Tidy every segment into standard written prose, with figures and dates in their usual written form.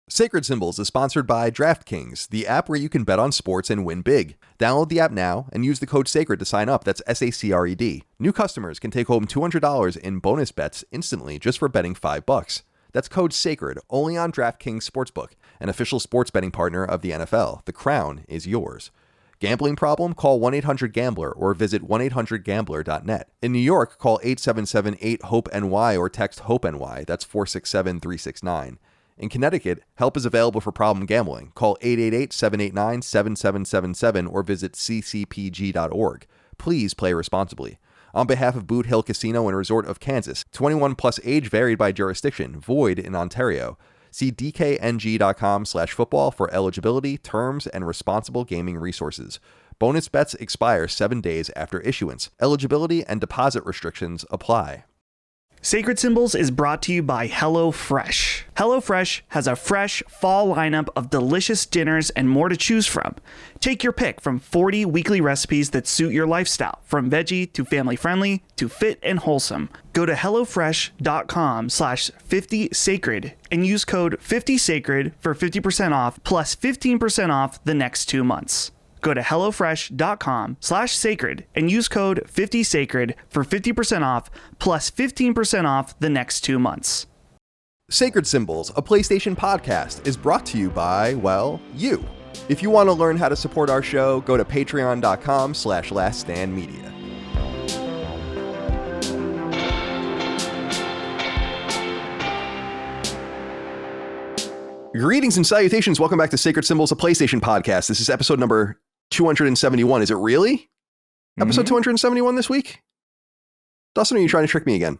Sacred Symbols is sponsored by DraftKings, the app where you can bet on sports and win big. Download the app now and use the code SACRED to sign up. That's SACRED. New customers can take home $200 in bonus bets instantly just for betting $5. That's code SACRED, only on DraftKings Sportsbook, an official sports betting partner of the NFL. The crown is yours. Gambling problem? Call 1-800-GAMBLER or visit 1-800-GAMBLER.net. In New York, call 877-8-HOPE-NY or text HOPE-NY. That's 467-369. In Connecticut, help is available for problem gambling. Call 888-789-7777 or visit ccpg.org. Please play responsibly. On behalf of Boot Hill Casino and Resort of Kansas, 21 plus age varied by jurisdiction, void in Ontario. See dkng.com/football for eligibility, terms, and responsible gaming resources. Bonus bets expire 7 days after issuance. Eligibility and deposit restrictions apply. Sacred Symbols is brought to you by HelloFresh. HelloFresh has a fresh fall lineup of delicious dinners and more to choose from. Take your pick from 40 weekly recipes that suit your lifestyle, from veggie to family friendly to fit and wholesome. Go to HelloFresh.com/50sacred and use code 50sacred for 50% off plus 15% off the next 2 months. Go to HelloFresh.com/sacred and use code 50sacred for 50% off plus 15% off the next 2 months. Sacred Symbols, a PlayStation podcast, is brought to you by, well, you. If you want to learn how to support our show, go to patreon.com/laststandmedia. Greetings and salutations. Welcome back to Sacred Symbols, a PlayStation podcast. This is episode number 271. Is it really? Episode 271 this week? Dustin, are you trying to trick me again?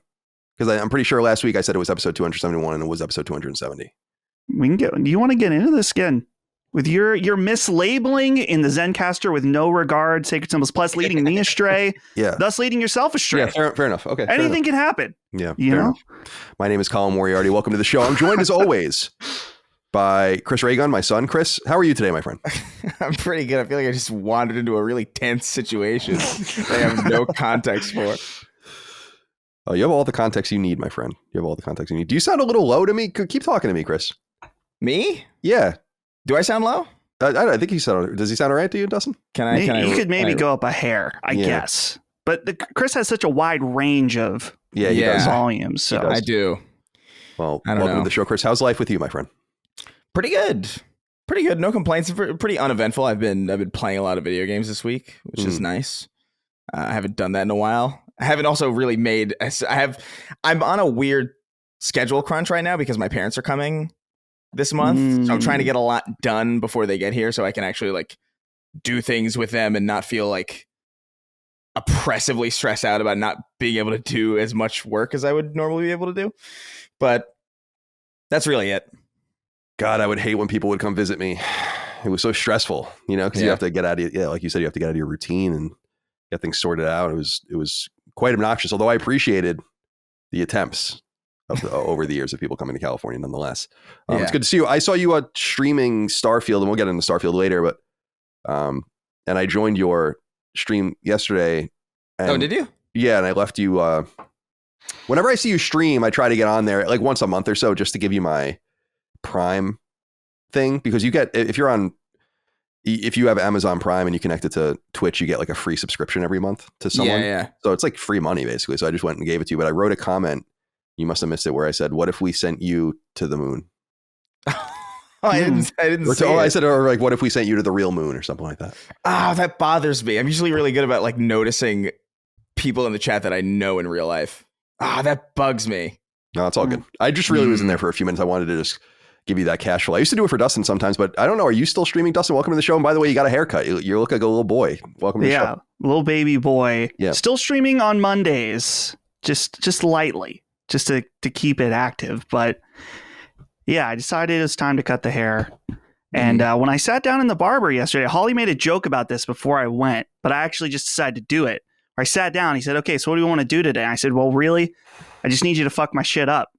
Because I'm pretty sure last week I said it was episode 271 and it was episode 270. We can get. Do you want to get into this again? With your mislabeling in the Zencaster with no regard, Sacred Symbols Plus leading me astray, thus leading yourself astray. Yeah, fair enough. Okay. Anything can happen. Yeah. You know? Enough. My name is Colin Moriarty. Welcome to the show. I'm joined as always by Chris Raygun, my son. Chris, how are you today, my friend? I'm pretty good. I feel like I just wandered into a really tense situation that I have no context for. Oh, you have all the context you need, my friend. You have all the context you need. Do you sound a little low to me? Keep talking to me, Chris. Me? Yeah. Do I sound low? I think he sound. Does he sound all right to you, Dustin? You could maybe go up a hair, I guess. But Chris has such a wide range of volumes. So I do. Well, welcome to the show, Chris. How's life with you, my friend? Pretty good. No complaints. Pretty uneventful. I've been playing a lot of video games this week, which is nice. I haven't done that in a while. I haven't also really made. I'm on a weird schedule crunch right now because my parents are coming this month. So I'm trying to get a lot done before they get here, so I can actually like do things with them and not feel like oppressively stressed out about not being able to do as much work as I would normally be able to do. But that's really it. God, I would hate when people would come visit me. It was so stressful, because you have to get out of like you said, you have to get out of your routine and get things sorted out. It was quite obnoxious, although I appreciated the attempts of over the years of people coming to California nonetheless. It's good to see you. I saw you streaming Starfield, and we'll get into Starfield later, but and I joined your stream yesterday. And, did you? Yeah, and I left you. Whenever I see you stream, I try to get on there like once a month or so just to give you my Prime thing, because you get, if you have Amazon Prime and you connect it to Twitch, you get like a free subscription every month to someone. Yeah. So it's like free money basically. So I just went and gave it to you, but I wrote a comment, you must have missed it, where I said, what if we sent you to the moon? I didn't say I said, or like, what if we sent you to the real moon or something like that? That bothers me. I'm usually really good about like noticing people in the chat that I know in real life. That bugs me. No, it's all good. I just really was in there for a few minutes. I wanted to just give you that cash flow. I used to do it for Dustin sometimes, but I don't know. Are you still streaming, Dustin? Welcome to the show. And by the way, you got a haircut. You look like a little boy. Welcome to the show. Yeah, little baby boy. Yeah. Still streaming on Mondays, just lightly, just to keep it active. But yeah, I decided it's time to cut the hair. And when I sat down in the barber yesterday, Holly made a joke about this before I went, but I actually just decided to do it. I sat down. He said, okay, so what do we want to do today? I said, well, really? I just need you to fuck my shit up.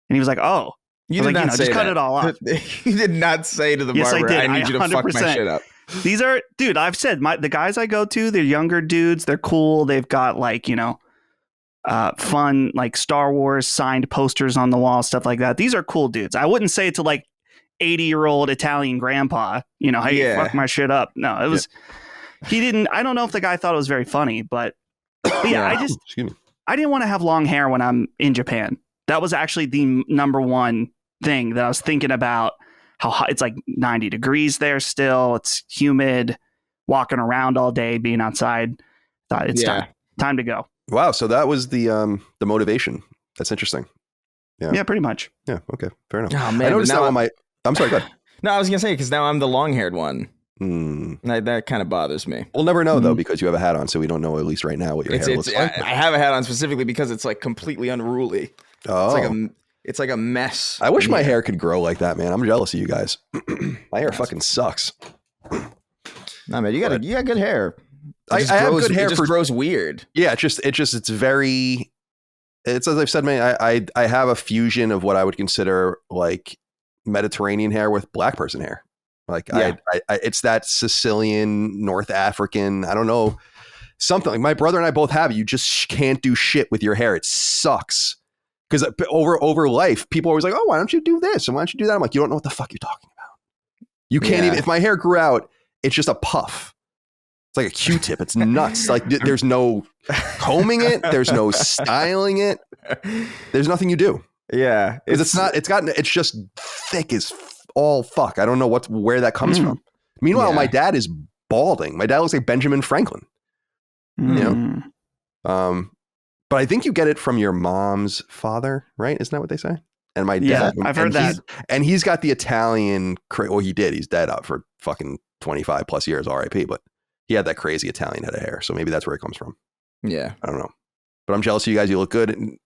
And he was like, oh. You did not say just cut it all off. You did not say to the barber, I need you to fuck my shit up. These are, dude, I've said, the guys I go to, they're younger dudes. They're cool. They've got like, fun, like Star Wars signed posters on the wall, stuff like that. These are cool dudes. I wouldn't say it to like 80-year-old Italian grandpa. You know, hey, fuck my shit up. No, it was. He didn't. I don't know if the guy thought it was very funny, but yeah, I didn't want to have long hair when I'm in Japan. That was actually the number one thing that I was thinking about. How hot it's like 90 degrees there still. It's humid. Walking around all day, being outside. Thought it's time to go. Wow, so that was the motivation. That's interesting. Yeah, pretty much. Yeah, okay, fair enough. Oh, man, I noticed that on my. I'm sorry, go ahead. No, I was gonna say because now I'm the long-haired one. That kind of bothers me. We'll never know though because you have a hat on, so we don't know at least right now what your hair looks like. I have a hat on specifically because it's like completely unruly. Oh, it's like a mess. I wish my hair could grow like that, man. I'm jealous of you guys. My hair fucking sucks. No, man, you got good hair. I have good hair. It just grows weird. Yeah, it's very. It's as I've said, man. I have a fusion of what I would consider like Mediterranean hair with black person hair. Like it's that Sicilian, North African. I don't know, something like my brother and I both have. You just can't do shit with your hair. It sucks because over life, people are always like, oh, why don't you do this and why don't you do that? I'm like, you don't know what the fuck you're talking about. You can't even. If my hair grew out, it's just a puff. It's like a Q-tip. It's nuts. Like there's no combing it. There's no styling it. There's nothing you do. Yeah, because it's just thick as all fuck. I don't know where that comes from. Meanwhile, my dad is balding. My dad looks like Benjamin Franklin. You know, but I think you get it from your mom's father, right? Isn't that what they say? And my dad, I've heard that. And he's got the Italian. Well, he did. He's dead out for fucking 25 plus years, R.I.P. But he had that crazy Italian head of hair, so maybe that's where it comes from. Yeah, I don't know, but I'm jealous of you guys. You look good. And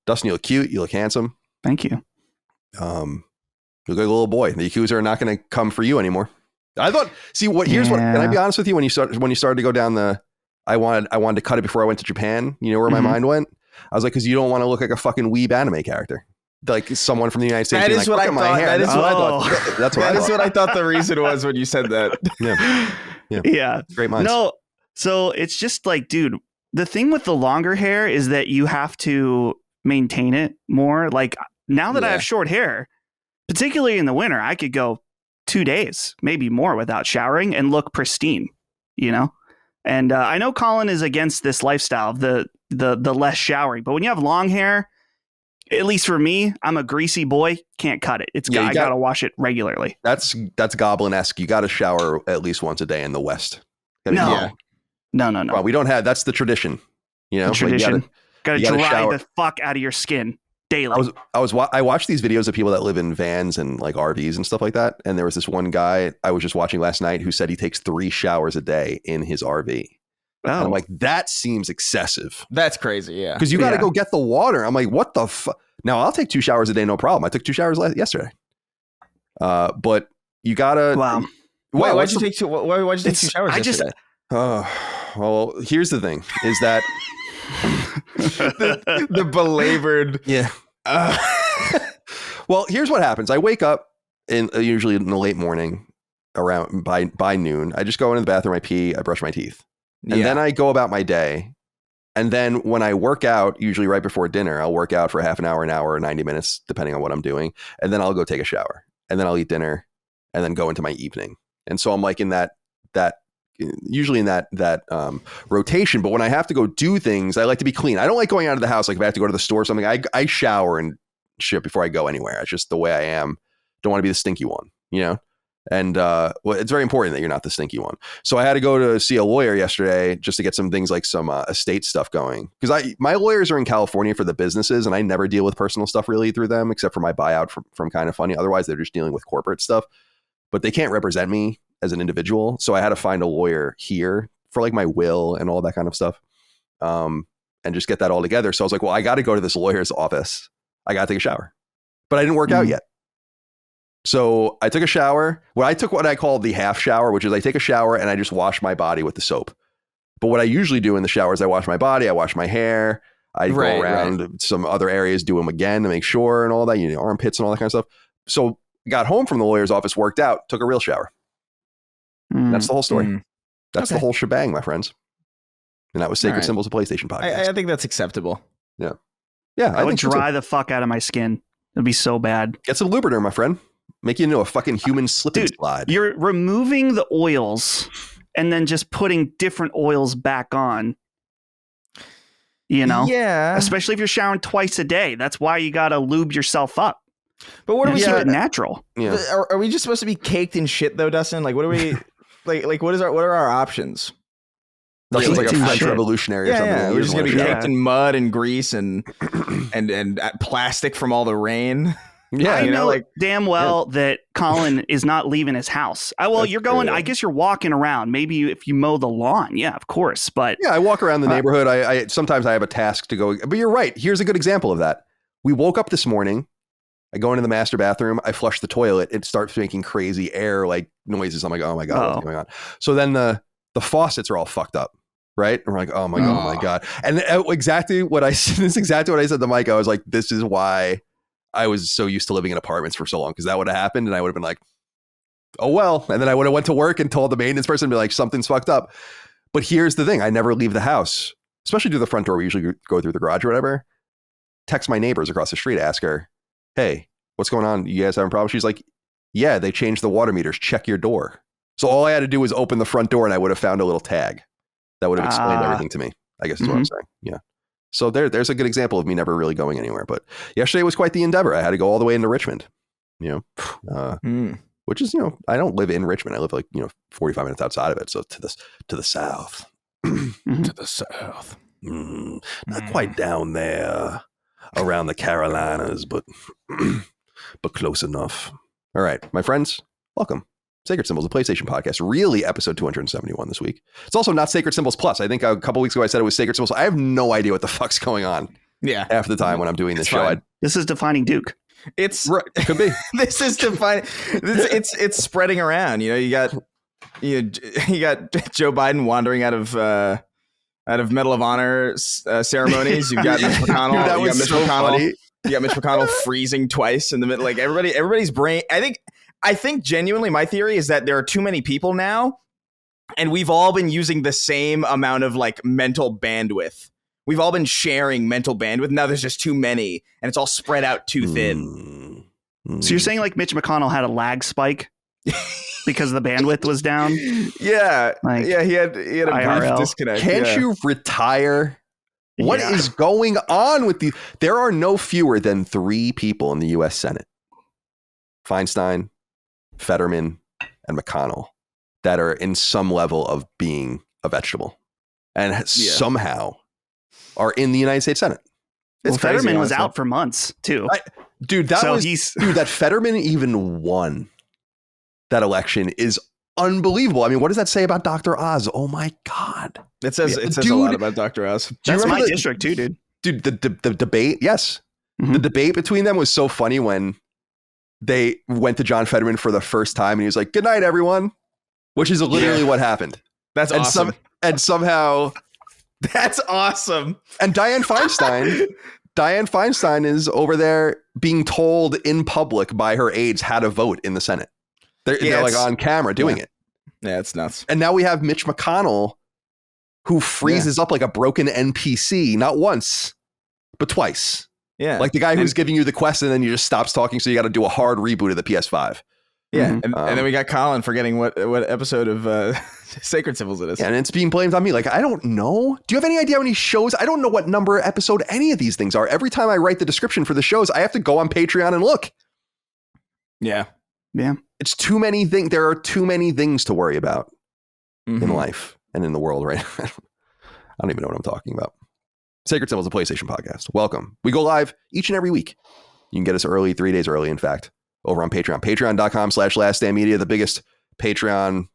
Dustin, you look cute. You look handsome. Thank you. You look like a little boy. The Yakuza are not going to come for you anymore. I thought. See what? Here's what. Can I be honest with you? When you started to go down the, I wanted to cut it before I went to Japan. You know where my mind went? I was like, because you don't want to look like a fucking weeb anime character, like someone from the United States. That is what I thought. That is what I thought. That's what that is what I thought the reason was when you said that. Yeah. Great minds. No, so it's just like, dude, the thing with the longer hair is that you have to maintain it more. Like now that I have short hair, particularly in the winter, I could go 2 days, maybe more, without showering and look pristine, you know? And I know Colin is against this lifestyle of the less showering, but when you have long hair, at least for me, I'm a greasy boy, can't cut it. I gotta wash it regularly. That's Goblin-esque. You got to shower at least once a day in the West. No. Well, we don't have. That's the tradition. You know, tradition. Gotta dry the fuck out of your skin daily. I watched these videos of people that live in vans and like RVs and stuff like that. And there was this one guy I was just watching last night who said he takes 3 showers a day in his RV. Oh. And I'm like, that seems excessive. That's crazy. Yeah. Because you got to go get the water. I'm like, what the fuck? Now I'll take 2 showers a day. No problem. I took 2 showers yesterday. But you gotta. Wow. Why'd you take 2 showers yesterday? Well, here's the thing is that the belabored. Yeah. Well, here's what happens. I wake up usually in the late morning around by noon. I just go into the bathroom, I pee, I brush my teeth. And then I go about my day. And then when I work out, usually right before dinner, I'll work out for half an hour, or 90 minutes, depending on what I'm doing. And then I'll go take a shower. And then I'll eat dinner and then go into my evening. And so I'm like in that usually in that rotation. But when I have to go do things, I like to be clean. I don't like going out of the house. Like if I have to go to the store or something, I shower and shit before I go anywhere. It's just the way I am. Don't want to be the stinky one, you know? And well, it's very important that you're not the stinky one. So I had to go to see a lawyer yesterday just to get some things like some estate stuff going. Because my lawyers are in California for the businesses, and I never deal with personal stuff really through them, except for my buyout from Kind of Funny. Otherwise, they're just dealing with corporate stuff. But they can't represent me as an individual. So I had to find a lawyer here for like my will and all that kind of stuff. And just get that all together. So I was like, well, I got to go to this lawyer's office. I got to take a shower. But I didn't work out yet. So I took a shower. Well, I took what I call the half shower, which is I take a shower and I just wash my body with the soap. But what I usually do in the shower is I wash my body, I wash my hair, I go around some other areas, do them again to make sure and all that, you know, armpits and all that kind of stuff. So got home from the lawyer's office, worked out, took a real shower. That's the whole story. That's the whole shebang, my friends. And that was Sacred Symbols of PlayStation podcast. I think that's acceptable. Yeah. I would dry the fuck out of my skin. It'd be so bad. Get some Lubriderm, my friend. Make you into a fucking human slip and slide. You're removing the oils and then just putting different oils back on. You know? Yeah. Especially if you're showering twice a day. That's why you got to lube yourself up. But what are we keep it natural? Yeah. Are we just supposed to be caked in shit though, Dustin? Like, what are we like? What are our options? Dustin's like a French revolutionary or something. Yeah. We're just gonna be caked in mud and grease and plastic from all the rain. Yeah, I know like damn well that Colin is not leaving his house. You're going. I guess you're walking around. Maybe if you mow the lawn, yeah, of course. But yeah, I walk around the neighborhood. I sometimes I have a task to go. But you're right. Here's a good example of that. We woke up this morning. I go into the master bathroom. I flush the toilet. It starts making crazy air like noises. I'm like, oh my god, what's going on? So then the faucets are all fucked up. Right. And we're like, oh my god. And exactly what I said to Mike. I was like, this is why I was so used to living in apartments for so long, because that would have happened and I would have been like, oh, well, and then I would have went to work and told the maintenance person, be like, something's fucked up. But here's the thing. I never leave the house, especially through the front door. We usually go through the garage or whatever. Text my neighbors across the street, ask her, hey, what's going on? You guys having problems? She's like, yeah, they changed the water meters. Check your door. So all I had to do was open the front door and I would have found a little tag that would have explained everything to me, I guess is what I'm saying. Yeah. So there's a good example of me never really going anywhere. But yesterday was quite the endeavor. I had to go all the way into Richmond, which is, I don't live in Richmond. I live like, 45 minutes outside of it. So to the south. To the south. Not quite down there around the Carolinas, but close enough. All right, my friends, welcome. Sacred Symbols, the PlayStation podcast, really episode 271 this week. It's also not Sacred Symbols Plus. I think a couple weeks ago I said it was Sacred Symbols. I have no idea what the fuck's going on. Yeah, half the time when I'm doing this show. This is Defining Duke. It's right. It could be. This is defining. It's spreading around. You got Joe Biden wandering out of Medal of Honor ceremonies. You've got Mitch McConnell. That was so funny. You got Mitch McConnell freezing twice in the middle. Like everybody's brain. I think genuinely my theory is that there are too many people now, and we've all been using the same amount of like mental bandwidth. We've all been sharing mental bandwidth. Now there's just too many, and it's all spread out too thin. So you're saying like Mitch McConnell had a lag spike because the bandwidth was down? Yeah. He had a brief disconnect. Can't you retire? What is going on with these? There are no fewer than 3 people in the U.S. Senate. Feinstein, Fetterman, and McConnell that are in some level of being a vegetable and somehow are in the United States Senate. Well, Fetterman was out for months too. That Fetterman even won that election is unbelievable. I mean, what does that say about Dr. Oz? Oh my God. It says a lot about Dr. Oz. That's my district too, dude. Dude, the debate. Yes. Mm-hmm. The debate between them was so funny when they went to John Fetterman for the first time and he was like, good night, everyone, which is literally what happened. That's awesome. And somehow that's awesome. And Dianne Feinstein is over there being told in public by her aides how to vote in the Senate. They're like on camera doing it. Yeah, it's nuts. And now we have Mitch McConnell who freezes up like a broken NPC, not once, but twice. Yeah. Like the guy who's giving you the quest and then you just stops talking. So you got to do a hard reboot of the PS5. Yeah. Mm-hmm. And then we got Colin forgetting what episode of Sacred Symbols it is. Yeah, and it's being blamed on me. Like, I don't know. Do you have any idea how many shows? I don't know what number episode any of these things are. Every time I write the description for the shows, I have to go on Patreon and look. Yeah. Yeah. It's too many things. There are too many things to worry about in life and in the world, right? I don't even know what I'm talking about. Sacred Symbols, a PlayStation podcast. Welcome. We go live each and every week. You can get us early, 3 days early, in fact, over on Patreon. Patreon.com/laststandmedia, the biggest Patreon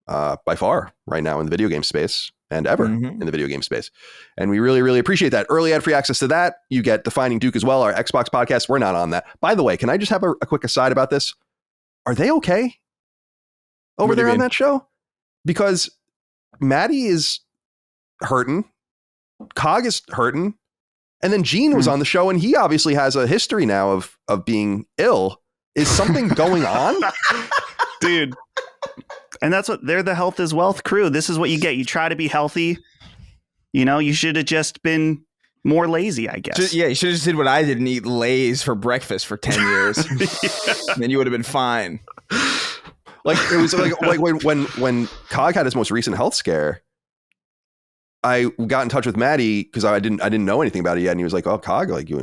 by far right now in the video game space and ever in the video game space. And we really, really appreciate that. Early ad-free access to that. You get Defining Duke as well, our Xbox podcast. We're not on that. By the way, can I just have a quick aside about this? Are they okay over there on that show? Because Maddie is hurting. Cog is hurting. And then Gene was on the show and he obviously has a history now of being ill. Is something going on? Dude. And that's what they're the health is wealth crew. This is what you get. You try to be healthy. You know, you should have just been more lazy, I guess. You should have just did what I did and eat Lay's for breakfast for 10 years. Then you would have been fine. Like it was like when Cog had his most recent health scare, I got in touch with Maddie because I didn't know anything about it yet, and he was like, "Oh, Cog, like I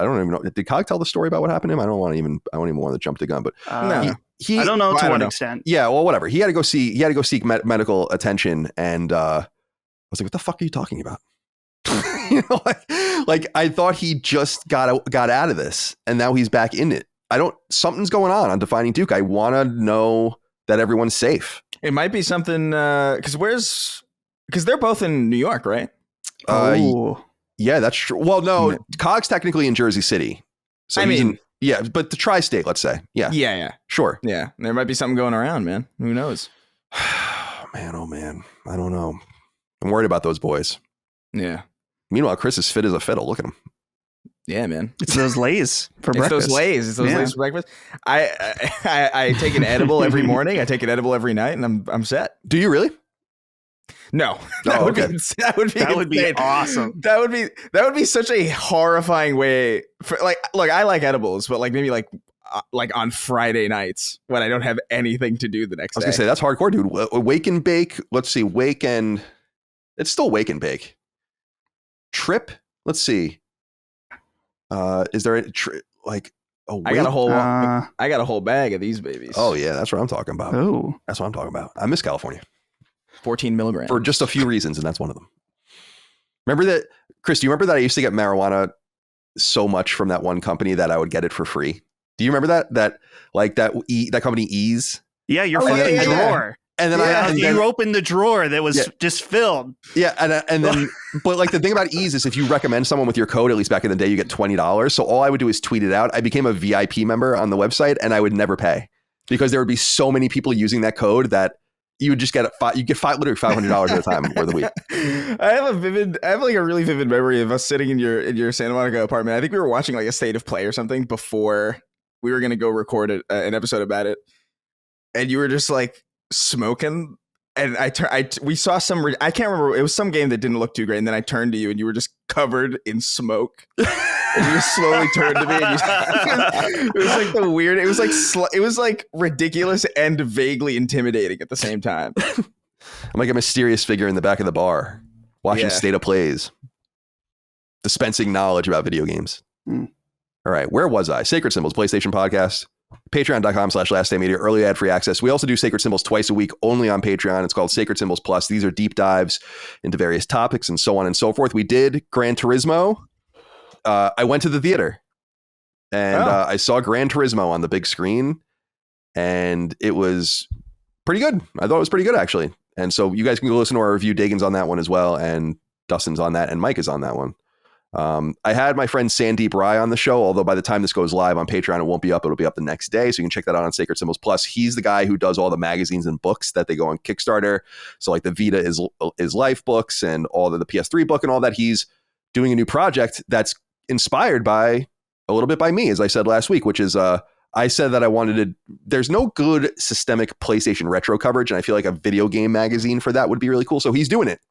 don't even know. Did Cog tell the story about what happened to him? I don't even want to jump the gun, but no. He I don't know to what extent. Yeah, well, whatever. He had to go seek medical attention, and I was like, "What the fuck are you talking about?" like I thought he just got out of this, and now he's back in it. Something's going on Defining Duke. I want to know that everyone's safe. It might be something because they're both in New York, right? Yeah, that's true. Well, no, Cog's technically in Jersey City. So but the tri-state, let's say. Yeah. Sure. Yeah. There might be something going around, man. Who knows? Oh man. I don't know. I'm worried about those boys. Yeah. Meanwhile, Chris is fit as a fiddle. Look at him. Yeah, man. It's those Lay's for breakfast. It's those Lay's for breakfast. I take an edible every morning. I take an edible every night, and I'm set. Do you really? No. That would be awesome. That would be such a horrifying way for look, I like edibles, but maybe on Friday nights when I don't have anything to do the next day. I was gonna say that's hardcore, dude. Wake and bake. Let's see. It's still wake and bake. Trip. Let's see. Is there a I got a whole bag of these babies. Oh yeah, that's what I'm talking about. Oh, that's what I'm talking about. I miss California. 14 milligrams for just a few reasons, and that's one of them. Remember that, Chris? Do you remember that I used to get marijuana so much from that one company that I would get it for free? Do you remember that company Ease? Yeah, your fucking drawer. And then you opened the drawer that was just filled. Yeah, and then but the thing about Ease is if you recommend someone with your code, at least back in the day, you get $20. So all I would do is tweet it out. I became a VIP member on the website, and I would never pay because there would be so many people using that code that you would just get literally $500 at a time for the week. I have a really vivid memory of us sitting in your Santa Monica apartment. I think we were watching a State of Play or something before we were going to go record an episode about it, and you were just smoking, and we saw I can't remember, it was some game that didn't look too great, and then I turned to you and you were just covered in smoke. And you just slowly turned to me, and it was ridiculous and vaguely intimidating at the same time. I'm like a mysterious figure in the back of the bar watching State of Plays, dispensing knowledge about video games. All right, where was I? Sacred Symbols, PlayStation Podcast. Patreon.com/lastdaymedia, early ad-free access. We also do Sacred Symbols twice a week only on Patreon. It's called Sacred Symbols Plus. These are deep dives into various topics and so on and so forth. We did Gran Turismo. I went to the theater and I saw Gran Turismo on the big screen, and it was pretty good. I thought it was pretty good, actually. And so you guys can go listen to our review. Dagan's on that one as well, and Dustin's on that, and Mike is on that one. I had my friend Sandeep Rai on the show, although by the time this goes live on Patreon, it won't be up. It'll be up the next day. So you can check that out on Sacred Symbols Plus. He's the guy who does all the magazines and books that they go on Kickstarter. So the Vita is Life books and all the PS3 book and all that. He's doing a new project that's inspired by a little bit by me, as I said last week, which is I said that I wanted to, there's no good systemic PlayStation retro coverage. And I feel like a video game magazine for that would be really cool. So he's doing it.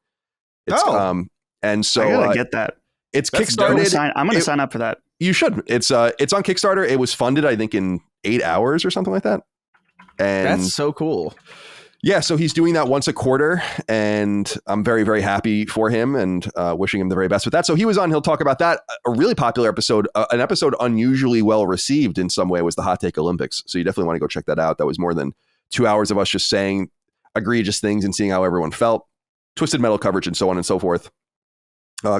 And so I gotta get that. It's Kickstarted. I'm going to sign up for that. You should. It's on Kickstarter. It was funded, I think, in 8 hours or something like that. And that's so cool. Yeah. So he's doing that once a quarter, and I'm very, very happy for him and wishing him the very best with that. So he was on. He'll talk about that. A really popular episode, an episode unusually well received in some way, was the Hot Take Olympics. So you definitely want to go check that out. That was more than 2 hours of us just saying egregious things and seeing how everyone felt, Twisted Metal coverage, and so on and so forth.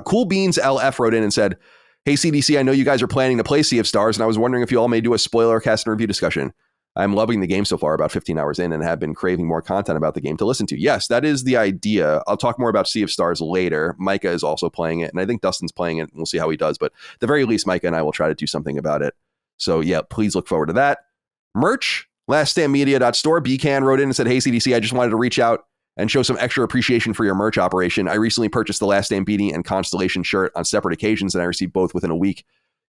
Cool Beans LF wrote in and said, "Hey CDC, I know you guys are planning to play Sea of Stars, and I was wondering if you all may do a spoiler cast and review discussion. I'm loving the game so far, about 15 hours in, and have been craving more content about the game to listen to." Yes, that is the idea. I'll talk more about Sea of Stars later. Micah is also playing it, and I think Dustin's playing it, and we'll see how he does. But at the very least, Micah and I will try to do something about it. So yeah, please look forward to that. Merch, laststandmedia.store. BCan wrote in and said, "Hey CDC, I just wanted to reach out and show some extra appreciation for your merch operation. I recently purchased the Last Stand Beanie and Constellation shirt on separate occasions, and I received both within a week,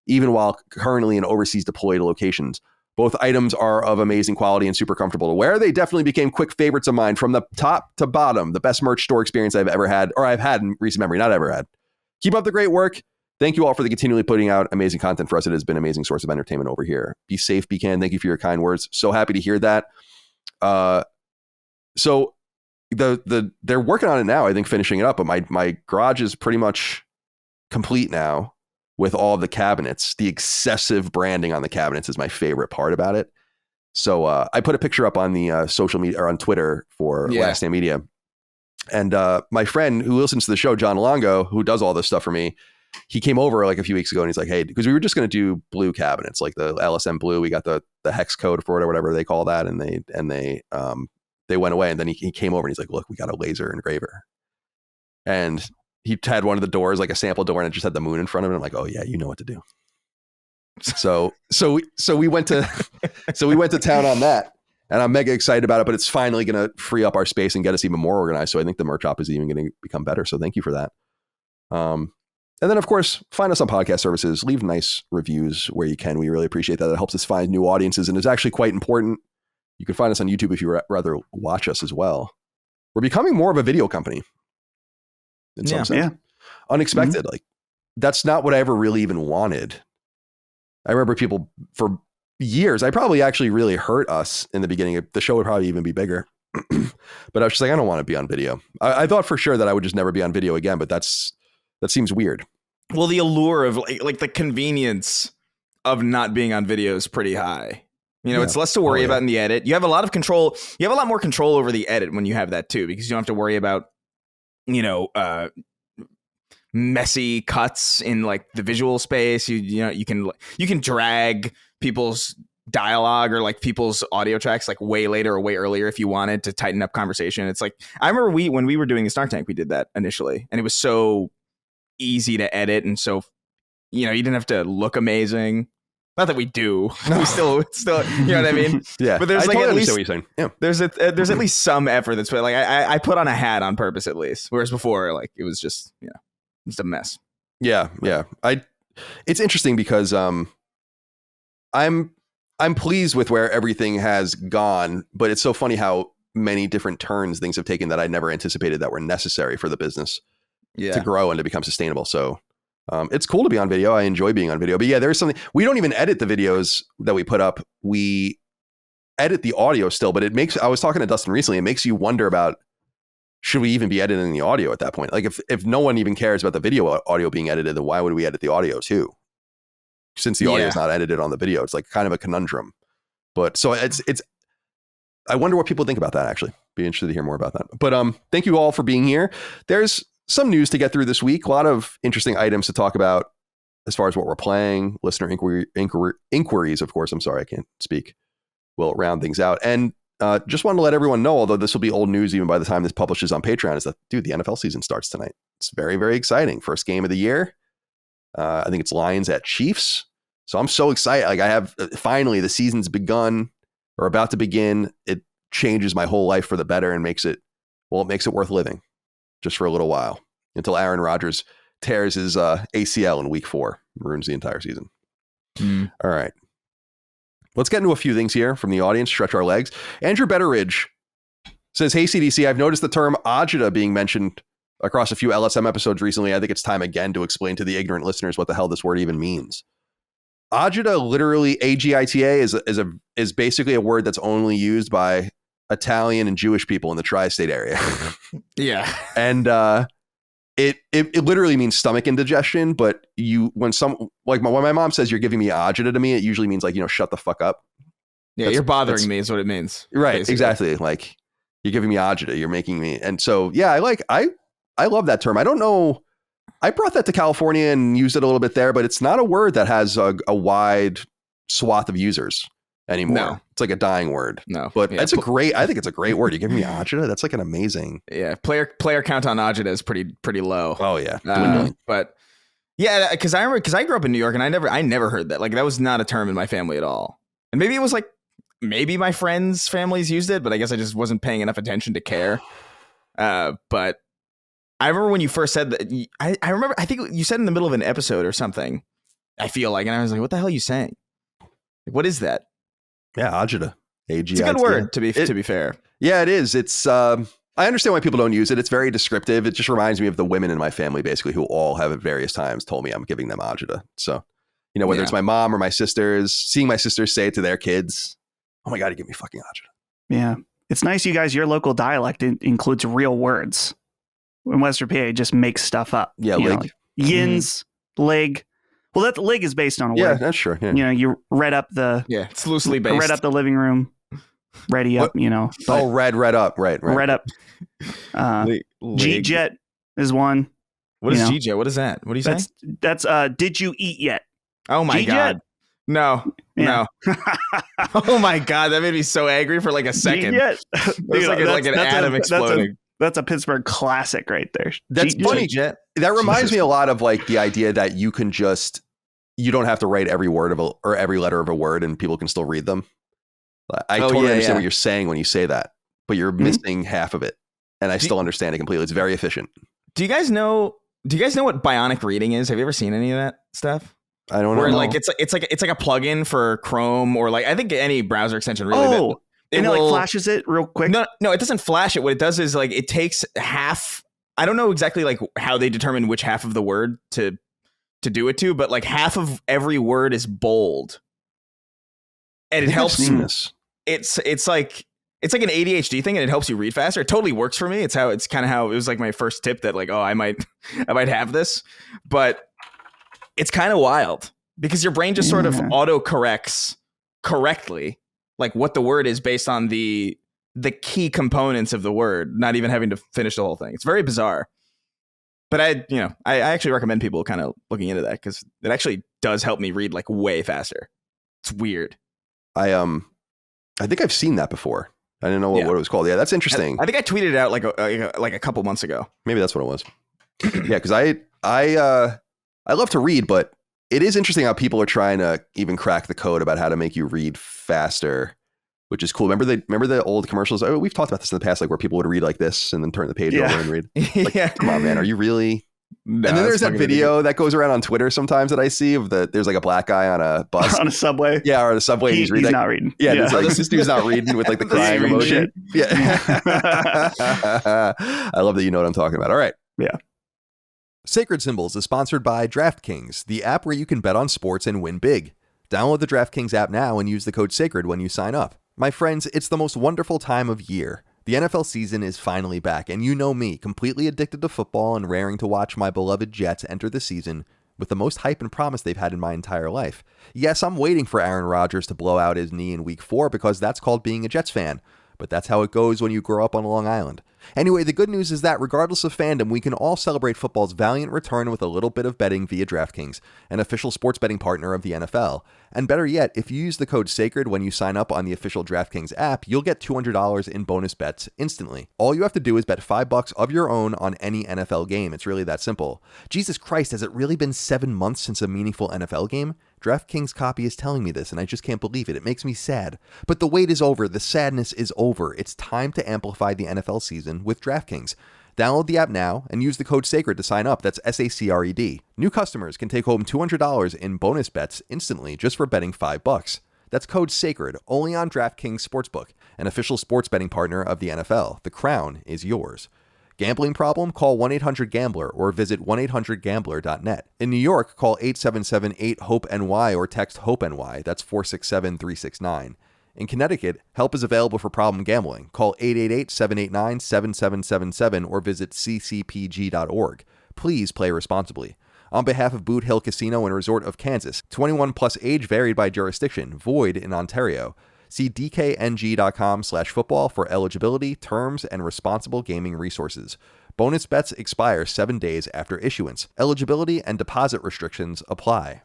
even while currently in overseas deployed locations. Both items are of amazing quality and super comfortable to wear. They definitely became quick favorites of mine from the top to bottom. The best merch store experience I've ever had, or I've had in recent memory, not ever had. Keep up the great work. Thank you all for the continually putting out amazing content for us. It has been an amazing source of entertainment over here. Be safe, be kind. Thank you for your kind words. So happy to hear that. So they're working on it now, I think, finishing it up, but my garage is pretty much complete now with all of the cabinets. The excessive branding on the cabinets is my favorite part about it. So I put a picture up on the social media or on Twitter for Last Stand Media. And my friend who listens to the show, John Longo, who does all this stuff for me, he came over like a few weeks ago and he's like, hey, because we were just going to do blue cabinets, like the LSM blue. We got the hex code for it or whatever they call that. And they went away. And then he came over and he's like, look, we got a laser engraver. And he had one of the doors, like a sample door, and it just had the moon in front of it. I'm like, oh yeah, you know what to do. So we went to town on that. And I'm mega excited about it, but it's finally going to free up our space and get us even more organized. So I think the merch shop is even going to become better. So thank you for that. And then, of course, find us on podcast services. Leave nice reviews where you can. We really appreciate that. It helps us find new audiences, and it's actually quite important. You can find us on YouTube if you rather watch us as well. We're becoming more of a video company in some sense. Yeah. Unexpected. Mm-hmm. Like, that's not what I ever really even wanted. I remember people for years, I probably actually really hurt us in the beginning. The show would probably even be bigger. But I was just like, I don't want to be on video. I thought for sure that I would just never be on video again, but that seems weird. Well, the allure of like the convenience of not being on video is pretty high. You know, it's less to worry about in the edit. You have a lot of control. You have a lot more control over the edit when you have that too, because you don't have to worry about, messy cuts in like the visual space. You can drag people's dialogue or like people's audio tracks like way later or way earlier if you wanted to tighten up conversation. It's like, I remember when we were doing the Snark Tank, we did that initially, and it was so easy to edit, and so you didn't have to look amazing. Not that we do. We still, you know what I mean? Yeah. But there's like totally at least what you're saying. Yeah. There's at least some effort that's put. Like I put on a hat on purpose at least, whereas before like it was just just a mess. Yeah. It's interesting because I'm pleased with where everything has gone, but it's so funny how many different turns things have taken that I never anticipated that were necessary for the business to grow and to become sustainable. So it's cool to be on video. I enjoy being on video, but yeah, there's something, we don't even edit the videos that we put up. We edit the audio still, but I was talking to Dustin recently, it makes you wonder about, should we even be editing the audio at that point? Like if no one even cares about the video audio being edited, then why would we edit the audio too? Since the audio is not edited on the video, it's like kind of a conundrum. But so it's I wonder what people think about that, actually. Be interested to hear more about that. But thank you all for being here. There's some news to get through this week. A lot of interesting items to talk about as far as what we're playing. Listener inquiries, of course. I'm sorry, I can't speak. We'll round things out. And just wanted to let everyone know, although this will be old news even by the time this publishes on Patreon, is that, dude, the NFL season starts tonight. It's very, very exciting. First game of the year. I think it's Lions at Chiefs. So I'm so excited. Like I have finally the season's begun or about to begin. It changes my whole life for the better and makes it worth living just for a little while until Aaron Rodgers tears his ACL in week 4, ruins the entire season. All right. Let's get into a few things here from the audience, stretch our legs. Andrew Betteridge says, hey, CDC, I've noticed the term agita being mentioned across a few LSM episodes recently. I think it's time again to explain to the ignorant listeners what the hell this word even means. Agita, literally Agita, is basically a word that's only used by Italian and Jewish people in the tri-state area. Yeah. And it literally means stomach indigestion, but when my mom says you're giving me agita to me, it usually means like, shut the fuck up. Yeah, you're bothering me is what it means. Right, basically. Exactly. Like you're giving me agita, you're making me. And so, yeah, I love that term. I don't know. I brought that to California and used it a little bit there, but it's not a word that has a wide swath of users anymore. No. It's like a dying word. No, but I think it's a great word. You're giving me agita. That's like an amazing. Yeah. Player count on agita is pretty low. Oh yeah. But yeah, because I grew up in New York and I never heard that. Like that was not a term in my family at all. And maybe it was like, maybe my friends' families used it, but I guess I just wasn't paying enough attention to care. But I remember when you first said that, I remember, I think you said in the middle of an episode or something, I feel like, and I was like, what the hell are you saying? Like, what is that? Yeah, agita. It's a good word, to be fair. Yeah, it is. It's I understand why people don't use it. It's very descriptive. It just reminds me of the women in my family, basically, who all have at various times told me I'm giving them agita. So, whether it's my mom or my sisters, seeing my sisters say it to their kids, oh my God, you give me fucking agita. Yeah. It's nice, you guys, your local dialect includes real words. In Western PA, just makes stuff up. Yeah, leg. Like yins, leg. Well, that leg is based on a word. Yeah, that's true. Yeah. You read up the... Yeah, it's loosely based. Read up the living room. Ready up, read up. Right. Read up. G-Jet is one. What is G-Jet? What is that? What are you saying? That's did you eat yet? Oh my G-Jet? God. No. Oh my God, that made me so angry for like a second. It was like an atom exploding. That's a Pittsburgh classic right there. That's funny. That reminds me a lot of like the idea that you don't have to write every word or every letter of a word and people can still read them. I totally understand what you're saying when you say that, but you're missing half of it. And I still understand it completely. It's very efficient. Do you guys know what bionic reading is? Have you ever seen any of that stuff? I don't know. Where like it's like a plugin for Chrome or like I think any browser extension really. It flashes it real quick. No, it doesn't flash it. What it does is like it takes half. I don't know exactly like how they determine which half of the word to do it to, but like half of every word is bold, and it helps. It's like an ADHD thing, and it helps you read faster. It totally works for me. It's kind of how it was like my first tip that like, oh, I might have this, but it's kind of wild because your brain just sort of auto corrects correctly, like what the word is based on the key components of the word, not even having to finish the whole thing. It's very bizarre. But I actually recommend people kind of looking into that because it actually does help me read like way faster. It's weird. I think I've seen that before. I didn't know what it was called. Yeah, that's interesting. I think I tweeted it out like a couple months ago. Maybe that's what it was. Yeah, because I love to read, but it is interesting how people are trying to even crack the code about how to make you read faster, which is cool. Remember the old commercials? Oh, we've talked about this in the past, like where people would read like this and then turn the page over and read. Like, come on, man, are you really? No, and then there's that video that goes around on Twitter sometimes that I see of there's like a black guy on a bus on a subway. Yeah, or on a subway. He's not reading. Yeah, like, this dude's not reading with like the crying emotion. Yeah. I love that you know what I'm talking about. All right. Yeah. Sacred Symbols is sponsored by DraftKings, the app where you can bet on sports and win big. Download the DraftKings app now and use the code SACRED when you sign up. My friends, it's the most wonderful time of year. The NFL season is finally back, and you know me, completely addicted to football and raring to watch my beloved Jets enter the season with the most hype and promise they've had in my entire life. Yes, I'm waiting for Aaron Rodgers to blow out his knee in Week 4 because that's called being a Jets fan, but that's how it goes when you grow up on Long Island. Anyway, the good news is that regardless of fandom, we can all celebrate football's valiant return with a little bit of betting via DraftKings, an official sports betting partner of the NFL. And better yet, if you use the code SACRED when you sign up on the official DraftKings app, you'll get $200 in bonus bets instantly. All you have to do is bet $5 of your own on any NFL game. It's really that simple. Jesus Christ, has it really been 7 months since a meaningful NFL game? DraftKings copy is telling me this, and I just can't believe it. It makes me sad. But the wait is over. The sadness is over. It's time to amplify the NFL season with DraftKings. Download the app now and use the code SACRED to sign up. That's SACRED. New customers can take home $200 in bonus bets instantly just for betting $5. That's code SACRED, only on DraftKings Sportsbook, an official sports betting partner of the NFL. The crown is yours. Gambling problem? Call 1-800-GAMBLER or visit 1-800-GAMBLER.net. In New York, call 877-8-HOPE-NY or text HOPE-NY. That's 467-369. In Connecticut, help is available for problem gambling. Call 888-789-7777 or visit ccpg.org. Please play responsibly. On behalf of Boot Hill Casino and Resort of Kansas, 21 plus age varied by jurisdiction, void in Ontario. See dkng.com/football for eligibility, terms, and responsible gaming resources. Bonus bets expire 7 days after issuance. Eligibility and deposit restrictions apply.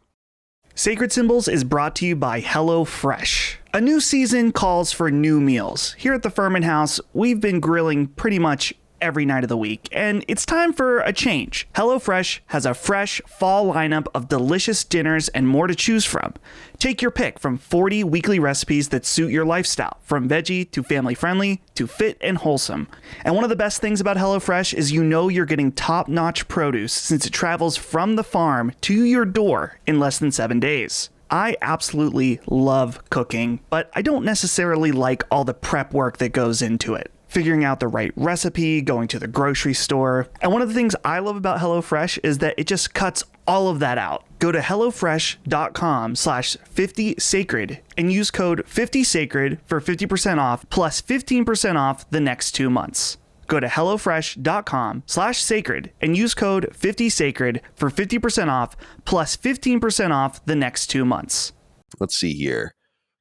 Sacred Symbols is brought to you by HelloFresh. A new season calls for new meals. Here at the Furman House, we've been grilling pretty much every night of the week, and it's time for a change. HelloFresh has a fresh fall lineup of delicious dinners and more to choose from. Take your pick from 40 weekly recipes that suit your lifestyle, from veggie to family-friendly to fit and wholesome. And one of the best things about HelloFresh is you know you're getting top-notch produce since it travels from the farm to your door in less than 7 days. I absolutely love cooking, but I don't necessarily like all the prep work that goes into it. figuring out the right recipe, going to the grocery store. And one of the things I love about HelloFresh is that it just cuts all of that out. Go to HelloFresh.com/50sacred and use code 50sacred for 50% off plus 15% off the next 2 months. Go to HelloFresh.com/sacred and use code 50sacred for 50% off plus 15% off the next 2 months. Let's see here.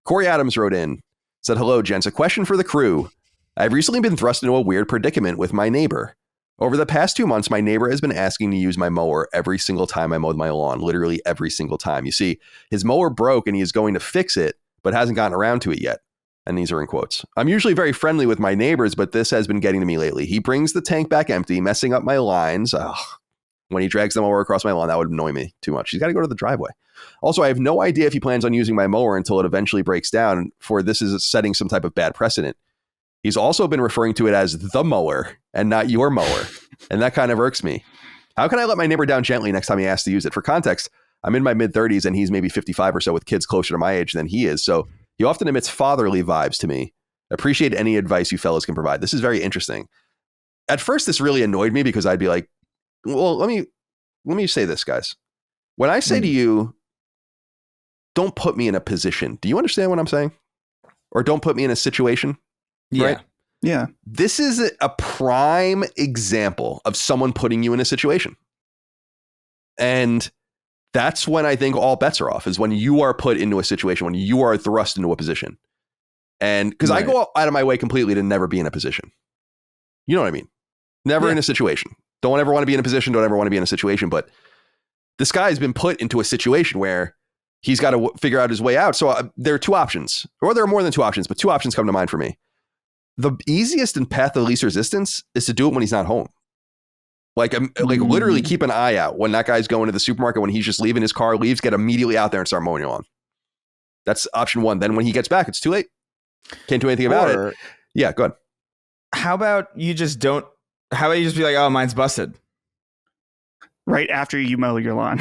Corey Adams wrote in, said, "Hello, gents. A question for the crew. I've recently been thrust into a weird predicament with my neighbor. Over the past 2 months, my neighbor has been asking to use my mower every single time I mowed my lawn, literally every single time. You see, his mower broke and he is going to fix it, but hasn't gotten around to it yet." And these are in quotes. "I'm usually very friendly with my neighbors, but this has been getting to me lately. He brings the tank back empty, messing up my lines. Ugh. When he drags the mower across my lawn, that would annoy me too much. He's got to go to the driveway. Also, I have no idea if he plans on using my mower until it eventually breaks down, for this is setting some type of bad precedent. He's also been referring to it as the mower and not your mower, and that kind of irks me. How can I let my neighbor down gently next time he asks to use it? For context, I'm in my mid-30s and he's maybe 55 or so with kids closer to my age than he is, so he often emits fatherly vibes to me. Appreciate any advice you fellas can provide." This is very interesting. At first, this really annoyed me because I'd be like, well, let me say this, guys. When I say to you, don't put me in a position, do you understand what I'm saying? Or don't put me in a situation? Yeah. Right? Yeah. This is a prime example of someone putting you in a situation. And that's when I think all bets are off, is when you are put into a situation, when you are thrust into a position. And because I go out of my way completely to never be in a position. You know what I mean? Never in a situation. Don't ever want to be in a position. Don't ever want to be in a situation. But this guy has been put into a situation where he's got to figure out his way out. So there are two options, or there are more than two options, but two options come to mind for me. The easiest and path of least resistance is to do it when he's not home. Like literally keep an eye out when that guy's going to the supermarket, when he's just leaving his car, get immediately out there and start mowing your lawn. That's option one. Then when he gets back, it's too late. Can't do anything about it. Yeah, go ahead. How about you just be like, oh, mine's busted. Right after you mow your lawn.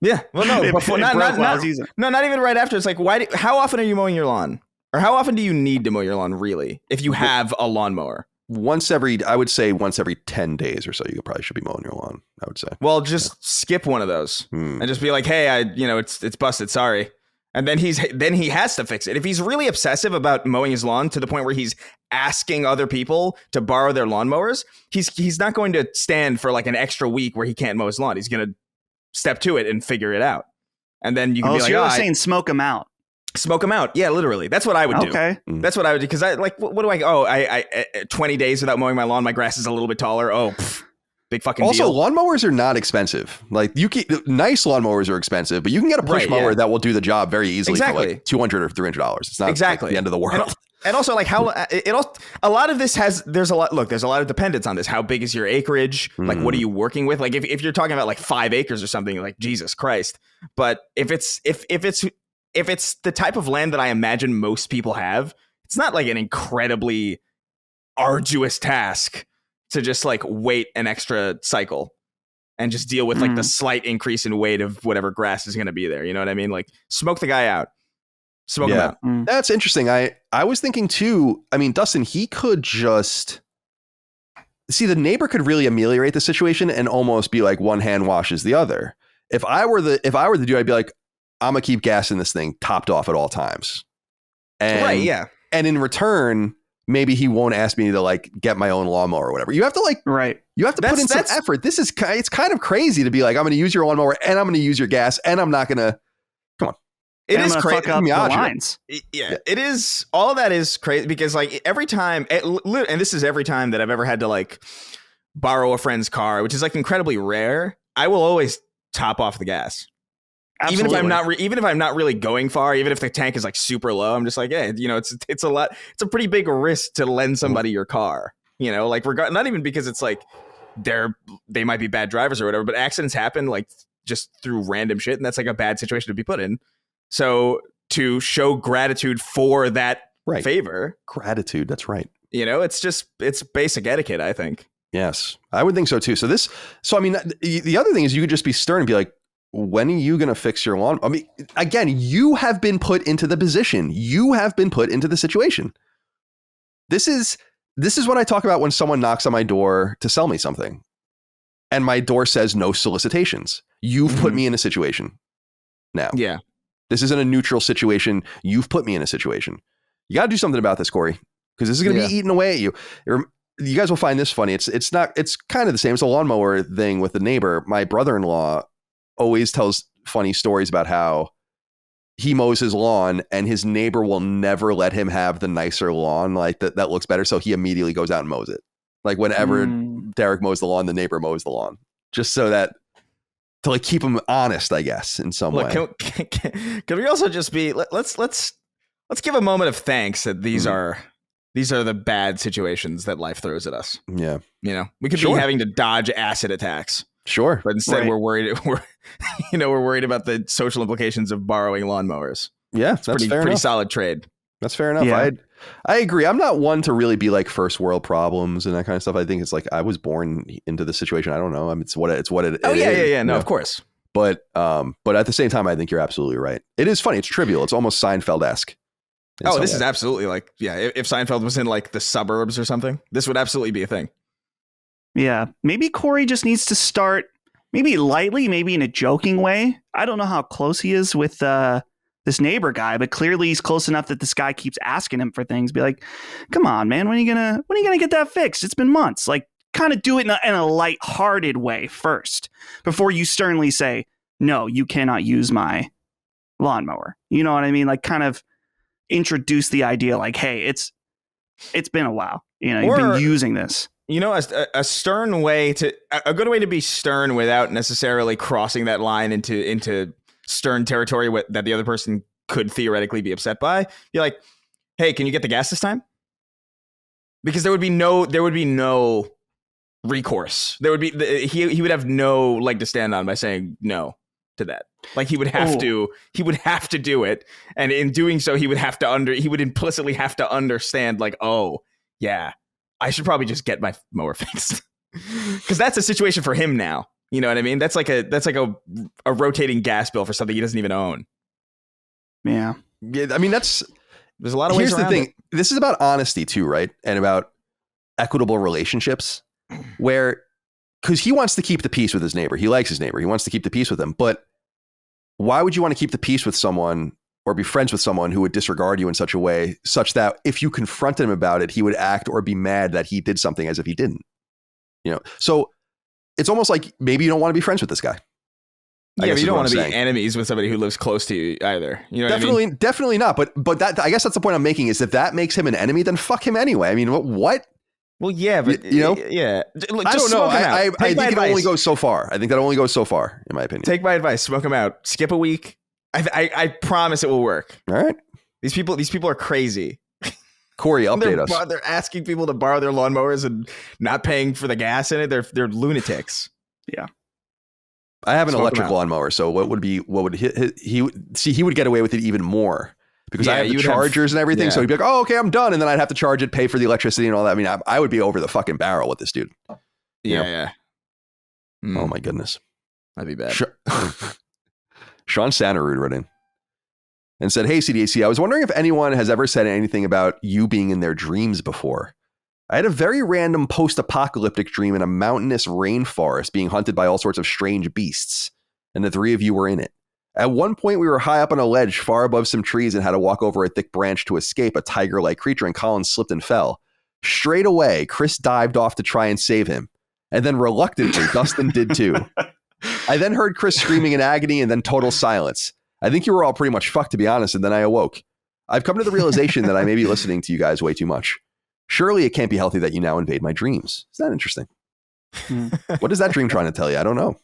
Yeah. Well, no, before, not even right after. It's like, how often are you mowing your lawn? Or how often do you need to mow your lawn, really, if you have a lawnmower? I would say once every 10 days or so, you probably should be mowing your lawn, I would say. Well, just skip one of those and just be like, hey, it's busted. Sorry. And then he has to fix it. If he's really obsessive about mowing his lawn to the point where he's asking other people to borrow their lawnmowers, he's not going to stand for like an extra week where he can't mow his lawn. He's going to step to it and figure it out. And then you can be like, you're saying smoke him out. Smoke them out. Yeah, literally. That's what I would do. Okay. That's what I would do. Because I 20 days without mowing my lawn, my grass is a little bit taller. Big fucking also, deal. lawnmowers are not expensive. Like nice lawnmowers are expensive, but you can get a push mower that will do the job very easily for like $200 or $300. It's not like the end of the world. And also, like a lot of this there's a lot of dependence on this. How big is your acreage? Like, what are you working with? Like, if you're talking about like 5 acres or something, like Jesus Christ. But if it's the type of land that I imagine most people have, it's not like an incredibly arduous task to just like wait an extra cycle and just deal with like the slight increase in weight of whatever grass is going to be there. You know what I mean? Like, smoke the guy out. Smoke him out. That's interesting. I was thinking too, I mean, Dustin, he could just see, the neighbor could really ameliorate the situation and almost be like one hand washes the other. If I were the dude, I'd be like, I'm gonna keep gassing this thing topped off at all times. And, and in return, maybe he won't ask me to like get my own lawnmower or whatever. You have to you have to put in some effort. It's kind of crazy to be like, I'm going to use your lawnmower and I'm going to use your gas and I'm not going to, come on. It is crazy. Fuck up the lines. Yeah, it is. All of that is crazy because like every time, and this is every time that I've ever had to like borrow a friend's car, which is like incredibly rare, I will always top off the gas. Absolutely. Even if I'm not really going far, even if the tank is like super low, I'm just like, yeah, it's a pretty big risk to lend somebody your car, like not even because it's like they might be bad drivers or whatever, but accidents happen like just through random shit. And that's like a bad situation to be put in. So to show gratitude for that favor. Gratitude. That's right. It's basic etiquette, I think. Yes, I would think so too. So I mean, the other thing is you could just be stern and be like, when are you going to fix your lawn? I mean, again, you have been put into the position. You have been put into the situation. This is This is what I talk about when someone knocks on my door to sell me something. And my door says no solicitations. You've put me in a situation now. Yeah. This isn't a neutral situation. You've put me in a situation. You got to do something about this, Corey, because this is going to be eating away at you. You guys will find this funny. It's kind of the same. It's a lawnmower thing with the neighbor. My brother-in-law always tells funny stories about how he mows his lawn and his neighbor will never let him have the nicer lawn like that looks better. So he immediately goes out and mows it. Like whenever Derek mows the lawn, the neighbor mows the lawn, just so that to like keep him honest, I guess, in some way. Can we also just be let's give a moment of thanks that these are the bad situations that life throws at us. Yeah, we could be having to dodge acid attacks. Sure, but instead we're worried. We're worried about the social implications of borrowing lawnmowers. Yeah, it's pretty solid trade. That's fair enough. Yeah. I agree. I'm not one to really be like first world problems and that kind of stuff. I think it's like I was born into this situation. I don't know. I mean, it's what it is. Yeah. No, of course. But at the same time, I think you're absolutely right. It is funny. It's trivial. It's almost Seinfeld-esque. This is absolutely like, if Seinfeld was in like the suburbs or something, this would absolutely be a thing. Yeah. Maybe Corey just needs to start maybe lightly, maybe in a joking way. I don't know how close he is with this neighbor guy, but clearly he's close enough that this guy keeps asking him for things. Be like, come on, man, when are you gonna get that fixed? It's been months. Like, kind of do it in a lighthearted way first before you sternly say, no, you cannot use my lawnmower. You know what I mean? Like, kind of introduce the idea like, hey, it's been a while. You've been using this. A stern way a good way to be stern without necessarily crossing that line into stern territory that the other person could theoretically be upset by. You're like, hey, can you get the gas this time? Because there would be no recourse. There would be he would have no leg to stand on by saying no to that. Like he would have to do it, and in doing so he would implicitly have to understand like, oh yeah, I should probably just get my mower fixed. Because that's a situation for him now. You know what I mean? That's like a rotating gas bill for something he doesn't even own. Yeah. I mean, there's a lot of ways around it. This is about honesty too, right? And about equitable relationships because he wants to keep the peace with his neighbor. He likes his neighbor. He wants to keep the peace with him. But why would you want to keep the peace with someone or be friends with someone who would disregard you in such a way such that if you confronted him about it, he would act or be mad that he did something as if he didn't? So it's almost like maybe you don't want to be friends with this guy. Yeah, but you don't want to be enemies with somebody who lives close to you either. You know definitely, what I mean? Definitely not. But that, I guess that's the point I'm making, is if that makes him an enemy, then fuck him anyway. I mean, what? Well, yeah, but yeah. Look, I don't know. I think it only goes so far. I think that only goes so far, in my opinion. Take my advice. Smoke him out. Skip a week. I promise it will work. All right. These people are crazy. Corey, update us. They're asking people to borrow their lawnmowers and not paying for the gas in it. They're lunatics. Yeah. I have an electric lawnmower, so what would he would get away with it even more because I have the chargers and everything. Yeah. So he'd be like, "Oh, okay, I'm done," and then I'd have to charge it, pay for the electricity and all that. I mean, I would be over the fucking barrel with this dude. Yeah. Oh my goodness, that'd be bad. Sean Santarud wrote in and said, "Hey CDAC, I was wondering if anyone has ever said anything about you being in their dreams before. I had a very random post-apocalyptic dream in a mountainous rainforest being hunted by all sorts of strange beasts, and the three of you were in it. At one point, we were high up on a ledge far above some trees and had to walk over a thick branch to escape a tiger-like creature, and Colin slipped and fell. Straight away, Chris dived off to try and save him, and then reluctantly, Dustin did too. I then heard Chris screaming in agony and then total silence. I think you were all pretty much fucked, to be honest, and then I awoke. I've come to the realization that I may be listening to you guys way too much. Surely it can't be healthy that you now invade my dreams. Is that interesting? What is that dream trying to tell you? I don't know.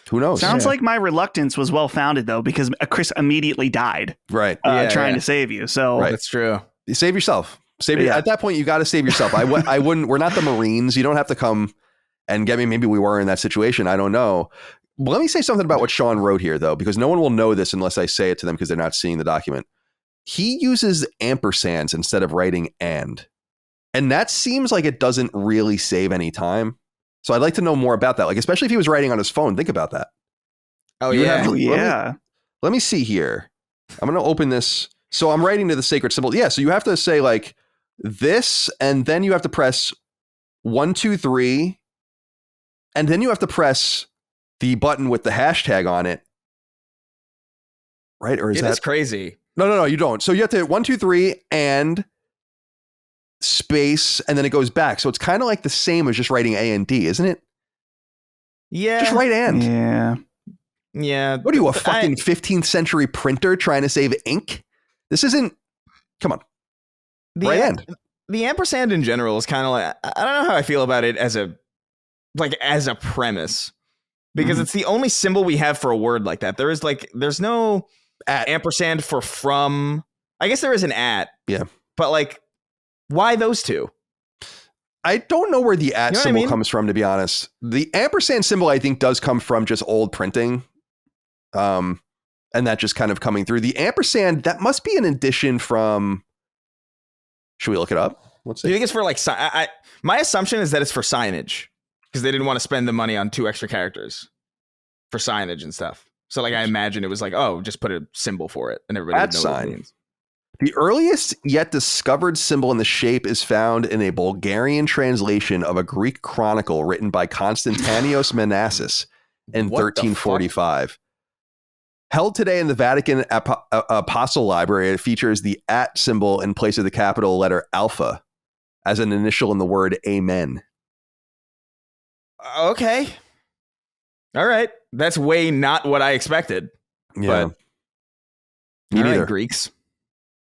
Who knows? Sounds like my reluctance was well-founded, though, because Chris immediately died. Right. Trying to save you. So right. That's true. You save yourself. At that point, you got to save yourself. I wouldn't. We're not the Marines. You don't have to come and get me. Maybe we were in that situation. I don't know. But let me say something about what Sean wrote here, though, because no one will know this unless I say it to them because they're not seeing the document. He uses ampersands instead of writing and. And that seems like it doesn't really save any time. So I'd like to know more about that. Like, especially if he was writing on his phone, think about that. Oh, yeah. Let me see here. I'm going to open this. So I'm writing to the sacred symbol. Yeah. So you have to say like, this, and then you have to press 1, 2, 3, and then you have to press the button with the hashtag on it. Right? Or is That's that crazy? No, you don't. So you have to hit 1, 2, 3 and space, and then it goes back. So it's kind of like the same as just writing A and D, isn't it? Yeah. Just write and. Yeah. Yeah. What are you, a fucking 15th century printer trying to save ink? This isn't. Come on. Right end. The ampersand in general is kind of like, I don't know how I feel about it as a premise, because it's the only symbol we have for a word like that. There's no ampersand for from. I guess there is an at. Yeah. But like, why those two? I don't know where the at symbol comes from, to be honest. The ampersand symbol, I think, does come from just old printing. And that just kind of coming through. The ampersand, that must be an addition from. Should we look it up? Let's see. Do you think it's for like, my assumption is that it's for signage, because they didn't want to spend the money on 2 extra characters for signage and stuff. So like, I imagine it was like, oh, just put a symbol for it and everybody would know what it means. The earliest yet discovered symbol in the shape is found in a Bulgarian translation of a Greek chronicle written by Constantinos Manasses in 1345. Held today in the Vatican Apostle Library, it features the at symbol in place of the capital letter alpha as an initial in the word amen. Okay. All right. That's way not what I expected. Yeah. But me neither. Right, Greeks.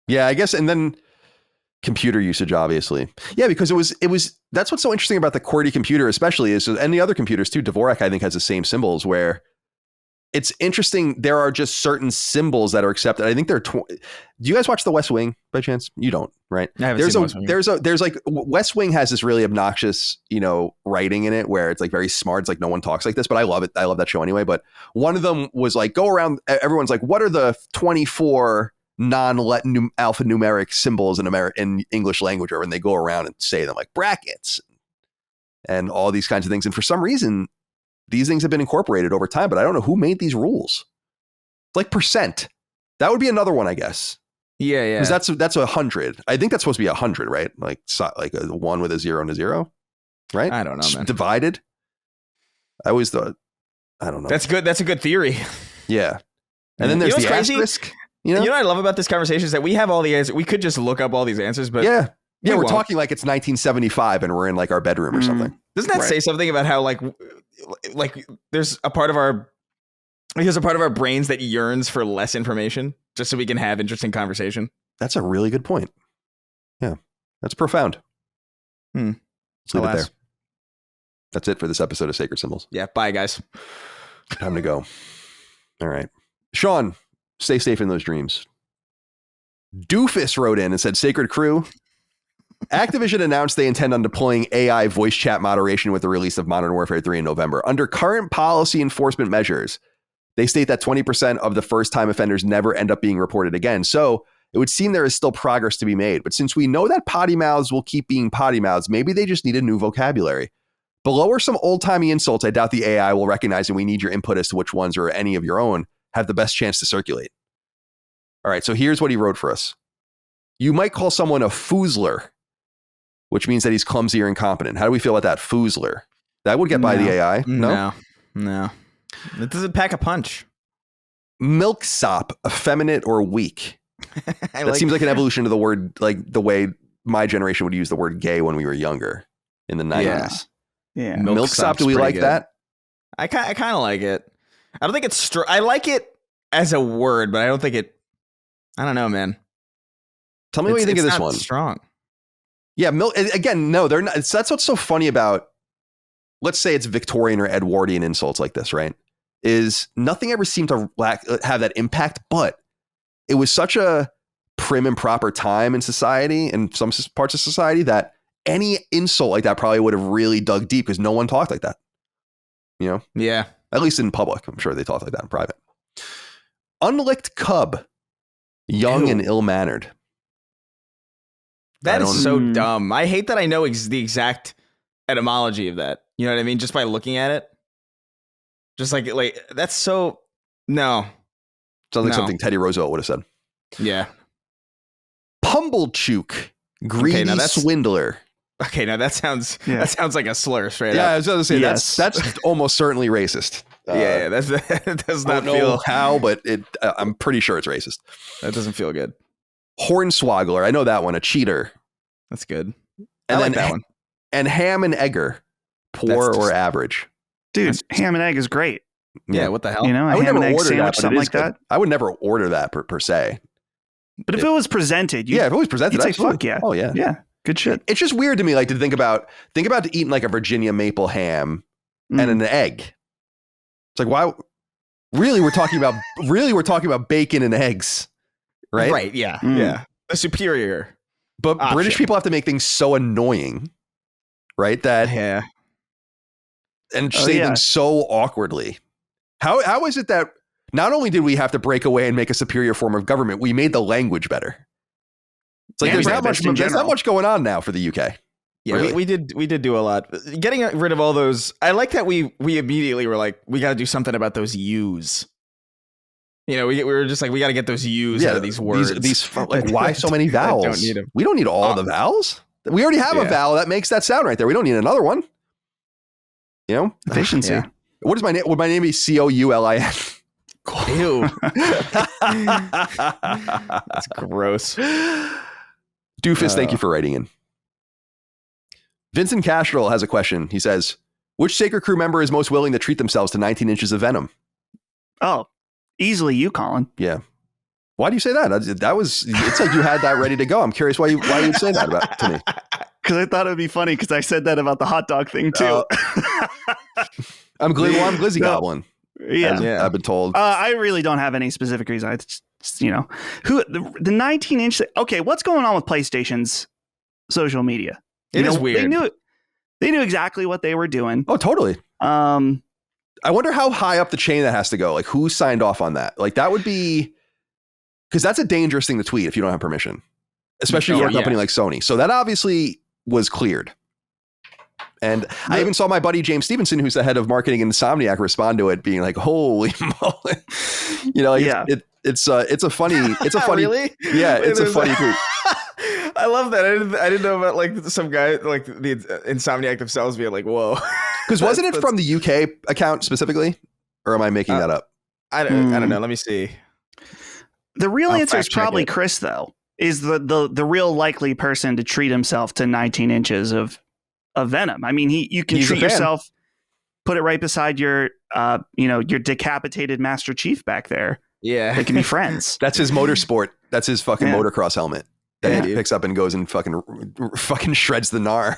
Yeah, I guess. And then computer usage, obviously. Yeah, because it was that's what's so interesting about the QWERTY computer, especially, is, and the other computers too. Dvorak, I think, has the same symbols, where it's interesting. There are just certain symbols that are accepted. I think there are. Do you guys watch The West Wing by chance? You don't, right? I haven't seen West Wing. There's like West Wing has this really obnoxious, writing in it where it's like very smart. It's like no one talks like this, but I love it. I love that show anyway. But one of them was like, go around. Everyone's like, what are the 24 non-alphanumeric symbols in English language? Or when they go around and say them, like brackets and all these kinds of things. And for some reason, these things have been incorporated over time, but I don't know who made these rules. Like percent. That would be another one, I guess. Yeah. Because that's 100. I think that's supposed to be 100, right? Like a 1 with a 0 and a 0, right? I don't know, man. Divided. I always thought, I don't know. That's good. That's a good theory. Yeah. And then there's the asterisk. You know what I love about this conversation is that we have all the answers. We could just look up all these answers, but yeah, we're talking like it's 1975 and we're in like our bedroom or something. Doesn't that say something about how like there's a part of our brains that yearns for less information just so we can have interesting conversation? That's a really good point. Yeah, that's profound. Let's leave it there. That's it for this episode of Sacred Symbols. Yeah, bye guys. Time to go. All right, Sean. Stay safe in those dreams. Doofus wrote in and said, Sacred Crew, Activision announced they intend on deploying AI voice chat moderation with the release of Modern Warfare 3 in November. Under current policy enforcement measures, they state that 20% of the first-time offenders never end up being reported again. So it would seem there is still progress to be made. But since we know that potty mouths will keep being potty mouths, maybe they just need a new vocabulary. Below are some old-timey insults I doubt the AI will recognize, and we need your input as to which ones or any of your own have the best chance to circulate. All right, so here's what he wrote for us. You might call someone a foozler, which means that he's clumsy or incompetent. How do we feel about that? Foozler. That would get by the AI. No. It doesn't pack a punch. Milksop, effeminate or weak. That seems like an evolution of the word, like the way my generation would use the word gay when we were younger in the 90s. Yeah. Milksop, do we like that? I kind of like it. I don't think it's I like it as a word, but I don't think it. I don't know, man. Tell me what you think of this one. Strong. Yeah, again, no, they're not. That's what's so funny about. Let's say it's Victorian or Edwardian insults like this, right? Is nothing ever seemed to have that impact, but it was such a prim and proper time in society, in some parts of society, that any insult like that probably would have really dug deep because no one talked like that. Yeah. At least in public. I'm sure they talk like that in private. Unlicked cub. Young and ill-mannered. That is so dumb. I hate that I know the exact etymology of that. You know what I mean? Just by looking at it. Just like that's so... No. Sounds like something Teddy Roosevelt would have said. Yeah. Pumblechook. Greedy swindler. Okay, now that sounds like a slur straight up. Yeah, I was going to say that's almost certainly racist. That does not feel how, but I'm pretty sure it's racist. That doesn't feel good. Hornswoggler, I know that one. A cheater. That's good. And I like that one. And ham and egger, poor or average. Dude, ham and egg is great. Yeah, what the hell? You know, a ham and egg sandwich, something like that. I would never order that per se. But if it was presented, if it was presented, you'd say, fuck yeah. Oh yeah. Yeah. Good shit. It's just weird to me, like to think about eating like a Virginia maple ham and an egg. It's like, why? Really, we're talking about bacon and eggs, right? Right. Yeah. Yeah. The superior. But option. British people have to make things so annoying, right? That and say things so awkwardly. How is it that not only did we have to break away and make a superior form of government, we made the language better? It's like there's not much going on now for the UK. Yeah, really. we did do a lot. Getting rid of all those. I like that we immediately were like, we got to do something about those U's. You know, we were just like, we got to get those U's out of these words. These like, why so many vowels? Don't need them. We don't need all the vowels. We already have a vowel that makes that sound right there. We don't need another one. You know, efficiency. Yeah. What is my name? Would my name be Coulin? Ew. That's gross. Doofus, thank you for writing in. Vincent Castrol has a question. He says, which Sacred Crew member is most willing to treat themselves to 19 inches of venom? Oh, easily you, Colin. Yeah. Why do you say that? It's like you had that ready to go. I'm curious why you'd say that to me. Because I thought it would be funny because I said that about the hot dog thing too. I'm Glizzy Goblin. Yeah. I've been told. I really don't have any specific reason. It's just, who the 19-inch. Okay, what's going on with PlayStation's social media? It is weird. They knew exactly what they were doing. Oh, totally. I wonder how high up the chain that has to go. Like, who signed off on that? Like, that would be because that's a dangerous thing to tweet if you don't have permission, especially for a company like Sony. So that obviously was cleared. And I even saw my buddy James Stevenson, who's the head of marketing in Insomniac, respond to it, being like, "Holy moly!" It's a funny. Really? Yeah, it's a funny tweet. I love that. I didn't know about like some guy like the Insomniac themselves being like, "Whoa!" Because wasn't it from the UK account specifically, or am I making that up? I don't know. Let me see. The real answer is probably Chris, though. Is the real likely person to treat himself to 19 inches of venom. I mean, you can treat yourself, put it right beside your your decapitated Master Chief back there. Yeah, they can be friends. That's his motorsport. That's his fucking motocross helmet that he picks up and goes and fucking shreds the gnar.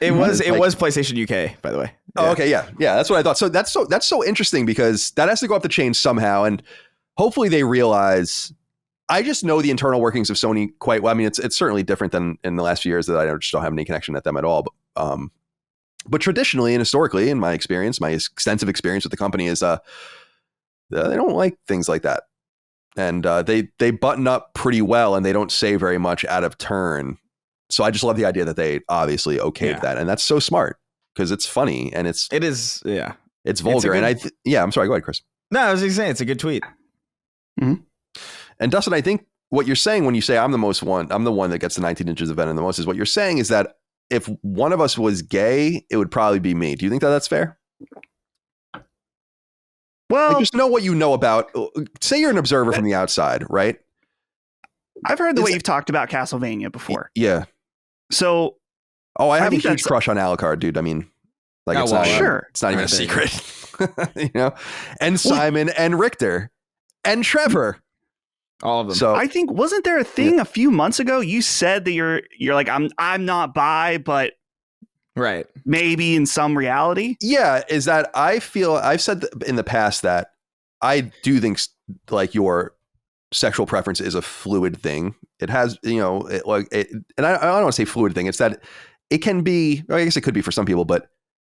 It was PlayStation UK, by the way. Oh, okay, yeah. That's what I thought. So that's so interesting because that has to go up the chain somehow, and hopefully they realize. I just know the internal workings of Sony quite well. I mean, it's certainly different than in the last few years that I just don't have any connection at them at all. But traditionally and historically, in my experience, my extensive experience with the company is they don't like things like that. And they button up pretty well and they don't say very much out of turn. So I just love the idea that they obviously okayed that. And that's so smart because it's funny and it's vulgar. And I'm sorry, go ahead, Chris. No, I was just saying it's a good tweet. Mm-hmm. And Dustin, I think what you're saying when you say I'm the one that gets the 19 inches of venom the most is what you're saying is that if one of us was gay, it would probably be me. Do you think that that's fair? Well, just know what you know about. Say you're an observer from the outside, right? I've heard the way you've talked about Castlevania before. Yeah. So, I have a huge crush on Alucard, dude. I mean, like it's not even a secret, And Simon and Richter and Trevor. All of them. So I think wasn't there a thing a few months ago? You said that you're like I'm not bi, but right, maybe in some reality. Yeah, is that I've said in the past that I do think like your sexual preference is a fluid thing. It has and I don't want to say fluid thing. It's that it can be. I guess it could be for some people, but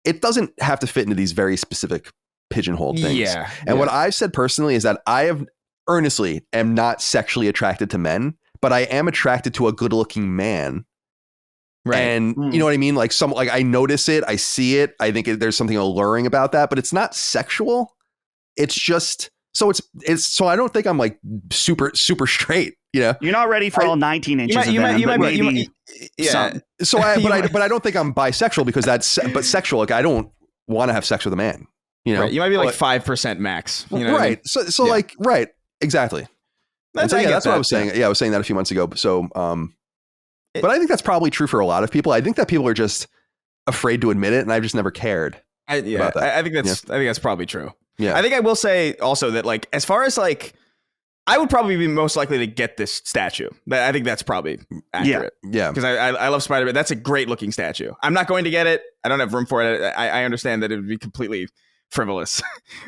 it doesn't have to fit into these very specific pigeonholed things. Yeah. And what I've said personally is that I have. Earnestly am not sexually attracted to men, but I am attracted to a good looking man. Right. And you know what I mean? Like I notice it, I see it. I think there's something alluring about that, but it's not sexual. It's just So it's so I don't think I'm like super straight. You're not ready for all 19 inches. You might yeah. So but I don't think I'm bisexual because but sexual. Like I don't want to have sex with a man. Right. You might be like 5% max. You know right. I mean? So like right. Exactly. That's what I was saying. Yeah, I was saying that a few months ago. So but I think that's probably true for a lot of people. I think that people are just afraid to admit it, and I've just never cared. About that. I think that's probably true. Yeah. I think I will say also that like as far as like I would probably be most likely to get this statue. I think that's probably accurate. Yeah. Because I love Spider-Man. That's a great looking statue. I'm not going to get it. I don't have room for it. I understand that it would be completely frivolous.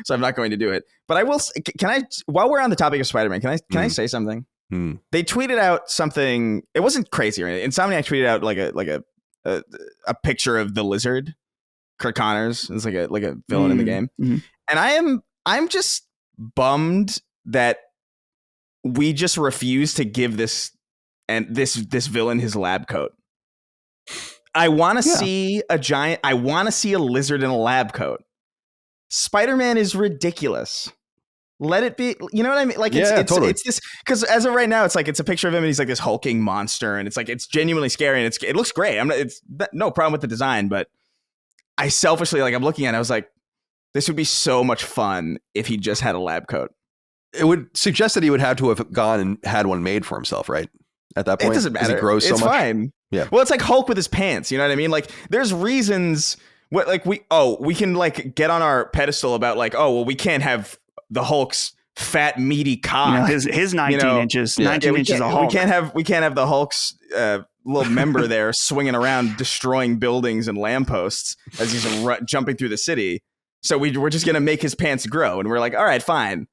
So I'm not going to do it. But I will. Can I? While we're on the topic of Spider-Man, can I say something? They tweeted out something. It wasn't crazy or anything. Insomniac tweeted out like a picture of the Lizard, Kurt Connors. It's like a villain in the game. And I'm just bummed that we just refuse to give this villain his lab coat. I want to see I want to see a lizard in a lab coat. Spider-Man is ridiculous. Let it be. You know what I mean? Like totally. It's this because as of right now, it's like it's a picture of him and he's like this hulking monster, and it's like it's genuinely scary and it looks great. It's no problem with the design, but I selfishly I'm looking at it, I was like, this would be so much fun if he just had a lab coat. It would suggest that he would have to have gone and had one made for himself, right? At that point, it doesn't matter. He grows so much. It's fine. Yeah. Well, it's like Hulk with his pants. You know what I mean? Like, there's reasons. What like we can like get on our pedestal about like we can't have the Hulk's fat meaty cock. His 19 inches, 19 inches of Hulk. We can't have the Hulk's little member there swinging around, destroying buildings and lampposts as he's jumping through the city. So we're just gonna make his pants grow, and we're like, all right, fine.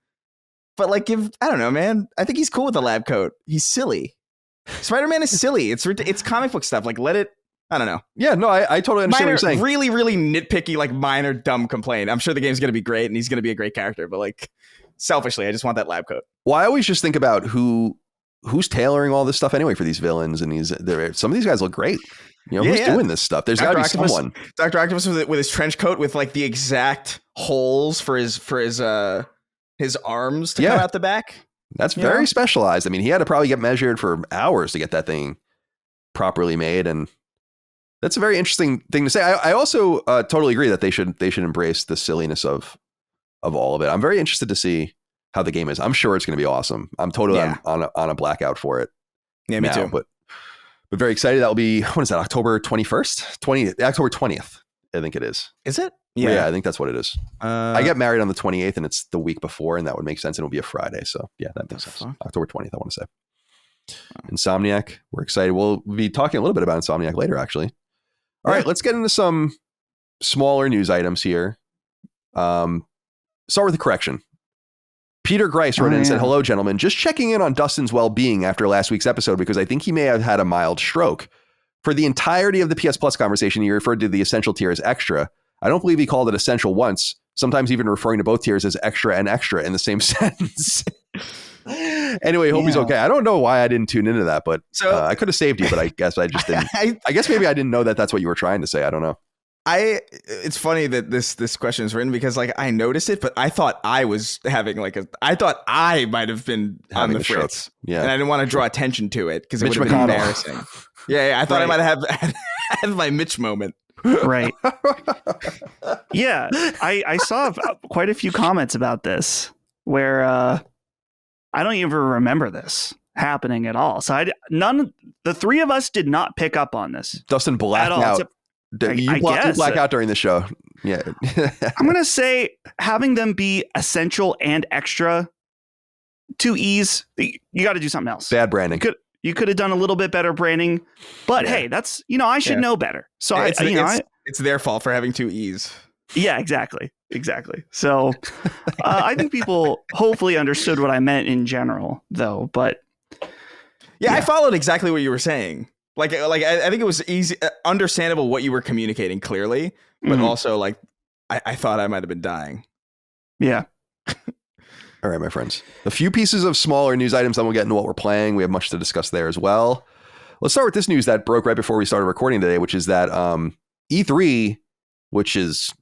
But like, I don't know, man. I think he's cool with the lab coat. He's silly. Spider-Man is silly. It's comic book stuff. Like, let it. I don't know. Yeah, no, I totally understand what you're saying. Really, really nitpicky, like minor dumb complaint. I'm sure the game's gonna be great, and he's gonna be a great character. But like, selfishly, I just want that lab coat. Well, I always just think about who's tailoring all this stuff anyway for these villains, and some of these guys look great. Who's doing this stuff? There's got to be someone. Dr. Octopus with his trench coat with like the exact holes for his arms to come out the back. That's very specialized. I mean, he had to probably get measured for hours to get that thing properly made, and that's a very interesting thing to say. I also totally agree that they should embrace the silliness of all of it. I'm very interested to see how the game is. I'm sure it's going to be awesome. I'm totally on a blackout for it. Yeah, me too. But very excited. That will be, what is that? October 21st? October 20th. I think it is. Is it? Yeah, I think that's what it is. I get married on the 28th, and it's the week before, and that would make sense. And it'll be a Friday. So yeah, that makes sense. October 20th, I want to say. Insomniac. We're excited. We'll be talking a little bit about Insomniac later, actually. All right, let's get into some smaller news items here. Start with a correction. Peter Grice wrote in and said, "Hello, gentlemen. Just checking in on Dustin's well-being after last week's episode because I think he may have had a mild stroke. For the entirety of the PS Plus conversation, he referred to the essential tier as extra. I don't believe he called it essential once, sometimes even referring to both tiers as extra and extra in the same sentence." Anyway, hope he's okay. I don't know why I didn't tune into that, but I could have saved you, but I guess I just didn't. I guess maybe I didn't know that that's what you were trying to say. I don't know. It's funny that this question is written because like I noticed it, but I thought I was having I thought I might have been on the fritz. Yeah. And I didn't want to draw attention to it because it would have been embarrassing. Yeah, I thought I might have had my Mitch moment. Right. Yeah. I saw quite a few comments about this where I don't even remember this happening at all. So the three of us did not pick up on this. Dustin blacked out. You black out during the show. Yeah. I'm going to say having them be essential and extra to ease, you got to do something else. Bad branding. You could have done a little bit better branding, but hey, that's, I should know better. So it's their fault for having two E's. Yeah, exactly. So I think people hopefully understood what I meant in general though, but I followed exactly what you were saying. Like I think it was easy, understandable what you were communicating clearly, but also like I thought I might have been dying. Yeah. All right, my friends. A few pieces of smaller news items, then we'll get into what we're playing. We have much to discuss there as well. Let's start with this news that broke right before we started recording today, which is that E3, which is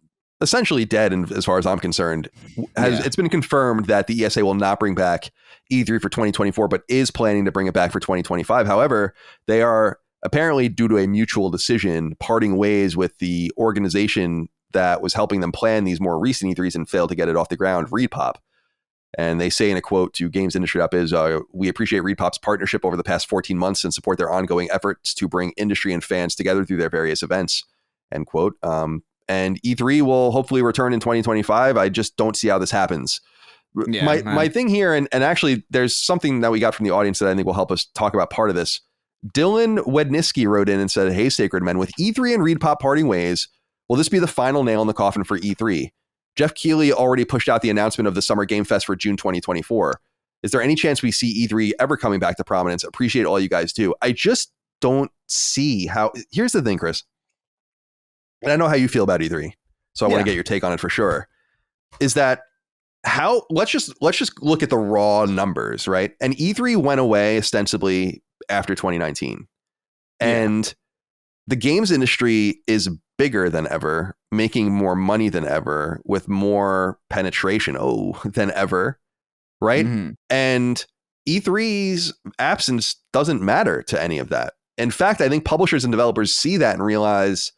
essentially dead, and as far as I'm concerned. It's been confirmed that the ESA will not bring back E3 for 2024, but is planning to bring it back for 2025. However, they are apparently, due to a mutual decision, parting ways with the organization that was helping them plan these more recent E3s and failed to get it off the ground, ReedPop. And they say in a quote to Games Industry.biz, we appreciate ReedPop's partnership over the past 14 months and support their ongoing efforts to bring industry and fans together through their various events, end quote. And E3 will hopefully return in 2025. I just don't see how this happens. My thing here, and actually there's something that we got from the audience that I think will help us talk about part of this. Dylan Wedniski wrote in and said, hey, Sacred Men, with E3 and ReedPop parting ways, will this be the final nail in the coffin for E3? Jeff Keighley already pushed out the announcement of the Summer Game Fest for June 2024. Is there any chance we see E3 ever coming back to prominence? Appreciate all you guys do. I just don't see how. Here's the thing, Chris. And I know how you feel about E3, so I want to get your take on it for sure. Is that how? Let's just look at the raw numbers, right? And E3 went away ostensibly after 2019, and the games industry is bigger than ever, making more money than ever, with more penetration than ever, right? Mm-hmm. And E3's absence doesn't matter to any of that. In fact, I think publishers and developers see that and realize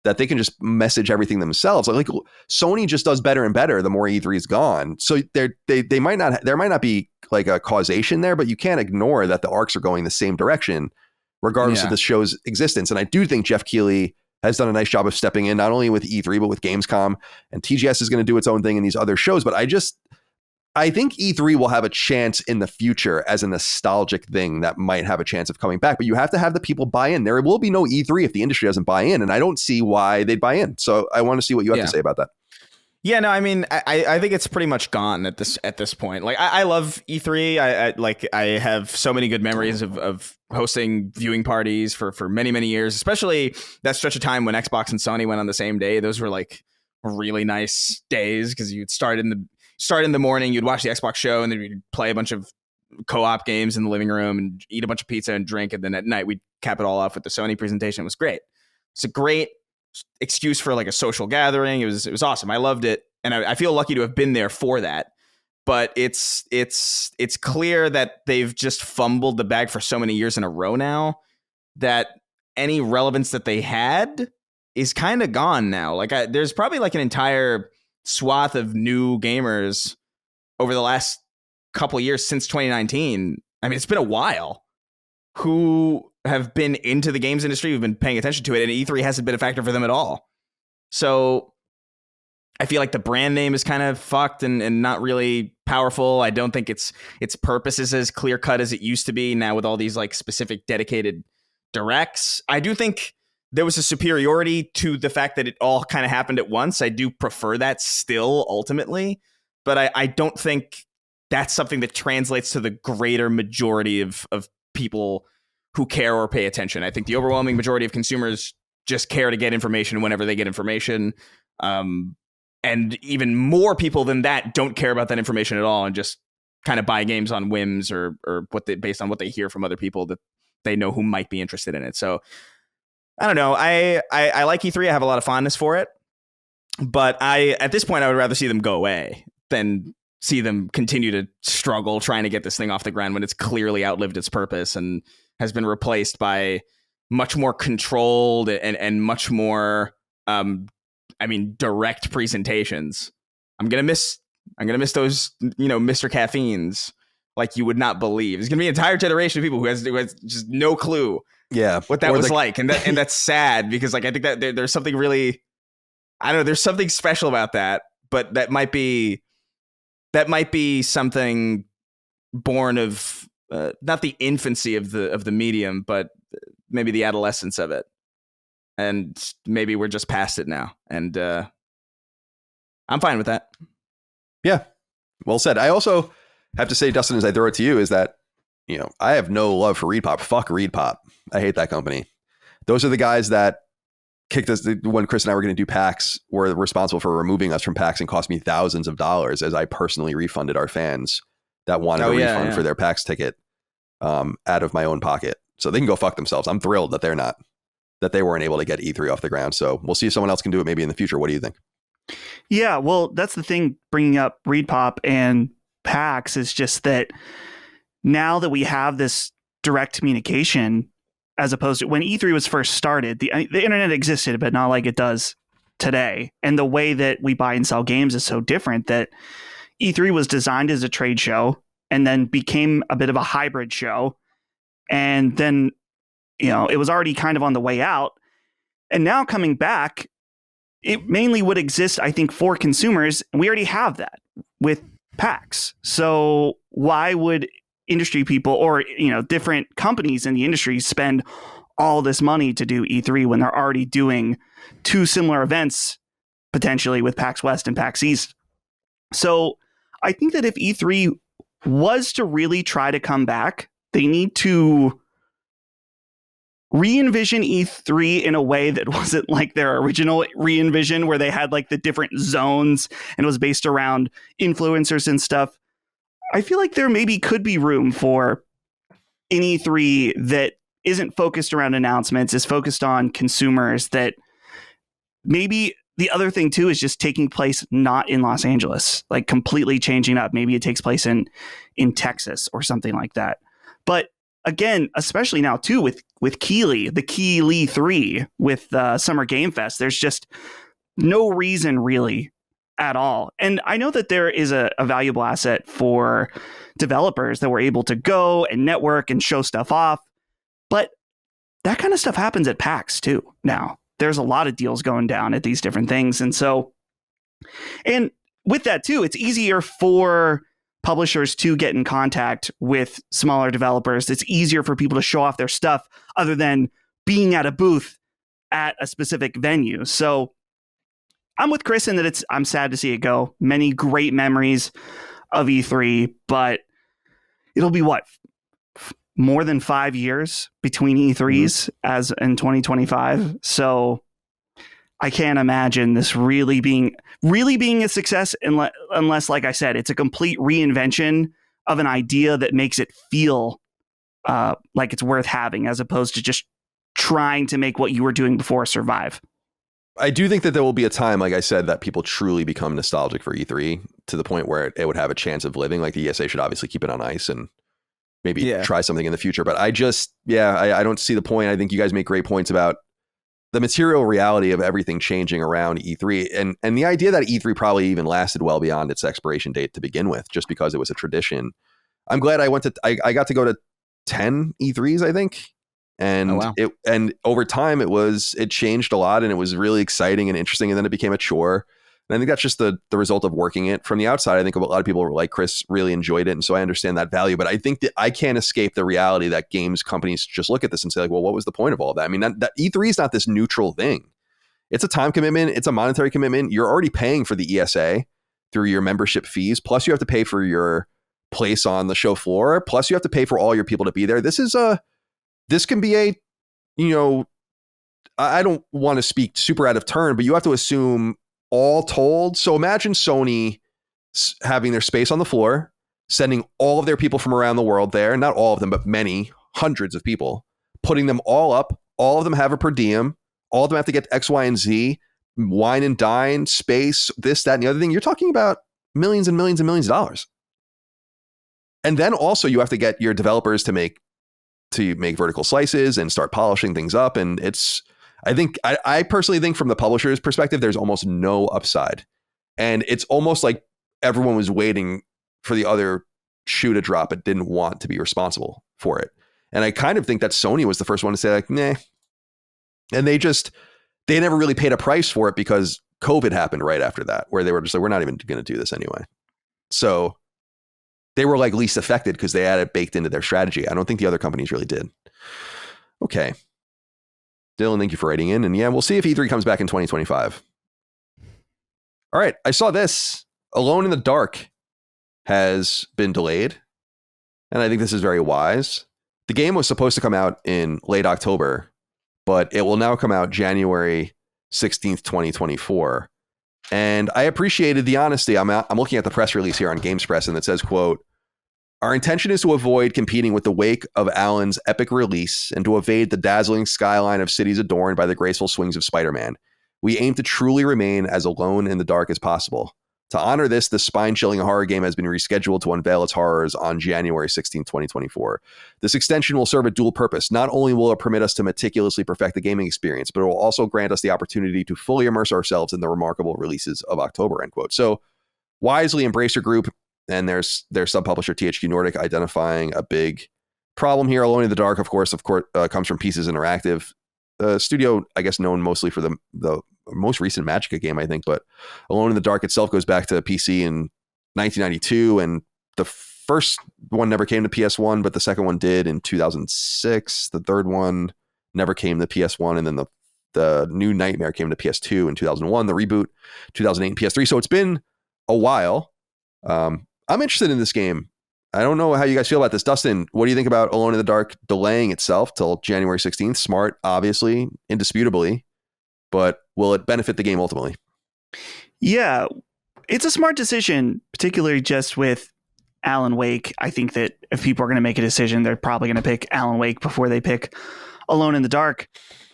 that they can just message everything themselves. Like Sony just does better and better the more E3 is gone. So there might not be like a causation there, but you can't ignore that the arcs are going the same direction, regardless of the show's existence. And I do think Jeff Keighley has done a nice job of stepping in, not only with E3, but with Gamescom, and TGS is going to do its own thing in these other shows. But I think E3 will have a chance in the future as a nostalgic thing that might have a chance of coming back, but you have to have the people buy in. There will be no E3 if the industry doesn't buy in, and I don't see why they'd buy in. So I want to see what you have to say about that. Yeah, no, I mean, I think it's pretty much gone at this point. Like, I love E3. I have so many good memories of hosting viewing parties for many, many years, especially that stretch of time when Xbox and Sony went on the same day. Those were like really nice days because you'd start in the morning, you'd watch the Xbox show, and then you'd play a bunch of co-op games in the living room and eat a bunch of pizza and drink. And then at night, we'd cap it all off with the Sony presentation. It was great. It's a great excuse for like a social gathering. It was awesome. I loved it. And I feel lucky to have been there for that. But it's clear that they've just fumbled the bag for so many years in a row now that any relevance that they had is kind of gone now. Like there's probably like an entire swath of new gamers over the last couple of years since 2019. I mean, it's been a while, who have been into the games industry, who've been paying attention to it, and E3 hasn't been a factor for them at all. So I feel like the brand name is kind of fucked and not really powerful. I don't think its purpose is as clear cut as it used to be now with all these like specific dedicated directs. I do think there was a superiority to the fact that it all kind of happened at once. I do prefer that still ultimately, but I don't think that's something that translates to the greater majority of people who care or pay attention. I think the overwhelming majority of consumers just care to get information whenever they get information. And even more people than that don't care about that information at all and just kind of buy games on whims or based on what they hear from other people that they know who might be interested in it. So I don't know. I like E3. I have a lot of fondness for it, but at this point I would rather see them go away than see them continue to struggle trying to get this thing off the ground when it's clearly outlived its purpose and has been replaced by much more controlled and much more direct presentations. I'm gonna miss those, Mr. Caffeines like you would not believe. There's gonna be an entire generation of people who has just no clue what that was like. And that's sad because like I think that there's something really, I don't know, there's something special about that, but that might be something born of not the infancy of the medium, but maybe the adolescence of it. And maybe we're just past it now. And I'm fine with that. Yeah. Well said. I also have to say, Dustin, as I throw it to you, is that, I have no love for ReedPop. Fuck ReedPop. I hate that company. Those are the guys that kicked us when Chris and I were going to do PAX, were responsible for removing us from PAX and cost me thousands of dollars as I personally refunded our fans that wanted a refund for their PAX ticket out of my own pocket. So they can go fuck themselves. I'm thrilled that they weren't able to get E3 off the ground. So we'll see if someone else can do it maybe in the future. What do you think? Yeah, well, that's the thing bringing up ReadPop and PAX is just that now that we have this direct communication, as opposed to when E3 was first started, the internet existed, but not like it does today. And the way that we buy and sell games is so different that E3 was designed as a trade show and then became a bit of a hybrid show. And then, it was already kind of on the way out. And now coming back, it mainly would exist, I think, for consumers. And we already have that with PAX. So why would industry people or, different companies in the industry spend all this money to do E3 when they're already doing two similar events, potentially with PAX West and PAX East? So I think that if E3 was to really try to come back, they need to re-envision E3 in a way that wasn't like their original re-envision where they had like the different zones and it was based around influencers and stuff. I feel like there maybe could be room for an E3 that isn't focused around announcements, is focused on consumers, that maybe the other thing too is just taking place not in Los Angeles, like completely changing up. Maybe it takes place in Texas or something like that. But again, especially now too with Keighley, the Keighley 3 with Summer Game Fest, there's just no reason really at all. And I know that there is a valuable asset for developers that were able to go and network and show stuff off. But that kind of stuff happens at PAX too now. There's a lot of deals going down at these different things. And so, and with that too, it's easier for publishers to get in contact with smaller developers. It's easier for people to show off their stuff other than being at a booth at a specific venue. So I'm with Chris in that I'm sad to see it go. Many great memories of E3, but it'll be more than 5 years between E3s as in 2025. So I can't imagine this really being a success unless, like I said, it's a complete reinvention of an idea that makes it feel like it's worth having, as opposed to just trying to make what you were doing before survive. I do think that there will be a time, like I said, that people truly become nostalgic for E3 to the point where it would have a chance of living. Like the ESA should obviously keep it on ice and maybe try something in the future. But I don't see the point. I think you guys make great points about the material reality of everything changing around E3 and the idea that E3 probably even lasted well beyond its expiration date to begin with, just because it was a tradition. I'm glad I got to go to 10 E3s, I think. And and over time it changed a lot and it was really exciting and interesting. And then it became a chore. And I think that's just the result of working it from the outside. I think a lot of people like Chris really enjoyed it. And so I understand that value, but I think that I can't escape the reality that games companies just look at this and say like, well, what was the point of all that? I mean, that E3 is not this neutral thing. It's a time commitment. It's a monetary commitment. You're already paying for the ESA through your membership fees. Plus you have to pay for your place on the show floor. Plus you have to pay for all your people to be there. This can be a, I don't want to speak super out of turn, but you have to assume all told. So imagine Sony having their space on the floor, sending all of their people from around the world there, not all of them, but many hundreds of people, putting them all up. All of them have a per diem. All of them have to get X, Y, and Z, wine and dine, space, this, that, and the other thing. You're talking about millions and millions and millions of dollars. And then also you have to get your developers to make vertical slices and start polishing things up. And I personally think from the publisher's perspective, there's almost no upside. And it's almost like everyone was waiting for the other shoe to drop, but didn't want to be responsible for it. And I kind of think that Sony was the first one to say like, nah. And they never really paid a price for it because COVID happened right after that, where they were just like, we're not even going to do this anyway. So they were like least affected because they had it baked into their strategy. I don't think the other companies really did. Okay. Dylan, thank you for writing in. And yeah, we'll see if E3 comes back in 2025. All right. I saw this. Alone in the Dark has been delayed. And I think this is very wise. The game was supposed to come out in late October, but it will now come out January 16th, 2024. And I appreciated the honesty. I'm looking at the press release here on GamesPress, and it says, quote, "Our intention is to avoid competing with the wake of Alan's epic release and to evade the dazzling skyline of cities adorned by the graceful swings of Spider-Man. We aim to truly remain as alone in the dark as possible. To honor this, the spine-chilling horror game has been rescheduled to unveil its horrors on January 16, 2024. This extension will serve a dual purpose. Not only will it permit us to meticulously perfect the gaming experience, but it will also grant us the opportunity to fully immerse ourselves in the remarkable releases of October, end quote. So wisely, Embracer Group and their sub-publisher THQ Nordic identifying a big problem here. Alone in the Dark, of course, comes from Pieces Interactive, the studio, I guess, known mostly for the most recent Magica game, I think, but Alone in the Dark itself goes back to PC in 1992, and the first one never came to PS1, but the second one did in 2006. The third one never came to PS1, and then the new Nightmare came to PS2 in 2001, the reboot 2008 and PS3. So it's been a while. I'm interested in this game. I don't know how you guys feel about this. Dustin, what do you think about Alone in the Dark delaying itself till January 16th? Smart, obviously, indisputably, but will it benefit the game ultimately? Yeah, it's a smart decision, particularly just with Alan Wake. I think that if people are going to make a decision, they're probably going to pick Alan Wake before they pick Alone in the Dark.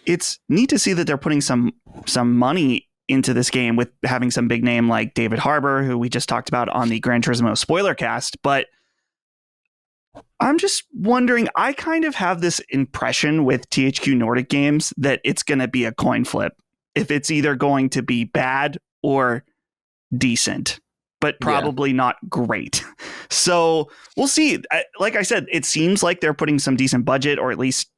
It's neat to see that they're putting some money into this game with having some big name like David Harbour, who we just talked about on the Gran Turismo spoiler cast. But I'm just wondering, I kind of have this impression with THQ Nordic games that it's going to be a coin flip. If it's either going to be bad or decent, but probably not great. So we'll see. Like I said, it seems like they're putting some decent budget, or at least,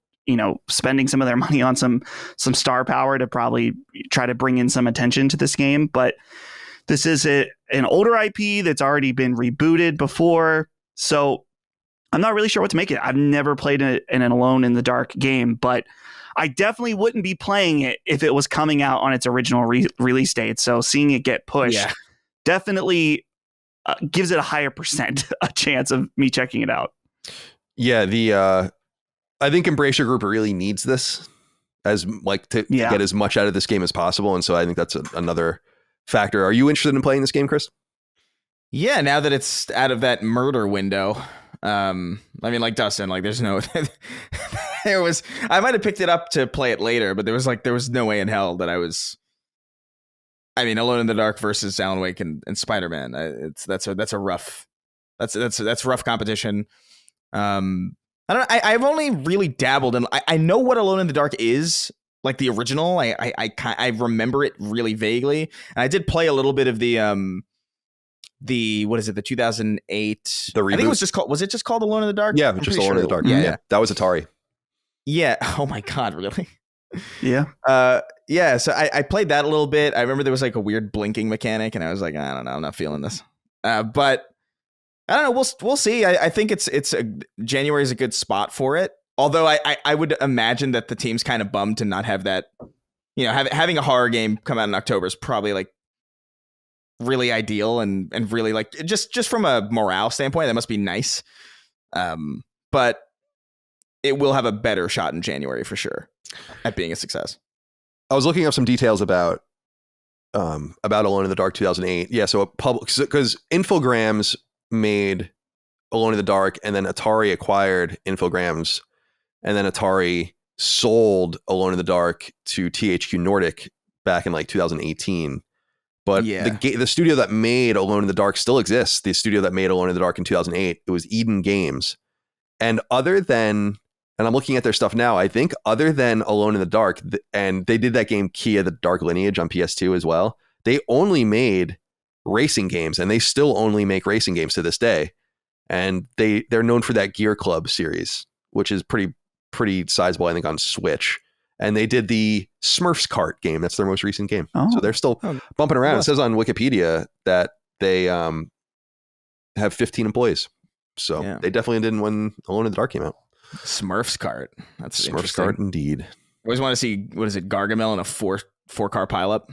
spending some of their money on some star power to probably try to bring in some attention to this game. But this is an older IP that's already been rebooted before. So I'm not really sure what to make it. I've never played an Alone in the Dark game, but I definitely wouldn't be playing it if it was coming out on its original release date. So seeing it get pushed definitely gives it a higher percent a chance of me checking it out. Yeah, I think Embracer Group really needs this to get as much out of this game as possible, and so I think that's another factor. Are you interested in playing this game, Chris? Yeah, now that it's out of that murder window. I mean, like Dustin, there's no, I might have picked it up to play it later, but there was no way in hell that Alone in the Dark versus Alan Wake and Spider-Man. That's rough competition. I don't know. I've only really dabbled in, I know what Alone in the Dark is, like the original. I remember it really vaguely. And I did play a little bit of the 2008, the reboot. I think was it just called Alone in the Dark? Yeah, just Alone in the Dark. Yeah. That was Atari. Yeah. Oh my God, really? Yeah. Yeah. So I played that a little bit. I remember there was a weird blinking mechanic, and I was like, I don't know, I'm not feeling this. But I don't know. We'll see. I think January is a good spot for it. Although I would imagine that the team's kind of bummed to not have that. Having a horror game come out in October is probably really ideal and really just from a morale standpoint, that must be nice. But it will have a better shot in January for sure at being a success. I was looking up some details about Alone in the Dark 2008. Yeah, so because Infogrames made Alone in the Dark, and then Atari acquired Infogrames, and then Atari sold Alone in the Dark to THQ Nordic back in 2018. But the studio that made Alone in the Dark still exists. The studio that made Alone in the Dark in 2008, it was Eden Games. And and I'm looking at their stuff now, I think other than Alone in the Dark, and they did that game Kia the Dark Lineage on PS2 as well, they only made racing games, and they still only make racing games to this day. And they're known for that Gear Club series, which is pretty sizable, I think, on Switch. And they did the Smurfs Kart game. That's their most recent game. So they're still bumping around. It says on Wikipedia that they have 15 employees. So they definitely didn't when Alone in the Dark came out. Smurfs Kart. That's Smurfs Kart indeed. I always want to see, what is it, Gargamel in a four-car pileup?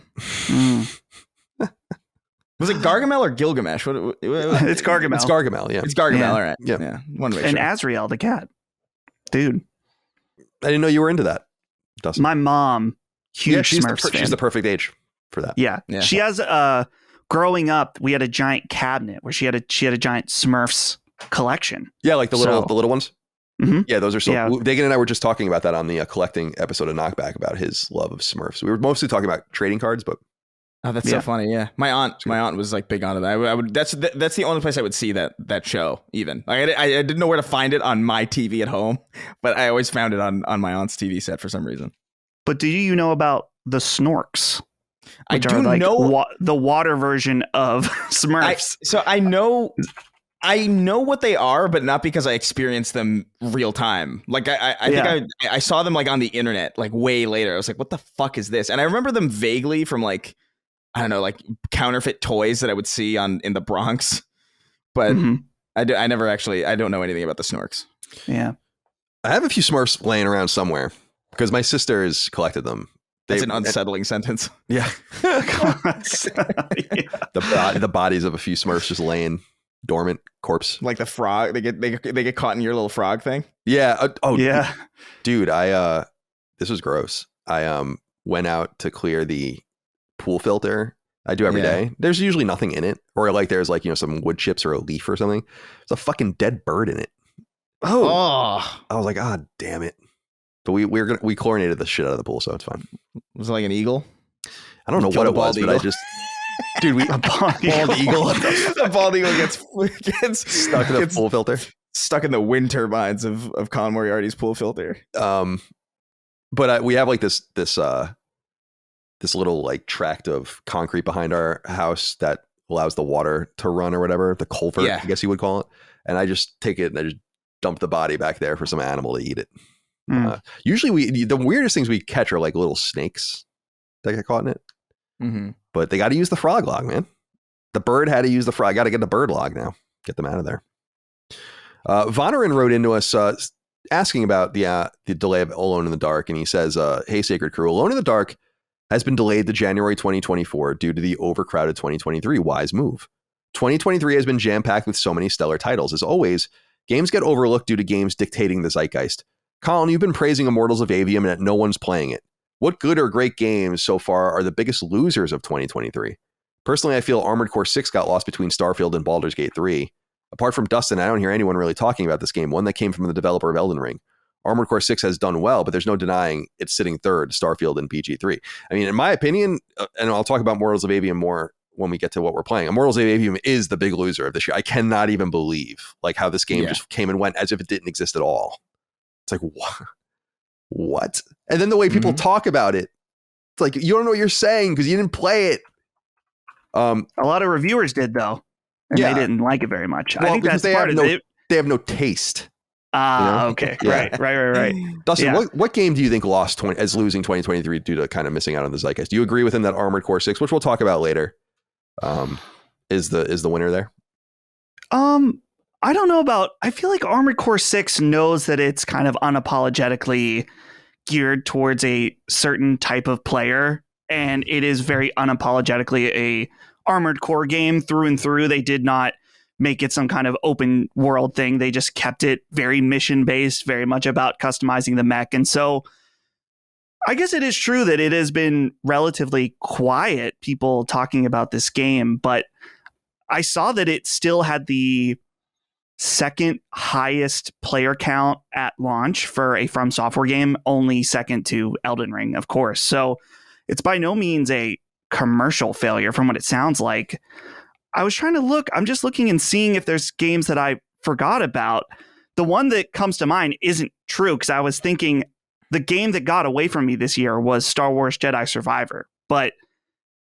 Was it Gargamel or Gilgamesh? It's Gargamel. It's Gargamel, yeah. It's Gargamel, yeah. All right. Yeah. And Azrael, the cat. Dude. I didn't know you were into that, Dustin. My mom, huge Smurfs fan. She's the perfect age for that. Yeah. She has, growing up, we had a giant cabinet where she had a giant Smurfs collection. Yeah, like the little ones? Mm-hmm. Yeah, those are so. Yeah. Dagan and I were just talking about that on the collecting episode of Knockback about his love of Smurfs. We were mostly talking about trading cards, but oh, that's so funny. Yeah, my aunt was like big onto that. I would that's the only place I would see that show. Even like I didn't know where to find it on my TV at home, but I always found it on my aunt's TV set for some reason. But do you know about the Snorks? I do know the water version of Smurfs. So I know what they are, but not because I experienced them real time. Like I think I saw them like on the internet like way later. I was like, what the fuck is this? And I remember them vaguely from like, I don't know, like counterfeit toys that I would see in the Bronx. But I don't know anything about the Snorks. Yeah. I have a few Smurfs laying around somewhere because my sister has collected them. That's an unsettling sentence. Yeah. The bodies of a few Smurfs just laying dormant corpse. Like the frog. They get caught in your little frog thing. Yeah. Yeah. Dude, this was gross. I went out to clear the pool filter. I do every day. There's usually nothing in it. Or like there's like, some wood chips or a leaf or something. There's a fucking dead bird in it. Oh. I was like, ah, damn it. But we chlorinated the shit out of the pool, so it's fine. Was it like an eagle? I don't know what it was, but I just, dude, a bald eagle. The bald eagle gets stuck in the pool filter, stuck in the wind turbines of Colin Moriarty's pool filter. But we have like this little like tract of concrete behind our house that allows the water to run or whatever, the culvert, I guess you would call it. And I just take it and I just dump the body back there for some animal to eat it. Usually the weirdest things we catch are like little snakes that get caught in it. Mm-hmm. But they got to use the frog log, man. The bird had to use the frog. Got to get the bird log now. Get them out of there. Vonerin wrote into us asking about the delay of Alone in the Dark. And he says, hey, Sacred Crew, Alone in the Dark has been delayed to January 2024 due to the overcrowded 2023. Wise move. 2023 has been jam-packed with so many stellar titles. As always, games get overlooked due to games dictating the zeitgeist. Colin, you've been praising Immortals of Avium and that no one's playing it. What good or great games so far are the biggest losers of 2023? Personally, I feel Armored Core 6 got lost between Starfield and Baldur's Gate 3. Apart from Dustin, I don't hear anyone really talking about this game, one that came from the developer of Elden Ring. Armored Core 6 has done well, but there's no denying it's sitting third, Starfield and PG3. I mean, in my opinion, and I'll talk about Immortals of Avium more when we get to what we're playing, Immortals of Avium is the big loser of this year. I cannot even believe like how this game just came and went as if it didn't exist at all. It's like, what? And then the way people talk about it, it's like, you don't know what you're saying because you didn't play it. A lot of reviewers did, though, and they didn't like it very much. Well, I think that's part of it. They have no taste. Okay. Yeah. Right. Dustin, what game do you think lost as losing 2023 due to kind of missing out on the zeitgeist? Do you agree with him that Armored Core 6, which we'll talk about later, is the winner there? I don't know about. I feel like Armored Core 6 knows that it's kind of unapologetically geared towards a certain type of player, and it is very unapologetically a Armored Core game through and through. They did not make it some kind of open world thing. They just kept it very mission based, very much about customizing the mech. And so I guess it is true that it has been relatively quiet, people talking about this game, but I saw that it still had the second highest player count at launch for a From Software game, only second to Elden Ring, of course. So it's by no means a commercial failure from what it sounds like. I was trying to look, I'm just looking and seeing if there's games that I forgot about. The one that comes to mind isn't true because I was thinking the game that got away from me this year was Star Wars Jedi Survivor, but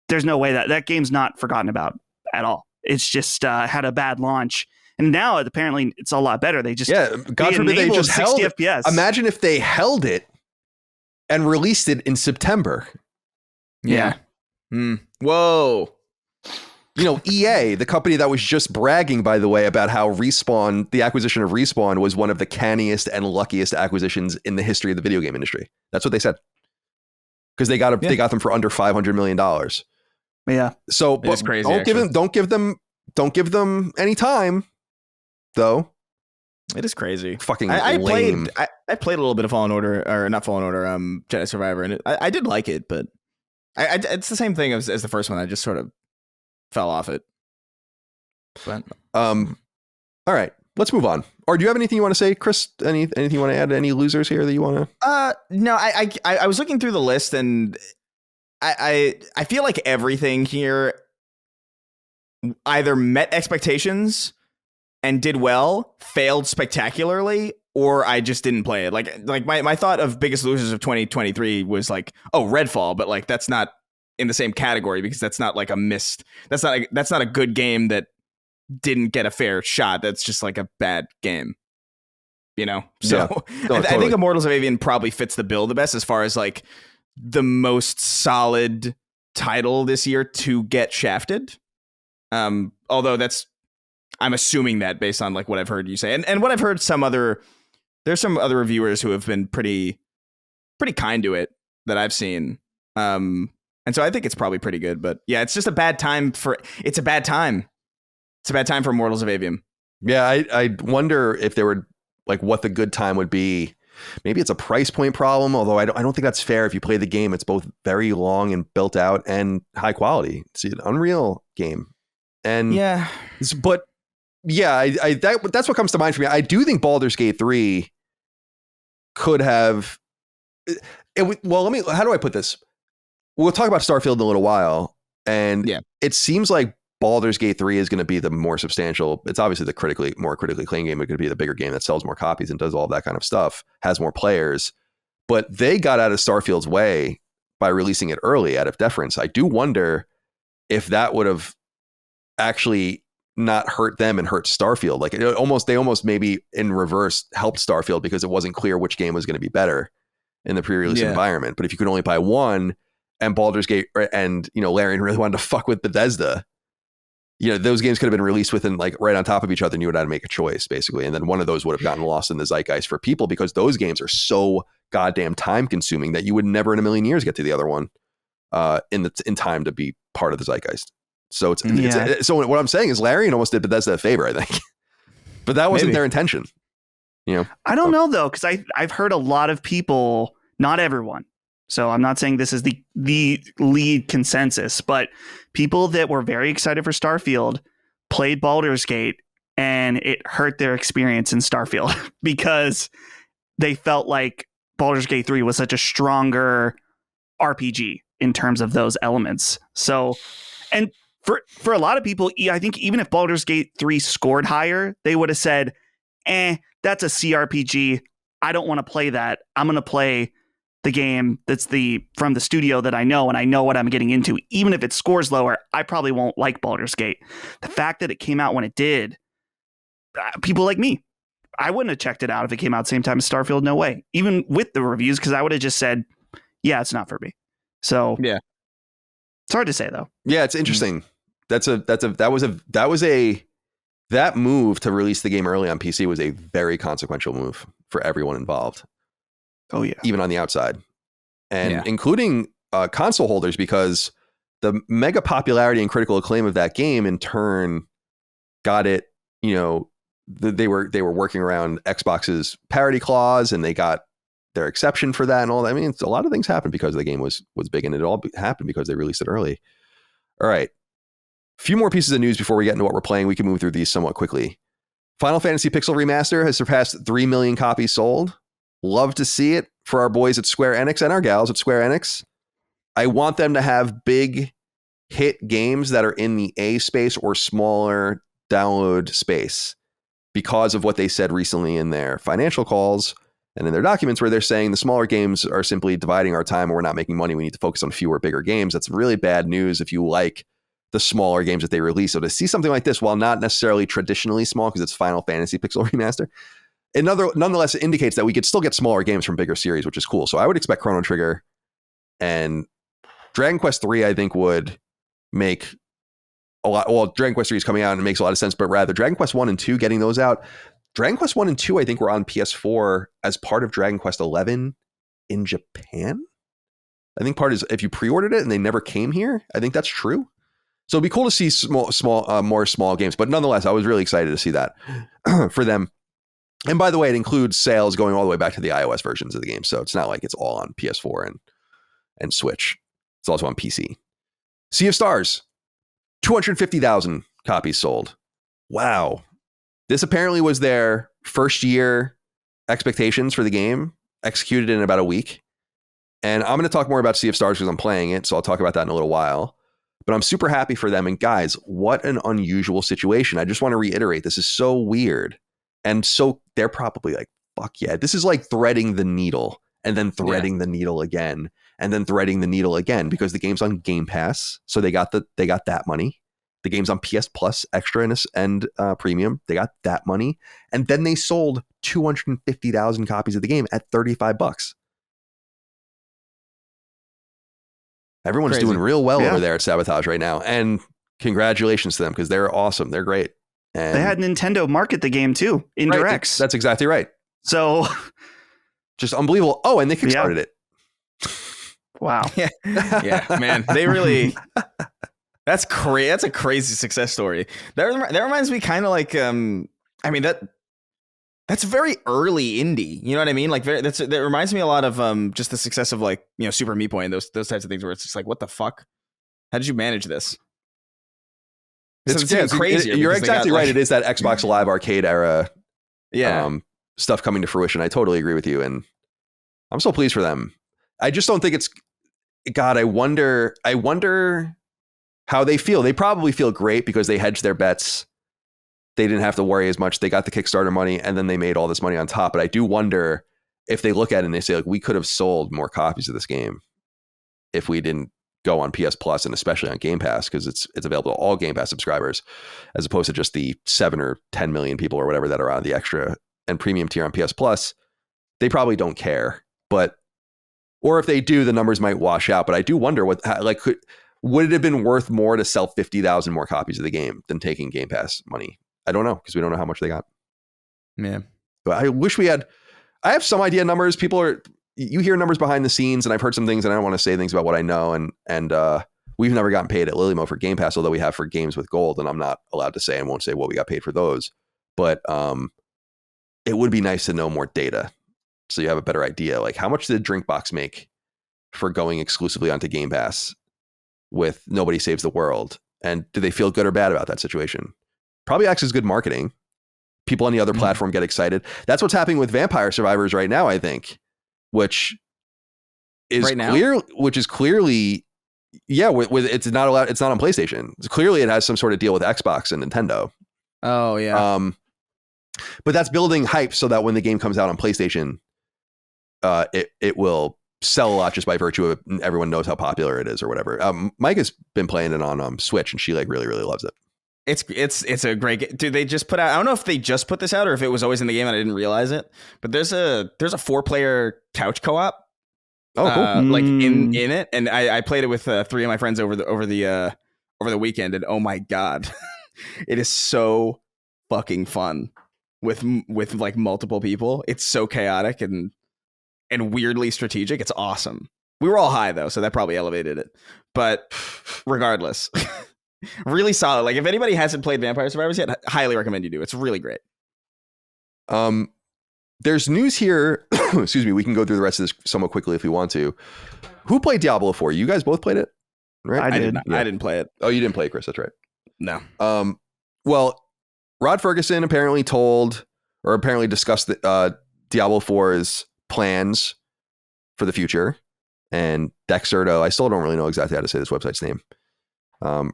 there's no way that game's not forgotten about at all. It's just had a bad launch. And now apparently it's a lot better. They just God forbid they just held 60 FPS. Imagine if they held it and released it in September. Yeah. Whoa. EA, the company that was just bragging, by the way, about how Respawn, the acquisition of Respawn was one of the canniest and luckiest acquisitions in the history of the video game industry. That's what they said. Because they got them for under $500 million. Yeah. So it's crazy. Don't give them any time. Though it is crazy. Fucking lame. I played a little bit of Fallen Order, or not Fallen Order, Jedi Survivor, and I did like it, but it's the same thing as the first one. I just sort of fell off it. But all right, let's move on. Or do you have anything you want to say, Chris? Anything you want to add? Any losers here that you want to? No, I was looking through the list and I feel like everything here either met expectations and did well, failed spectacularly, or I just didn't play it. Like my thought of biggest losers of 2023 was like, oh, Redfall, but like that's not in the same category because that's not like that's not a good game that didn't get a fair shot. That's just like a bad game, you know? So yeah. No, I think Immortals of Avian probably fits the bill the best as far as like the most solid title this year to get shafted. Although I'm assuming that based on like what I've heard you say and what I've heard there's some other reviewers who have been pretty kind to it that I've seen. And so I think it's probably pretty good, but yeah, it's just a bad time for Immortals of Avium. Yeah. I wonder if there were like what the good time would be. Maybe it's a price point problem, although I don't think that's fair. If you play the game, it's both very long and built out and high quality. It's an Unreal game. And yeah, but yeah, that's what comes to mind for me. I do think Baldur's Gate 3 could have how do I put this? We'll talk about Starfield in a little while. And it seems like Baldur's Gate 3 is going to be the more substantial. It's obviously the more critically acclaimed game. It's going to be the bigger game that sells more copies and does all of that kind of stuff, has more players. But they got out of Starfield's way by releasing it early out of deference. I do wonder if that would have actually not hurt them and hurt Starfield. Like they almost maybe in reverse helped Starfield because it wasn't clear which game was going to be better in the pre-release environment. But if you could only buy one and Baldur's Gate and, Larian really wanted to fuck with Bethesda, those games could have been released within like right on top of each other and you would have to make a choice basically. And then one of those would have gotten lost in the zeitgeist for people because those games are so goddamn time consuming that you would never in a million years get to the other one in time to be part of the zeitgeist. So so what I'm saying is Larian almost did Bethesda a favor, I think, but that wasn't their intention. I don't know though, because I've heard a lot of people, not everyone. So I'm not saying this is the lead consensus, but people that were very excited for Starfield played Baldur's Gate and it hurt their experience in Starfield because they felt like Baldur's Gate 3 was such a stronger RPG in terms of those elements. So, and for a lot of people, I think even if Baldur's Gate 3 scored higher, they would have said, that's a CRPG. I don't want to play that. I'm going to play the game that's from the studio that I know, and I know what I'm getting into. Even if it scores lower, I probably won't like Baldur's Gate. The fact that it came out when it did, people like me, I wouldn't have checked it out if it came out same time as Starfield. No way. Even with the reviews, because I would have just said, yeah, it's not for me. So yeah, it's hard to say though. Yeah, it's interesting. That move to release the game early on PC was a very consequential move for everyone involved. Oh yeah, even on the outside, and including console holders, because the mega popularity and critical acclaim of that game in turn got it. They were working around Xbox's parity clause, and they got their exception for that and all that. I mean, a lot of things happened because the game was big, and it all happened because they released it early. All right. A few more pieces of news before we get into what we're playing. We can move through these somewhat quickly. Final Fantasy Pixel Remaster has surpassed 3 million copies sold. Love to see it for our boys at Square Enix and our gals at Square Enix. I want them to have big hit games that are in the A space or smaller download space because of what they said recently in their financial calls and in their documents, where they're saying the smaller games are simply dividing our time and we're not making money. We need to focus on fewer, bigger games. That's really bad news if you like the smaller games that they release. So to see something like this, while not necessarily traditionally small because it's Final Fantasy Pixel Remaster, nonetheless, it indicates that we could still get smaller games from bigger series, which is cool. So I would expect Chrono Trigger and Dragon Quest 3, I think, would make a lot. Well, Dragon Quest 3 is coming out and it makes a lot of sense, but rather Dragon Quest 1 and 2, getting those out. Dragon Quest 1 and 2, I think, were on PS4 as part of Dragon Quest 11 in Japan. I think part is if you pre-ordered it and they never came here. I think that's true. So it'd be cool to see more small games. But nonetheless, I was really excited to see that for them. And by the way, it includes sales going all the way back to the iOS versions of the game. So it's not like it's all on PS4 and Switch. It's also on PC. Sea of Stars, 250,000 copies sold. Wow. This apparently was their first year expectations for the game, executed in about a week. And I'm going to talk more about Sea of Stars because I'm playing it, so I'll talk about that in a little while. But I'm super happy for them. And guys, what an unusual situation. I just want to reiterate, this is so weird. And so they're probably like, fuck yeah. This is like threading the needle and then threading the needle again and then threading the needle again because the game's on Game Pass. So they got that money. The game's on PS Plus Extra and Premium. They got that money. And then they sold 250,000 copies of the game at $35. Everyone's doing real well over there at Sabotage right now. And congratulations to them because they're awesome. They're great. And they had Nintendo market the game too in directs. That's exactly right. So just unbelievable. Oh, and they kickstarted it. Wow. Yeah, man. They really... That's crazy. That's a crazy success story. That reminds me kind of like, I mean, that's very early indie. You know what I mean? Like that reminds me a lot of just the success of like, you know, Super Meat Boy and those types of things where it's just like, what the fuck? How did you manage this? It's crazy. You're exactly right. It is that Xbox Live Arcade era stuff coming to fruition. I totally agree with you. And I'm so pleased for them. I just don't think it's, God, I wonder how they feel. They probably feel great because they hedged their bets. They didn't have to worry as much. They got the Kickstarter money and then they made all this money on top. But I do wonder if they look at it and they say, like, we could have sold more copies of this game if we didn't go on PS Plus and especially on Game Pass because it's available to all Game Pass subscribers as opposed to just the 7 or 10 million people or whatever that are on the extra and premium tier on PS Plus. They probably don't care. Or if they do, the numbers might wash out. But I do wonder would it have been worth more to sell 50,000 more copies of the game than taking Game Pass money? I don't know because we don't know how much they got. Yeah. But I wish I have some idea of numbers. You hear numbers behind the scenes and I've heard some things and I don't want to say things about what I know. And we've never gotten paid at Lilymo for Game Pass, although we have for games with gold and I'm not allowed to say and won't say what we got paid for those. But it would be nice to know more data. So you have a better idea. Like how much did Drinkbox make for going exclusively onto Game Pass with Nobody Saves the World? And do they feel good or bad about that situation? Probably acts as good marketing. People on the other platform get excited. That's what's happening with Vampire Survivors right now, I think, which is clearly, with it's not allowed. It's not on PlayStation. Clearly it has some sort of deal with Xbox and Nintendo. Oh yeah. But that's building hype so that when the game comes out on PlayStation, it will sell a lot just by virtue of everyone knows how popular it is or whatever. Mike has been playing it on Switch and she like really, really loves it. It's a great game. Dude, they just put out, I don't know if they just put this out or if it was always in the game and I didn't realize it, but there's a 4-player couch co-op. Oh, cool. Like in it. And I played it with 3 of my friends over the weekend. And oh my God, it is so fucking fun with like multiple people. It's so chaotic and weirdly strategic. It's awesome. We were all high though, so that probably elevated it. But regardless, really solid. Like if anybody hasn't played Vampire Survivors yet, I highly recommend you do. It's really great. There's news here. Excuse me. We can go through the rest of this somewhat quickly if we want to. Who played Diablo IV? You guys both played it, right? I did. I didn't play it. Oh, you didn't play it, Chris. That's right. No. Well, Rod Ferguson apparently discussed Diablo 4's plans for the future, and Dexerto, I still don't really know exactly how to say this website's name,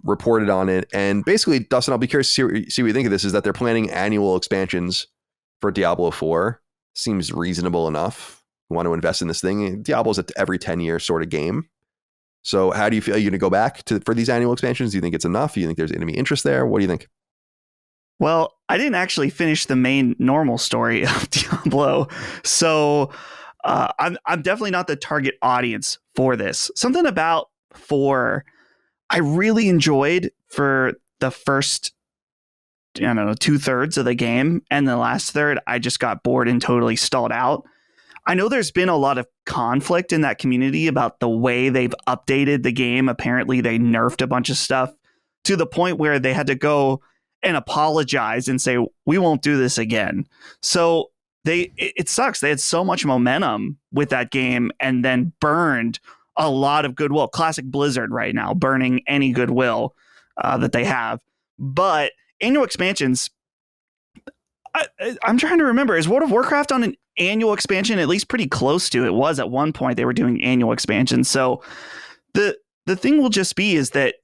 reported on it. And basically, Dustin, I'll be curious to see what you think of this, is that they're planning annual expansions for Diablo 4. Seems reasonable enough. You want to invest in this thing. Diablo's an every 10-year sort of game. So how do you feel? Are you going to go back for these annual expansions? Do you think it's enough? Do you think there's going to be interest there? What do you think? Well, I didn't actually finish the main normal story of Diablo, so I'm definitely not the target audience for this. Something about 4 I really enjoyed for the first, 2/3 of the game, and the last third I just got bored and totally stalled out. I know there's been a lot of conflict in that community about the way they've updated the game. Apparently they nerfed a bunch of stuff to the point where they had to go and apologize and say, we won't do this again. So it sucks. They had so much momentum with that game and then burned a lot of goodwill. Classic Blizzard right now, burning any goodwill that they have. But annual expansions, I'm trying to remember. Is World of Warcraft on an annual expansion? At least pretty close to it was at one point. They were doing annual expansions. So the thing will just be is that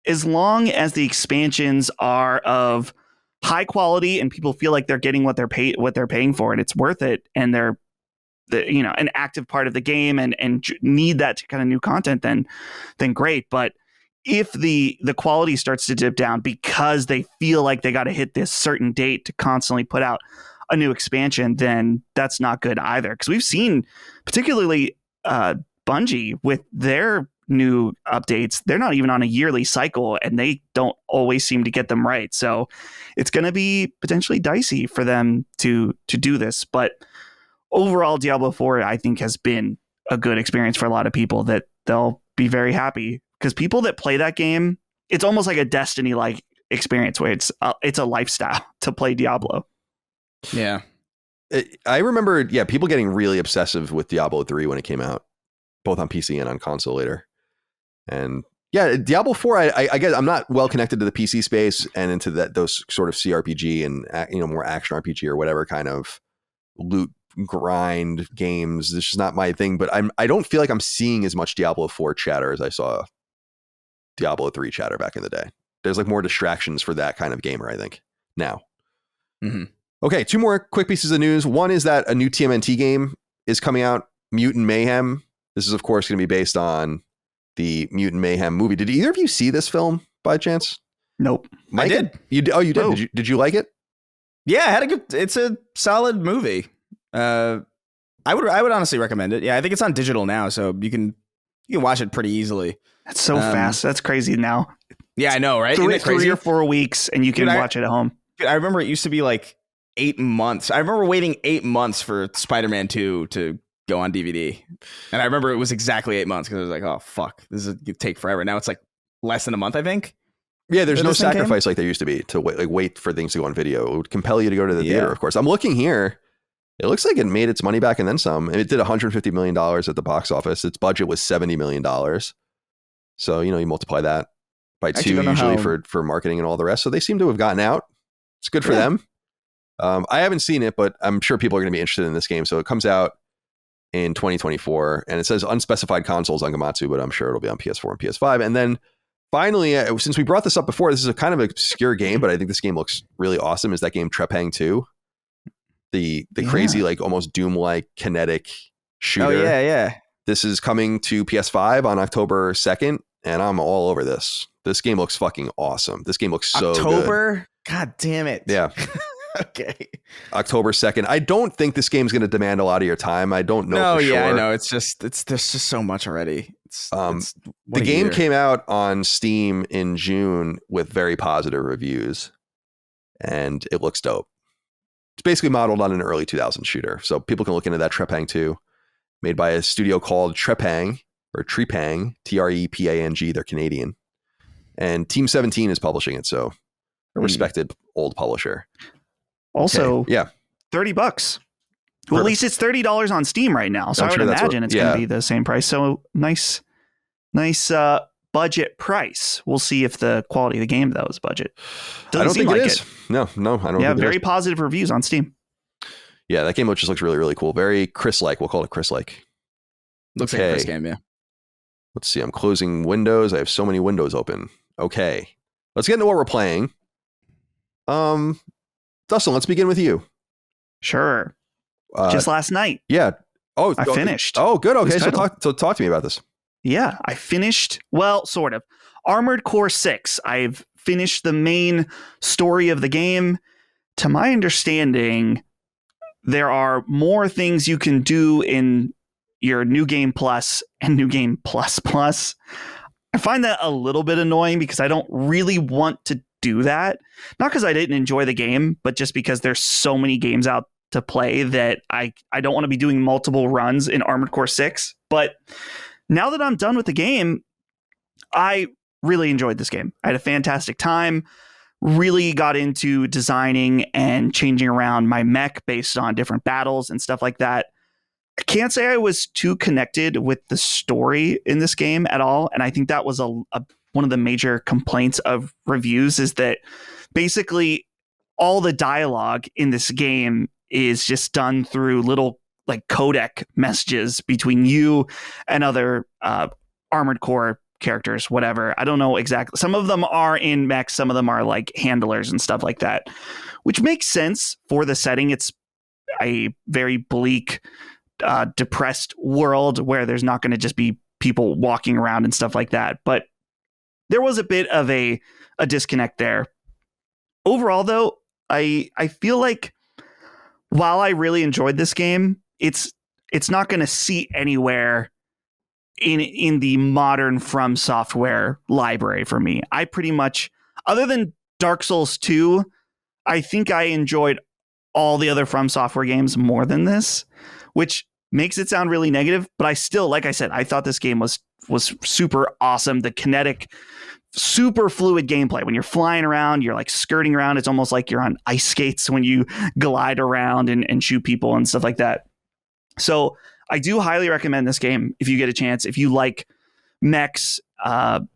as long as the expansions are of high quality and people feel like they're getting what they're paying for and it's worth it, and they're an active part of the game and need that kind of new content, then great. But if the quality starts to dip down because they feel like they got to hit this certain date to constantly put out a new expansion, then that's not good either. Because we've seen, particularly Bungie with their new updates, they're not even on a yearly cycle and they don't always seem to get them right. So it's going to be potentially dicey for them to do this. But overall, Diablo IV, I think, has been a good experience for a lot of people that they'll be very happy, because people that play that game, it's almost like a Destiny-like experience where it's a lifestyle to play Diablo. Yeah. I remember, people getting really obsessive with Diablo 3 when it came out, both on PC and on console later. And Diablo 4, I guess I'm not well connected to the PC space and into those sort of CRPG and more action RPG or whatever kind of loot grind games. This is not my thing, but I don't feel like I'm seeing as much Diablo 4 chatter as I saw Diablo 3 chatter back in the day. There's like more distractions for that kind of gamer, I think, now. Mm-hmm. Okay, 2 more quick pieces of news. One is that a new TMNT game is coming out, Mutant Mayhem. This is, of course, going to be based on the Mutant Mayhem movie. Did either of you see this film by chance? Nope. Mike, I did. You did? Oh. Did you like it? Yeah, it's a solid movie. I would honestly recommend it. Yeah, I think it's on digital now, so you can watch it pretty easily. That's so fast. That's crazy now. Yeah, I know, right? 3 or 4 weeks and you can watch it at home. I remember it used to be like 8 months. I remember waiting 8 months for Spider-Man 2 to go on DVD. And I remember it was exactly 8 months because I was like, oh, fuck, this is going to take forever. Now it's like less than a month, I think. Yeah, there's no sacrifice like there used to be to wait for things to go on video. It would compel you to go to the theater, of course. I'm looking here. It looks like it made its money back and then some. It did $150 million at the box office. Its budget was $70 million. So, you multiply that by 2 usually for marketing and all the rest. So they seem to have gotten out. It's good for them. I haven't seen it, but I'm sure people are going to be interested in this game. So it comes out in 2024 and it says unspecified consoles on Gamatsu, but I'm sure it'll be on PS4 and PS5. And then finally, since we brought this up before, this is a kind of obscure game, but I think this game looks really awesome, is that game Trepang 2. The crazy, like almost Doom-like kinetic shooter. Oh, yeah. This is coming to PS5 on October 2nd, and I'm all over this. This game looks fucking awesome. This game looks so good. October? God damn it. Yeah. Okay. October 2nd. I don't think this game's going to demand a lot of your time. I don't know for sure. I know. There's just so much already. The game came out on Steam in June with very positive reviews, and it looks dope. It's basically modeled on an early 2000s shooter. So people can look into that. Trepang 2, made by a studio called Trepang, or Trepang, Trepang. They're Canadian. And Team 17 is publishing it. So a respected old publisher. Also, yeah, $30. Well, at least it's $30 on Steam right now. So I would imagine it's going to be the same price. So nice budget price. We'll see if the quality of the game, though, is budget. I don't think it is. No, I don't. Yeah, very positive reviews on Steam. Yeah, that game just looks really, really cool. Very Chris-like. We'll call it Chris-like. Looks like a Chris game, yeah. Let's see. I'm closing windows. I have so many windows open. Okay, let's get into what we're playing. Dustin, let's begin with you. Sure. Just last night. Yeah. Oh, I finished. Oh, good. Okay, so talk to me about this. Yeah, I finished. Well, sort of. Armored Core 6. I've finished the main story of the game. To my understanding, there are more things you can do in your New Game Plus and New Game Plus Plus. I find that a little bit annoying because I don't really want to do that. Not because I didn't enjoy the game, but just because there's so many games out to play that I don't want to be doing multiple runs in Armored Core 6. But now that I'm done with the game, I really enjoyed this game. I had a fantastic time. Really got into designing and changing around my mech based on different battles and stuff like that. I can't say I was too connected with the story in this game at all. And I think that was one of the major complaints of reviews, is that basically all the dialogue in this game is just done through little like codec messages between you and other Armored Core characters, whatever. I don't know exactly. Some of them are in mechs, some of them are like handlers and stuff like that, which makes sense for the setting. It's a very bleak, depressed world where there's not going to just be people walking around and stuff like that. But there was a bit of a disconnect there. Overall, though, I feel like while I really enjoyed this game, it's not going to seat anywhere in the modern From Software library for me. I pretty much, other than Dark Souls 2, I think I enjoyed all the other From Software games more than this, which makes it sound really negative. But I still, like I said, I thought this game was super awesome. The kinetic, super fluid gameplay. When you're flying around, you're like skirting around. It's almost like you're on ice skates when you glide around and shoot people and stuff like that. So I do highly recommend this game if you get a chance, if you like mechs, and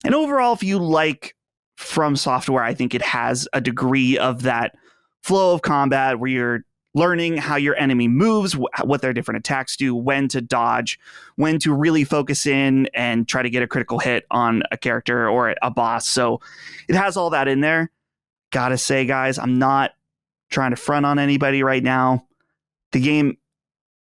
overall, if you like From Software, I think it has a degree of that flow of combat where you're learning how your enemy moves, what their different attacks do, when to dodge, when to really focus in and try to get a critical hit on a character or a boss. So it has all that in there. Gotta say, guys, I'm not trying to front on anybody right now. The game,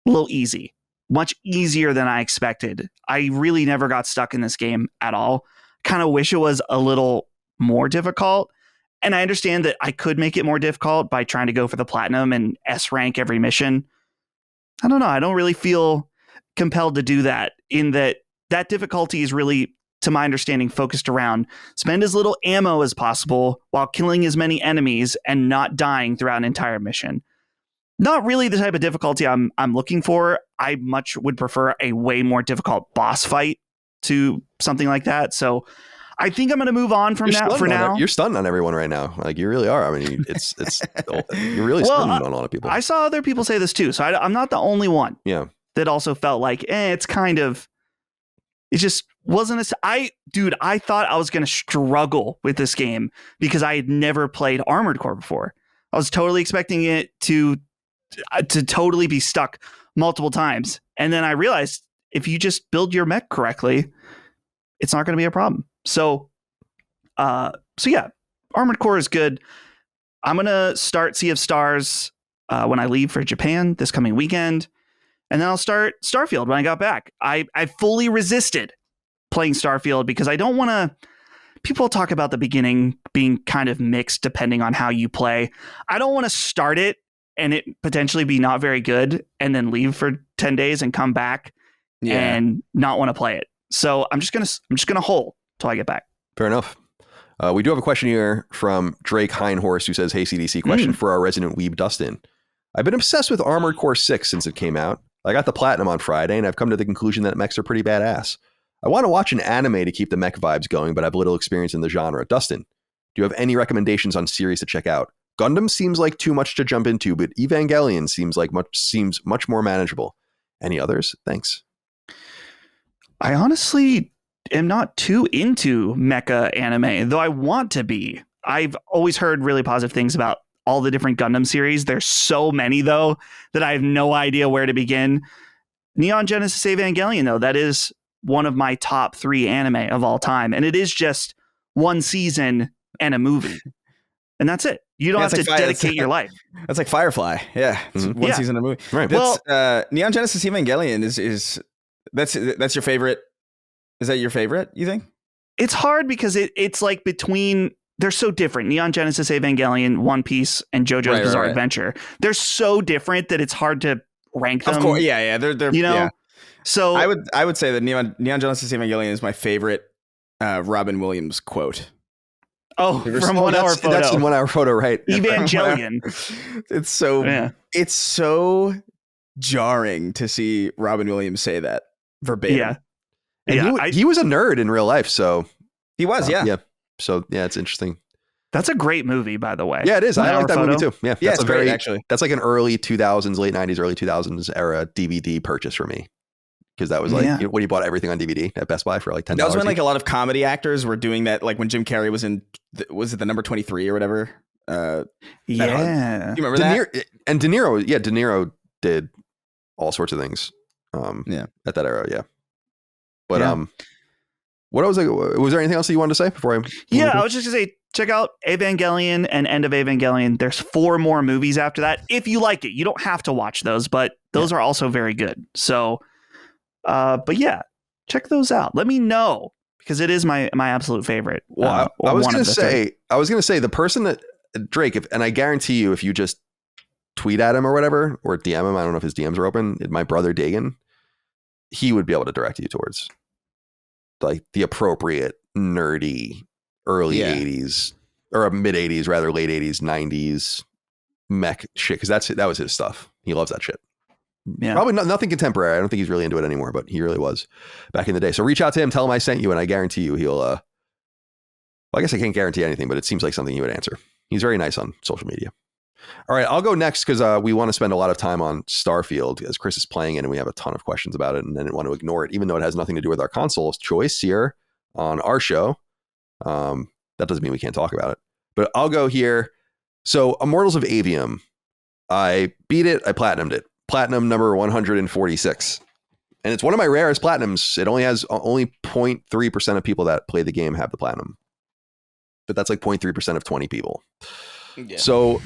a little easy, much easier than I expected. I really never got stuck in this game at all. Kind of wish it was a little more difficult. And I understand that I could make it more difficult by trying to go for the platinum and S rank every mission. I don't know. I don't really feel compelled to do that, in that difficulty is really, to my understanding, focused around spend as little ammo as possible while killing as many enemies and not dying throughout an entire mission. Not really the type of difficulty I'm looking for. I much would prefer a way more difficult boss fight to something like that. So I think I'm going to move on from that for now. You're stunning on everyone right now. Like, you really are. I mean, it's you're really stunning on a lot of people. I saw other people say this too. So I'm not the only one. Yeah. That also felt like, it's kind of, it just wasn't I thought I was going to struggle with this game because I had never played Armored Core before. I was totally expecting it to totally be stuck multiple times. And then I realized if you just build your mech correctly, it's not going to be a problem. So yeah, Armored Core is good. I'm going to start Sea of Stars when I leave for Japan this coming weekend. And then I'll start Starfield when I got back. I fully resisted playing Starfield because I don't want to... People talk about the beginning being kind of mixed depending on how you play. I don't want to start it and it potentially be not very good and then leave for 10 days and come back and not want to play it. So I'm just gonna hold till I get back. Fair enough. We do have a question here from Drake Hindhorse, who says, "Hey, CDC, question for our resident weeb Dustin. I've been obsessed with Armored Core 6 since it came out. I got the platinum on Friday, and I've come to the conclusion that mechs are pretty badass. I want to watch an anime to keep the mech vibes going, but I have little experience in the genre. Dustin, do you have any recommendations on series to check out? Gundam seems like too much to jump into, but Evangelion seems much more manageable. Any others? Thanks." I honestly am not too into mecha anime, though I want to be. I've always heard really positive things about all the different Gundam series. There's so many, though, that I have no idea where to begin. Neon Genesis Evangelion, though, that is one of my top 3 anime of all time. And it is just one season and a movie. And that's it. You don't have to dedicate your life. That's like Firefly. Yeah. It's one season and a movie. Right. Neon Genesis Evangelion is that's your favorite. Is that your favorite, you think? It's hard because it's like between, they're so different. Neon Genesis Evangelion, One Piece, and JoJo's Bizarre Adventure. They're so different that it's hard to rank them. Of course, yeah. They're you know. Yeah. So I would say that Neon Genesis Evangelion is my favorite Robin Williams quote. Oh, from 1 Hour Photo. That's in 1 Hour Photo, right? Evangelion. It's so jarring to see Robin Williams say that verbatim. Yeah. And he was a nerd in real life, so he was, yeah. So it's interesting. That's a great movie, by the way. Yeah, it is. I like that movie too. Yeah, it's great, actually. That's like an early 2000s, late 90s, early 2000s era DVD purchase for me, because that was like when you bought everything on DVD at Best Buy for like $10. That was when like a lot of comedy actors were doing that. Like when Jim Carrey was in, was it the number 23 or whatever? You remember that? De Niro did all sorts of things. At that era, yeah. But what was there anything else that you wanted to say before I? I was just gonna say, check out Evangelion and End of Evangelion. There's 4 more movies after that. If you like it, you don't have to watch those, but those are also very good. So, but yeah, check those out. Let me know, because it is my absolute favorite. Well, I was gonna say the person that Drake, and I guarantee you, if you just tweet at him or whatever, or DM him, I don't know if his DMs are open. My brother Dagan, he would be able to direct you towards like the appropriate nerdy early 80s or mid 80s, rather late 80s, 90s mech shit. Cause that was his stuff. He loves that shit. Yeah. Probably nothing contemporary. I don't think he's really into it anymore, but he really was back in the day. So reach out to him, tell him I sent you, and I guarantee you he'll, well, I guess I can't guarantee anything, but it seems like something he would answer. He's very nice on social media. All right, I'll go next because we want to spend a lot of time on Starfield as Chris is playing it, and we have a ton of questions about it, and I didn't want to ignore it, even though it has nothing to do with our console of choice here on our show. That doesn't mean we can't talk about it, but I'll go here. So Immortals of Avium, I beat it, I platinumed it. Platinum number 146. And it's one of my rarest platinums. It only has 0.3% of people that play the game have the platinum. But that's like 0.3% of 20 people. Yeah. So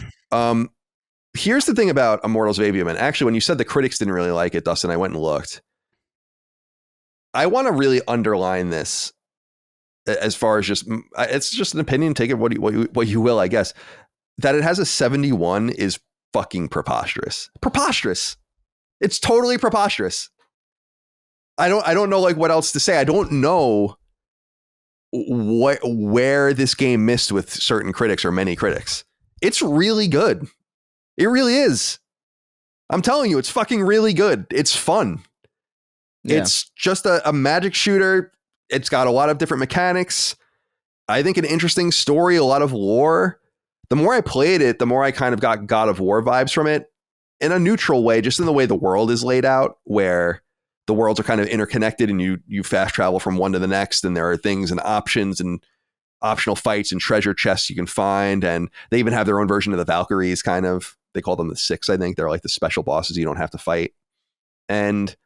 here's the thing about Immortals of Avium. And actually, when you said the critics didn't really like it, Dustin, I went and looked. I want to really underline this as far as it's just an opinion. Take it what you will, I guess. That it has a 71 is fucking preposterous. Preposterous. It's totally preposterous. I don't know like what else to say. I don't know where this game missed with certain critics or many critics. It's really good. It really is. I'm telling you, it's fucking really good. It's fun. Yeah. It's just a magic shooter. It's got a lot of different mechanics. I think an interesting story, a lot of lore. The more I played it, the more I kind of got God of War vibes from it in a neutral way, just in the way the world is laid out, where the worlds are kind of interconnected and you fast travel from one to the next. And there are things and options and optional fights and treasure chests you can find. And they even have their own version of the Valkyries, kind of. They call them the Six, I think. They're like the special bosses you don't have to fight. And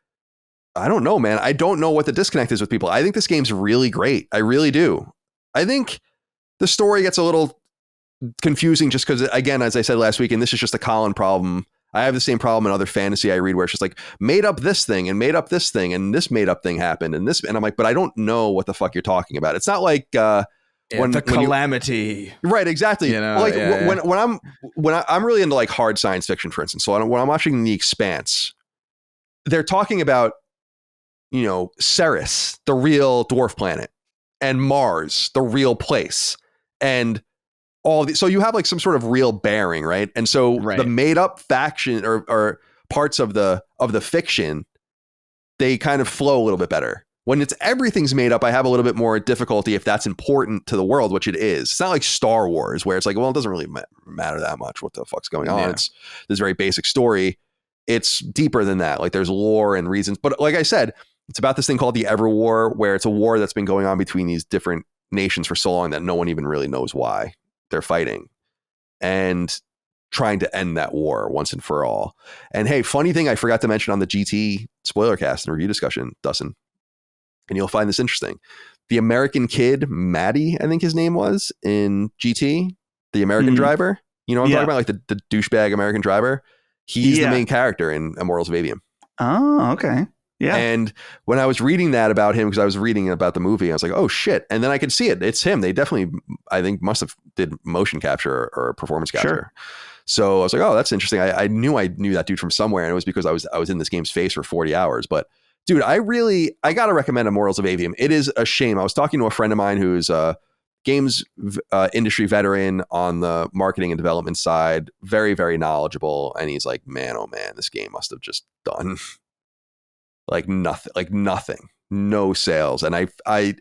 I don't know, man. I don't know what the disconnect is with people. I think this game's really great. I really do. I think the story gets a little confusing just because, again, as I said last week, and this is just a Colin problem. I have the same problem in other fantasy I read where it's just like made up this thing and made up this thing and this made up thing happened and this, and I'm like, but I don't know what the fuck you're talking about. It's not like when the calamity, right? Exactly. You know, like when I'm really into like hard science fiction, for instance. So when I'm watching The Expanse, they're talking about, you know, Ceres, the real dwarf planet, and Mars, the real place, and so you have like some sort of real bearing, right? And so the made up faction or parts of the fiction, they kind of flow a little bit better. When everything's made up, I have a little bit more difficulty if that's important to the world, which it is. It's not like Star Wars where it's like, well, it doesn't really matter that much what the fuck's going on. Yeah. It's this very basic story. It's deeper than that. Like there's lore and reasons. But like I said, it's about this thing called the Ever War, where it's a war that's been going on between these different nations for so long that no one even really knows why they're fighting, and trying to end that war once and for all. And hey, funny thing I forgot to mention on the GT spoiler cast and review discussion, Dustin, and you'll find this interesting. The American kid, Matty, I think his name was in GT, the American driver. You know what I'm talking about? Like the douchebag American driver. He's the main character in Immortals of Avium. Oh, okay. Yeah. And when I was reading that about him, because I was reading about the movie, I was like, oh shit. And then I could see it. It's him. They definitely, I think, must have did motion capture or performance capture. Sure. So I was like, oh, that's interesting. I knew that dude from somewhere. And it was because I was in this game's face for 40 hours. But dude, I got to recommend Immortals of Avium. It is a shame. I was talking to a friend of mine who's a games industry veteran on the marketing and development side. Very, very knowledgeable. And he's like, man, oh man, this game must have just done like nothing, no sales. And I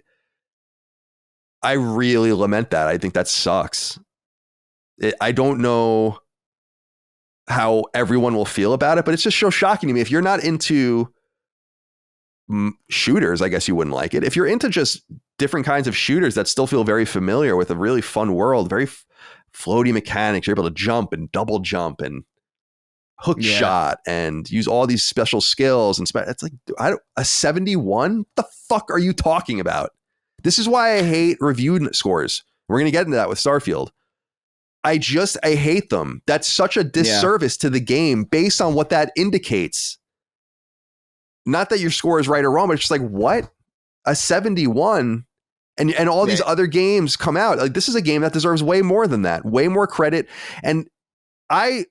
really lament that. I think that sucks. I don't know how everyone will feel about it, but it's just so shocking to me. If you're not into shooters, I guess you wouldn't like it. If you're into just different kinds of shooters that still feel very familiar with a really fun world, very floaty mechanics. You're able to jump and double jump and hook shot and use all these special skills. And it's like, a 71? The fuck are you talking about? This is why I hate review scores. We're going to get into that with Starfield. I hate them. That's such a disservice to the game based on what that indicates. Not that your score is right or wrong, but it's just like, what? A 71? And all these other games come out. Like, this is a game that deserves way more than that, way more credit. And I've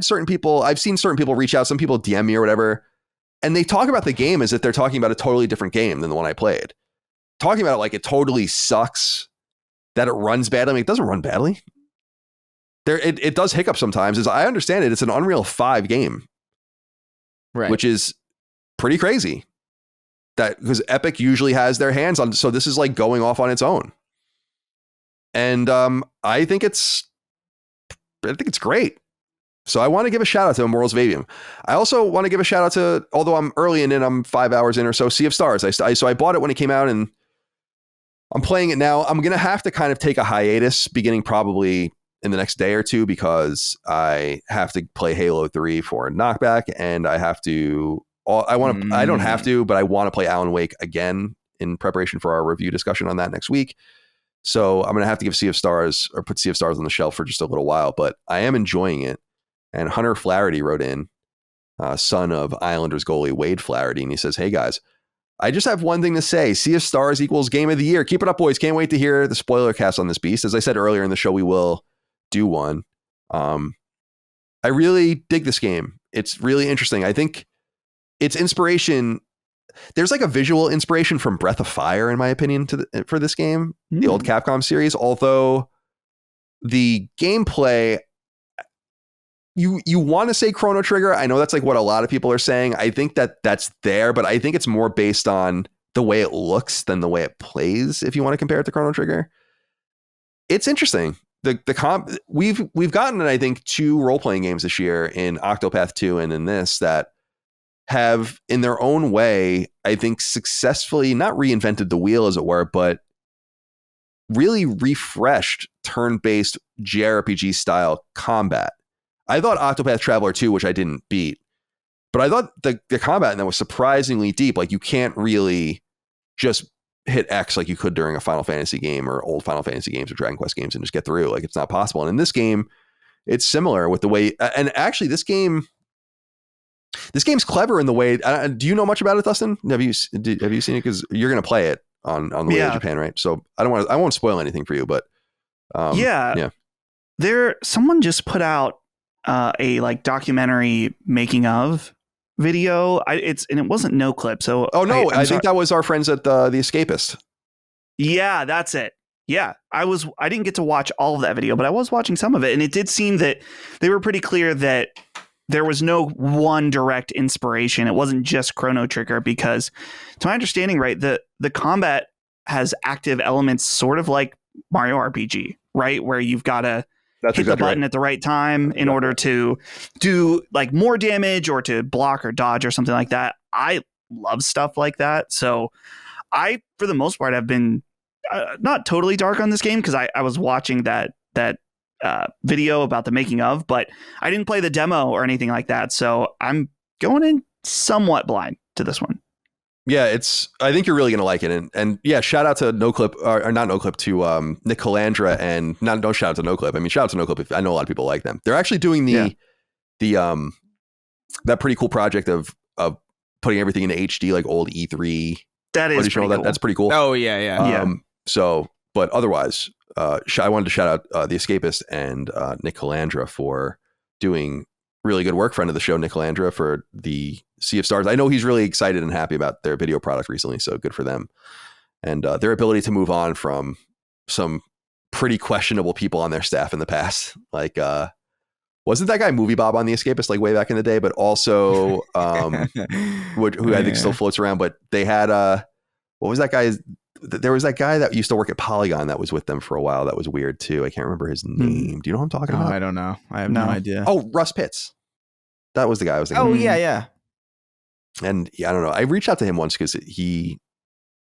seen certain people reach out, some people DM me or whatever, and they talk about the game as if they're talking about a totally different game than the one I played. Talking about it like it totally sucks, that it runs badly. I mean, it doesn't run badly. It does hiccup sometimes. As I understand it, it's an Unreal 5 game, right? Which is pretty crazy. That because Epic usually has their hands on, so this is like going off on its own. And I think it's great. So I want to give a shout out to Immortals of Aveum. I also want to give a shout out to, although I'm early in, I'm 5 hours in or so, Sea of Stars. So I bought it when it came out, and I'm playing it now. I'm gonna have to kind of take a hiatus beginning probably in the next day or two, because I have to play Halo 3 for Knockback, and I have to. I don't have to, but I want to play Alan Wake again in preparation for our review discussion on that next week. So I'm going to have to give Sea of Stars, or put Sea of Stars on the shelf for just a little while, but I am enjoying it. And Hunter Flaherty wrote in, son of Islanders goalie Wade Flaherty, and he says, "Hey guys, I just have one thing to say. Sea of Stars equals game of the year. Keep it up, boys. Can't wait to hear the spoiler cast on this beast. As I said earlier in the show, we will do one. I really dig this game. It's really interesting. I think its inspiration, there's like a visual inspiration from Breath of Fire, in my opinion, for this game, the old Capcom series. Although the gameplay, you want to say Chrono Trigger. I know that's like what a lot of people are saying. I think that's there, but I think it's more based on the way it looks than the way it plays. If you want to compare it to Chrono Trigger, it's interesting. We've gotten, I think, 2 role-playing games this year in Octopath 2 and in this that have, in their own way, I think successfully not reinvented the wheel, as it were, but really refreshed turn-based JRPG style combat. I thought Octopath Traveler 2, which I didn't beat, but I thought the combat in that was surprisingly deep. Like, you can't really just hit X like you could during a Final Fantasy game or old Final Fantasy games or Dragon Quest games and just get through. Like, it's not possible. And in this game, it's similar with the way, and actually this game's clever in the way. Do you know much about it, Dustin? Have you seen it? Because you're going to play it on the way to Japan, right? So I won't spoil anything for you, but someone just put out a like documentary making of video. And it wasn't No Clip. So I think that was our friends at the Escapist. Yeah, that's it. Yeah, I didn't get to watch all of that video, but I was watching some of it, and it did seem that they were pretty clear that there was no one direct inspiration. It wasn't just Chrono Trigger, because to my understanding, right, the combat has active elements sort of like Mario RPG, right? Where you've got to hit the button at the right time in order to do like more damage or to block or dodge or something like that. I love stuff like that. So I, for the most part, have been not totally dark on this game, because I was watching that video about the making of, but I didn't play the demo or anything like that. So I'm going in somewhat blind to this one. Yeah, I think you're really going to like it. And yeah, shout out to No Clip, or not No Clip, to Nick Calandra, and don't shout out to No Clip. I mean, shout out to No Clip. I know a lot of people like them. They're actually doing that pretty cool project of putting everything into HD, like old E3. That is pretty cool. That's pretty cool. Oh yeah. So, but otherwise, I wanted to shout out The Escapist and Nick Calandra for doing really good work. Friend of the show, Nick Calandra, for the Sea of Stars. I know he's really excited and happy about their video product recently, so good for them. And their ability to move on from some pretty questionable people on their staff in the past. Like, wasn't that guy Movie Bob on The Escapist like way back in the day? But also, who I think still floats around. But they had, what was that guy? There was that guy that used to work at Polygon that was with them for a while. That was weird too. I can't remember his name. Do you know what I'm talking about? I don't know. I have no idea. Oh, Russ Pitts. That was the guy I was thinking. Oh, yeah. And I don't know. I reached out to him once because he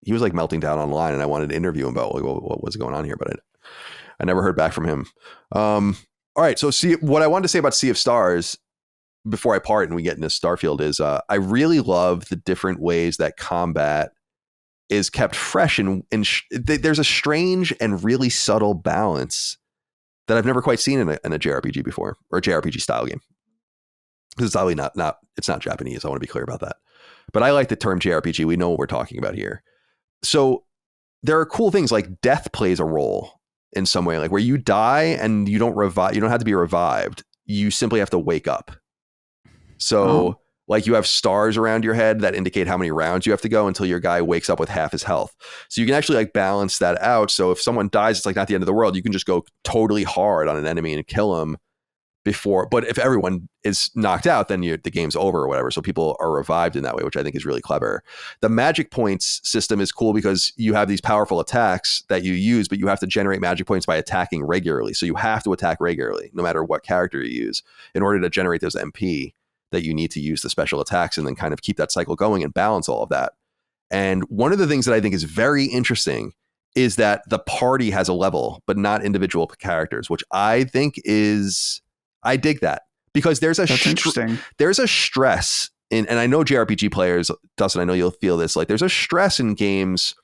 was like melting down online, and I wanted to interview him about what was going on here, but I never heard back from him. All right. So what I wanted to say about Sea of Stars before I part and we get into Starfield is I really love the different ways that combat is kept fresh. And there's a strange and really subtle balance that I've never quite seen in a JRPG before, or a JRPG style game. Because it's obviously it's not Japanese. I want to be clear about that. But I like the term JRPG. We know what we're talking about here. So there are cool things like death plays a role in some way, like where you die and you don't revive. You don't have to be revived. You simply have to wake up. So like you have stars around your head that indicate how many rounds you have to go until your guy wakes up with half his health. So you can actually like balance that out. So if someone dies, it's like not the end of the world. You can just go totally hard on an enemy and kill him before. But if everyone is knocked out, then the game's over or whatever. So people are revived in that way, which I think is really clever. The magic points system is cool because you have these powerful attacks that you use, but you have to generate magic points by attacking regularly. So you have to attack regularly, no matter what character you use, in order to generate those MP that you need to use the special attacks and then kind of keep that cycle going and balance all of that. And one of the things that I think is very interesting is that the party has a level, but not individual characters, which I think I dig that because there's a stress in, and I know JRPG players, Dustin, I know you'll feel this, like there's a stress in games.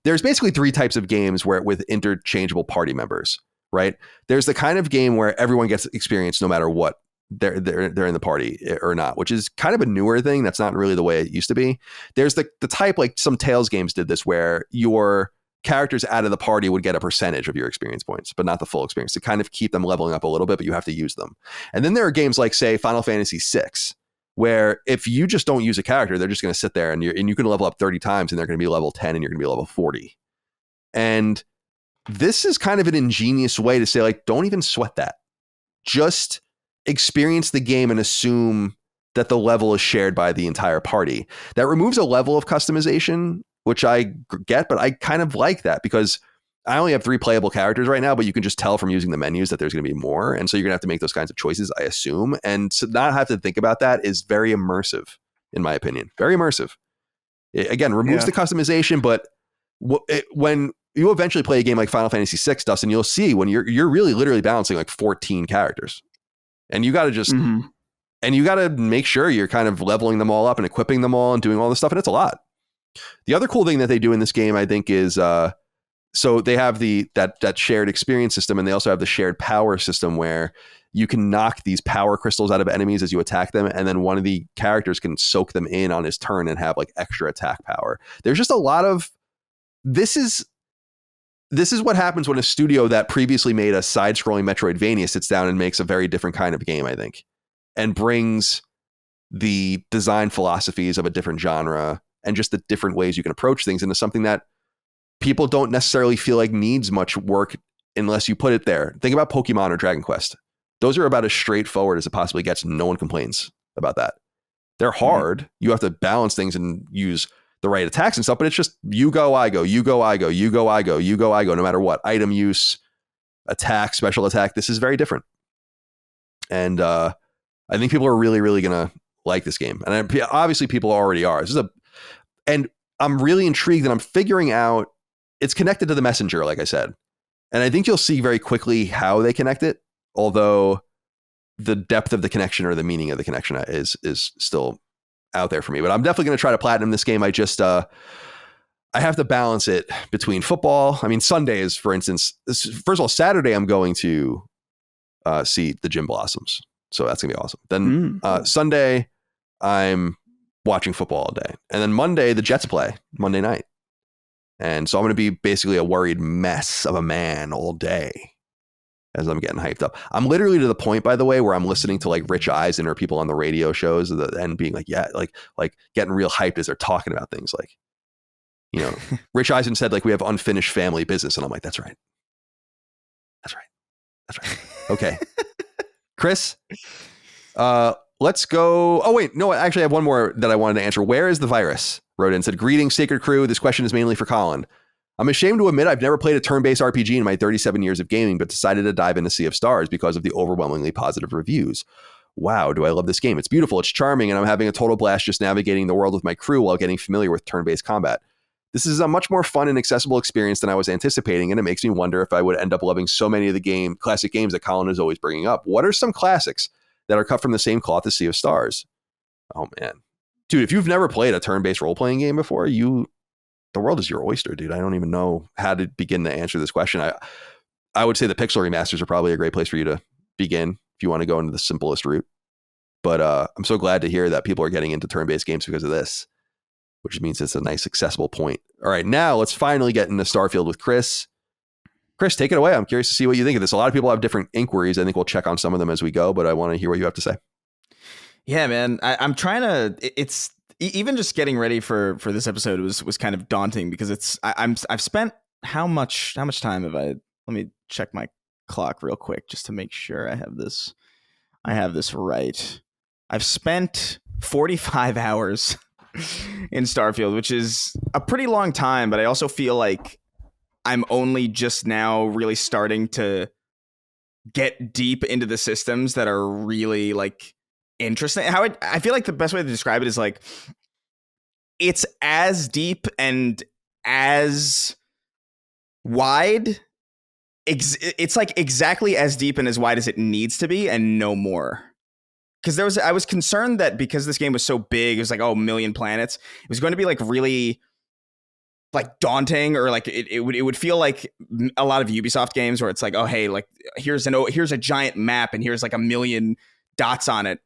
There's basically 3 types of games with interchangeable party members, right? There's the kind of game where everyone gets experience no matter what they're in the party or not, which is kind of a newer thing. That's not really the way it used to be. There's the type, like some Tales games did this, where your characters out of the party would get a percentage of your experience points, but not the full experience, to kind of keep them leveling up a little bit, but you have to use them. And then there are games like, say, Final Fantasy VI, where if you just don't use a character, they're just going to sit there and you can level up 30 times and they're going to be level 10 and you're going to be level 40. And this is kind of an ingenious way to say, like, don't even sweat that. Just experience the game and assume that the level is shared by the entire party. That removes a level of customization, which I get, but I kind of like that because I only have 3 playable characters right now, but you can just tell from using the menus that there's going to be more. And so you're going to have to make those kinds of choices, I assume. And to not have to think about that is very immersive, in my opinion. Very immersive. It, again, removes the customization, but when you eventually play a game like Final Fantasy VI, Dustin, you'll see when you're really literally balancing like 14 characters. And you got to just, and you got to make sure you're kind of leveling them all up and equipping them all and doing all this stuff. And it's a lot. The other cool thing that they do in this game, I think, is so they have that shared experience system, and they also have the shared power system where you can knock these power crystals out of enemies as you attack them, and then one of the characters can soak them in on his turn and have like extra attack power. There's just a lot of this is what happens when a studio that previously made a side-scrolling Metroidvania sits down and makes a very different kind of game, I think, and brings the design philosophies of a different genre and just the different ways you can approach things into something that people don't necessarily feel like needs much work unless you put it there. Think about Pokemon or Dragon Quest. Those are about as straightforward as it possibly gets. No one complains about that. They're hard. You have to balance things and use the right attacks and stuff, but it's just you go, I go, you go, I go, you go, I go, you go, I go, no matter what. Item use, attack, special attack. This is very different. And I think people are really, really going to like this game. And obviously people already are. And I'm really intrigued and I'm figuring out it's connected to the messenger, like I said. And I think you'll see very quickly how they connect it, although the depth of the connection or the meaning of the connection is still out there for me. But I'm definitely going to try to platinum this game. I just I have to balance it between football. I mean, Sundays, for instance, first of all, Saturday I'm going to see the Gym Blossoms, so that's gonna be awesome. Then Sunday I'm watching football all day, and then Monday the Jets play Monday night, and so I'm going to be basically a worried mess of a man all day as I'm getting hyped up. I'm literally to the point, by the way, where I'm listening to like Rich Eisen or people on the radio shows and being like, yeah, like getting real hyped as they're talking about things. Like, you know, Rich Eisen said, like, we have unfinished family business. And I'm like, that's right. That's right. That's right. Okay. Chris, let's go. Oh, wait, no, actually I have one more that I wanted to answer. Where is the virus? Wrote in, said, greetings, Sacred Crew. This question is mainly for Colin. I'm ashamed to admit I've never played a turn-based RPG in my 37 years of gaming, but decided to dive into Sea of Stars because of the overwhelmingly positive reviews. Wow, do I love this game. It's beautiful, it's charming, and I'm having a total blast just navigating the world with my crew while getting familiar with turn-based combat. This is a much more fun and accessible experience than I was anticipating, and it makes me wonder if I would end up loving so many of the classic games that Colin is always bringing up. What are some classics that are cut from the same cloth as Sea of Stars? Oh, man. Dude, if you've never played a turn-based role-playing game before, the world is your oyster, dude. I don't even know how to begin to answer this question. I would say the Pixel Remasters are probably a great place for you to begin if you want to go into the simplest route. But I'm so glad to hear that people are getting into turn-based games because of this, which means it's a nice accessible point. All right, now let's finally get into Starfield with Chris. Chris, take it away. I'm curious to see what you think of this. A lot of people have different inquiries. I think we'll check on some of them as we go, but I want to hear what you have to say. Yeah, man. I'm trying to. It's even just getting ready for this episode was kind of daunting because I've spent how much time have I? Let me check my clock real quick just to make sure I have this right. I've spent 45 hours in Starfield, which is a pretty long time, but I also feel like I'm only just now really starting to get deep into the systems that are really like interesting. I feel like the best way to describe it is like it's as deep and as wide. It's like exactly as deep and as wide as it needs to be, and no more. Because I was concerned that because this game was so big, it was like, a million planets, it was going to be like really like daunting, or like it would feel like a lot of Ubisoft games where it's like, oh hey, like here's a giant map and here's like a million dots on it.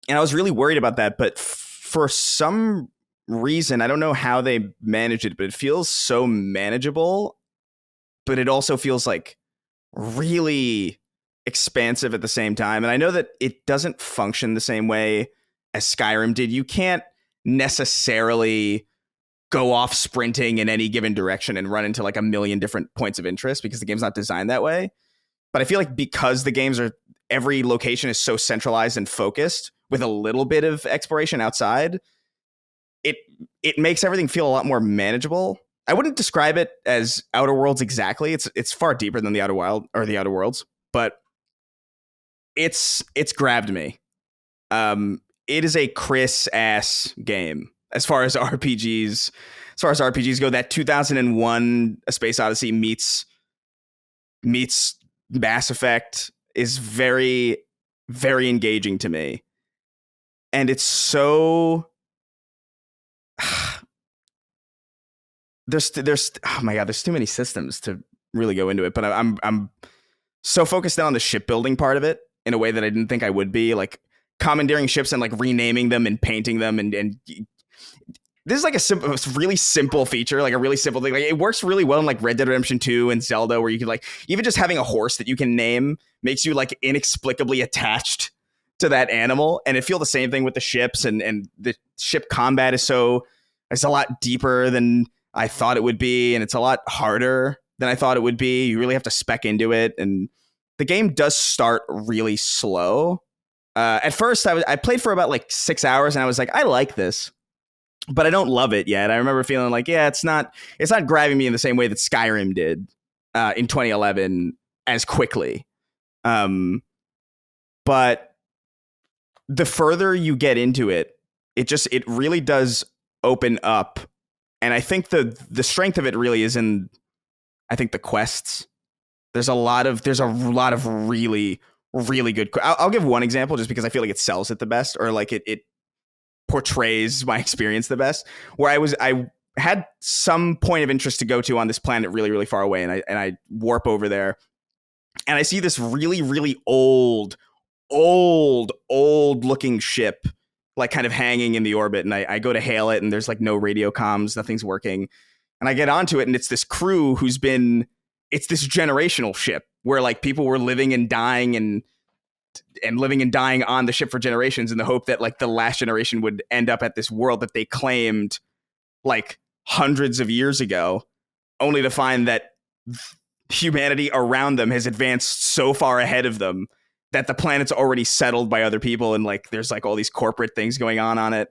And I was really worried about that, but for some reason, I don't know how they managed it, but it feels so manageable, but it also feels like really expansive at the same time. And I know that it doesn't function the same way as Skyrim did. You can't necessarily go off sprinting in any given direction and run into like a million different points of interest because the game's not designed that way. But I feel like because every location is so centralized and focused with a little bit of exploration outside, it makes everything feel a lot more manageable. I wouldn't describe it as Outer Worlds exactly. It's far deeper than the Outer Worlds, but it's grabbed me. It is a Chris ass game as far as RPGs go. That 2001 A Space Odyssey meets Mass Effect is very, very engaging to me. And it's so there's oh my god, there's too many systems to really go into it, but I'm so focused on the shipbuilding part of it in a way that I didn't think I would be, like commandeering ships and like renaming them and painting them, and this is like a really simple feature, like a really simple thing. Like it works really well in like Red Dead Redemption 2 and Zelda, where you can like even just having a horse that you can name makes you like inexplicably attached to that animal. And it feels the same thing with the ships, and the ship combat is a lot deeper than I thought it would be, and it's a lot harder than I thought it would be. You really have to spec into it, and the game does start really slow. At first, I played for about like 6 hours, and I was like, I like this, but I don't love it yet. I remember feeling like, yeah, it's not grabbing me in the same way that Skyrim did in 2011 as quickly. But the further you get into it, it really does open up. And I think the strength of it really is in, I think, the quests. There's a lot of really, really good. I'll give one example just because I feel like it sells it the best, or like it portrays my experience the best. Where I had some point of interest to go to on this planet really, really far away, and I warp over there, and I see this really, really old looking ship, like kind of hanging in the orbit, and I go to hail it, and there's like no radio comms, nothing's working, and I get onto it, and it's this crew it's this generational ship where like people were living and dying and living and dying on the ship for generations in the hope that like the last generation would end up at this world that they claimed like hundreds of years ago, only to find that humanity around them has advanced so far ahead of them that the planet's already settled by other people, and like there's like all these corporate things going on it.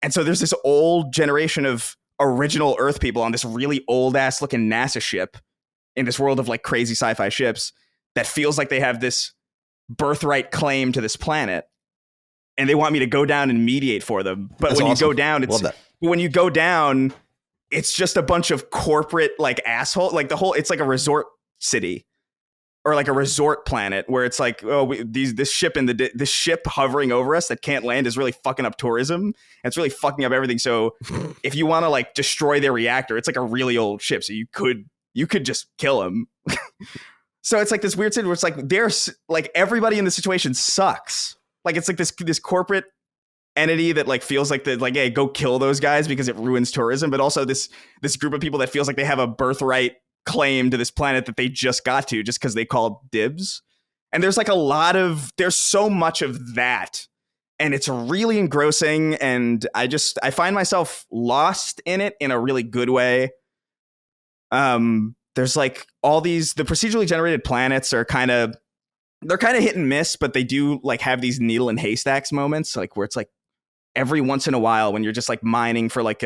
And so there's this old generation of original Earth people on this really old ass looking NASA ship in this world of like crazy sci-fi ships that feels like they have this birthright claim to this planet, and they want me to go down and mediate for them. But when you go down, it's just a bunch of corporate like asshole, like it's like a resort city or like a resort planet where it's like, oh, this ship hovering over us that can't land is really fucking up tourism. And it's really fucking up everything. So if you want to like destroy their reactor, it's like a really old ship. So you could just kill them. So it's like this weird situation where it's like there's like everybody in the situation sucks. Like it's like this corporate entity that like feels like hey, go kill those guys because it ruins tourism, but also this group of people that feels like they have a birthright claim to this planet that they just got to just because they called dibs. And there's like there's so much of that, and it's really engrossing, and I find myself lost in it in a really good way. There's like the procedurally generated planets they're kind of hit and miss, but they do like have these needle and haystacks moments, like where it's like every once in a while when you're just like mining for like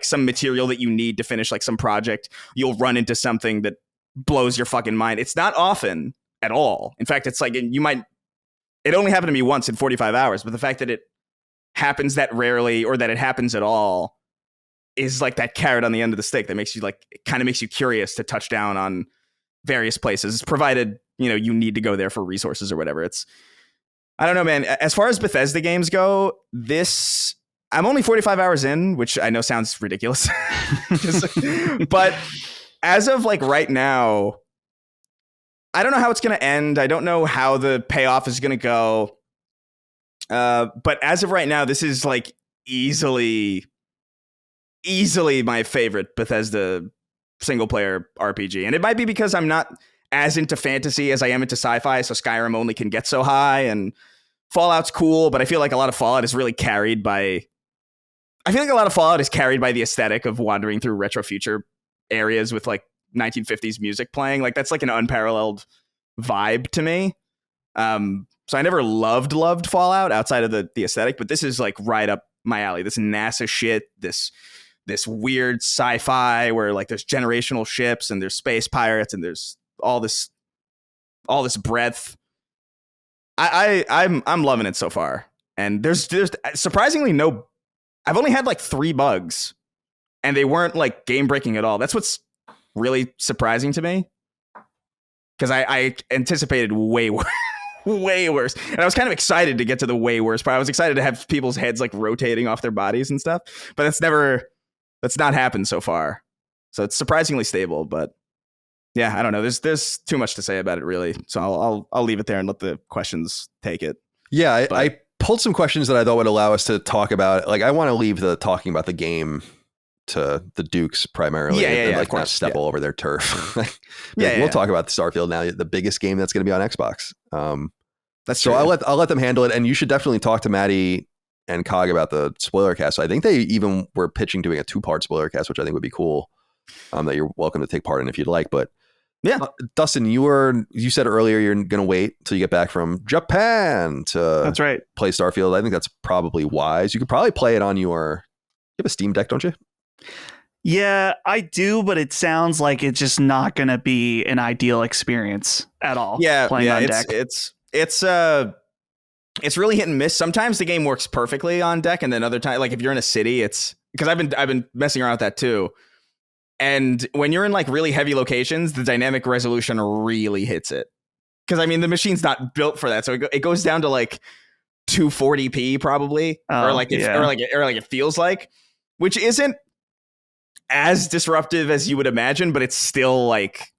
some material that you need to finish like some project, you'll run into something that blows your fucking mind. It's not often at all. In fact, it's like it only happened to me once in 45 hours, but the fact that it happens that rarely or that it happens at all is like that carrot on the end of the stick that makes you like, it kind of makes you curious to touch down on various places, provided, you need to go there for resources or whatever. I don't know, man. As far as Bethesda games go, I'm only 45 hours in, which I know sounds ridiculous. But as of like right now, I don't know how it's going to end. I don't know how the payoff is going to go. But as of right now, this is like easily my favorite Bethesda single player RPG. And it might be because I'm not as into fantasy as I am into sci-fi, so Skyrim only can get so high, and Fallout's cool, but I feel like a lot of Fallout is really carried by the aesthetic of wandering through retro future areas with like 1950s music playing. Like that's like an unparalleled vibe to me. So I never loved Fallout outside of the aesthetic, but this is like right up my alley. This NASA shit, this weird sci-fi where like there's generational ships and there's space pirates and there's all this breadth. I'm loving it so far, and there's surprisingly no. I've only had like 3 bugs, and they weren't like game breaking at all. That's what's really surprising to me, because I anticipated way worse, and I was kind of excited to get to the way worse part. I was excited to have people's heads like rotating off their bodies and stuff, but that's not happened so far. So it's surprisingly stable, but. Yeah, I don't know. There's too much to say about it, really. So I'll leave it there and let the questions take it. Yeah, I pulled some questions that I thought would allow us to talk about. Like, I want to leave the talking about the game to the Dukes primarily. And like not step all over their turf. We'll talk about the Starfield now, the biggest game that's going to be on Xbox. That's so true. I'll let them handle it, and you should definitely talk to Maddie and Cog about the spoiler cast. So I think they even were pitching doing a 2-part spoiler cast, which I think would be cool. That you're welcome to take part in if you'd like, but. Yeah, Dustin, you said earlier you're going to wait till you get back from Japan to that's right. Play Starfield. I think that's probably wise. You could probably play it on you have a Steam Deck, don't you? Yeah, I do, but it sounds like it's just not going to be an ideal experience at all. Yeah, playing on deck. It's really hit and miss. Sometimes the game works perfectly on deck, and then other times, like if you're in a city, it's because I've been messing around with that too. And when you're in like really heavy locations, the dynamic resolution really hits it. Because I mean, the machine's not built for that, so it goes down to like 240p probably, or it feels like, which isn't as disruptive as you would imagine, but it's still like,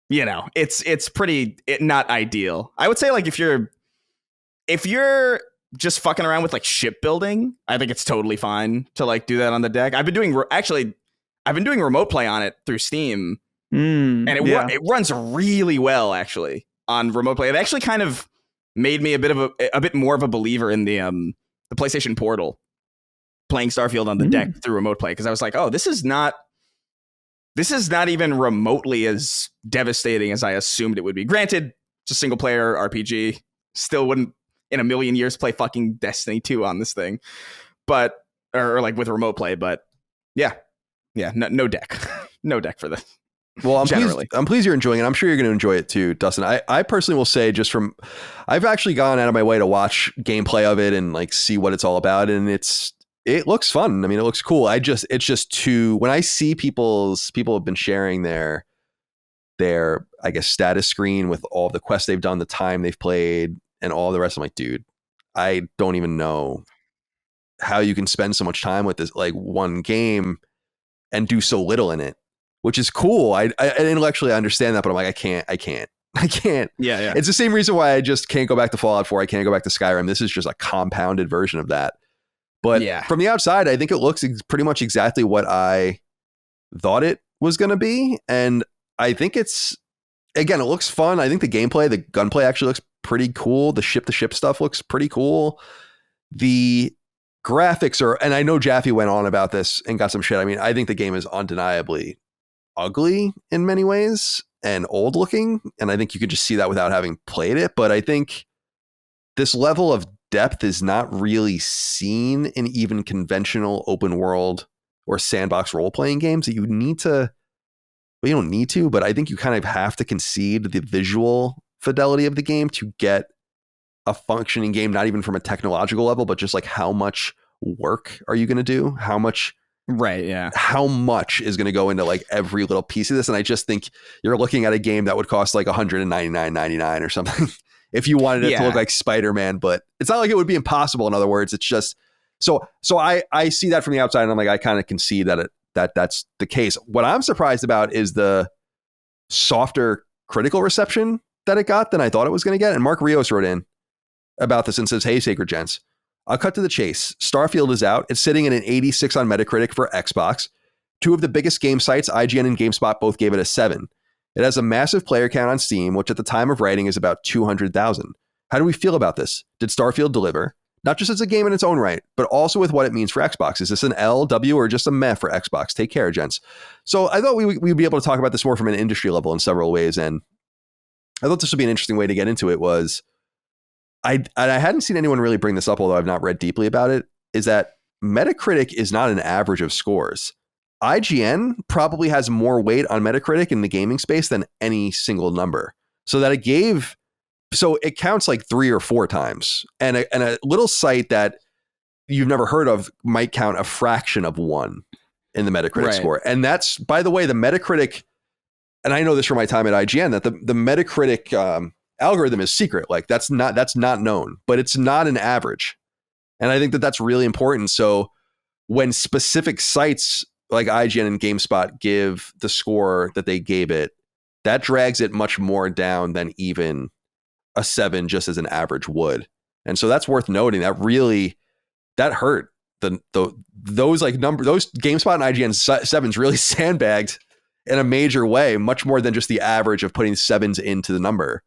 it's pretty not ideal. I would say like if you're just fucking around with like shipbuilding, I think it's totally fine to like do that on the deck. I've been doing remote play on it through Steam, and it runs really well actually on remote play. It actually kind of made me a bit more of a believer in the PlayStation Portal, playing Starfield on the deck through remote play, because I was like, oh, this is not even remotely as devastating as I assumed it would be. Granted, it's a single player RPG, still wouldn't in a million years play fucking Destiny 2 on this thing, but or like with remote play, but yeah. Yeah, no deck. No deck for this. Well, I'm pleased you're enjoying it. I'm sure you're going to enjoy it too, Dustin. I personally will say, I've actually gone out of my way to watch gameplay of it and like see what it's all about. And it's it looks fun. I mean, it looks cool. It's just too, when I see people have been sharing their I guess status screen with all the quests they've done, the time they've played, and all the rest. I'm like, dude, I don't even know how you can spend so much time with this like one game and do so little in it, which is cool. I intellectually understand that, but I'm like, I can't. Yeah. It's the same reason why I just can't go back to Fallout 4. I can't go back to Skyrim. This is just a compounded version of that. But from the outside, I think it looks pretty much exactly what I thought it was going to be. And I think it looks fun. I think the gunplay actually looks pretty cool. The ship-to-ship stuff looks pretty cool. The graphics are, and I know Jaffe went on about this and got some shit. I mean, I think the game is undeniably ugly in many ways and old looking. And I think you could just see that without having played it. But I think this level of depth is not really seen in even conventional open world or sandbox role-playing games that you don't need to, but I think you kind of have to concede the visual fidelity of the game to get a functioning game, not even from a technological level, but just like how much work are you going to do? How much is going to go into like every little piece of this? And I just think you're looking at a game that would cost like $199.99 or something if you wanted it to look like Spider-Man, but it's not like it would be impossible. In other words, it's just, so I see that from the outside and I'm like, I kind of concede that's the case. What I'm surprised about is the softer critical reception that it got than I thought it was going to get. And Mark Rios wrote in about this and says, hey, Sacred Gents, I'll cut to the chase. Starfield is out. It's sitting at an 86 on Metacritic for Xbox. Two of the biggest game sites, IGN and GameSpot, both gave it a 7. It has a massive player count on Steam, which at the time of writing is about 200,000. How do we feel about this? Did Starfield deliver? Not just as a game in its own right, but also with what it means for Xbox. Is this an L, W, or just a meh for Xbox? Take care, gents. So I thought we'd be able to talk about this more from an industry level in several ways. And I thought this would be an interesting way to get into it was, I hadn't seen anyone really bring this up, although I've not read deeply about it, is that Metacritic is not an average of scores. IGN probably has more weight on Metacritic in the gaming space than any single number. So it counts like 3 or 4 times. And a little site that you've never heard of might count a fraction of 1 in the Metacritic score. And that's, by the way, the Metacritic, and I know this from my time at IGN, that the Metacritic algorithm is secret. Like that's not known, but it's not an average. And I think that's really important. So when specific sites like IGN and GameSpot give the score that they gave it, that drags it much more down than even a 7 just as an average would. And so that's worth noting. That hurt. Those GameSpot and IGN 7s really sandbagged in a major way, much more than just the average of putting 7s into the number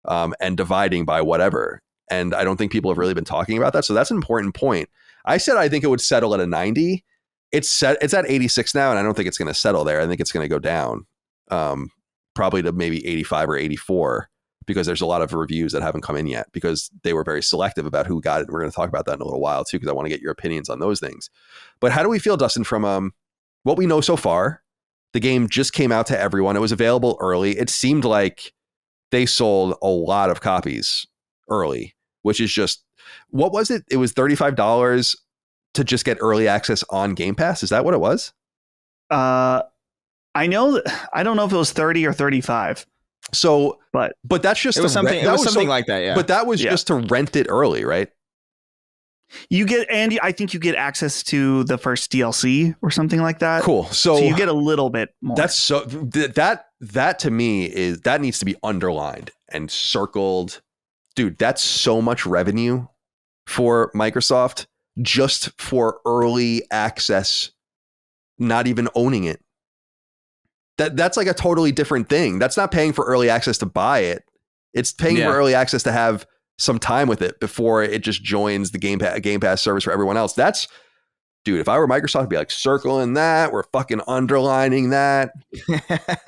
and dividing by whatever. And I don't think people have really been talking about that. So that's an important point. I said I think it would settle at a 90. It's at 86 now, and I don't think it's going to settle there. I think it's going to go down probably to maybe 85 or 84 because there's a lot of reviews that haven't come in yet because they were very selective about who got it. We're going to talk about that in a little while too, because I want to get your opinions on those things. But how do we feel, Dustin, from what we know so far? The game just came out to everyone. It was available early. It seemed like they sold a lot of copies early, which is just, what was it? It was $35 to just get early access on Game Pass. Is that what it was? I know. I don't know if it was 30 or 35. So, but that's just, it was something like that. Yeah. But that was just to rent it early, right? You get, Andy, I think you get access to the first DLC or something like that. Cool. So you get a little bit more. That's so that to me that needs to be underlined and circled. Dude, that's so much revenue for Microsoft just for early access, not even owning it. That's like a totally different thing. That's not paying for early access to buy it. It's paying for early access to have some time with it before it just joins the Game Pass service for everyone else. That's, dude, if I were Microsoft, I'd be like circling that. We're fucking underlining that.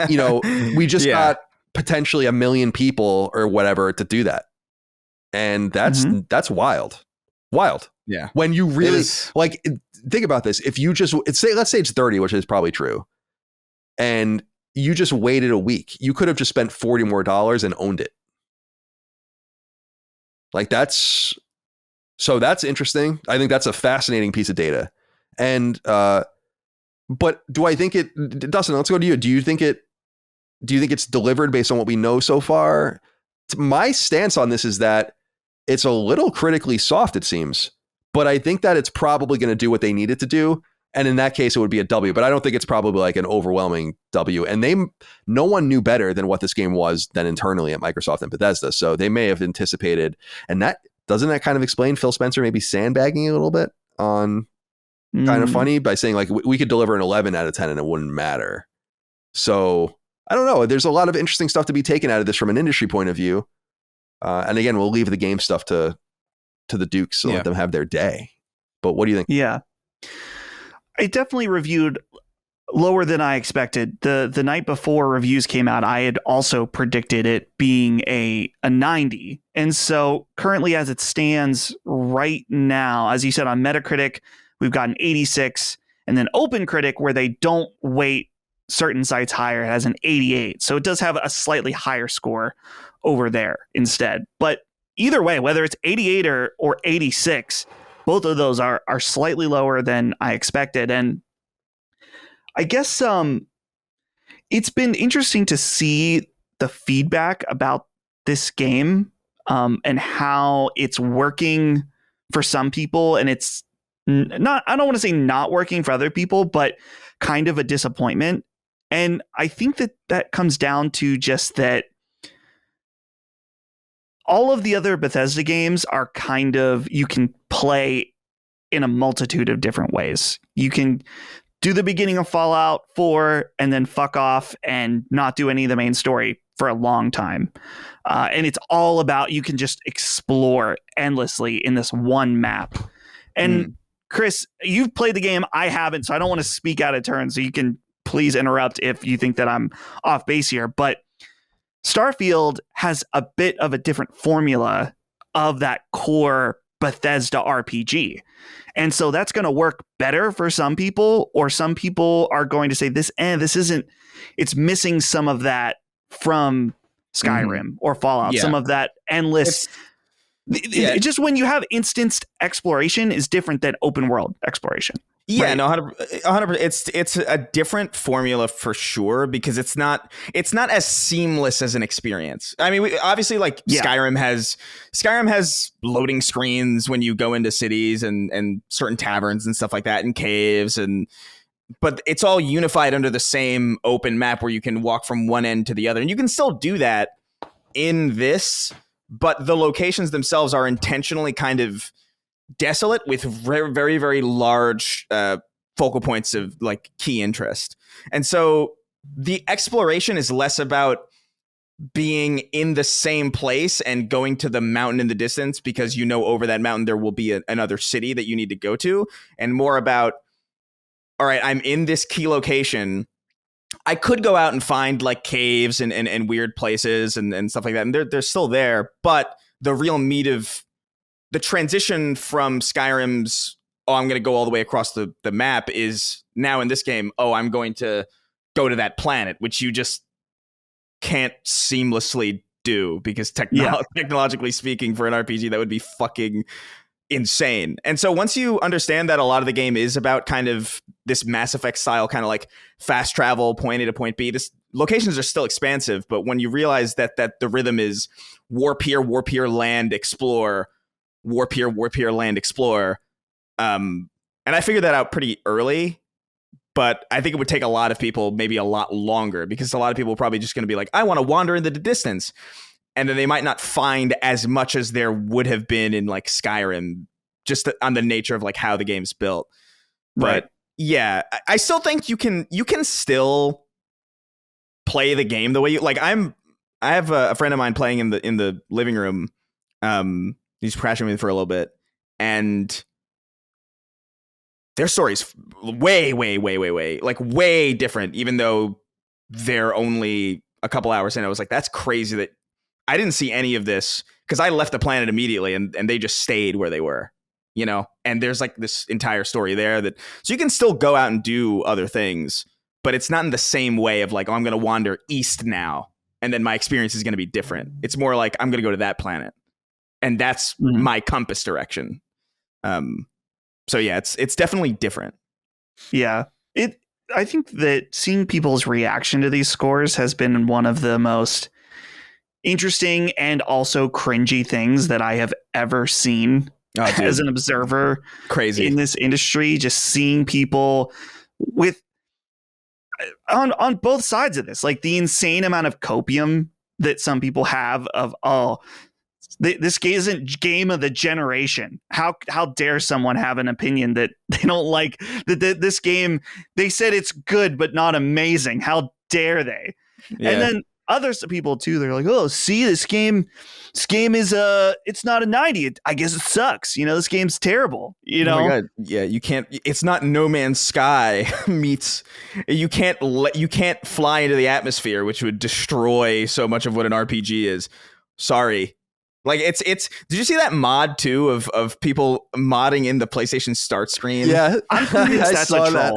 We just got potentially 1 million people or whatever to do that. And that's wild. Wild. Yeah. When you really like think about this, if you just let's say it's 30, which is probably true, and you just waited a week, you could have just spent $40 more and owned it. Like that's So that's interesting. I think that's a fascinating piece of data. And but do I think it, Dustin, let's go to you. Do you think it's delivered based on what we know so far? My stance on this is that it's a little critically soft, it seems, but I think that it's probably going to do what they need it to do. And in that case, it would be a W, but I don't think it's probably like an overwhelming W. And no one knew better than what this game was than internally at Microsoft and Bethesda. So they may have anticipated, and doesn't that kind of explain Phil Spencer maybe sandbagging a little bit on kind of funny by saying like, we could deliver an 11 out of 10 and it wouldn't matter. So I don't know. There's a lot of interesting stuff to be taken out of this from an industry point of view. And again, we'll leave the game stuff to the Dukes and let them have their day. But what do you think? Yeah. It definitely reviewed lower than I expected. The night before reviews came out, I had also predicted it being a 90. And so currently as it stands right now, as you said, on Metacritic, we've got an 86, and then OpenCritic, where they don't weight certain sites higher, has an 88. So it does have a slightly higher score over there instead. But either way, whether it's 88 or 86, both of those are slightly lower than I expected. And I guess it's been interesting to see the feedback about this game and how it's working for some people. And it's not, I don't want to say not working for other people, but kind of a disappointment. And I think that comes down to just that all of the other Bethesda games are kind of, you can play in a multitude of different ways. You can do the beginning of Fallout 4 and then fuck off and not do any of the main story for a long time. And it's all about, you can just explore endlessly in this one map. And Chris, you've played the game. I haven't, so I don't want to speak out of turn. So you can please interrupt if you think that I'm off base here. But Starfield has a bit of a different formula of that core Bethesda RPG. And so that's going to work better for some people, or some people are going to say this isn't, it's missing some of that from Skyrim or Fallout, some of that endless. It's just when you have instanced exploration is different than open world exploration. Yeah, right. No, 100%. It's a different formula for sure, because it's not as seamless as an experience. I mean, obviously, like Skyrim has loading screens when you go into cities and certain taverns and stuff like that, and caves, but it's all unified under the same open map where you can walk from one end to the other, and you can still do that in this, but the locations themselves are intentionally kind of desolate with very, very, very large focal points of like key interest. And so the exploration is less about being in the same place and going to the mountain in the distance because you know over that mountain there will be another city that you need to go to, and more about, all right, I'm in this key location. I could go out and find like caves and weird places and stuff like that, and they're still there, but the real meat of the transition from Skyrim's, I'm going to go all the way across the map, is now in this game, I'm going to go to that planet, which you just can't seamlessly do because technologically speaking, for an RPG, that would be fucking insane. And so once you understand that a lot of the game is about kind of this Mass Effect style, kind of like fast travel, point A to point B, this locations are still expansive, but when you realize that the rhythm is warp here, land, explore, warp here, land, explore. And I figured that out pretty early, but I think it would take a lot of people maybe a lot longer, because a lot of people are probably just going to be like, I want to wander into the distance. And then they might not find as much as there would have been in like Skyrim, just on the nature of like how the game's built. Right. But yeah, I still think you can still play the game the way you like. I have a friend of mine playing in the living room. He's crashing with me for a little bit, and their story's way different, even though they're only a couple hours in. I was like, that's crazy that I didn't see any of this, because I left the planet immediately and they just stayed where they were, you know, and there's like this entire story there so you can still go out and do other things, but it's not in the same way of like, I'm going to wander east now, and then my experience is going to be different. It's more like, I'm going to go to that planet. And that's my compass direction. So yeah, it's definitely different. Yeah. I think that seeing people's reaction to these scores has been one of the most interesting and also cringy things that I have ever seen as an observer. Crazy in this industry. Just seeing people with on both sides of this, like the insane amount of copium that some people have of this game isn't game of the generation. How dare someone have an opinion that they don't like that this game? They said it's good but not amazing. How dare they? Yeah. And then others people too. They're like, oh, see, this game is it's not a 90. I guess it sucks. This game's terrible. Oh my God. Yeah, you can't. It's not No Man's Sky meets. You can't fly into the atmosphere, which would destroy so much of what an RPG is. Sorry. Like it's. Did you see that mod too of people modding in the PlayStation Start screen? Yeah, I'm convinced that's a troll.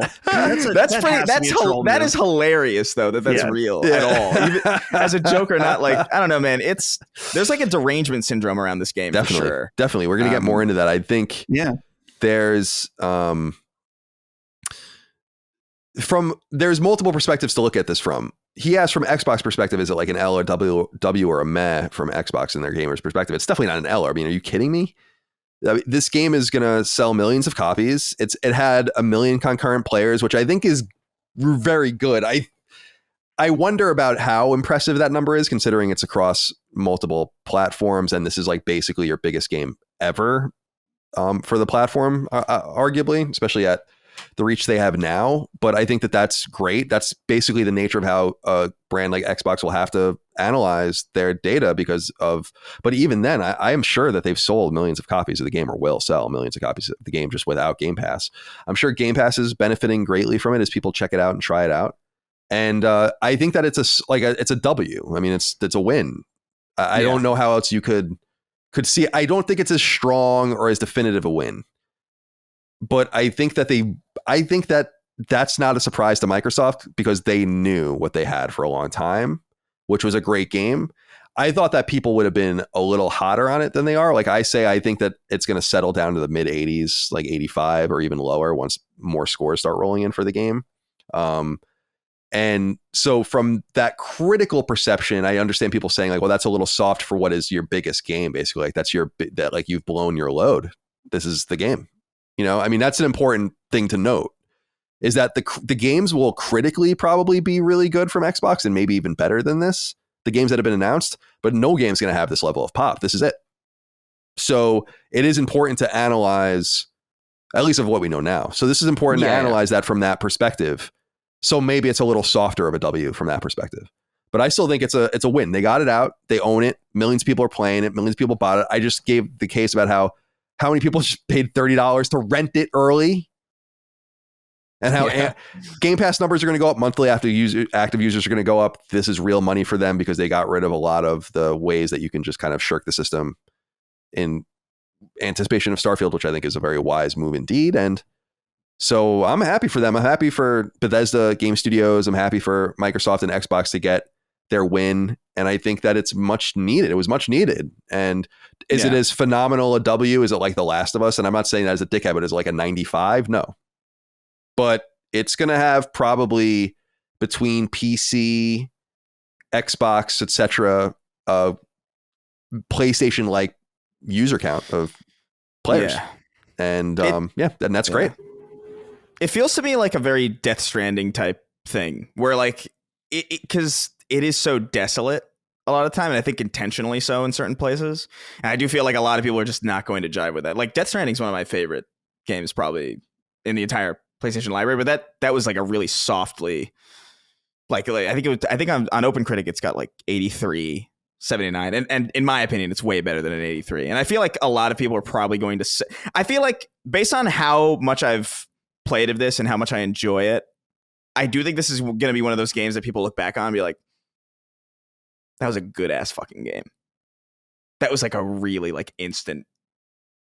That is hilarious though. That's real at all. Even as a joke or not, like I don't know, man. There's like a derangement syndrome around this game. Definitely, for sure. Definitely. We're gonna get more into that. I think. Yeah. There's there's multiple perspectives to look at this from. He asked from Xbox perspective, is it like an L or W or a meh from Xbox in their gamers perspective? It's definitely not an L. I mean, are you kidding me? This game is going to sell millions of copies. It had 1 million concurrent players, which I think is very good. I wonder about how impressive that number is, considering it's across multiple platforms. And this is like basically your biggest game ever for the platform, arguably, especially at the reach they have now. But I think that's great. That's basically the nature of how a brand like Xbox will have to analyze their data but even then, I am sure that they've sold millions of copies of the game or will sell millions of copies of the game just without Game Pass. I'm sure Game Pass is benefiting greatly from it as people check it out and try it out. And I think that it's a W. I mean, it's a win. I don't know how else you could see. I don't think it's as strong or as definitive a win. But I think that that's not a surprise to Microsoft because they knew what they had for a long time, which was a great game. I thought that people would have been a little hotter on it than they are. Like I say, I think that it's going to settle down to the mid 80s, like 85 or even lower once more scores start rolling in for the game. And so from that critical perception, I understand people saying like, well, that's a little soft for what is your biggest game. Basically, like that's like you've blown your load. This is the game. I mean, that's an important thing to note is that the games will critically probably be really good from Xbox and maybe even better than this, the games that have been announced, but no game's going to have this level of pop. This is it. So it is important to analyze, at least of what we know now. So this is important to analyze that from that perspective. So maybe it's a little softer of a W from that perspective, but I still think it's a win. They got it out. They own it. Millions of people are playing it. Millions of people bought it. I just gave the case about how many people just paid $30 to rent it early and how Game Pass numbers are going to go up monthly after active users are going to go up. This is real money for them because they got rid of a lot of the ways that you can just kind of shirk the system in anticipation of Starfield, which I think is a very wise move indeed. And so I'm happy for them. I'm happy for Bethesda Game Studios. I'm happy for Microsoft and Xbox to get their win. And I think that it's much needed. It was much needed. And is it as phenomenal a W? Is it like The Last of Us? And I'm not saying that as a dickhead, but is it like a 95? No. But it's going to have probably between PC, Xbox, etc., PlayStation-like user count of players. Yeah. And and that's great. It feels to me like a very Death Stranding type thing where like because it is so desolate a lot of time, and I think intentionally so in certain places. And I do feel like a lot of people are just not going to jive with that. Like Death Stranding is one of my favorite games probably in the entire PlayStation library, but that was like a really softly like I think on OpenCritic it's got like 83, 79, and in my opinion it's way better than an 83. And I feel like a lot of people are probably going to say, I feel like based on how much I've played of this and how much I enjoy it, I do think this is going to be one of those games that people look back on and be like, that was a good ass fucking game. That was like a really like instant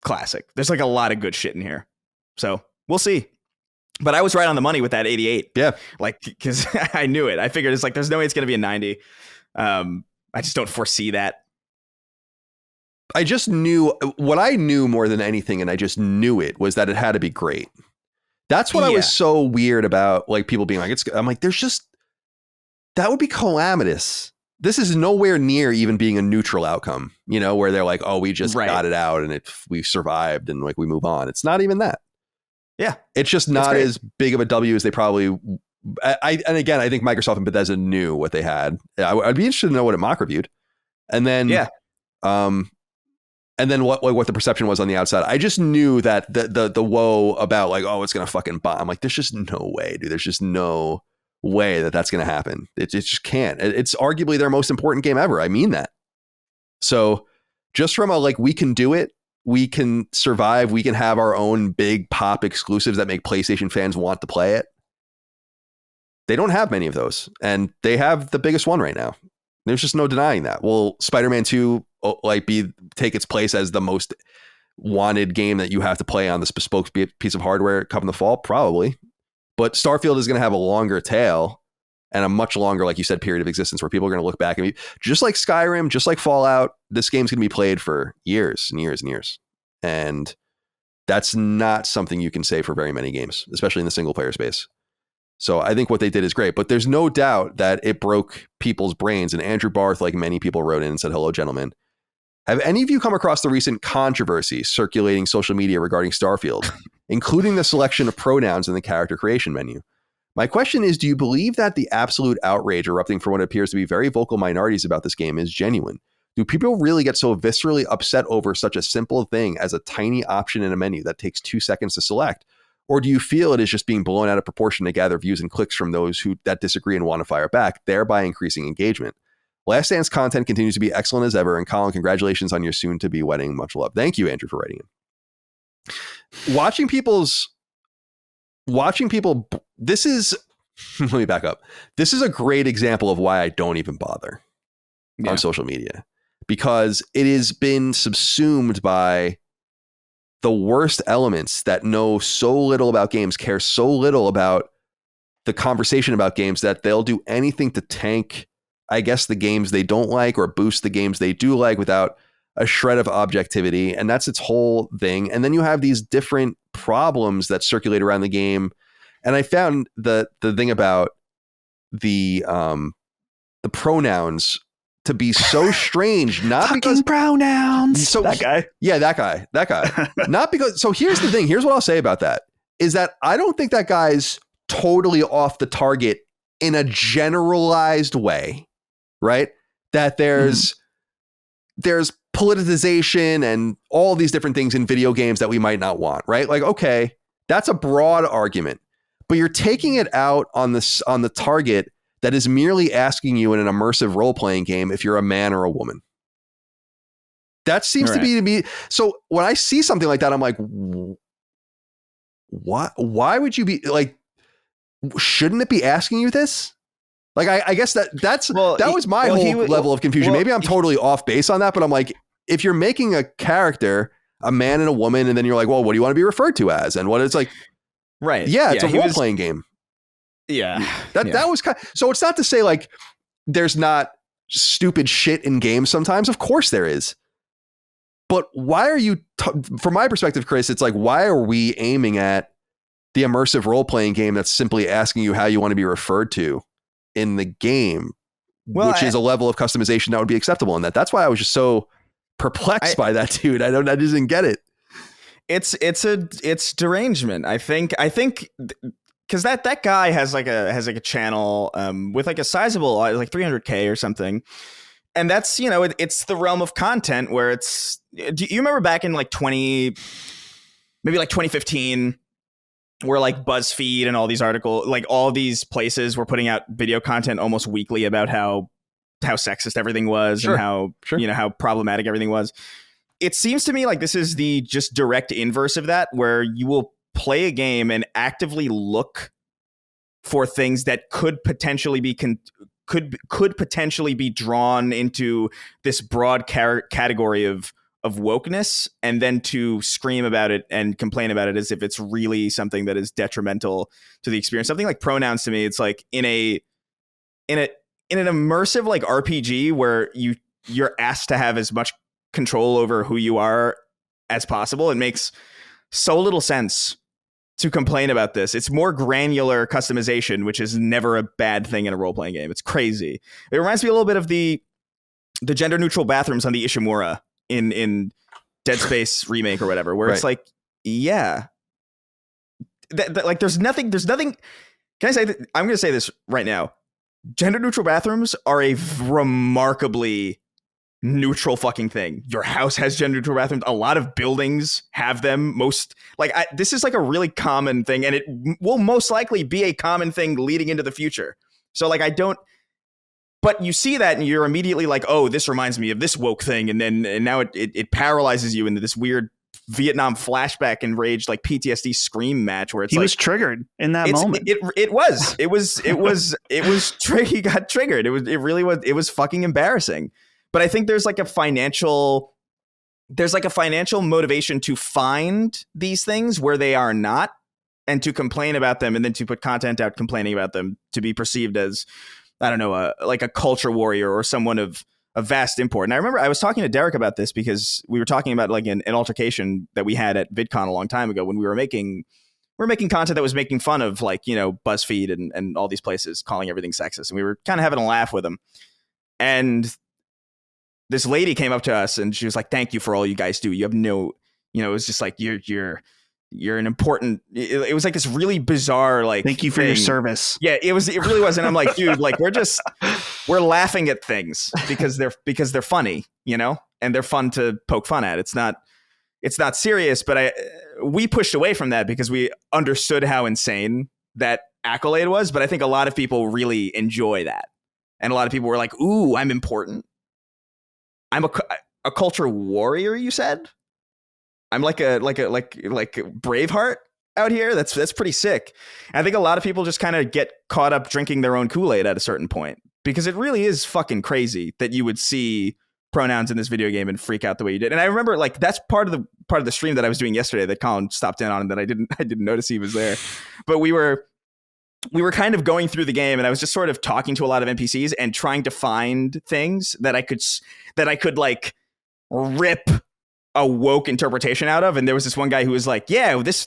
classic. There's like a lot of good shit in here. So we'll see. But I was right on the money with that 88. Yeah. Like, because I knew it. I figured it's like, there's no way it's going to be a 90. I just don't foresee that. I just knew what I knew more than anything, and I just knew it was that it had to be great. That's what I was so weird about, like people being like, I'm like, that would be calamitous. This is nowhere near even being a neutral outcome, where they're like, oh, we just got it out and we survived and like we move on. It's not even that. Yeah. It's just not as big of a W as they probably. And again, I think Microsoft and Bethesda knew what they had. I'd be interested to know what it mock reviewed. And then, and then what the perception was on the outside. I just knew that the woe about like, oh, it's going to fucking bomb. I'm like, there's just no way, dude. There's just no way that that's going to happen. It just can't. It's arguably their most important game ever. I mean that. So just from a, like, we can do it. We can survive. We can have our own big pop exclusives that make PlayStation fans want to play it. They don't have many of those. And they have the biggest one right now. There's just no denying that. Will Spider-Man 2 take its place as the most wanted game that you have to play on this bespoke piece of hardware come in the fall? Probably. But Starfield is going to have a longer tail and a much longer, like you said, period of existence where people are going to look back and be just like Skyrim, just like Fallout. This game's going to be played for years and years and years. And that's not something you can say for very many games, especially in the single player space. So I think what they did is great, but there's no doubt that it broke people's brains. And Andrew Barth, like many people, wrote in and said, hello, gentlemen. Have any of you come across the recent controversy circulating social media regarding Starfield, including the selection of pronouns in the character creation menu? My question is, do you believe that the absolute outrage erupting from what appears to be very vocal minorities about this game is genuine? Do people really get so viscerally upset over such a simple thing as a tiny option in a menu that takes 2 seconds to select? Or do you feel it is just being blown out of proportion to gather views and clicks from those that disagree and want to fire back, thereby increasing engagement? Last Dance content continues to be excellent as ever. And Colin, congratulations on your soon-to-be wedding. Much love. Thank you, Andrew, for writing in. Watching people, this is, let me back up. This is a great example of why I don't even bother on social media, because it has been subsumed by the worst elements that know so little about games, care so little about the conversation about games that they'll do anything to tank, I guess, the games they don't like or boost the games they do like without a shred of objectivity. And that's its whole thing. And then you have these different problems that circulate around the game. And I found the thing about the pronouns to be so strange, not fucking because pronouns. So that guy. Yeah, that guy. Not because. So here's the thing. Here's what I'll say about that is that I don't think that guy's totally off the target in a generalized way, right? That there's politicization and all these different things in video games that we might not want, right? Like, okay, that's a broad argument, but you're taking it out on the target that is merely asking you in an immersive role-playing game if you're a man or a woman. That seems to be. So when I see something like that, I'm like, what? Why would you be like, shouldn't it be asking you this? Like, I guess that was my whole level of confusion. Maybe I'm totally off base on that, but I'm like, if you're making a character, a man and a woman, and then you're like, well, what do you want to be referred to as? And what it's like, right. Yeah, it's a role-playing game. Yeah. That was kind of, so it's not to say like there's not stupid shit in games sometimes. Of course there is. But why are you, from my perspective, Chris, it's like, why are we aiming at the immersive role-playing game that's simply asking you how you want to be referred to in the game, which is a level of customization that would be acceptable in that. That's why I was just so perplexed by that, dude. I just didn't get it. It's derangement. I think because that guy has like a channel with like a sizable like 300K or something, and that's it's the realm of content where it's. Do you remember back in like 2015, where like BuzzFeed and all these articles, like all these places were putting out video content almost weekly about how sexist everything was and how how problematic everything was. It seems to me like this is the just direct inverse of that, where you will play a game and actively look for things that could potentially be potentially be drawn into this broad category of wokeness, and then to scream about it and complain about it as if it's really something that is detrimental to the experience. Something like pronouns to me, it's like in an immersive like RPG where you're asked to have as much control over who you are as possible. It makes so little sense to complain about this. It's more granular customization, which is never a bad thing in a role-playing game. It's crazy. It reminds me a little bit of the gender-neutral bathrooms on the Ishimura in Dead Space remake or whatever, where it's like, yeah, like there's nothing. Can I say that? I'm going to say this right now. Gender-neutral bathrooms are a remarkably neutral fucking thing. Your house has gender-neutral bathrooms. A lot of buildings have them. This is like a really common thing, and it will most likely be a common thing leading into the future. So like but you see that and you're immediately like, oh, this reminds me of this woke thing, and now it paralyzes you into this weird Vietnam flashback and rage, like PTSD scream match where he was triggered in that moment. It was he got triggered. It was fucking embarrassing. But I think there's like a financial motivation to find these things where they are not, and to complain about them, and then to put content out complaining about them to be perceived as, I don't know, like a culture warrior or someone of vast import. And I remember I was talking to Derek about this because we were talking about like an altercation that we had at VidCon a long time ago when we were making content that was making fun of, like, you know, BuzzFeed and all these places calling everything sexist. And we were kind of having a laugh with them. And this lady came up to us and she was like, thank you for all you guys do. You have no, you know, it was just like, you're an important, it was like this really bizarre, like, thank you for your service. Yeah, it really was. And I'm like, dude, like, we're laughing at things because they're funny, you know, and they're fun to poke fun at. It's not serious, but we pushed away from that because we understood how insane that accolade was. But I think a lot of people really enjoy that. And a lot of people were like, ooh, I'm important. I'm a culture warrior, you said? I'm like Braveheart out here. That's pretty sick. And I think a lot of people just kind of get caught up drinking their own Kool-Aid at a certain point, because it really is fucking crazy that you would see pronouns in this video game and freak out the way you did. And I remember, like, that's part of the stream that I was doing yesterday that Colin stopped in on and that I didn't notice he was there. But we were kind of going through the game, and I was just sort of talking to a lot of NPCs and trying to find things that I could like rip a woke interpretation out of. And there was this one guy who was like, yeah, this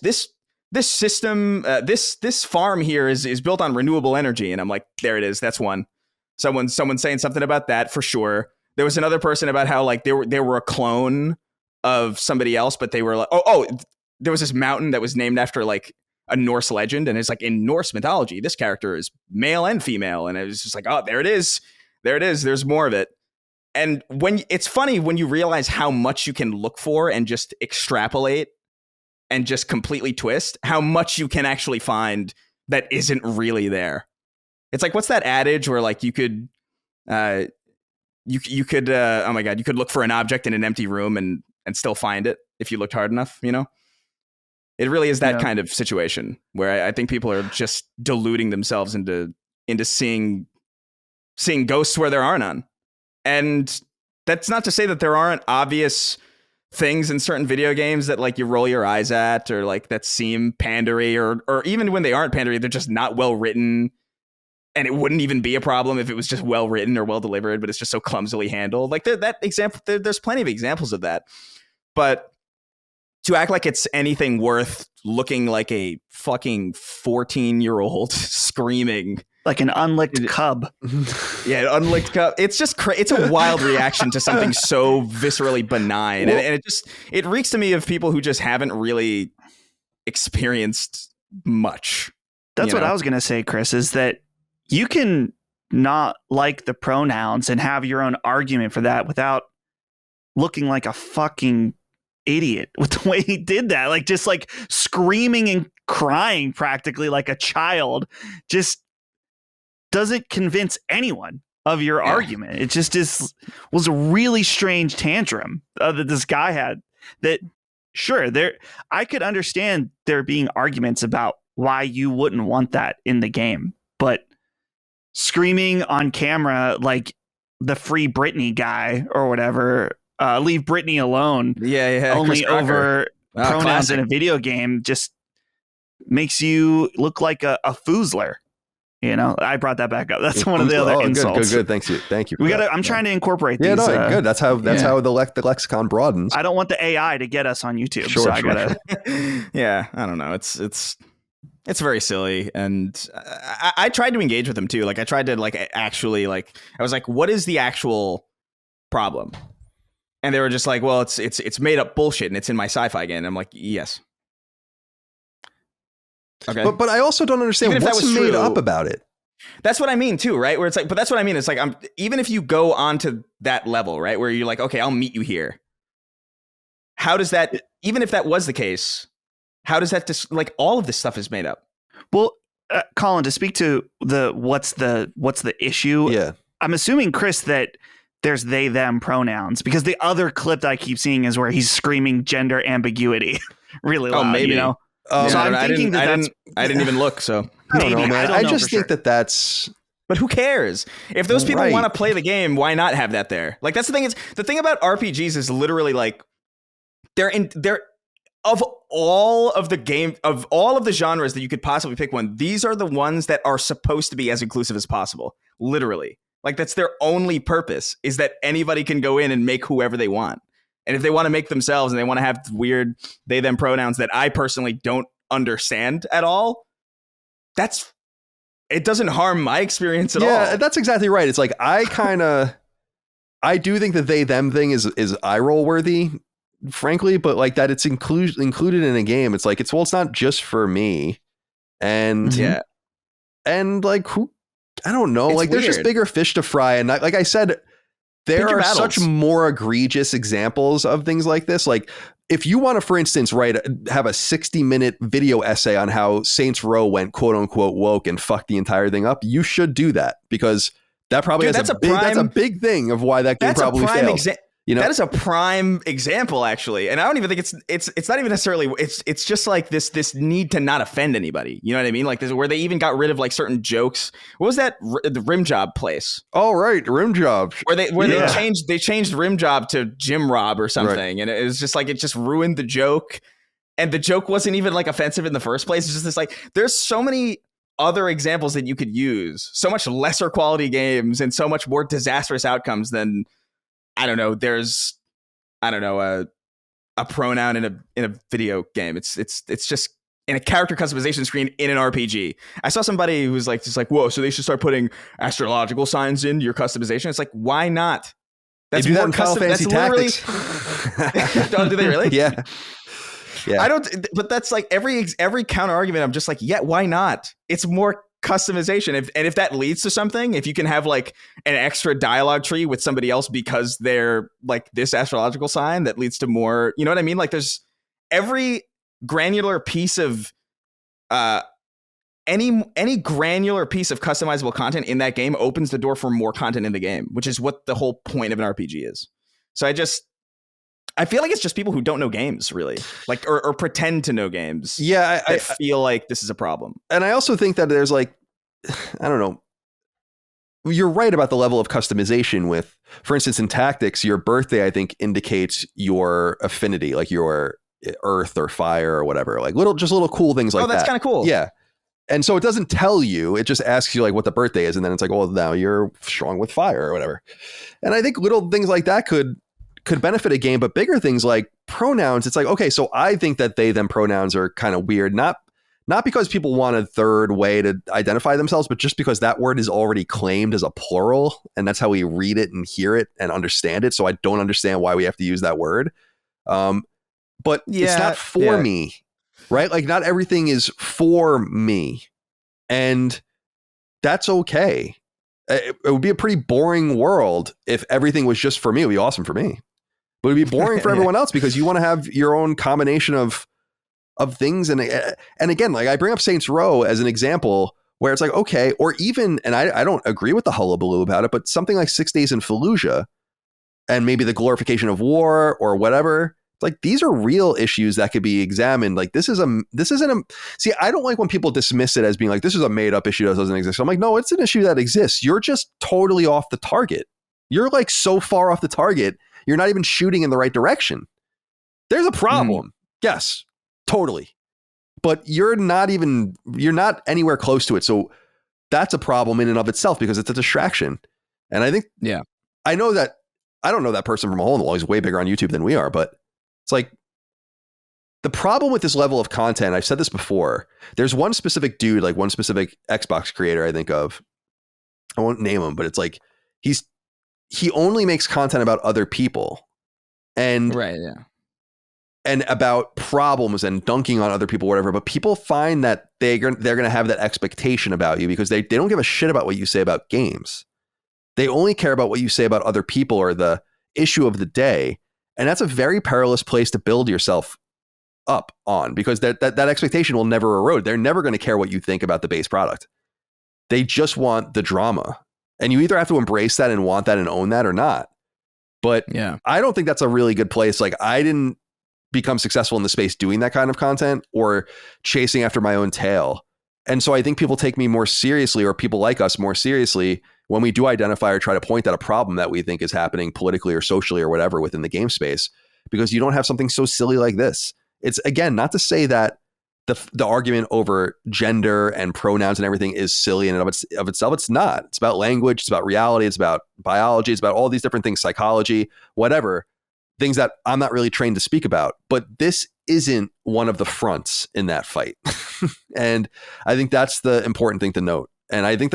system, this farm here is built on renewable energy. And I'm like, there it is. That's one. Someone saying something about that for sure. There was another person about how, like, they were a clone of somebody else, but they were like, oh, there was this mountain that was named after like a Norse legend. And it's like, in Norse mythology, this character is male and female. And it was just like, oh, there it is. There's more of it. And it's funny when you realize how much you can look for and just extrapolate and just completely twist, how much you can actually find that isn't really there. It's like, what's that adage where, like, you could oh my God, you could look for an object in an empty room and still find it if you looked hard enough, you know? It really is that kind of situation where I think people are just deluding themselves into seeing ghosts where there are none. And that's not to say that there aren't obvious things in certain video games that, like, you roll your eyes at, or like that seem pandery, or even when they aren't pandery, they're just not well written. And it wouldn't even be a problem if it was just well written or well delivered, but it's just so clumsily handled. Like, there's plenty of examples of that. But to act like it's anything worth looking like a fucking 14-year-old screaming like an unlicked cub. Yeah, an unlicked cub. It's just it's a wild reaction to something so viscerally benign. And it reeks to me of people who just haven't really experienced much. That's what I was going to say, Chris, is that you can not like the pronouns and have your own argument for that without looking like a fucking idiot with the way he did that. Like, just like screaming and crying practically like a child just doesn't convince anyone of your argument. It just was a really strange tantrum that this guy had. That, sure, I could understand there being arguments about why you wouldn't want that in the game, but screaming on camera like the Free Britney guy or whatever, leave Britney alone. Yeah. Only over pronouns classic. in a video game just makes you look like a foozler. You know, I brought that back up. That's one of the other insults. Good. Thank you. I'm trying to incorporate these. Yeah, good. That's how the lexicon broadens. I don't want the AI to get us on YouTube. Sure, I gotta. Yeah, I don't know. It's very silly, and I tried to engage with them too. Like I tried to actually I was like, what is the actual problem? And they were just like, well, it's made up bullshit, and it's in my sci-fi game. And I'm like, yes. Okay. But I also don't understand what's made up about it. That's what I mean too, right? Where it's like, but that's what I mean. It's like, even if you go onto that level, right, where you're like, okay, I'll meet you here. How does that? Even if that was the case, how does that just all of this stuff is made up? Well, Colin, to speak to what's the issue? Yeah, I'm assuming, Chris, that there's they them pronouns, because the other clip that I keep seeing is where he's screaming gender ambiguity really loud. Oh, maybe. You know? So I'm thinking I didn't even look. So I don't know, man. I just think that's. But who cares? If those people want to play the game, why not have that there? Like, that's the thing. The thing about RPGs is literally they're of all of the genres that you could possibly pick one. These are the ones that are supposed to be as inclusive as possible. Literally, that's their only purpose, is that anybody can go in and make whoever they want. And if they want to make themselves and they want to have weird they them pronouns that I personally don't understand at all, it doesn't harm my experience at all. Yeah, that's exactly right. It's like I do think the they them thing is eye roll worthy, frankly, but that it's included in a game. It's it's not just for me. And and who, I don't know, it's there's just bigger fish to fry. And like I said, there are such more egregious examples of things like this. If you want to, for instance, have a 60-minute video essay on how Saints Row went quote unquote woke and fucked the entire thing up, you should do that, because that probably that's a big thing of why that game probably failed. That is a prime example, actually. And I don't even think it's not even necessarily, it's just this need to not offend anybody. You know what I mean? This where they even got rid of certain jokes. What was that? The Rim Job place. Oh, right. Rim Job. Where they changed Rim Job to Jim Rob or something. Right. And it was just it just ruined the joke. And the joke wasn't even offensive in the first place. It's just this there's so many other examples that you could use, so much lesser quality games and so much more disastrous outcomes than, I don't know, there's, a pronoun in a video game. It's just in a character customization screen in an RPG. I saw somebody who was whoa, so they should start putting astrological signs in your customization. It's why not? That's more custom. Fantasy Tactics. Oh, do they really? Yeah. I don't, but that's every counter argument. I'm just yeah, why not? It's more customization. If that leads to something, if you can have an extra dialogue tree with somebody else because they're this astrological sign, that leads to more, you know what I mean? There's every granular piece of any granular piece of customizable content in that game opens the door for more content in the game, which is what the whole point of an RPG is. So I feel it's just people who don't know games, really, or pretend to know games. Yeah, I feel this is a problem. And I also think that there's I don't know. You're right about the level of customization with, for instance, in Tactics, your birthday, I think, indicates your affinity, your earth or fire or whatever, little cool things like that. Oh, that's kind of cool. Yeah. And so it doesn't tell you, it just asks you what the birthday is. And then it's well, now you're strong with fire or whatever. And I think little things like that could benefit a game, but bigger things like pronouns, it's okay, so I think that they them pronouns are kind of weird, not because people want a third way to identify themselves, but just because that word is already claimed as a plural, and that's how we read it and hear it and understand it. So I don't understand why we have to use that word. But it's not for me, right? Not everything is for me, and that's okay. It would be a pretty boring world if everything was just for me. It would be awesome for me, but it'd be boring for everyone else, because you want to have your own combination of things. And again, I bring up Saints Row as an example where it's okay, or even, and I don't agree with the hullabaloo about it, but something like 6 Days in Fallujah and maybe the glorification of war or whatever. These are real issues that could be examined. this isn't a, see, I don't like when people dismiss it as being this is a made up issue that doesn't exist. I'm no, it's an issue that exists. You're just totally off the target. You're so far off the target. You're not even shooting in the right direction. There's a problem. Yes, totally. But you're not anywhere close to it. So that's a problem in and of itself because it's a distraction. And I think, I know that I don't know that person from a hole in the wall. He's way bigger on YouTube than we are, but it's like the problem with this level of content. I've said this before. There's one specific dude, like one specific Xbox creator I think of. I won't name him, but it's like he only makes content about other people and and about problems and dunking on other people, whatever. But people find that they're going to have that expectation about you because they don't give a shit about what you say about games. They only care about what you say about other people or the issue of the day. And that's a very perilous place to build yourself up on because that expectation will never erode. They're never going to care what you think about the base product. They just want the drama. And you either have to embrace that and want that and own that or not. But I don't think that's a really good place. Like I didn't become successful in the space doing that kind of content or chasing after my own tail. And so I think people take me more seriously or people like us more seriously when we do identify or try to point out a problem that we think is happening politically or socially or whatever within the game space, because you don't have something so silly like this. It's again, not to say that the argument over gender and pronouns and everything is silly in and of itself. It's not. It's about language. It's about reality. It's about biology. It's about all these different things, psychology, whatever, things that I'm not really trained to speak about. But this isn't one of the fronts in that fight. And I think that's the important thing to note. And I think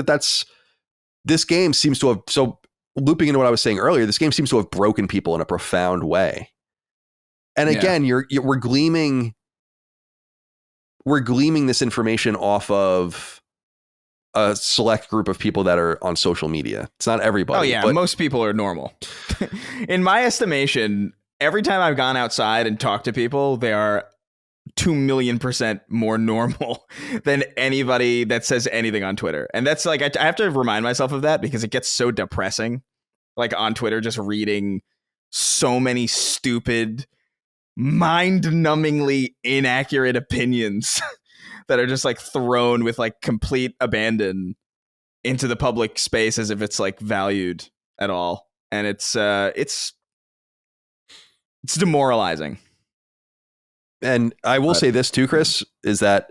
this game seems to have, so looping into what I was saying earlier, this game seems to have broken people in a profound way. And again, we're gleaming this information off of a select group of people that are on social media. It's not everybody. Oh yeah, but most people are normal. In my estimation, every time I've gone outside and talked to people, they are 2,000,000% more normal than anybody that says anything on Twitter. And that's like, I have to remind myself of that because it gets so depressing. Like on Twitter, just reading so many stupid, mind-numbingly inaccurate opinions that are just like thrown with like complete abandon into the public space as if it's like valued at all. And it's demoralizing. And I will say this too, Chris, is that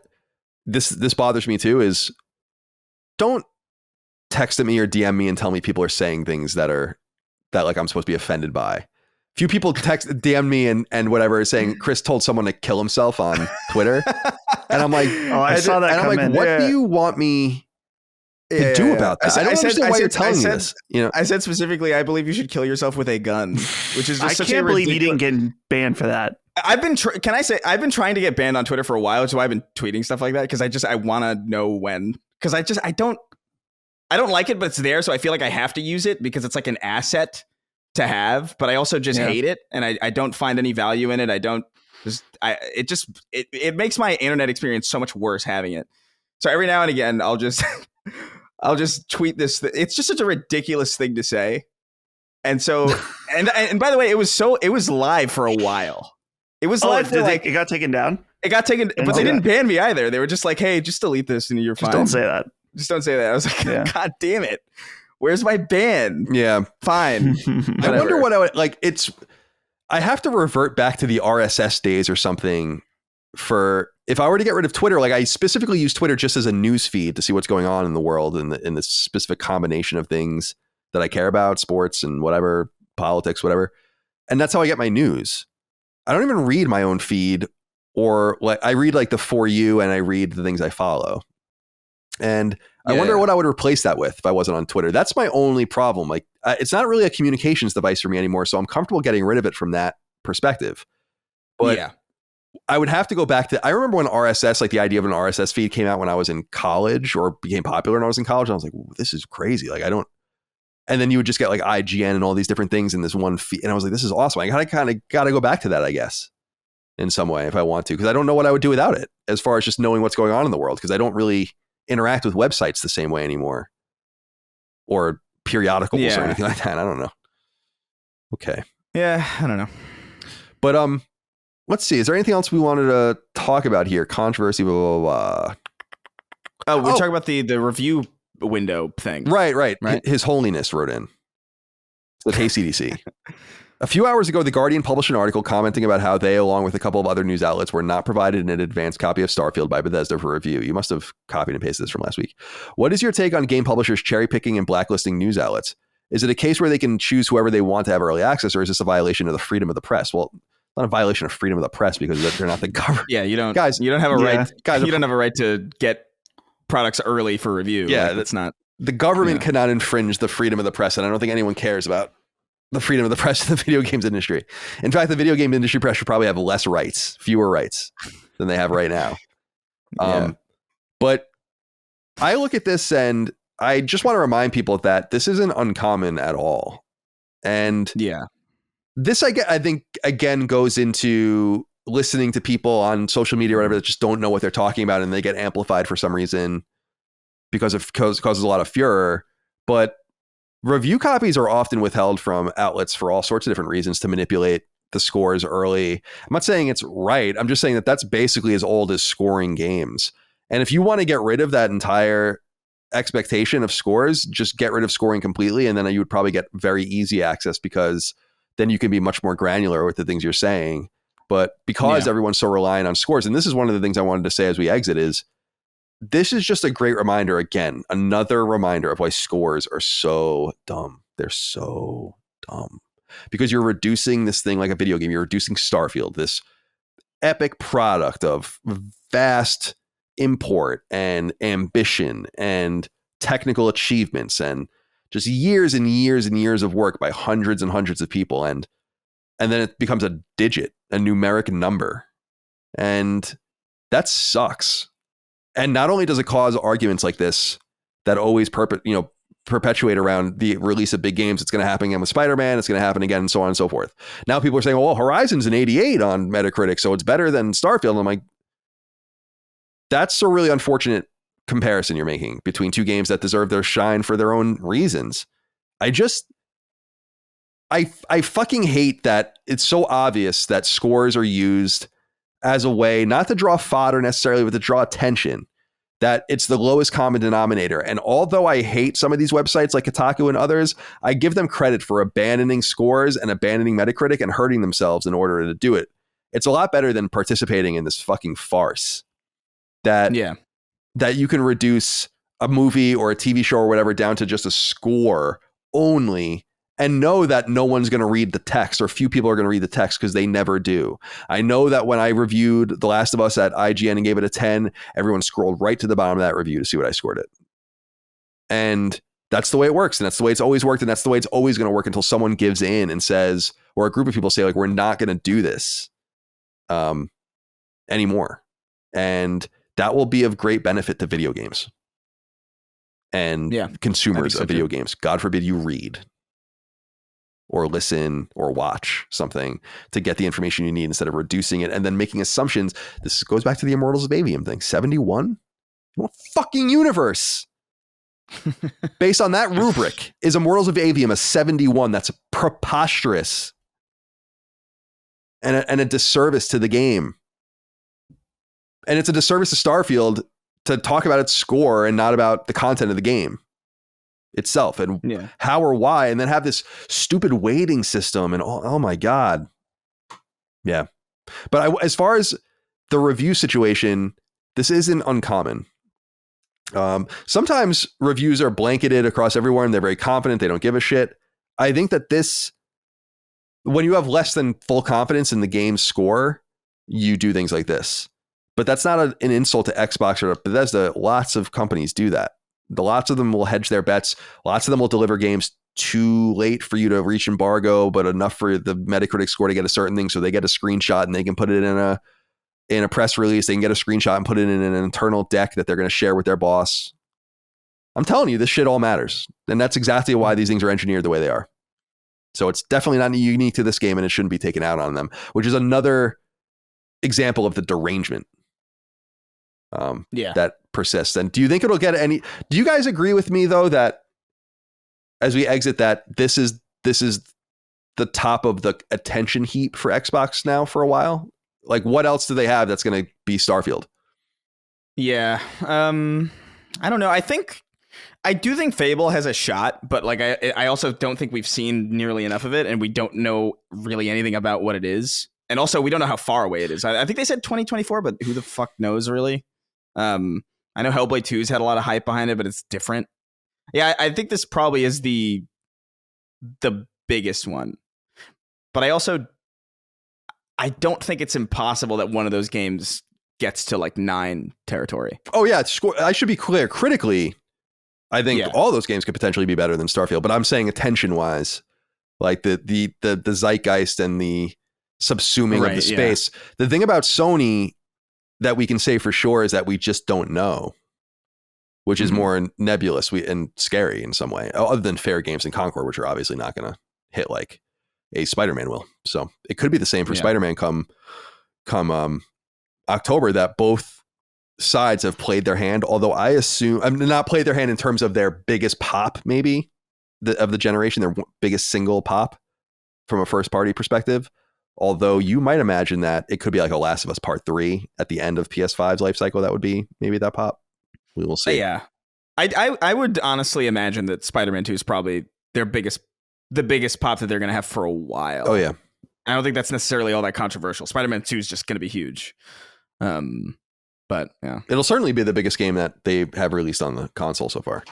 this bothers me too, is don't text at me or DM me and tell me people are saying things that like I'm supposed to be offended by. Few people DM me and whatever saying Chris told someone to kill himself on Twitter. And I'm like, I saw that. And I'm like, what do you want me to do about that? I don't understand why you're telling me this. You know, I said specifically, I believe you should kill yourself with a gun, which is just I can't believe you didn't get banned for that. I've been trying to get banned on Twitter for a while, which is why I've been tweeting stuff like that because I want to know when, because I don't like it, but it's there, so I feel like I have to use it because it's like an asset to have, but I also just hate it, and I don't find any value in it. It makes my internet experience so much worse having it. So every now and again, I'll just tweet this. It's just such a ridiculous thing to say, and so and by the way, it was live for a while. It was live for it got taken down. It got taken, but they didn't ban me either. They were just like, "Hey, just delete this, and you're fine." Just don't say that. Just don't say that. I was like, God damn it. Where's my ban? Yeah. Fine. I wonder what I would like. I have to revert back to the RSS days or something for if I were to get rid of Twitter. Like I specifically use Twitter just as a news feed to see what's going on in the world in the specific combination of things that I care about, sports and whatever, politics, whatever. And that's how I get my news. I don't even read my own feed, or like I read like the For You and I read the things I follow. And I wonder what I would replace that with if I wasn't on Twitter. That's my only problem. Like, it's not really a communications device for me anymore, so I'm comfortable getting rid of it from that perspective. But I would have to go back to, I remember when RSS, like the idea of an RSS feed came out when I was in college or became popular when I was in college. And I was like, this is crazy. Like and then you would just get like IGN and all these different things in this one feed. And I was like, this is awesome. I kind of got to go back to that, I guess, in some way if I want to, because I don't know what I would do without it as far as just knowing what's going on in the world, because I don't really interact with websites the same way anymore, or periodicals or anything like that. I don't know. Okay. Yeah, I don't know. But let's see. Is there anything else we wanted to talk about here? Controversy, blah, blah, blah. Oh, we're talking about the review window thing. Right. His Holiness wrote in. So, hey, CDC. A few hours ago, The Guardian published an article commenting about how they, along with a couple of other news outlets, were not provided an advanced copy of Starfield by Bethesda for review. You must have copied and pasted this from last week. What is your take on game publishers cherry picking and blacklisting news outlets? Is it a case where they can choose whoever they want to have early access, or is this a violation of the freedom of the press? Well, not a violation of freedom of the press because they're not the government. Yeah, you don't have a Yeah. right. You don't have a right to get products early for review. Yeah, that's not. The government cannot infringe the freedom of the press, and I don't think anyone cares about the freedom of the press in the video games industry. In fact, the video game industry press should probably have fewer rights than they have right now. But I look at this and I just want to remind people that this isn't uncommon at all. And this, I think, again, goes into listening to people on social media or whatever that just don't know what they're talking about, and they get amplified for some reason because it causes a lot of furor. But review copies are often withheld from outlets for all sorts of different reasons to manipulate the scores early. I'm not saying it's right. I'm just saying that that's basically as old as scoring games. And if you want to get rid of that entire expectation of scores, just get rid of scoring completely. And then you would probably get very easy access, because then you can be much more granular with the things you're saying. But because everyone's so reliant on scores, and this is one of the things I wanted to say as we exit, is this is just a great reminder, again, another reminder of why scores are so dumb. They're so dumb because you're reducing this thing like a video game. You're reducing Starfield, this epic product of vast import and ambition and technical achievements and just years and years and years of work by hundreds and hundreds of people. And then it becomes a digit, a numeric number. And that sucks. And not only does it cause arguments like this that always perpetuate around the release of big games, it's going to happen again with Spider-Man, it's going to happen again, and so on and so forth. Now people are saying, well, Horizon's an 88 on Metacritic, so it's better than Starfield. And I'm like, that's a really unfortunate comparison you're making between two games that deserve their shine for their own reasons. I fucking hate that it's so obvious that scores are used as a way not to draw fodder necessarily, but to draw attention, that it's the lowest common denominator. And although I hate some of these websites like Kotaku and others, I give them credit for abandoning scores and abandoning Metacritic and hurting themselves in order to do it. It's a lot better than participating in this fucking farce that you can reduce a movie or a TV show or whatever down to just a score only, and know that no one's going to read the text, or few people are going to read the text because they never do. I know that when I reviewed The Last of Us at IGN and gave it a 10, everyone scrolled right to the bottom of that review to see what I scored it. And that's the way it works. And that's the way it's always worked. And that's the way it's always going to work until someone gives in and says, or a group of people say, like, we're not going to do this anymore. And that will be of great benefit to video games and consumers of video games. God forbid you read or listen or watch something to get the information you need instead of reducing it and then making assumptions. This goes back to the Immortals of Avium thing. 71? What fucking universe? Based on that rubric, is Immortals of Avium a 71? That's preposterous and a disservice to the game. And it's a disservice to Starfield to talk about its score and not about the content of the game itself and how or why, and then have this stupid weighting system and oh my God. Yeah. But as far as the review situation, this isn't uncommon. Sometimes reviews are blanketed across everywhere and they're very confident. They don't give a shit. I think that when you have less than full confidence in the game's score, you do things like this. But that's not an insult to Xbox or to Bethesda. Lots of companies do that. Lots of them will hedge their bets. Lots of them will deliver games too late for you to reach embargo, but enough for the Metacritic score to get a certain thing. So they get a screenshot and they can put it in a press release. They can get a screenshot and put it in an internal deck that they're going to share with their boss. I'm telling you, this shit all matters. And that's exactly why these things are engineered the way they are. So it's definitely not unique to this game and it shouldn't be taken out on them, which is another example of the derangement that persists. And do you think it'll get any? Do you guys agree with me though that as we exit that this is the top of the attention heap for Xbox now for a while? Like, what else do they have that's going to be Starfield? Yeah, I don't know. I think I do think Fable has a shot, but like I also don't think we've seen nearly enough of it, and we don't know really anything about what it is. And also, we don't know how far away it is. I think they said 2024, but who the fuck knows, really? I know Hellblade 2's had a lot of hype behind it, but it's different. Yeah, I think this probably is the biggest one. But I don't think it's impossible that one of those games gets to like 9 territory. Oh, yeah. I should be clear. Critically, I think all those games could potentially be better than Starfield. But I'm saying attention-wise, like the zeitgeist and the subsuming of the space. Yeah. The thing about Sony that we can say for sure is that we just don't know, which is more nebulous and scary in some way, other than Fair Games and Concord, which are obviously not going to hit like a Spider-Man will. So it could be the same for Spider-Man come October, that both sides have played their hand, although I assume not played their hand in terms of their biggest pop, maybe of the generation, their biggest single pop from a first party perspective. Although you might imagine that it could be like a Last of Us Part 3 at the end of PS5's life cycle. That would be maybe that pop. We will see. Yeah. I would honestly imagine that Spider-Man 2 is probably the biggest pop that they're going to have for a while. Oh, yeah. I don't think that's necessarily all that controversial. Spider-Man 2 is just going to be huge. But yeah. It'll certainly be the biggest game that they have released on the console so far.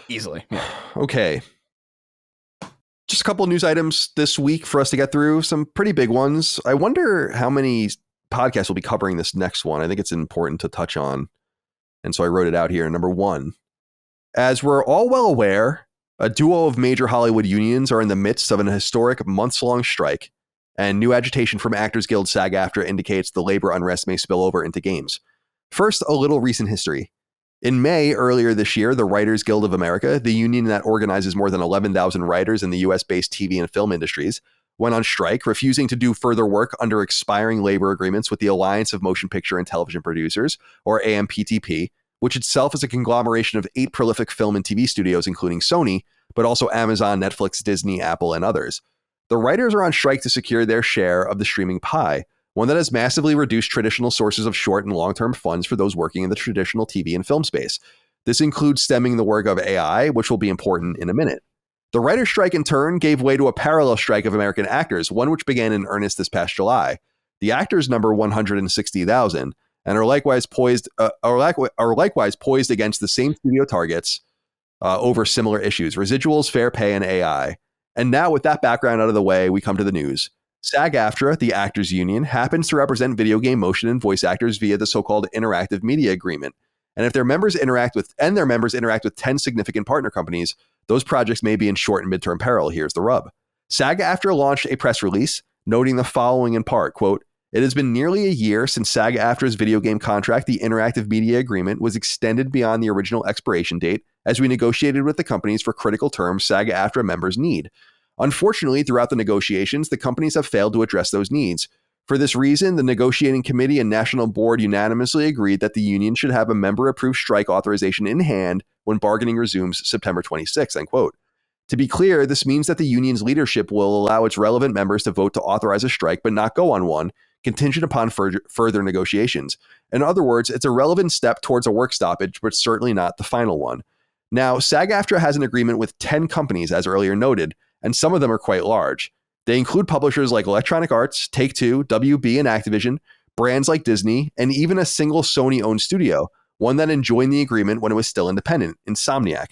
Easily. Yeah. Okay. Just a couple of news items this week for us to get through. Some pretty big ones. I wonder how many podcasts will be covering this next one. I think it's important to touch on. And so I wrote it out here. Number 1, as we're all well aware, a duo of major Hollywood unions are in the midst of an historic months-long strike, and new agitation from Actors Guild SAG-AFTRA indicates the labor unrest may spill over into games. First, a little recent history. In May earlier this year, the Writers Guild of America, the union that organizes more than 11,000 writers in the US-based TV and film industries, went on strike, refusing to do further work under expiring labor agreements with the Alliance of Motion Picture and Television Producers, or AMPTP, which itself is a conglomeration of 8 prolific film and TV studios, including Sony, but also Amazon, Netflix, Disney, Apple, and others. The writers are on strike to secure their share of the streaming pie, one that has massively reduced traditional sources of short and long-term funds for those working in the traditional TV and film space. This includes stemming the work of AI, which will be important in a minute. The writer's strike, in turn, gave way to a parallel strike of American actors, one which began in earnest this past July. The actors number 160,000 and are likewise poised against the same studio targets over similar issues: residuals, fair pay, and AI. And now, with that background out of the way, we come to the news. SAG-AFTRA, the actors union, happens to represent video game motion and voice actors via the so-called interactive media agreement. And if their members interact with 10 significant partner companies, those projects may be in short and midterm peril. Here's the rub. SAG-AFTRA launched a press release noting the following in part, quote, "It has been nearly a year since SAG-AFTRA's video game contract, the interactive media agreement, was extended beyond the original expiration date as we negotiated with the companies for critical terms SAG-AFTRA members need. Unfortunately, throughout the negotiations, the companies have failed to address those needs. For this reason, the negotiating committee and national board unanimously agreed that the union should have a member-approved strike authorization in hand when bargaining resumes September 26th, end quote. To be clear, this means that the union's leadership will allow its relevant members to vote to authorize a strike but not go on one, contingent upon further negotiations. In other words, it's a relevant step towards a work stoppage, but certainly not the final one. Now, SAG-AFTRA has an agreement with 10 companies, as earlier noted, and some of them are quite large. They include publishers like Electronic Arts, Take-Two, WB, and Activision, brands like Disney, and even a single Sony-owned studio, one that enjoined the agreement when it was still independent, Insomniac.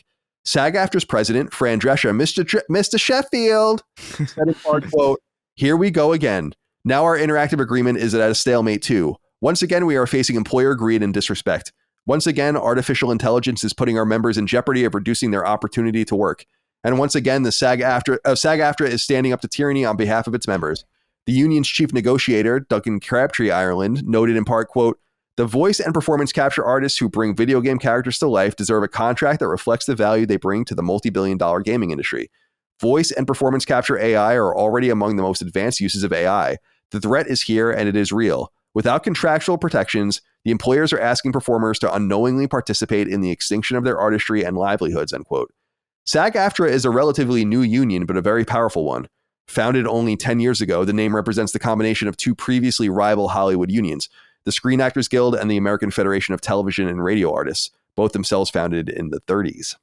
SAG-AFTRA's president, Fran Drescher, Mr. Sheffield, said in part, quote, "Here we go again. Now our interactive agreement is at a stalemate too. Once again, we are facing employer greed and disrespect. Once again, artificial intelligence is putting our members in jeopardy of reducing their opportunity to work. And once again, the SAG-AFTRA is standing up to tyranny on behalf of its members." The union's chief negotiator, Duncan Crabtree, Ireland, noted in part, quote, "The voice and performance capture artists who bring video game characters to life deserve a contract that reflects the value they bring to the multi-billion-dollar gaming industry. Voice and performance capture AI are already among the most advanced uses of AI. The threat is here and it is real. Without contractual protections, the employers are asking performers to unknowingly participate in the extinction of their artistry and livelihoods," end quote. SAG-AFTRA is a relatively new union, but a very powerful one. Founded only 10 years ago, the name represents the combination of 2 previously rival Hollywood unions, the Screen Actors Guild and the American Federation of Television and Radio Artists, both themselves founded in the 30s.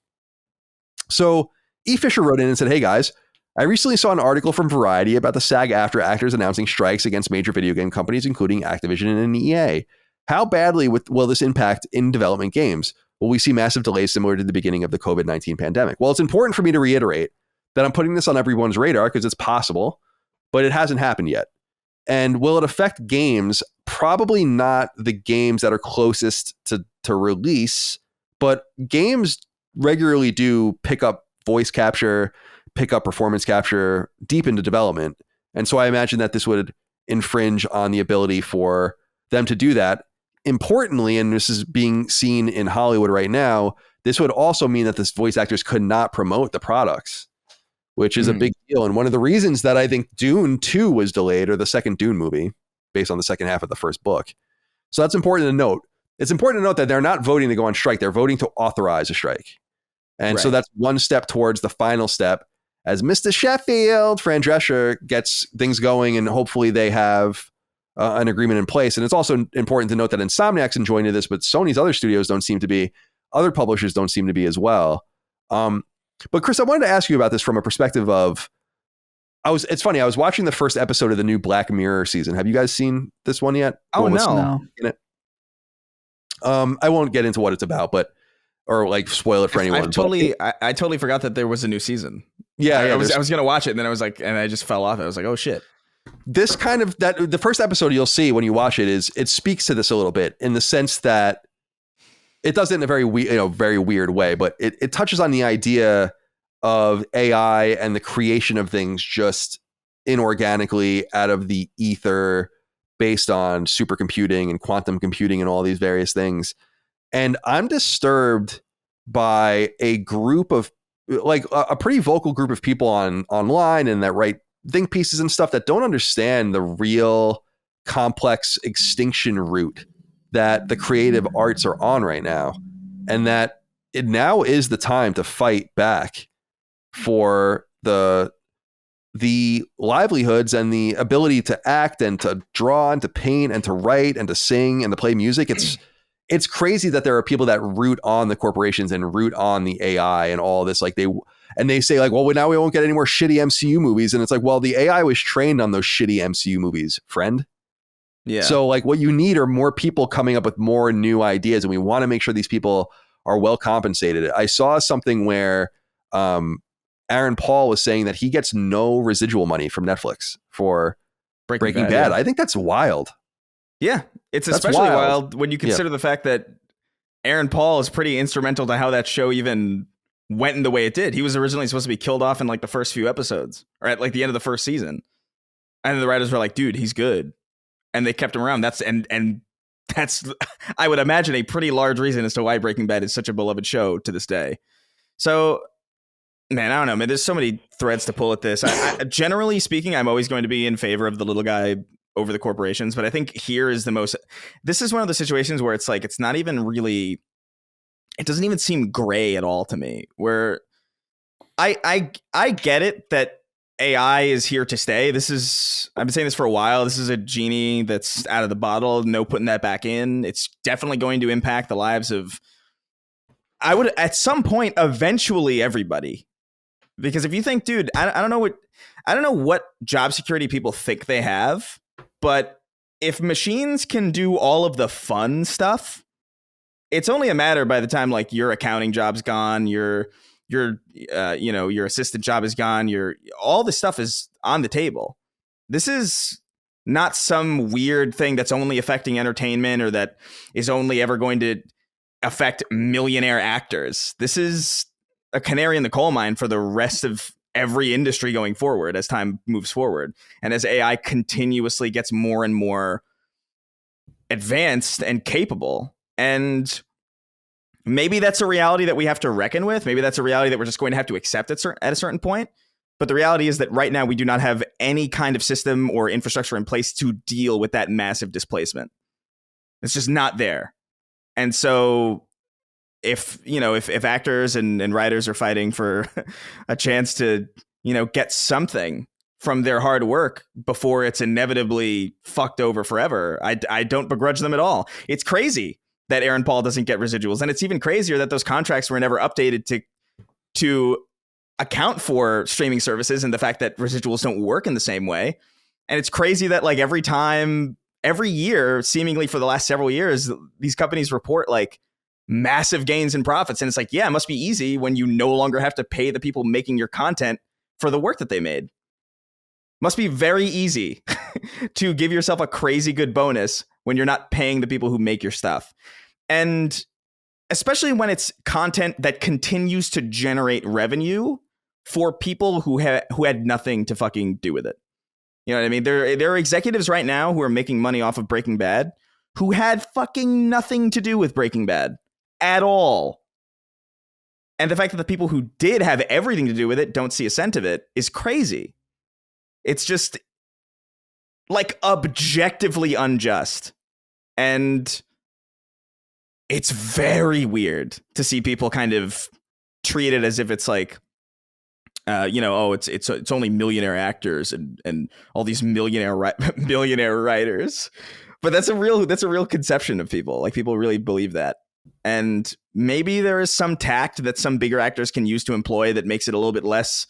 So E. Fisher wrote in and said, "Hey guys, I recently saw an article from Variety about the SAG-AFTRA actors announcing strikes against major video game companies, including Activision and EA. How badly will this impact in development games? Will we see massive delays similar to the beginning of the COVID-19 pandemic?" Well, it's important for me to reiterate that I'm putting this on everyone's radar because it's possible, but it hasn't happened yet. And will it affect games? Probably not the games that are closest to release, but games regularly do pick up voice capture, pick up performance capture deep into development. And so I imagine that this would infringe on the ability for them to do that. Importantly, and this is being seen in Hollywood right now, this would also mean that the voice actors could not promote the products, which is a big deal. And one of the reasons that I think Dune 2 was delayed, or the second Dune movie, based on the second half of the first book. So that's important to note. It's important to note that they're not voting to go on strike. They're voting to authorize a strike. And so that's one step towards the final step as Mr. Sheffield, Fran Drescher, gets things going, and hopefully they have an agreement in place. And it's also important to note that Insomniac's enjoying this, but Sony's other studios don't seem to be, other publishers don't seem to be as well. But Chris, I wanted to ask you about this from a perspective of, it's funny, I was watching the first episode of the new Black Mirror season. Have you guys seen this one yet? Oh, no. I won't get into what it's about, or like spoil it for anyone. I totally forgot that there was a new season. I was going to watch it, and then I was like, and I just fell off. I was like, oh shit. This kind of, that the first episode you'll see when you watch it it speaks to this a little bit, in the sense that it does it in a very weird way, but it touches on the idea of AI and the creation of things just inorganically out of the ether, based on supercomputing and quantum computing and all these various things. And I'm disturbed by a group of, like, a pretty vocal group of people online and that write think pieces and stuff that don't understand the real complex extinction route that the creative arts are on right now. And that it now is the time to fight back for the livelihoods and the ability to act and to draw and to paint and to write and to sing and to play music. It's crazy that there are people that root on the corporations and root on the AI and all this. Like they say like, well, now we won't get any more shitty MCU movies. And it's like, well, the AI was trained on those shitty MCU movies, friend. Yeah. So like what you need are more people coming up with more new ideas. And we want to make sure these people are well compensated. I saw something where Aaron Paul was saying that he gets no residual money from Netflix for Breaking Bad. Yeah. I think that's wild. Yeah, it's especially wild when you consider the fact that Aaron Paul is pretty instrumental to how that show even went in the way it did. He was originally supposed to be killed off in like the first few episodes, or at like the end of the first season. And the writers were like, dude, he's good. And they kept him around. That's I would imagine a pretty large reason as to why Breaking Bad is such a beloved show to this day. So, man, I don't know, man. There's so many threads to pull at this. Generally speaking, I'm always going to be in favor of the little guy over the corporations, but I think here is this is one of the situations where it's like, it's not even really, it doesn't even seem gray at all to me, where I get it that AI is here to stay. I've been saying this for a while. This is a genie that's out of the bottle. No putting that back in. It's definitely going to impact the lives of, at some point, eventually everybody. Because if you think, dude, I don't know what job security people think they have, but if machines can do all of the fun stuff, it's only a matter by the time like your accounting job's gone, your assistant job is gone, all this stuff is on the table. This is not some weird thing that's only affecting entertainment or that is only ever going to affect millionaire actors. This is a canary in the coal mine for the rest of every industry going forward as time moves forward. And as AI continuously gets more and more advanced and capable. And maybe that's a reality that we have to reckon with. Maybe that's a reality that we're just going to have to accept at a certain point. But the reality is that right now we do not have any kind of system or infrastructure in place to deal with that massive displacement. It's just not there. And so if actors and writers are fighting for a chance to, get something from their hard work before it's inevitably fucked over forever, I don't begrudge them at all. It's crazy that Aaron Paul doesn't get residuals. And it's even crazier that those contracts were never updated to account for streaming services and the fact that residuals don't work in the same way. And it's crazy that like every year, seemingly for the last several years, these companies report like massive gains in profits. And it's like, yeah, it must be easy when you no longer have to pay the people making your content for the work that they made. Must be very easy to give yourself a crazy good bonus when you're not paying the people who make your stuff. And especially when it's content that continues to generate revenue for people who had nothing to fucking do with it. You know what I mean? There are executives right now who are making money off of Breaking Bad who had fucking nothing to do with Breaking Bad at all. And the fact that the people who did have everything to do with it don't see a cent of it is crazy. It's just like objectively unjust. And it's very weird to see people kind of treat it as if it's like, it's only millionaire actors and all these millionaire writers. But that's a real conception of people. Like, people really believe that. And maybe there is some tact that some bigger actors can use to employ that makes it a little bit less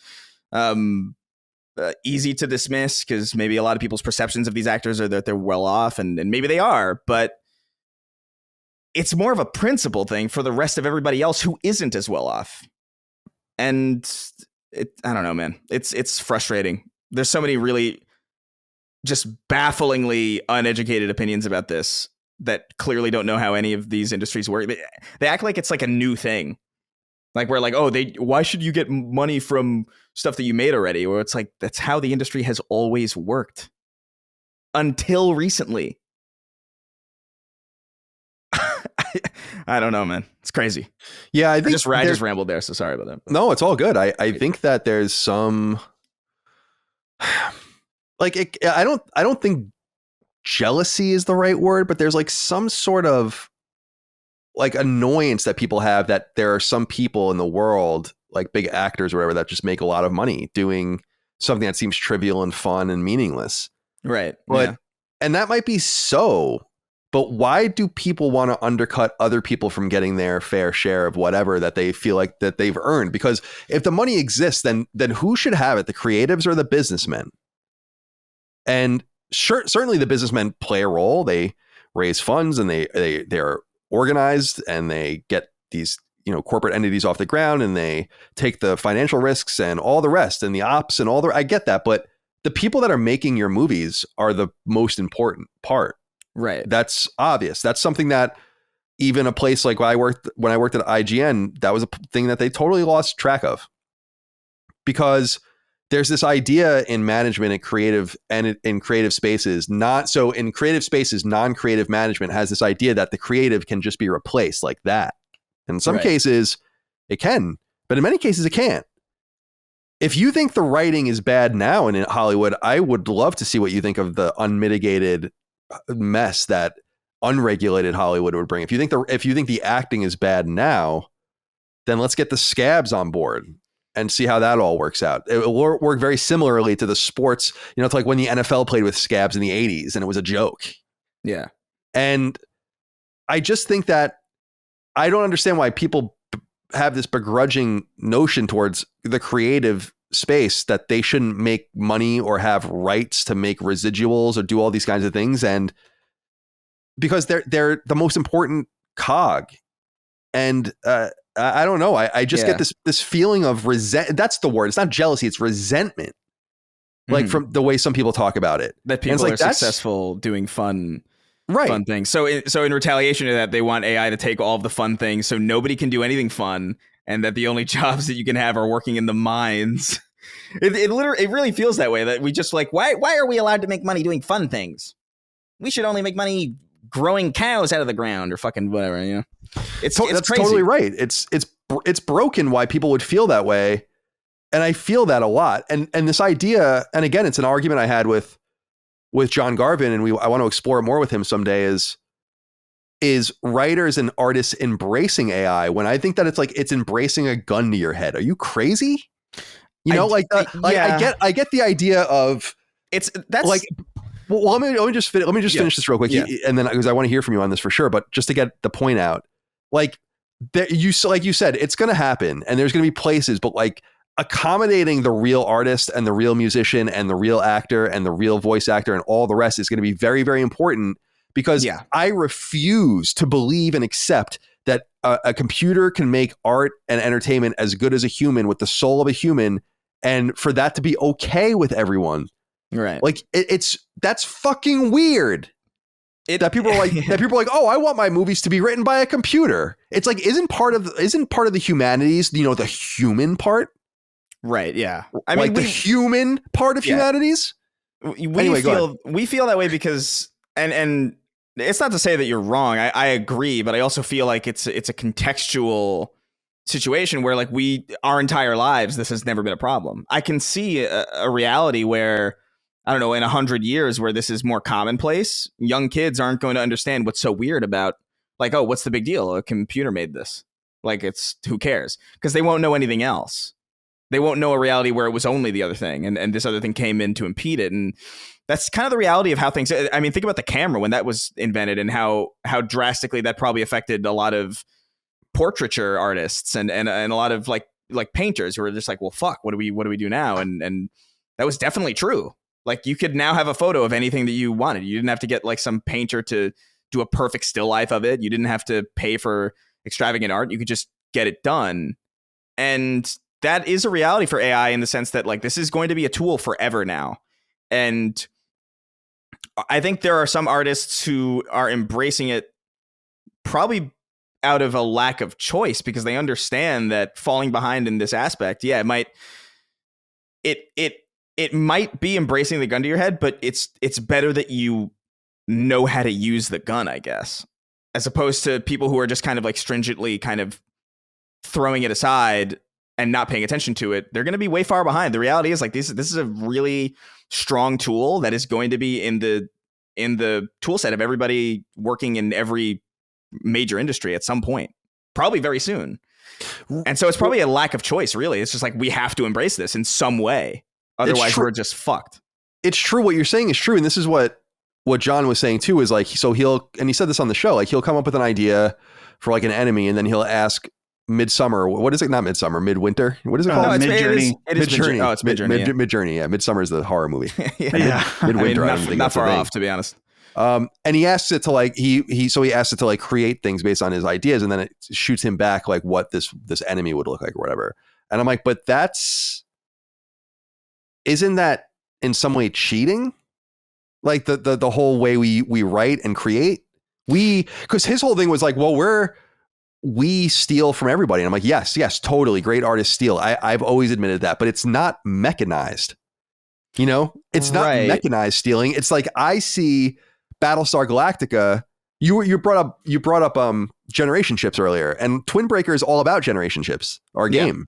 easy to dismiss, because maybe a lot of people's perceptions of these actors are that they're well off, and maybe they are, but it's more of a principle thing for the rest of everybody else who isn't as well off. And I don't know, man. It's frustrating. There's so many really just bafflingly uneducated opinions about this that clearly don't know how any of these industries work. They act like it's like a new thing. Like, we're like, why should you get money from stuff that you made already? Or it's like, that's how the industry has always worked until recently. I don't know, man. It's crazy. Yeah, I think I just rambled there, so sorry about that. No, it's all good. I think that there's some like I don't think jealousy is the right word, but there's like some sort of like annoyance that people have that there are some people in the world, like big actors or whatever, that just make a lot of money doing something that seems trivial and fun and meaningless. Right. But and that might be so. But why do people want to undercut other people from getting their fair share of whatever that they feel like that they've earned? Because if the money exists, then who should have it? The creatives or the businessmen? And certainly the businessmen play a role. They raise funds and they're organized and they get these corporate entities off the ground and they take the financial risks and all the rest and the ops and I get that. But the people that are making your movies are the most important part. Right. That's obvious. That's something that even a place like when I worked at IGN, that was a thing that they totally lost track of, because there's this idea in management and in creative spaces, non-creative management has this idea that the creative can just be replaced like that. In some cases it can, but in many cases it can't. If you think the writing is bad now in Hollywood, I would love to see what you think of the unmitigated mess that unregulated Hollywood would bring. If you think the acting is bad now, then let's get the scabs on board and see how that all works out. It will work very similarly to the sports. It's like when the NFL played with scabs in the 80s and it was a joke. Yeah. And I just think that I don't understand why people have this begrudging notion towards the creative space that they shouldn't make money or have rights to make residuals or do all these kinds of things. And because they're the most important cog. And I don't know. I just get this feeling of that's the word. It's not jealousy. It's resentment. Like from the way some people talk about it. That people are successful doing fun things. So in retaliation to that, they want AI to take all of the fun things so nobody can do anything fun. And that the only jobs that you can have are working in the mines. It really feels that way, that we just like, why are we allowed to make money doing fun things? We should only make money growing cows out of the ground or fucking whatever, It's that's crazy. Totally right. It's broken why people would feel that way. And I feel that a lot. And this idea, and again, it's an argument I had with John Garvin, and I want to explore it more with him someday, is writers and artists embracing AI when I think that it's embracing a gun to your head. Are you crazy? I get the idea of Well, let me just finish this real quick, and then because I want to hear from you on this for sure. But just to get the point out, like you said, it's going to happen, and there's going to be places, but like accommodating the real artist and the real musician and the real actor and the real voice actor and all the rest is going to be very, very important. Because I refuse to believe and accept that a computer can make art and entertainment as good as a human with the soul of a human, and for that to be okay with everyone. Right. Like that's fucking weird. That people are like, oh, I want my movies to be written by a computer. It's like, isn't part of the humanities, the human part? Right. Yeah. I mean, the human part of humanities. We feel that way because, and it's not to say that you're wrong. I agree, but I also feel like it's a contextual situation where like our entire lives, this has never been a problem. I can see a reality where, I don't know, in 100 years where this is more commonplace, young kids aren't going to understand what's so weird about like, oh, what's the big deal? A computer made this. Like, who cares? Because they won't know anything else. They won't know a reality where it was only the other thing, and this other thing came in to impede it. And that's kind of the reality of how things. I mean, think about the camera when that was invented, and how drastically that probably affected a lot of portraiture artists and a lot of like painters who were just like, well, fuck, what do we do now? And that was definitely true. Like, you could now have a photo of anything that you wanted. You didn't have to get like some painter to do a perfect still life of it. You didn't have to pay for extravagant art. You could just get it done. And that is a reality for AI in the sense that like this is going to be a tool forever now. And I think there are some artists who are embracing it probably out of a lack of choice because they understand that falling behind in this aspect, it might be embracing the gun to your head, but it's better that you know how to use the gun, I guess, as opposed to people who are just kind of like stringently kind of throwing it aside and not paying attention to it. They're going to be way far behind. The reality is like this is a really strong tool that is going to be in the tool set of everybody working in every major industry at some point, probably very soon. And so it's probably a lack of choice, really. It's just like we have to embrace this in some way. Otherwise, we're just fucked. It's true. What you're saying is true. And this is what John was saying, too, is like, so and he said this on the show, like he'll come up with an idea for like an enemy and then he'll ask Midsummer. What is it? Not Midsummer, Midwinter. What is it called? No, Midjourney. Midjourney. Oh, it's Midjourney. Midjourney. Yeah. Midsummer is the horror movie. Midwinter. I mean, not far off, to be honest. And he asks it to like, he asks it to like create things based on his ideas. And then it shoots him back like what this enemy would look like or whatever. And I'm like, but isn't that in some way cheating? Like the whole way we write and create, because his whole thing was like, well, we steal from everybody. And I'm like, yes, totally. Great artists steal. I've always admitted that, but it's not mechanized. It's not mechanized stealing. It's like, I see Battlestar Galactica. You brought up generation ships earlier, and Twin Breaker is all about generation ships, our game,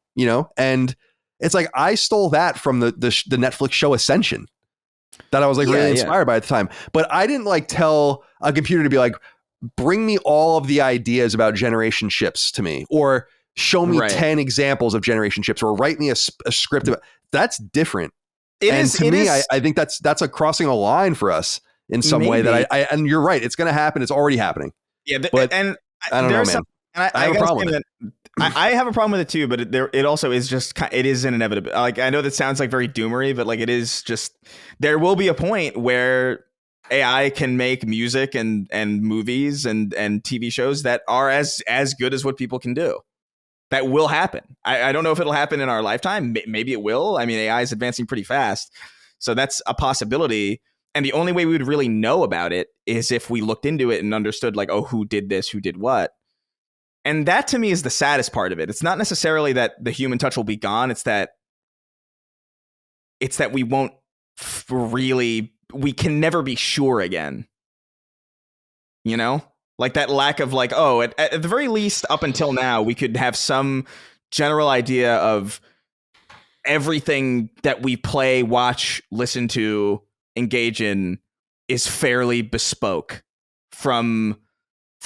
and it's like, I stole that from the Netflix show Ascension that I was like really inspired by at the time. But I didn't like tell a computer to be like, bring me all of the ideas about generation ships to me, or show me 10 examples of generation ships, or write me a script about. That's different. I think that's a crossing a line for us in some way that I and you're right. It's going to happen. It's already happening. Yeah. But I don't know, man. I have a problem with it. I have a problem with it too, but it also is just, it is an inevitable. Like, I know that sounds like very doomery, but like, it is just, there will be a point where AI can make music and movies and TV shows that are as good as what people can do. That will happen. I don't know if it'll happen in our lifetime. Maybe it will. I mean, AI is advancing pretty fast. So that's a possibility. And the only way we would really know about it is if we looked into it and understood like, oh, who did this, who did what. And that to me is the saddest part of it. It's not necessarily that the human touch will be gone. It's that we won't we can never be sure again. Like that lack of like, oh, at the very least, up until now, we could have some general idea of everything that we play, watch, listen to, engage in is fairly bespoke from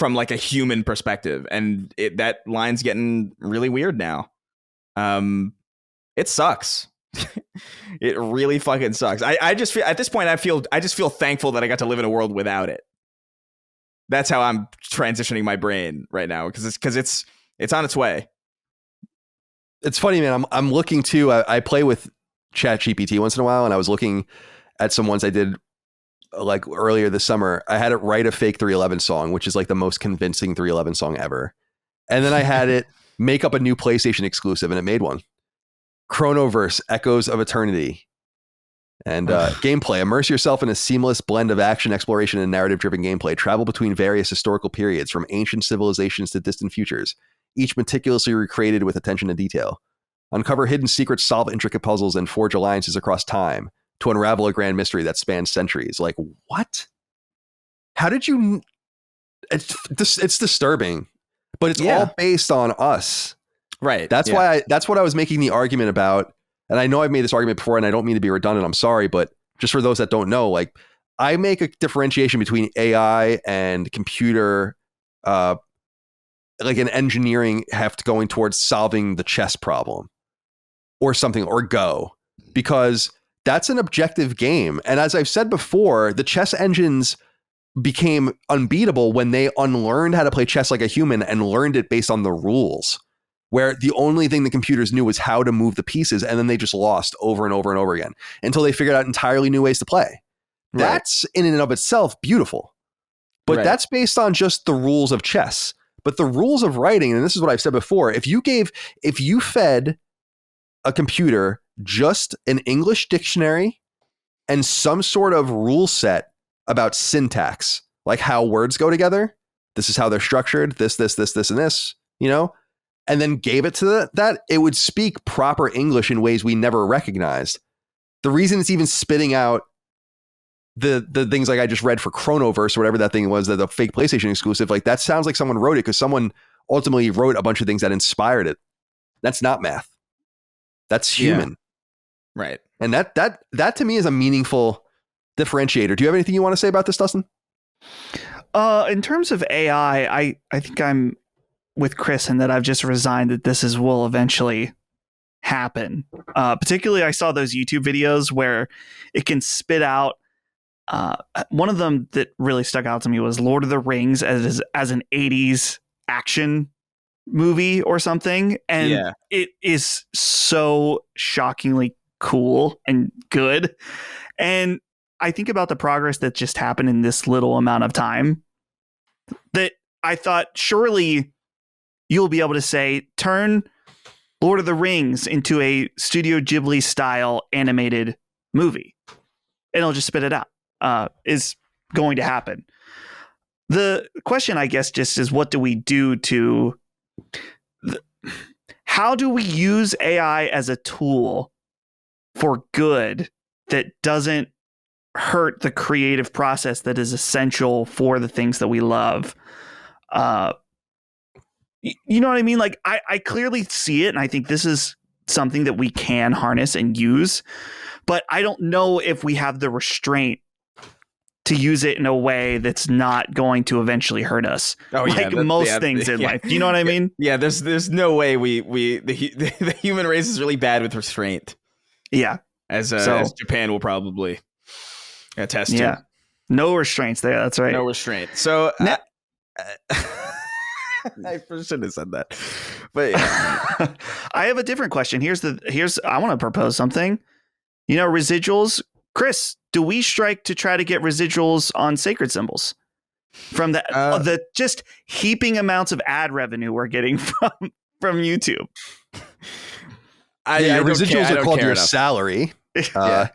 like a human perspective. And that line's getting really weird now. It sucks. It really fucking sucks. I just feel at this point I just feel thankful that I got to live in a world without it. That's how I'm transitioning my brain right now because it's on its way. It's funny, man. I'm looking too. I play with ChatGPT once in a while, and I was looking at some ones I did like earlier this summer. I had it write a fake 311 song, which is like the most convincing 311 song ever. And then I had it make up a new PlayStation exclusive, and it made one. Chronoverse, Echoes of Eternity. And gameplay. Immerse yourself in a seamless blend of action, exploration, and narrative-driven gameplay. Travel between various historical periods, from ancient civilizations to distant futures, each meticulously recreated with attention to detail. Uncover hidden secrets, solve intricate puzzles, and forge alliances across time to unravel a grand mystery that spans centuries. Like, what? How did you... It's disturbing, but it's all based on us. Right. That's why that's what I was making the argument about. And I know I've made this argument before, and I don't mean to be redundant. I'm sorry, but just for those that don't know, like, I make a differentiation between AI and computer, like an engineering heft going towards solving the chess problem or something, or Go, because that's an objective game. And as I've said before, the chess engines became unbeatable when they unlearned how to play chess like a human and learned it based on the rules, where the only thing the computers knew was how to move the pieces, and then they just lost over and over and over again until they figured out entirely new ways to play. Right. That's in and of itself beautiful, but that's based on just the rules of chess. But the rules of writing, and this is what I've said before, if you fed a computer just an English dictionary and some sort of rule set about syntax, like how words go together, this is how they're structured, this, and this, and then gave it to that, it would speak proper English in ways we never recognized. The reason it's even spitting out the things like I just read for Chronoverse or whatever that thing was, the fake PlayStation exclusive, like that sounds like someone wrote it because someone ultimately wrote a bunch of things that inspired it. That's not math. That's human. Yeah. Right. And that to me is a meaningful differentiator. Do you have anything you want to say about this, Dustin? In terms of AI, I think I'm with Chris in that I've just resigned that this will eventually happen. Particularly, I saw those YouTube videos where it can spit out. One of them that really stuck out to me was Lord of the Rings as an 80s action movie or something. And it is so shockingly cool and good. And I think about the progress that just happened in this little amount of time that I thought surely you'll be able to say, turn Lord of the Rings into a Studio Ghibli style animated movie, and it'll just spit it out. Is going to happen. The question, I guess, just is what do we do to how do we use AI as a tool for good that doesn't hurt the creative process that is essential for the things that we love? You know what I mean? Like, I clearly see it, and I think this is something that we can harness and use, but I don't know if we have the restraint to use it in a way that's not going to eventually hurt us. Most things in life. You know what I mean? Yeah, there's no way the human race is really bad with restraint. Yeah. As Japan will probably attest to. Yeah. No restraints there. That's right. No restraint. So I shouldn't have said that. But yeah. I have a different question. I want to propose something. Residuals. Chris, do we strike to try to get residuals on sacred symbols from the just heaping amounts of ad revenue we're getting from YouTube? Residuals are called your salary. No,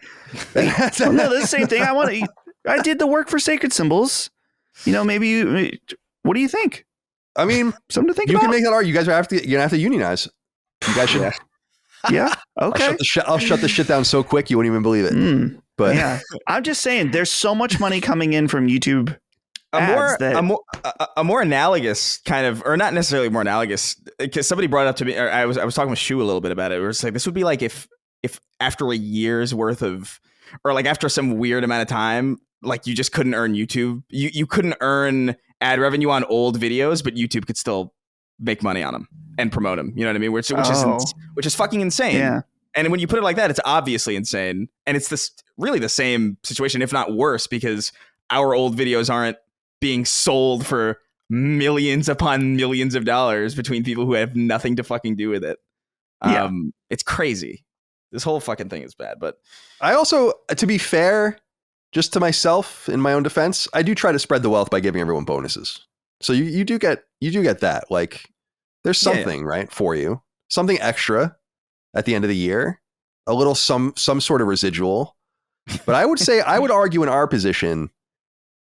the same thing. I did the work for sacred symbols. Maybe. What do you think? I mean, something to think about. You can make that argument. You guys you're gonna have to unionize. You guys should. Yeah. Okay. I'll shut the shit down so quick you won't even believe it. But yeah, I'm just saying, there's so much money coming in from YouTube. A more analogous kind of, or not necessarily more analogous, because somebody brought it up to me. Or I was talking with Shu a little bit about it. Where it's like, this would be like if after a year's worth of, or like after some weird amount of time, like you just couldn't earn YouTube. You couldn't earn ad revenue on old videos, but YouTube could still make money on them and promote them. You know what I mean? Which is fucking insane. Yeah. And when you put it like that, it's obviously insane. And it's this really the same situation, if not worse, because our old videos aren't being sold for millions upon millions of dollars between people who have nothing to fucking do with it. It's crazy. This whole fucking thing is bad. But I also, to be fair, just to myself, in my own defense, I do try to spread the wealth by giving everyone bonuses. So you do get that. Like, there's something right for you, something extra at the end of the year, a little some sort of residual. But I would say, I would argue in our position,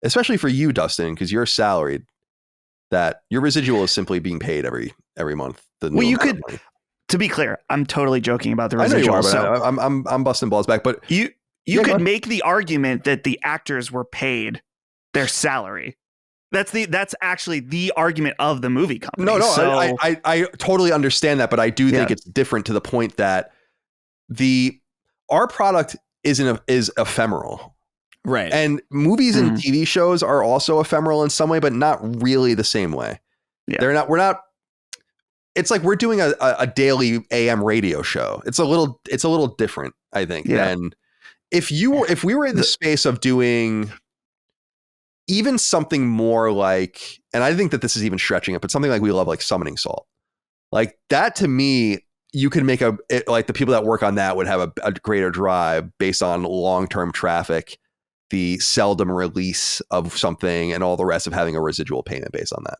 especially for you, Dustin, because you're salaried, that your residual is simply being paid every month. Well, you could, to be clear, I'm totally joking about the residual. I know you are, but I'm busting balls back. But you could make the argument that the actors were paid their salary. That's actually the argument of the movie company. No, I totally understand that, but I do think it's different to the point that our product is ephemeral, right? And movies and TV shows are also ephemeral in some way, but not really the same way. Yeah. We're not. It's like we're doing a daily AM radio show. It's a little different, I think. Yeah. And if we were in the space of doing even something more like, and I think that this is even stretching it, but something like We Love, like Summoning Salt, like that, to me, you can make like the people that work on that would have a greater drive based on long-term traffic, the seldom release of something, and all the rest of having a residual payment based on that.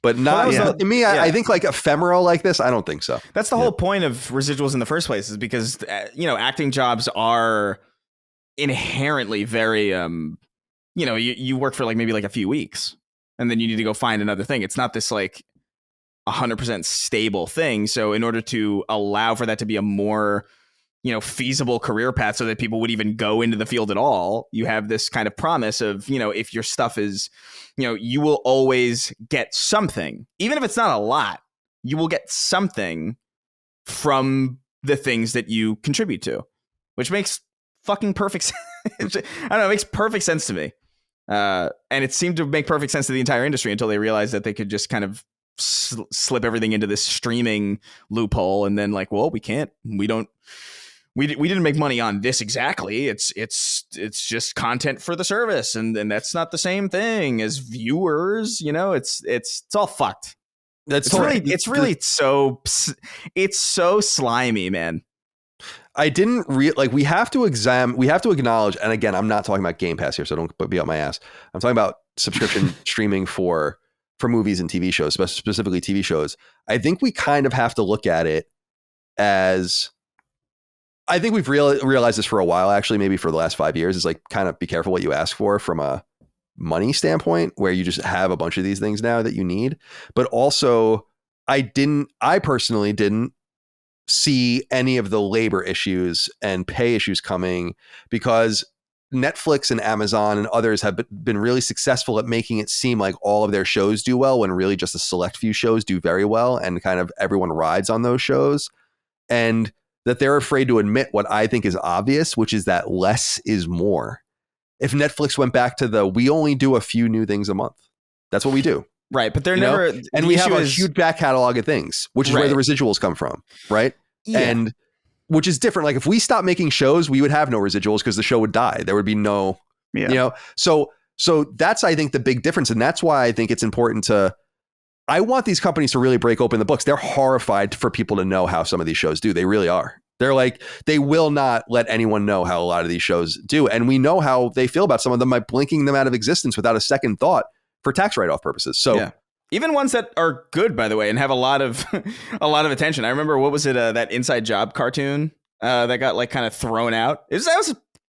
But not to me. I think like ephemeral like this, I don't think so. That's the whole point of residuals in the first place, is because acting jobs are inherently very you work for like maybe like a few weeks and then you need to go find another thing. It's not this like 100% stable thing. So in order to allow for that to be a more feasible career path, so that people would even go into the field at all, you have this kind of promise of, if your stuff is, you will always get something, even if it's not a lot, you will get something from the things that you contribute to, which makes fucking perfect sense. I don't know, it makes perfect sense to me. And it seemed to make perfect sense to the entire industry until they realized that they could just kind of slip everything into this streaming loophole, and then like, well, we didn't make money on this exactly. It's just content for the service, and that's not the same thing as viewers. It's all fucked. It's really so slimy, man. I didn't we have to acknowledge, and again, I'm not talking about Game Pass here, so don't be up my ass. I'm talking about subscription streaming for movies and TV shows, specifically TV shows. I think we kind of have to look at it as, I think we've realized this for a while, actually, maybe for the last 5 years, is like, kind of be careful what you ask for from a money standpoint, where you just have a bunch of these things now that you need. But also, I personally didn't see any of the labor issues and pay issues coming, because Netflix and Amazon and others have been really successful at making it seem like all of their shows do well, when really just a select few shows do very well, and kind of everyone rides on those shows. And that they're afraid to admit what I think is obvious, which is that less is more. If Netflix went back to we only do a few new things a month, that's what we do. Right. But they're never, and we have a huge back catalog of things, which is where the residuals come from. Right. Yeah. And which is different. Like, if we stopped making shows, we would have no residuals, because the show would die. There would be no, so that's, I think, the big difference. And that's why I think it's important I want these companies to really break open the books. They're horrified for people to know how some of these shows do. They really are. They're like, they will not let anyone know how a lot of these shows do. And we know how they feel about some of them by blinking them out of existence without a second thought for tax write-off purposes. So even ones that are good, by the way, and have a lot of attention. I remember, what was it? That Inside Job cartoon that got like kind of thrown out. That was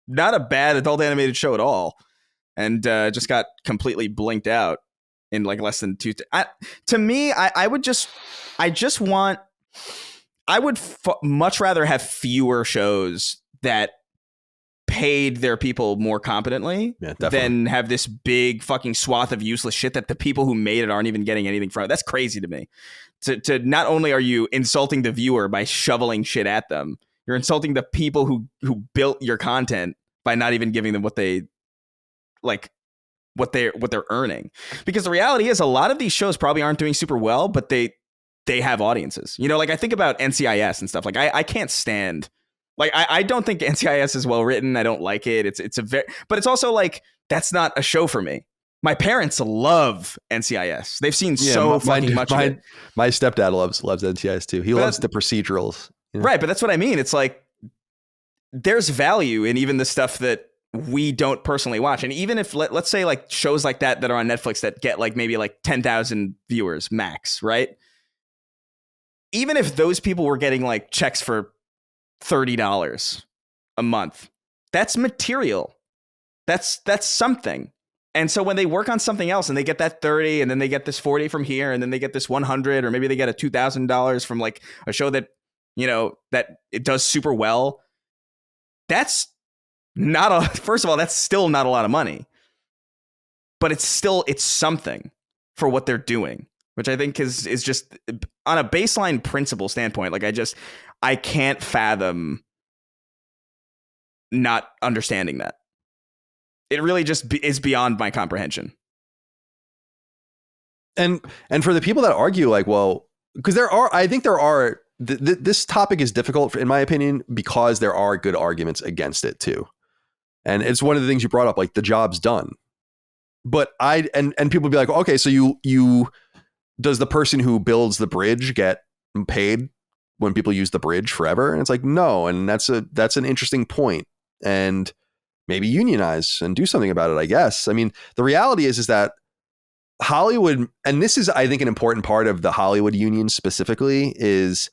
not a bad adult animated show at all. And just got completely blinked out in like less than 2. To me, I would much rather have fewer shows that paid their people more competently than have this big fucking swath of useless shit that the people who made it aren't even getting anything from it. That's crazy to me. To not only are you insulting the viewer by shoveling shit at them, you're insulting the people who built your content by not even giving them what they like, what they're earning. Because the reality is, a lot of these shows probably aren't doing super well, but they they have audiences. You know, like I think about NCIS and stuff. Like I can't stand. Like I don't think NCIS is well written. I don't like it. It's a very, but it's also like that's not a show for me. My parents love NCIS. They've seen fucking much of it. My stepdad loves NCIS too. He loves the procedurals. You know? Right, but that's what I mean. It's like there's value in even the stuff that we don't personally watch. And even if let's say like shows like that are on Netflix that get like maybe like 10,000 viewers max, right? Even if those people were getting like checks for $30 a month, that's material. That's something. And so when they work on something else and they get that 30 and then they get this 40 from here and then they get this 100 or maybe they get a $2,000 from like a show that, you know, that it does super well. That's first of all, that's still not a lot of money, but it's something for what they're doing, which I think is just on a baseline principle standpoint. Like I can't fathom not understanding that. It really just is beyond my comprehension. And for the people that argue like, well, because I think there are, this topic is difficult in my opinion, because there are good arguments against it too. And it's one of the things you brought up, like the job's done. But and people be like, okay, so you does the person who builds the bridge get paid when people use the bridge forever? And it's like, no. And that's an interesting point. And maybe unionize and do something about it, I guess. I mean, the reality is that Hollywood, and this is, I think, an important part of the Hollywood union specifically, is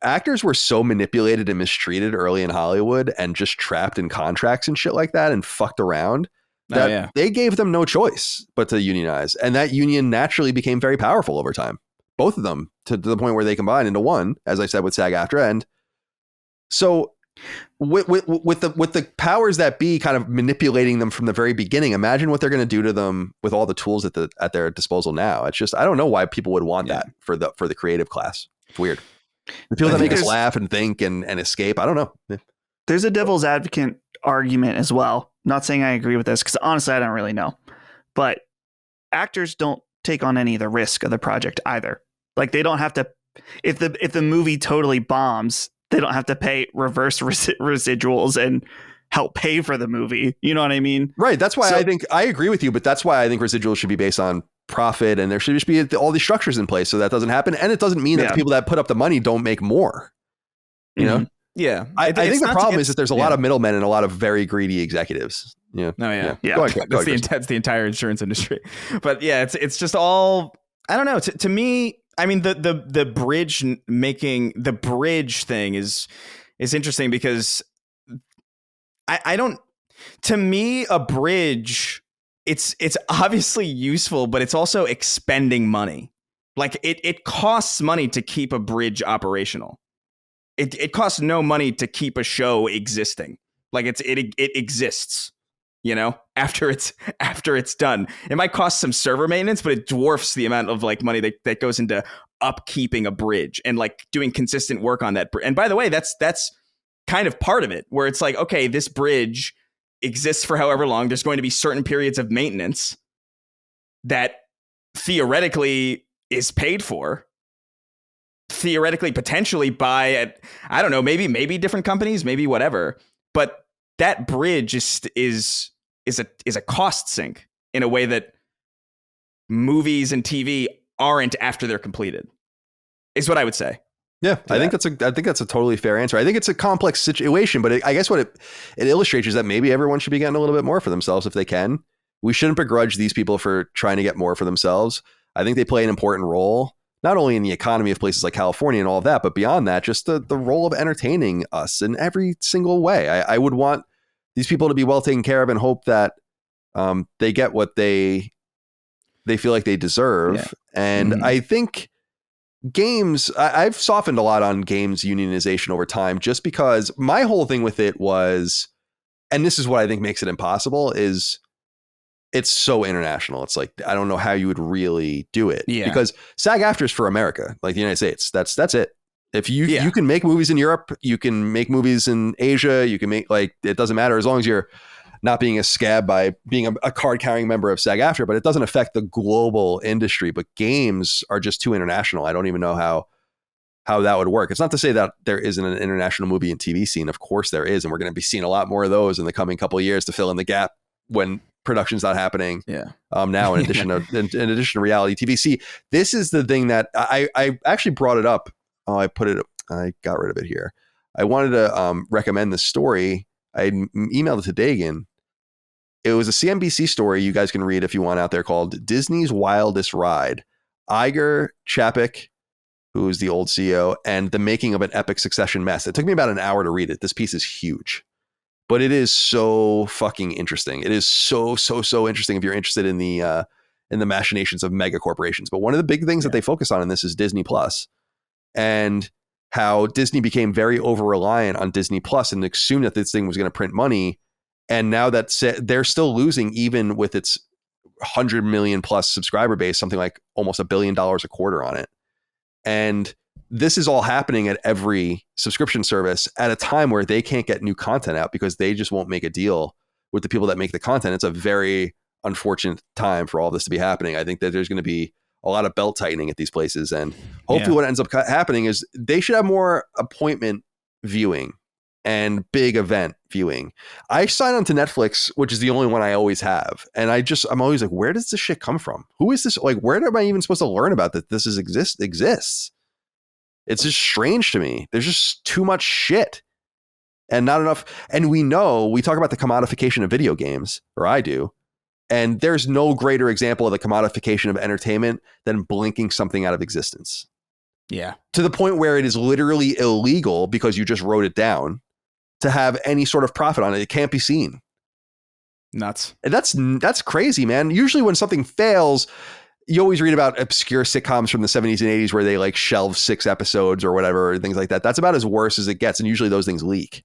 actors were so manipulated and mistreated early in Hollywood and just trapped in contracts and shit like that and fucked around that they gave them no choice but to unionize. And that union naturally became very powerful over time. Both of them to the point where they combined into one, as I said, with SAG-AFTRA. And so with the powers that be kind of manipulating them from the very beginning, imagine what they're going to do to them with all the tools at their disposal now. It's just, I don't know why people would want that for the creative class. It's weird. The people that make us laugh and think and escape. I don't know. Yeah. There's a devil's advocate argument as well. Not saying I agree with this, because honestly, I don't really know. But actors don't take on any of the risk of the project either. Like they don't have to, if the movie totally bombs, they don't have to pay reverse residuals and help pay for the movie. You know what I mean? Right. That's why I think I agree with you, but that's why I think residuals should be based on profit, and there should just be all these structures in place so that doesn't happen. And it doesn't mean that the people that put up the money don't make more. You know? Yeah. I think the problem is that there's a lot of middlemen and a lot of very greedy executives. Yeah. Oh yeah. Go ahead, that's the entire insurance industry. But yeah, it's just all, I don't know. To me, I mean, the bridge thing is interesting because I don't, to me, a bridge, it's obviously useful, but it's also expending money. Like it costs money to keep a bridge operational. It costs no money to keep a show existing. Like it exists, you know, after it's done. It might cost some server maintenance, but it dwarfs the amount of like money that goes into upkeeping a bridge and like doing consistent work on that. And by the way, that's kind of part of it, where it's like, okay, this bridge exists for however long. There's going to be certain periods of maintenance that theoretically is paid for. Theoretically, potentially by, I don't know, maybe different companies, maybe whatever. But that bridge is a cost sink in a way that movies and TV aren't after they're completed, is what I would say. Yeah, I think that's a totally fair answer. I think it's a complex situation, but I guess what it illustrates is that maybe everyone should be getting a little bit more for themselves if they can. We shouldn't begrudge these people for trying to get more for themselves. I think they play an important role, not only in the economy of places like California and all of that, but beyond that, just the role of entertaining us in every single way. I would want these people to be well taken care of and hope that they get what they feel like they deserve. Yeah. And I think games, I've softened a lot on games unionization over time, just because my whole thing with it was, and this is what I think makes it impossible, is it's so international. It's like, I don't know how you would really do it, because SAG-AFTRA is for America, like the United States. That's it. If you can make movies in Europe, you can make movies in Asia, you can make, like, it doesn't matter as long as you're not being a scab by being a card carrying member of SAG-AFTRA, but it doesn't affect the global industry. But games are just too international. I don't even know how that would work. It's not to say that there isn't an international movie and TV scene. Of course there is. And we're going to be seeing a lot more of those in the coming couple of years to fill in the gap when production's not happening. Now, in addition to reality TV. See, this is the thing that I actually brought it up. I got rid of it here. I wanted to recommend this story. I emailed it to Dagan. It was a CNBC story you guys can read if you want out there, called Disney's Wildest Ride. Iger Chapek, who is the old CEO, and the making of an epic succession mess. It took me about an hour to read it. This piece is huge, but it is so fucking interesting. It is so interesting if you're interested in the machinations of mega corporations. But one of the big things that they focus on in this is Disney Plus, and how Disney became very over-reliant on Disney Plus and assumed that this thing was going to print money. And now that they're still losing, even with its 100 million plus subscriber base, something like almost $1 billion a quarter on it. And this is all happening at every subscription service at a time where they can't get new content out because they just won't make a deal with the people that make the content. It's a very unfortunate time for all this to be happening. I think that there's going to be a lot of belt tightening at these places. And hopefully what ends up happening is they should have more appointment viewing and big event viewing. I sign on to Netflix, which is the only one I always have. And I'm always like, where does this shit come from? Who is this? Like, where am I even supposed to learn about that this exists? It's just strange to me. There's just too much shit and not enough. And we talk about the commodification of video games, or I do. And there's no greater example of the commodification of entertainment than blinking something out of existence. Yeah. To the point where it is literally illegal, because you just wrote it down, to have any sort of profit on it. It can't be seen. Nuts. And that's crazy, man. Usually when something fails, you always read about obscure sitcoms from the 70s and 80s where they like shelve 6 episodes or whatever, or things like that. That's about as worse as it gets. And usually those things leak.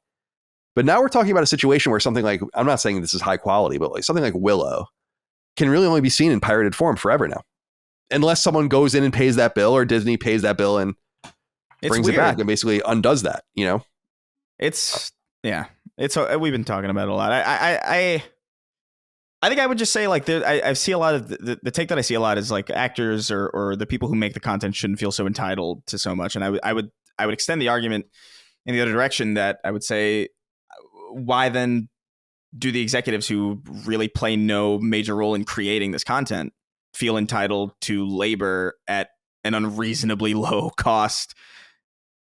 But now we're talking about a situation where something like, I'm not saying this is high quality, but like something like Willow can really only be seen in pirated form forever now. Unless someone goes in and pays that bill, or Disney pays that bill and brings it back and basically undoes that, you know? We've been talking about it a lot. I think I would just say, like, I see a lot of the take that I see a lot is like actors or the people who make the content shouldn't feel so entitled to so much. And I would extend the argument in the other direction, that I would say, why then do the executives who really play no major role in creating this content feel entitled to labor at an unreasonably low cost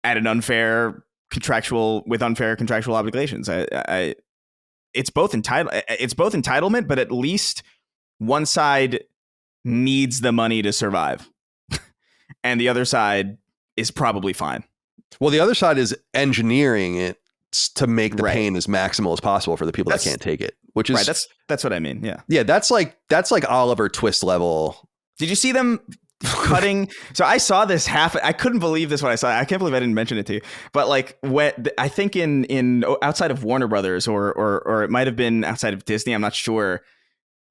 at an unfair contractual obligations? It's both entitlement, but at least one side needs the money to survive and the other side is probably fine. Well, the other side is engineering it to make the pain as maximal as possible for the people that can't take it, which is that's what I mean. Yeah. That's like Oliver Twist level. Did you see them cutting? So I saw this I couldn't believe this when I saw it. I can't believe I didn't mention it to you, but like I think in outside of Warner Brothers or it might have been outside of Disney, I'm not sure,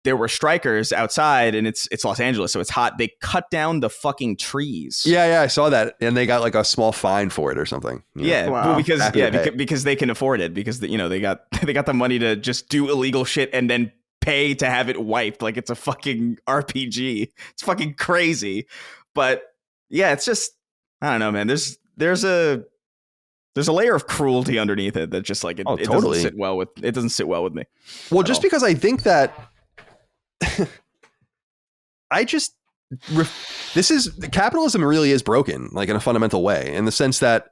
there were strikers outside, and it's Los Angeles, so it's hot. They cut down the fucking trees. Yeah, I saw that, and they got like a small fine for it or something. Yeah, wow. because they can afford it, because they got the money to just do illegal shit and then pay to have it wiped like it's a fucking RPG. It's fucking crazy. But yeah, it's just, I don't know, man. There's a layer of cruelty underneath it that just like it doesn't sit well with me. Well, just because I think that capitalism really is broken, like in a fundamental way, in the sense that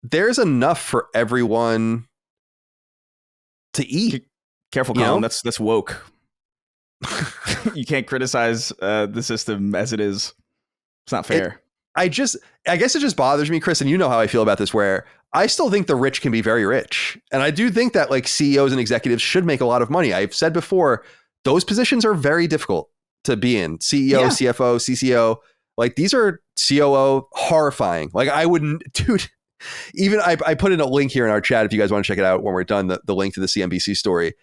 there's enough for everyone to eat. Careful, Colin. That's woke. You can't criticize the system as it is. It's not fair. I guess it just bothers me, Chris, and you know how I feel about this, where I still think the rich can be very rich. And I do think that like CEOs and executives should make a lot of money. I've said before, those positions are very difficult to be in. CEO, CFO, CCO, like these are COO, horrifying. Like I wouldn't, dude, even I put in a link here in our chat if you guys want to check it out when we're done, the link to the CNBC story.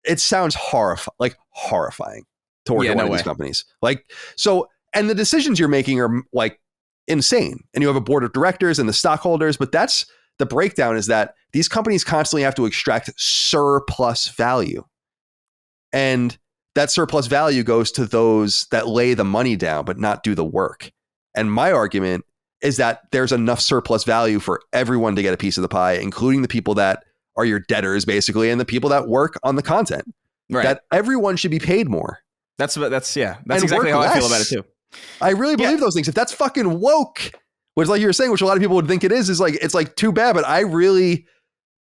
It sounds horrifying to work at one of these companies. Like, so, and the decisions you're making are like insane. And you have a board of directors and the stockholders, but that's the breakdown, is that these companies constantly have to extract surplus value. And that surplus value goes to those that lay the money down but not do the work. And my argument is that there's enough surplus value for everyone to get a piece of the pie, including the people that are your debtors, basically, and the people that work on the content. Right. That everyone should be paid more. That's exactly how I feel about it too. I really believe those things. If that's fucking woke, which, like you were saying, which a lot of people would think it is like, it's like too bad, but I really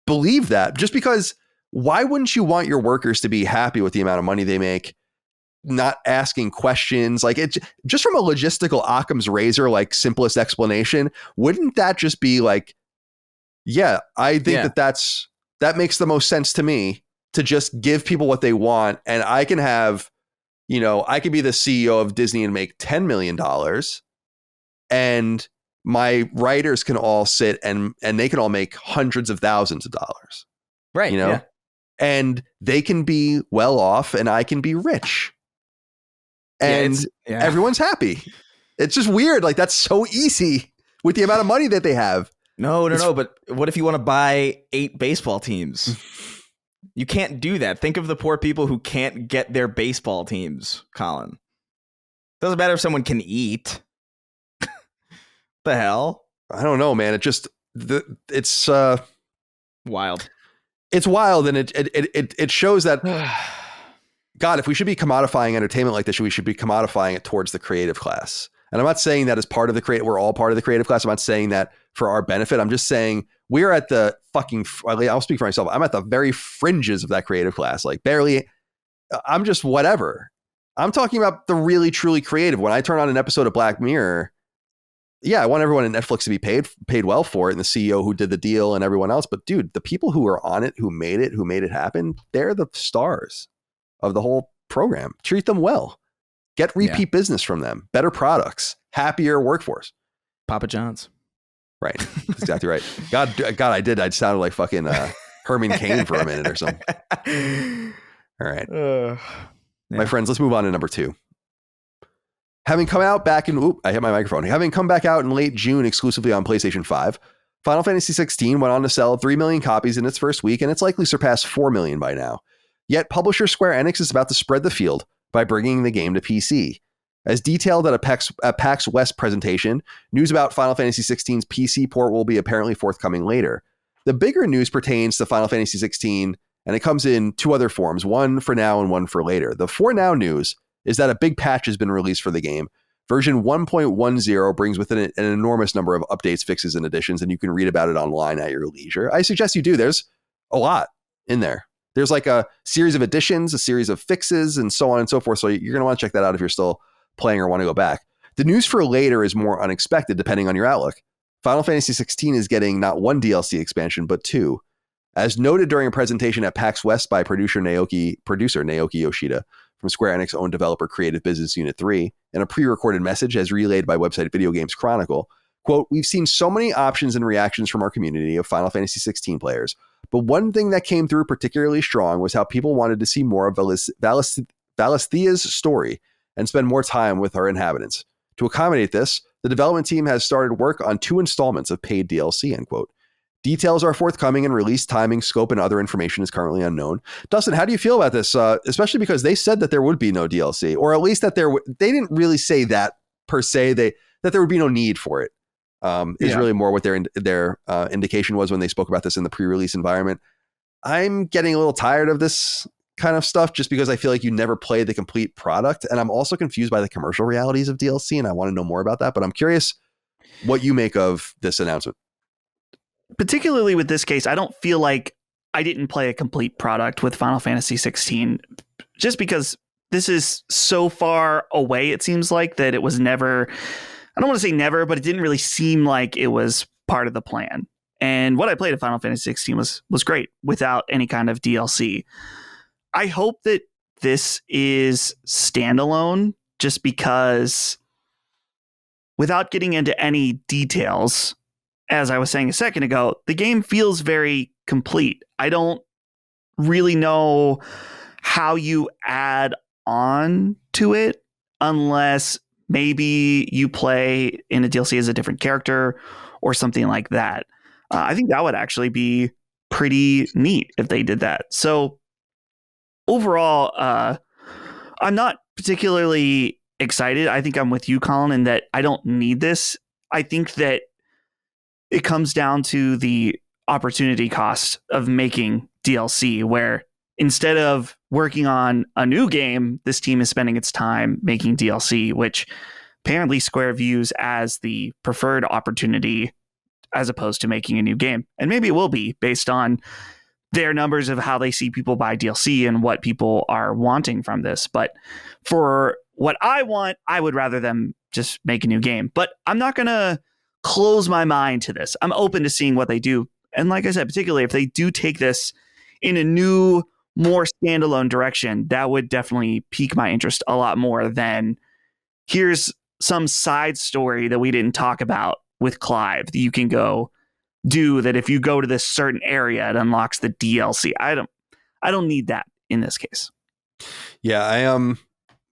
believe that. Just because, why wouldn't you want your workers to be happy with the amount of money they make, not asking questions? Like, it just from a logistical Occam's razor, like simplest explanation, wouldn't that just be like, yeah, I think that makes the most sense to me, to just give people what they want. And I can have, I could be the CEO of Disney and make $10 million, and my writers can all sit and they can all make hundreds of thousands of dollars. Right. Yeah. And they can be well off and I can be rich. And everyone's happy. It's just weird. Like, that's so easy with the amount of money that they have. No. But what if you want to buy 8 baseball teams? You can't do that. Think of the poor people who can't get their baseball teams, Colin. Doesn't matter if someone can eat. The hell? I don't know, man. It's wild. It's wild, and it shows that God, if we should be commodifying entertainment like this, we should be commodifying it towards the creative class. And I'm not saying that as part of the we're all part of the creative class. I'm not saying that for our benefit. I'm just saying we're at the fucking, I'll speak for myself. I'm at the very fringes of that creative class. Like, barely, I'm just whatever. I'm talking about the really, truly creative. When I turn on an episode of Black Mirror, yeah, I want everyone at Netflix to be paid well for it, and the CEO who did the deal and everyone else. But dude, the people who are on it, who made it happen, they're the stars of the whole program. Treat them well. Get repeat business from them. Better products. Happier workforce. Papa John's. Right. Exactly right. God, I sounded like fucking Herman Cain for a minute or something. All right. My friends, let's move on to number 2. Having come out back in, I hit my microphone. Having come back out in late June exclusively on PlayStation 5, Final Fantasy XVI went on to sell 3 million copies in its first week, and it's likely surpassed 4 million by now. Yet publisher Square Enix is about to spread the field by bringing the game to PC. As detailed at a PAX West presentation, news about Final Fantasy XVI's PC port will be apparently forthcoming later. The bigger news pertains to Final Fantasy XVI, and it comes in 2 other forms, one for now and one for later. The for now news is that a big patch has been released for the game. Version 1.10 brings with it an enormous number of updates, fixes, and additions, and you can read about it online at your leisure. I suggest you do. There's a lot in there. There's like a series of additions, a series of fixes, and so on and so forth. So you're going to want to check that out if you're still playing or want to go back. The news for later is more unexpected, depending on your outlook. Final Fantasy XVI is getting not 1 DLC expansion, but 2. As noted during a presentation at PAX West by producer Naoki Yoshida from Square Enix owned developer Creative Business Unit 3, in a pre-recorded message as relayed by website Video Games Chronicle, quote, "We've seen so many options and reactions from our community of Final Fantasy XVI players, but one thing that came through particularly strong was how people wanted to see more of Valisthea's story and spend more time with her inhabitants. To accommodate this, the development team has started work on 2 installments of paid DLC," end quote. Details are forthcoming and release timing, scope, and other information is currently unknown. Dustin, how do you feel about this? Especially because they said that there would be no DLC, or at least that they didn't really say that per se, that there would be no need for it. Is really more what their indication was when they spoke about this in the pre-release environment. I'm getting a little tired of this kind of stuff just because I feel like you never play the complete product. And I'm also confused by the commercial realities of DLC, and I want to know more about that. But I'm curious what you make of this announcement. Particularly with this case, I don't feel like I didn't play a complete product with Final Fantasy XVI, just because this is so far away, it seems like, that it was never, I don't want to say never, but it didn't really seem like it was part of the plan. And what I played of Final Fantasy XVI was great without any kind of DLC. I hope that this is standalone, just because without getting into any details, as I was saying a second ago, the game feels very complete. I don't really know how you add on to it unless maybe you play in a DLC as a different character or something like that. I think that would actually be pretty neat if they did that. So overall, I'm not particularly excited. I think I'm with you, Colin, in that I don't need this. I think that it comes down to the opportunity cost of making DLC, where instead of working on a new game, this team is spending its time making DLC, which apparently Square views as the preferred opportunity as opposed to making a new game. And maybe it will be based on their numbers of how they see people buy DLC and what people are wanting from this. But for what I want, I would rather them just make a new game. But I'm not going to close my mind to this. I'm open to seeing what they do. And like I said, particularly if they do take this in a new, more standalone direction, that would definitely pique my interest a lot more than here's some side story that we didn't talk about with Clive that you can go do, that if you go to this certain area, it unlocks the DLC. I don't need that in this case. Yeah,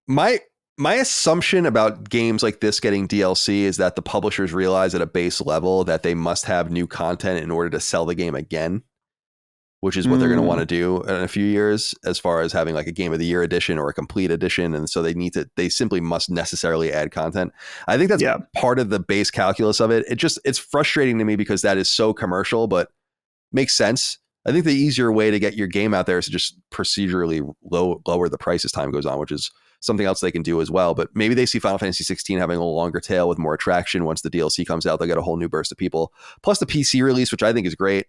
my assumption about games like this getting DLC is that the publishers realize at a base level that they must have new content in order to sell the game again, which is what they're going to want to do in a few years, as far as having like a Game of the Year edition or a complete edition. And so they simply must necessarily add content. I think that's part of the base calculus of it. It's frustrating to me because that is so commercial, but makes sense. I think the easier way to get your game out there is to just procedurally lower the price as time goes on, which is something else they can do as well. But maybe they see Final Fantasy 16 having a longer tail with more attraction. Once the DLC comes out, they'll get a whole new burst of people. Plus the PC release, which I think is great.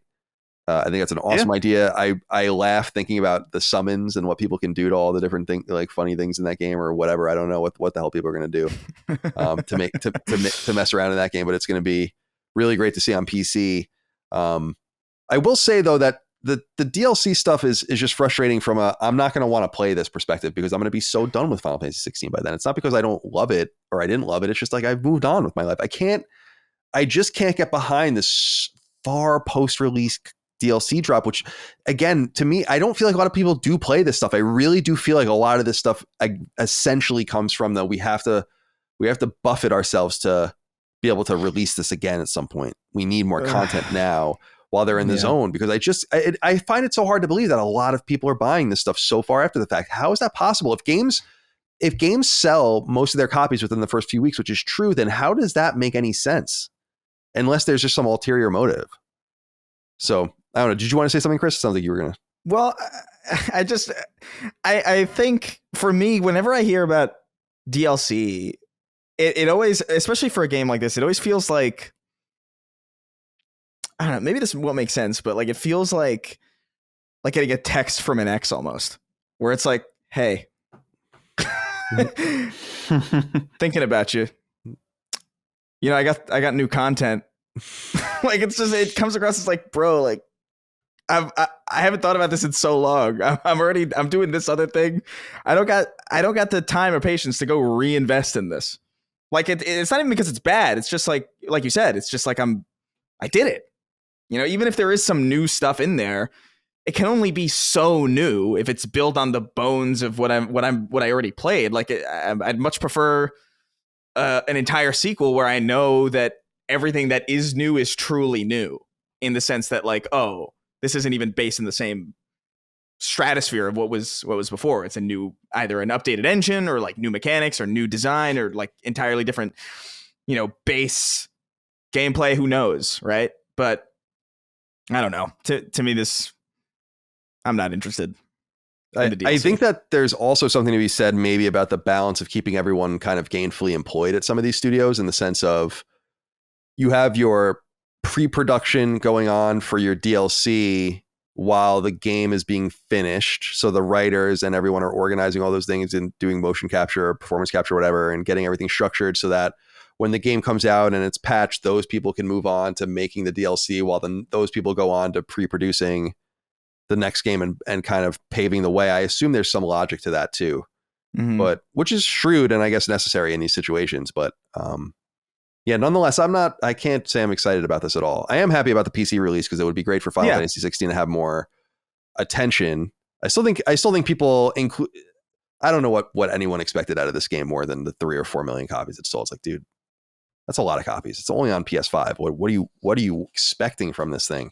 I think that's an awesome idea. I laugh thinking about the summons and what people can do to all the different things, like funny things in that game or whatever. I don't know what the hell people are going to do to mess around in that game, but it's going to be really great to see on PC. I will say though that the DLC stuff is just frustrating from I'm not going to want to play this perspective, because I'm going to be so done with Final Fantasy 16 by then. It's not because I don't love it or I didn't love it. It's just like I've moved on with my life. I just can't get behind this far post-release DLC drop, which again, to me, I don't feel like a lot of people do play this stuff. I really do feel like a lot of this stuff essentially comes from that we have to buffet ourselves to be able to release this again at some point. We need more content now while they're in the zone, because I find it so hard to believe that a lot of people are buying this stuff so far after the fact. How is that possible? If games sell most of their copies within the first few weeks, which is true, then how does that make any sense? Unless there's just some ulterior motive. So I don't know. Did you want to say something, Chris? It sounds like you were going to. Well, I think for me, whenever I hear about DLC, it always, especially for a game like this, it always feels like, I don't know, maybe this won't make sense, but like it feels like getting a text from an ex almost, where it's like, hey, thinking about you. You know, I got new content. Like it's just, it comes across as like, bro, like I haven't thought about this in so long. I'm doing this other thing. I don't got the time or patience to go reinvest in this. Like it's not even because it's bad. It's just like you said, it's just like I did it. You know, even if there is some new stuff in there, it can only be so new if it's built on the bones of what I already played. Like I'd much prefer an entire sequel where I know that everything that is new is truly new, in the sense that like, oh, this isn't even based in the same stratosphere of what was before. It's a new, either an updated engine or like new mechanics or new design or like entirely different, you know, base gameplay. Who knows, right? But I don't know. To me, this, I'm not interested. I think that there's also something to be said maybe about the balance of keeping everyone kind of gainfully employed at some of these studios, in the sense of you have your pre-production going on for your DLC while the game is being finished. So the writers and everyone are organizing all those things and doing motion capture or performance capture, whatever, and getting everything structured so that when the game comes out and it's patched, those people can move on to making the DLC, while then those people go on to pre-producing the next game and kind of paving the way. I assume there's some logic to that too, but which is shrewd and I guess necessary in these situations. But yeah, nonetheless, I can't say I'm excited about this at all. I am happy about the PC release because it would be great for Final Fantasy 16 to have more attention. I still think people include, I don't know what anyone expected out of this game more than the 3 or 4 million copies it sold. It's like, dude, that's a lot of copies. It's only on PS5. What are you expecting from this thing?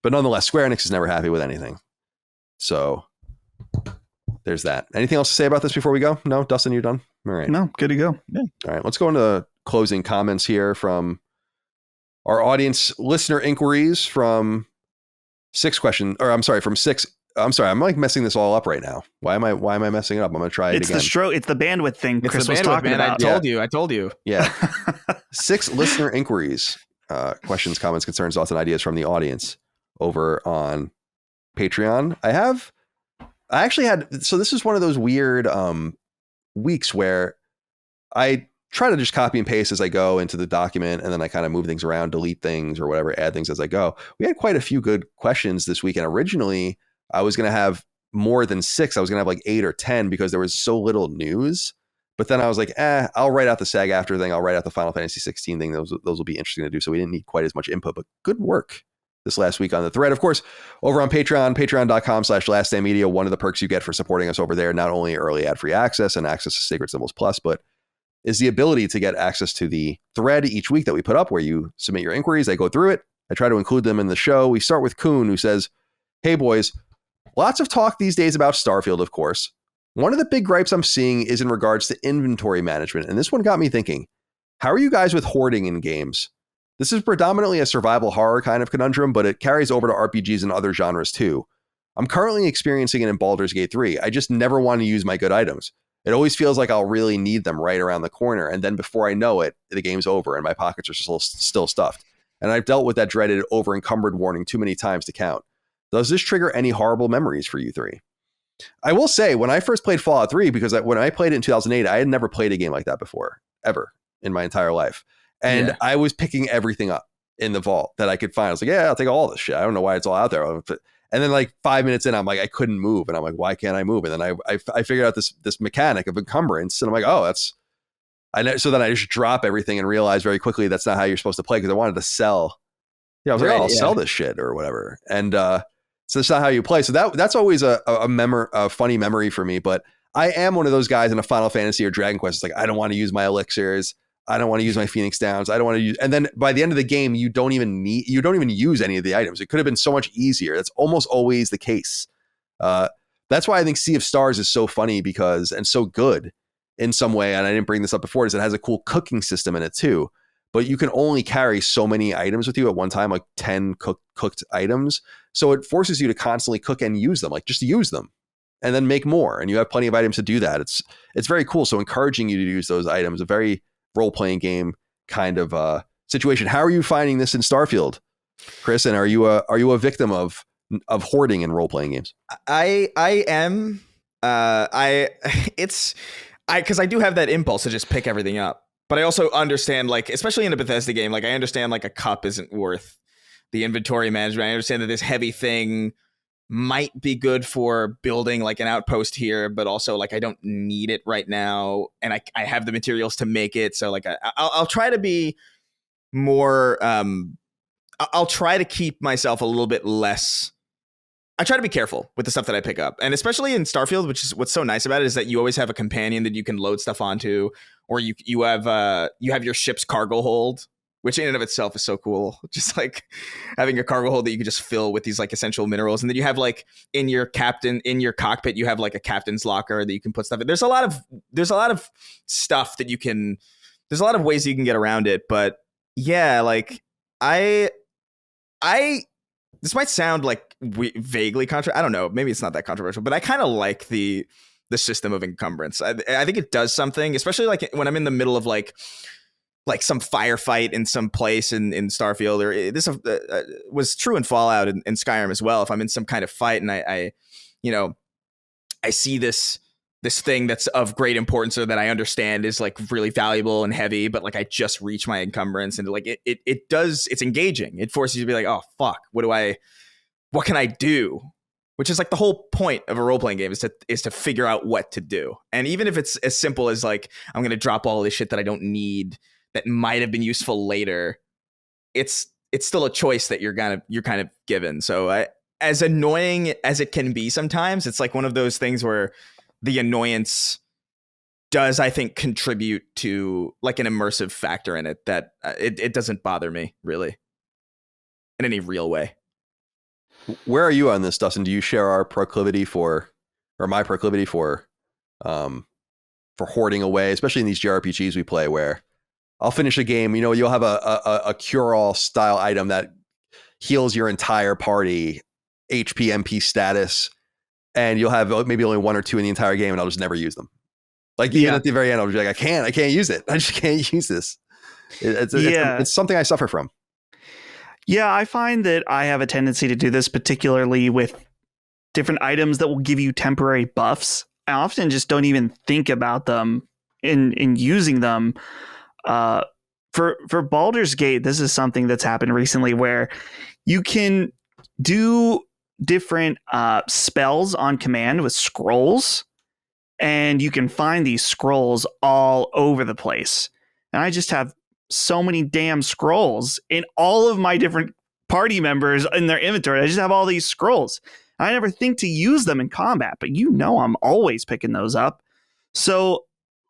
But nonetheless, Square Enix is never happy with anything. So there's that. Anything else to say about this before we go? No, Dustin, you done? All right. No, good to go. Yeah. All right. Let's go into closing comments here from our audience listener inquiries from from six. I'm sorry. I'm like messing this all up right now. Why am I messing it up? I'm going to try it again. It's the bandwidth thing It's Chris the was bandwidth, talking man. about. I told you. Yeah. 6 listener inquiries, questions, comments, concerns, thoughts, and ideas from the audience over on Patreon. I actually had, so this is one of those weird weeks where I try to just copy and paste as I go into the document, and then I kind of move things around, delete things or whatever, add things as I go. We had quite a few good questions this week, and originally I was going to have more than 6. I was going to have like 8 or 10 because there was so little news. But then I was like, I'll write out the SAG after thing. I'll write out the Final Fantasy 16 thing. Those will be interesting to do. So we didn't need quite as much input, but good work this last week on the thread. Of course, over on Patreon, patreon.com/laststandmedia. One of the perks you get for supporting us over there, not only early ad-free access and access to Sacred Symbols Plus, but is the ability to get access to the thread each week that we put up where you submit your inquiries. I go through it. I try to include them in the show. We start with Kuhn, who says, hey boys, lots of talk these days about Starfield, of course. One of the big gripes I'm seeing is in regards to inventory management. And this one got me thinking, how are you guys with hoarding in games? This is predominantly a survival horror kind of conundrum, but it carries over to RPGs and other genres too. I'm currently experiencing it in Baldur's Gate 3. I just never want to use my good items. It always feels like I'll really need them right around the corner. And then before I know it, the game's over and my pockets are still stuffed. And I've dealt with that dreaded over-encumbered warning too many times to count. Does this trigger any horrible memories for you three? I will say, when I first played Fallout 3, because when I played it in 2008, I had never played a game like that before, ever in my entire life. And I was picking everything up in the vault that I could find. I was like, yeah, I'll take all this shit. I don't know why it's all out there. And then like 5 minutes in, I'm like, I couldn't move. And I'm like, why can't I move? And then I figured out this mechanic of encumbrance. And I'm like, oh, so then I just drop everything and realize very quickly that's not how you're supposed to play, because I wanted to sell. I was like, I'll sell this shit or whatever. And so that's not how you play. So that's always a funny memory for me. But I am one of those guys in a Final Fantasy or Dragon Quest. It's like, I don't want to use my elixirs. I don't want to use my Phoenix Downs. I don't want to use, and then by the end of the game, you don't even use any of the items. It could have been so much easier. That's almost always the case. That's why I think Sea of Stars is so funny and so good in some way. And I didn't bring this up before, is it has a cool cooking system in it too. But you can only carry so many items with you at one time, like 10 cooked items. So it forces you to constantly cook and use them, like just use them and then make more. And you have plenty of items to do that. It's very cool. So encouraging you to use those items, a very role-playing game kind of situation. How are you finding this in Starfield, Chris? And are you a victim of hoarding in role-playing games? I am. Because I do have that impulse to just pick everything up. But I also understand, like, especially in a Bethesda game, like I understand like a cup isn't worth the inventory management. I understand that this heavy thing might be good for building like an outpost here, but also like I don't need it right now, and I have the materials to make it. So like I'll try to be more. I'll try to keep myself a little bit less. I try to be careful with the stuff that I pick up, and especially in Starfield, which is what's so nice about it, is that you always have a companion that you can load stuff onto, or you have your ship's cargo hold, which in and of itself is so cool. Just like having a cargo hold that you can just fill with these like essential minerals, and then you have like in your cockpit, you have like a captain's locker that you can put stuff in. There's a lot of stuff that you can. There's a lot of ways you can get around it, but yeah, like this might sound like vaguely controversial. I don't know. Maybe it's not that controversial, but I kind of like the system of encumbrance. I think it does something, especially like when I'm in the middle of like some firefight in some place in Starfield, or this was true in Fallout and Skyrim as well. If I'm in some kind of fight and I see this thing that's of great importance or that I understand is like really valuable and heavy, but like I just reach my encumbrance, and like it's engaging. It forces you to be like, oh fuck, what can I do? Which is like the whole point of a role-playing game is to figure out what to do. And even if it's as simple as like, I'm going to drop all this shit that I don't need that might have been useful later, it's still a choice that you're kind of given. So as annoying as it can be sometimes, it's like one of those things where the annoyance does, I think, contribute to like an immersive factor in it that it doesn't bother me really in any real way. Where are you on this, Dustin? Do you share our proclivity for or my proclivity for hoarding away, especially in these JRPGs we play, where I'll finish a game, you'll have a cure-all style item that heals your entire party HP MP status, and you'll have maybe only one or two in the entire game, and I'll just never use them. Like even at the very end, I'll be like, I can't use it. I just can't use this. It's something I suffer from. Yeah, I find that I have a tendency to do this, particularly with different items that will give you temporary buffs. I often just don't even think about them in using them. For Baldur's Gate, this is something that's happened recently where you can do different spells on command with scrolls, and you can find these scrolls all over the place. And I just have so many damn scrolls in all of my different party members in their inventory. I just have all these scrolls. I never think to use them in combat, but I'm always picking those up. So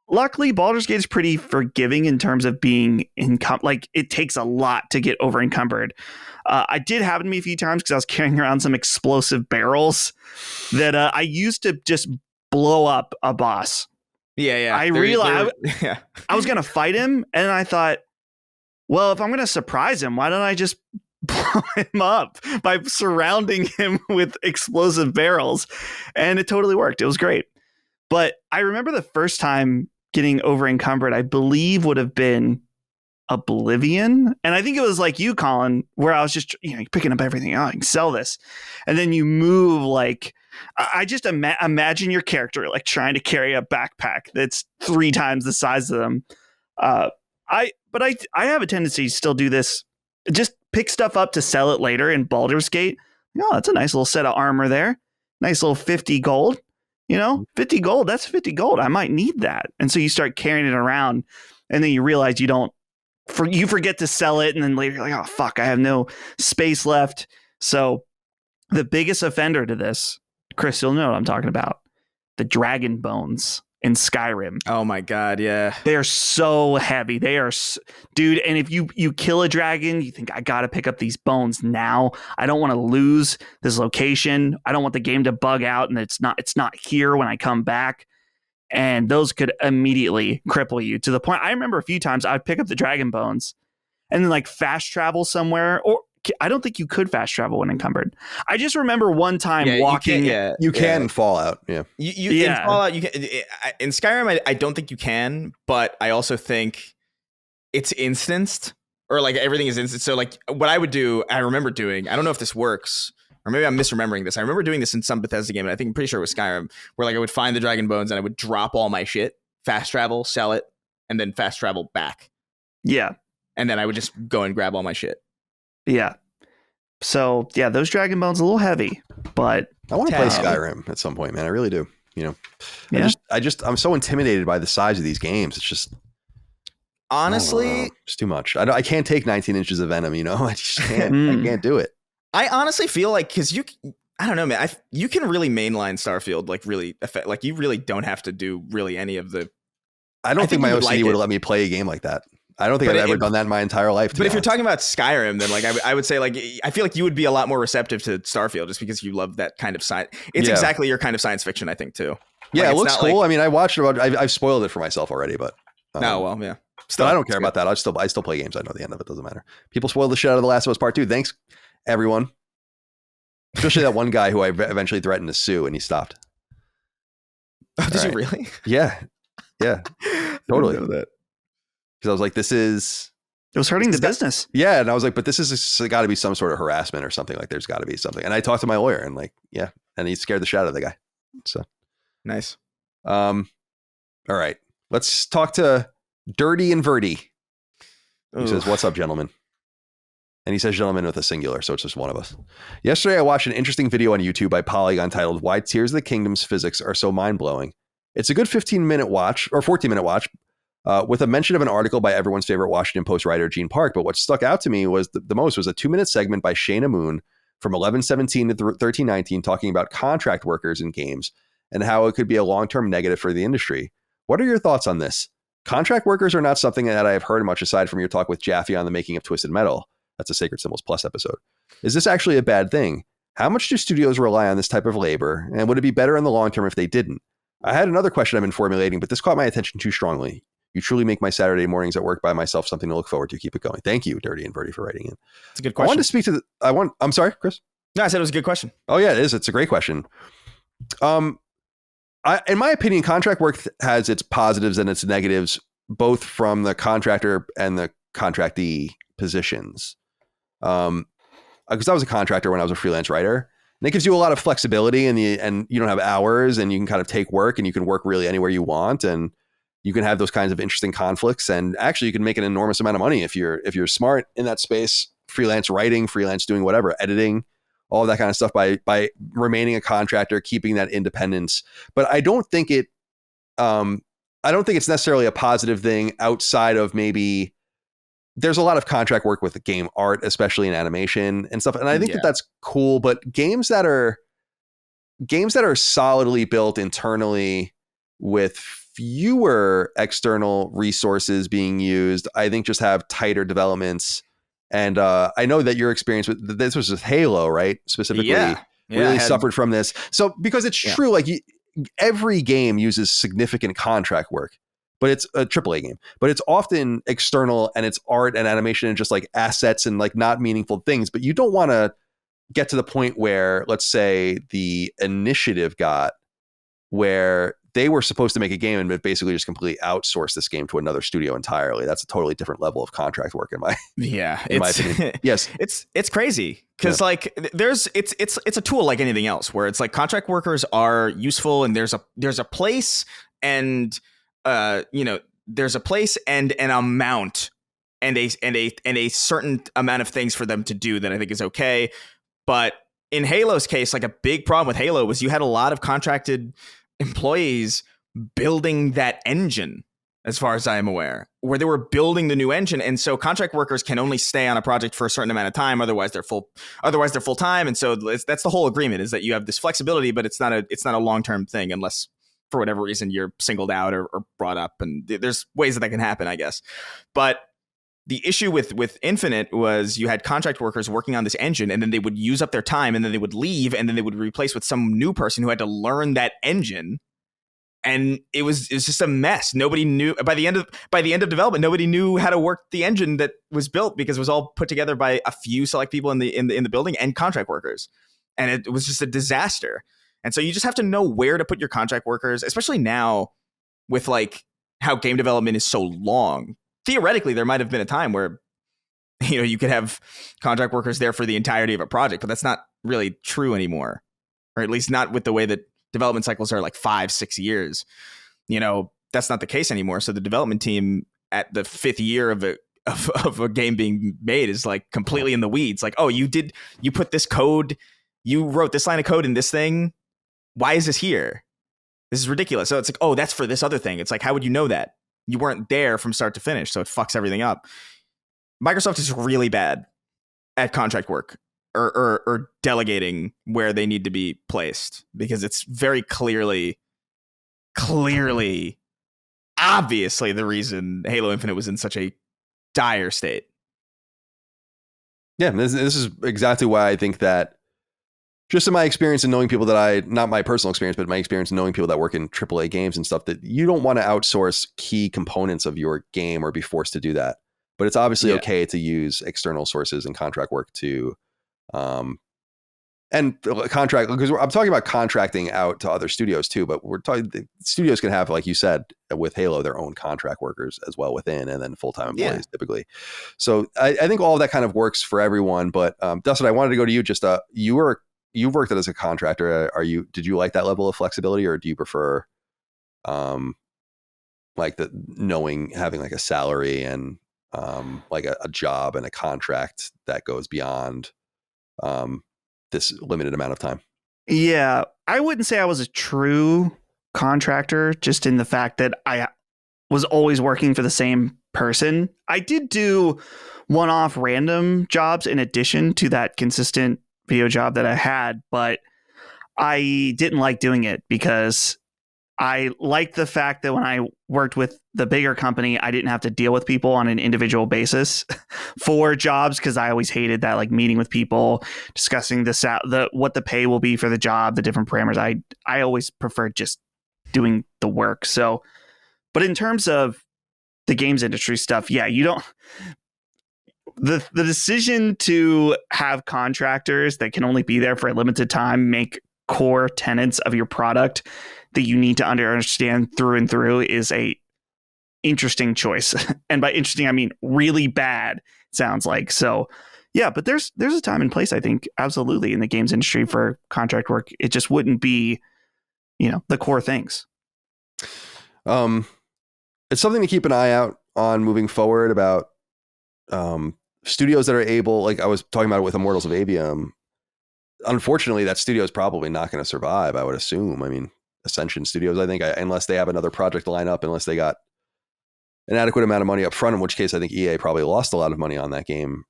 luckily, Baldur's Gate is pretty forgiving in terms of being like it takes a lot to get over encumbered. I did happen to me a few times because I was carrying around some explosive barrels that I used to just blow up a boss. Yeah. I realized I was going to fight him, and I thought, well, if I'm going to surprise him, why don't I just blow him up by surrounding him with explosive barrels? And it totally worked. It was great. But I remember the first time getting over encumbered, I believe would have been Oblivion. And I think it was like you, Colin, where I was just picking up everything. Oh, I can sell this. And then you move like, I just imagine your character like trying to carry a backpack that's 3 times the size of them. I have a tendency to still do this. Just pick stuff up to sell it later in Baldur's Gate. Oh, that's a nice little set of armor there. Nice little 50 gold. 50 gold, that's 50 gold. I might need that. And so you start carrying it around, and then you realize you forget to sell it. And then later you're like, oh, fuck, I have no space left. So the biggest offender to this, Chris, you'll know what I'm talking about. The dragon bones in Skyrim. Oh my God. Yeah. They are so heavy. Dude. And if you kill a dragon, you think I got to pick up these bones now. I don't want to lose this location. I don't want the game to bug out and it's not here when I come back. And those could immediately cripple you to the point. I remember a few times I'd pick up the dragon bones and then like fast travel somewhere, or I don't think you could fast travel when encumbered. I just remember one time walking. You can in Fallout. Yeah. In Fallout, you can. In Skyrim, I don't think you can, but I also think it's instanced, or like everything is instant. So like what I would do, I remember doing, I don't know if this works, or maybe I'm misremembering this. I remember doing this in some Bethesda game, and I'm pretty sure it was Skyrim, where like I would find the dragon bones and I would drop all my shit, fast travel, sell it, and then fast travel back. Yeah. And then I would just go and grab all my shit. Yeah. So yeah, those dragon bones a little heavy, but I want to play Skyrim at some point, man. I really do. I'm so intimidated by the size of these games. It's just honestly, it's too much. I can't take 19 inches of Venom. I just can't. I can't do it. I honestly feel like because I don't know, man. You can really mainline Starfield like really like you really don't have to do really any of the. I don't think my OCD would let me play a game like that. I don't think I've ever done that in my entire life. But if you're talking about Skyrim, then like I would say like I feel like you would be a lot more receptive to Starfield just because you love that kind of science. It's exactly your kind of science fiction, I think, too. Yeah, like, it looks cool. I mean, I watched it. I've spoiled it for myself already, but yeah. Still, I don't care about that. I still play games. I know the end of it. Doesn't matter. People spoiled the shit out of The Last of Us Part 2. Thanks, everyone. Especially that one guy who I eventually threatened to sue, and he stopped. Did you really? Yeah. Totally. I didn't know that. Because I was like, it was hurting the business. Yeah. And I was like, but this is got to be some sort of harassment or something. Like there's got to be something. And I talked to my lawyer and like, yeah. And he scared the shit out of the guy. So nice. All right. Let's talk to Dirty and Verdi. He says, what's up, gentlemen? And he says gentlemen with a singular. So it's just one of us. Yesterday, I watched an interesting video on YouTube by Polygon titled Why Tears of the Kingdom's Physics Are So Mind-Blowing. It's a good 15-minute watch or 14-minute watch. With a mention of an article by everyone's favorite Washington Post writer, Gene Park. But what stuck out to me was the most was a 2-minute segment by Shayna Moon from 1117 to 1319 talking about contract workers in games and how it could be a long-term negative for the industry. What are your thoughts on this? Contract workers are not something that I have heard much aside from your talk with Jaffe on the making of Twisted Metal. That's a Sacred Symbols Plus episode. Is this actually a bad thing? How much do studios rely on this type of labor? And would it be better in the long term if they didn't? I had another question I've been formulating, but this caught my attention too strongly. You truly make my Saturday mornings at work by myself something to look forward to. Keep it going. Thank you, Dirty and Birdie, for writing in. It's a good question. I wanted to speak to I'm sorry, Chris? No, I said it was a good question. Oh, yeah, it is. It's a great question. In my opinion, contract work has its positives and its negatives, both from the contractor and the contractee positions. Because I was a contractor when I was a freelance writer, and it gives you a lot of flexibility, and you don't have hours, and you can kind of take work, and you can work really anywhere you want, and you can have those kinds of interesting conflicts, and actually you can make an enormous amount of money if you're smart in that space. Freelance writing, freelance doing whatever, editing, all of that kind of stuff by remaining a contractor, keeping that independence. But I don't think it's necessarily a positive thing outside of maybe there's a lot of contract work with game art, especially in animation and stuff. And I think that's cool, but games that are solidly built internally with fewer external resources being used, I think just have tighter developments. And I know that your experience with this was with Halo, right? Specifically, really suffered from this. So because it's true, like every game uses significant contract work, but it's a AAA game, but it's often external, and it's art and animation and just like assets and like not meaningful things. But you don't want to get to the point where, let's say, the Initiative got where they were supposed to make a game and basically just completely outsourced this game to another studio entirely. That's a totally different level of contract work in my opinion. Yes, it's crazy because like it's a tool like anything else where it's like contract workers are useful, and there's a place and there's a place and an amount and a certain amount of things for them to do that I think is okay. But in Halo's case, like a big problem with Halo was you had a lot of contracted employees building that engine, as far as I am aware, where they were building the new engine. And so contract workers can only stay on a project for a certain amount of time. Otherwise they're full time. And so that's the whole agreement, is that you have this flexibility, but it's not a long-term thing unless for whatever reason you're singled out or brought up. And there's ways that can happen, I guess. But the issue with Infinite was you had contract workers working on this engine, and then they would use up their time, and then they would leave, and then they would replace with some new person who had to learn that engine. And it was just a mess. Nobody knew by the end of development, nobody knew how to work the engine that was built, because it was all put together by a few select people in the building and contract workers. And it was just a disaster. And so you just have to know where to put your contract workers, especially now with like how game development is so long. Theoretically, there might have been a time where, you could have contract workers there for the entirety of a project, but that's not really true anymore, or at least not with the way that development cycles are, like 5-6 years. That's not the case anymore. So the development team at the 5th year of a game being made is like completely in the weeds. Like, oh, you put this code, you wrote this line of code in this thing. Why is this here? This is ridiculous. So it's like, oh, that's for this other thing. It's like, how would you know that? You weren't there from start to finish, so it fucks everything up. Microsoft is really bad at contract work or delegating where they need to be placed, because it's very clearly, obviously the reason Halo Infinite was in such a dire state. Yeah, this is exactly why I think that, just in my experience and knowing people not my personal experience, but my experience knowing people that work in AAA games and stuff, that you don't want to outsource key components of your game or be forced to do that. But it's obviously okay to use external sources and contract work to, and contract, because I'm talking about contracting out to other studios too, but we're talking, the studios can have, like you said, with Halo, their own contract workers as well within, and then full-time employees typically. So I think all of that kind of works for everyone. But Dustin, I wanted to go to you. Just you've worked as a contractor. Did you like that level of flexibility, or do you prefer like having like a salary and like a job and a contract that goes beyond this limited amount of time? Yeah, I wouldn't say I was a true contractor, just in the fact that I was always working for the same person. I did do one-off random jobs in addition to that consistent video job that I had, but I didn't like doing it because I like the fact that when I worked with the bigger company, I didn't have to deal with people on an individual basis for jobs, because I always hated that, like meeting with people, discussing what the pay will be for the job, the different parameters. I always preferred just doing the work. So, but in terms of the games industry stuff, yeah, you don't. The decision to have contractors that can only be there for a limited time make core tenets of your product that you need to understand through and through is a interesting choice. And by interesting, I mean really bad, sounds like. So yeah, but there's a time and place, I think, absolutely, in the games industry for contract work. It just wouldn't be, the core things. It's something to keep an eye out on moving forward about studios that are able, like I was talking about it with Immortals of Avium. Unfortunately, that studio is probably not going to survive, I would assume. I mean, Ascension Studios, I think, unless they have another project to line up, unless they got an adequate amount of money up front, in which case I think EA probably lost a lot of money on that game.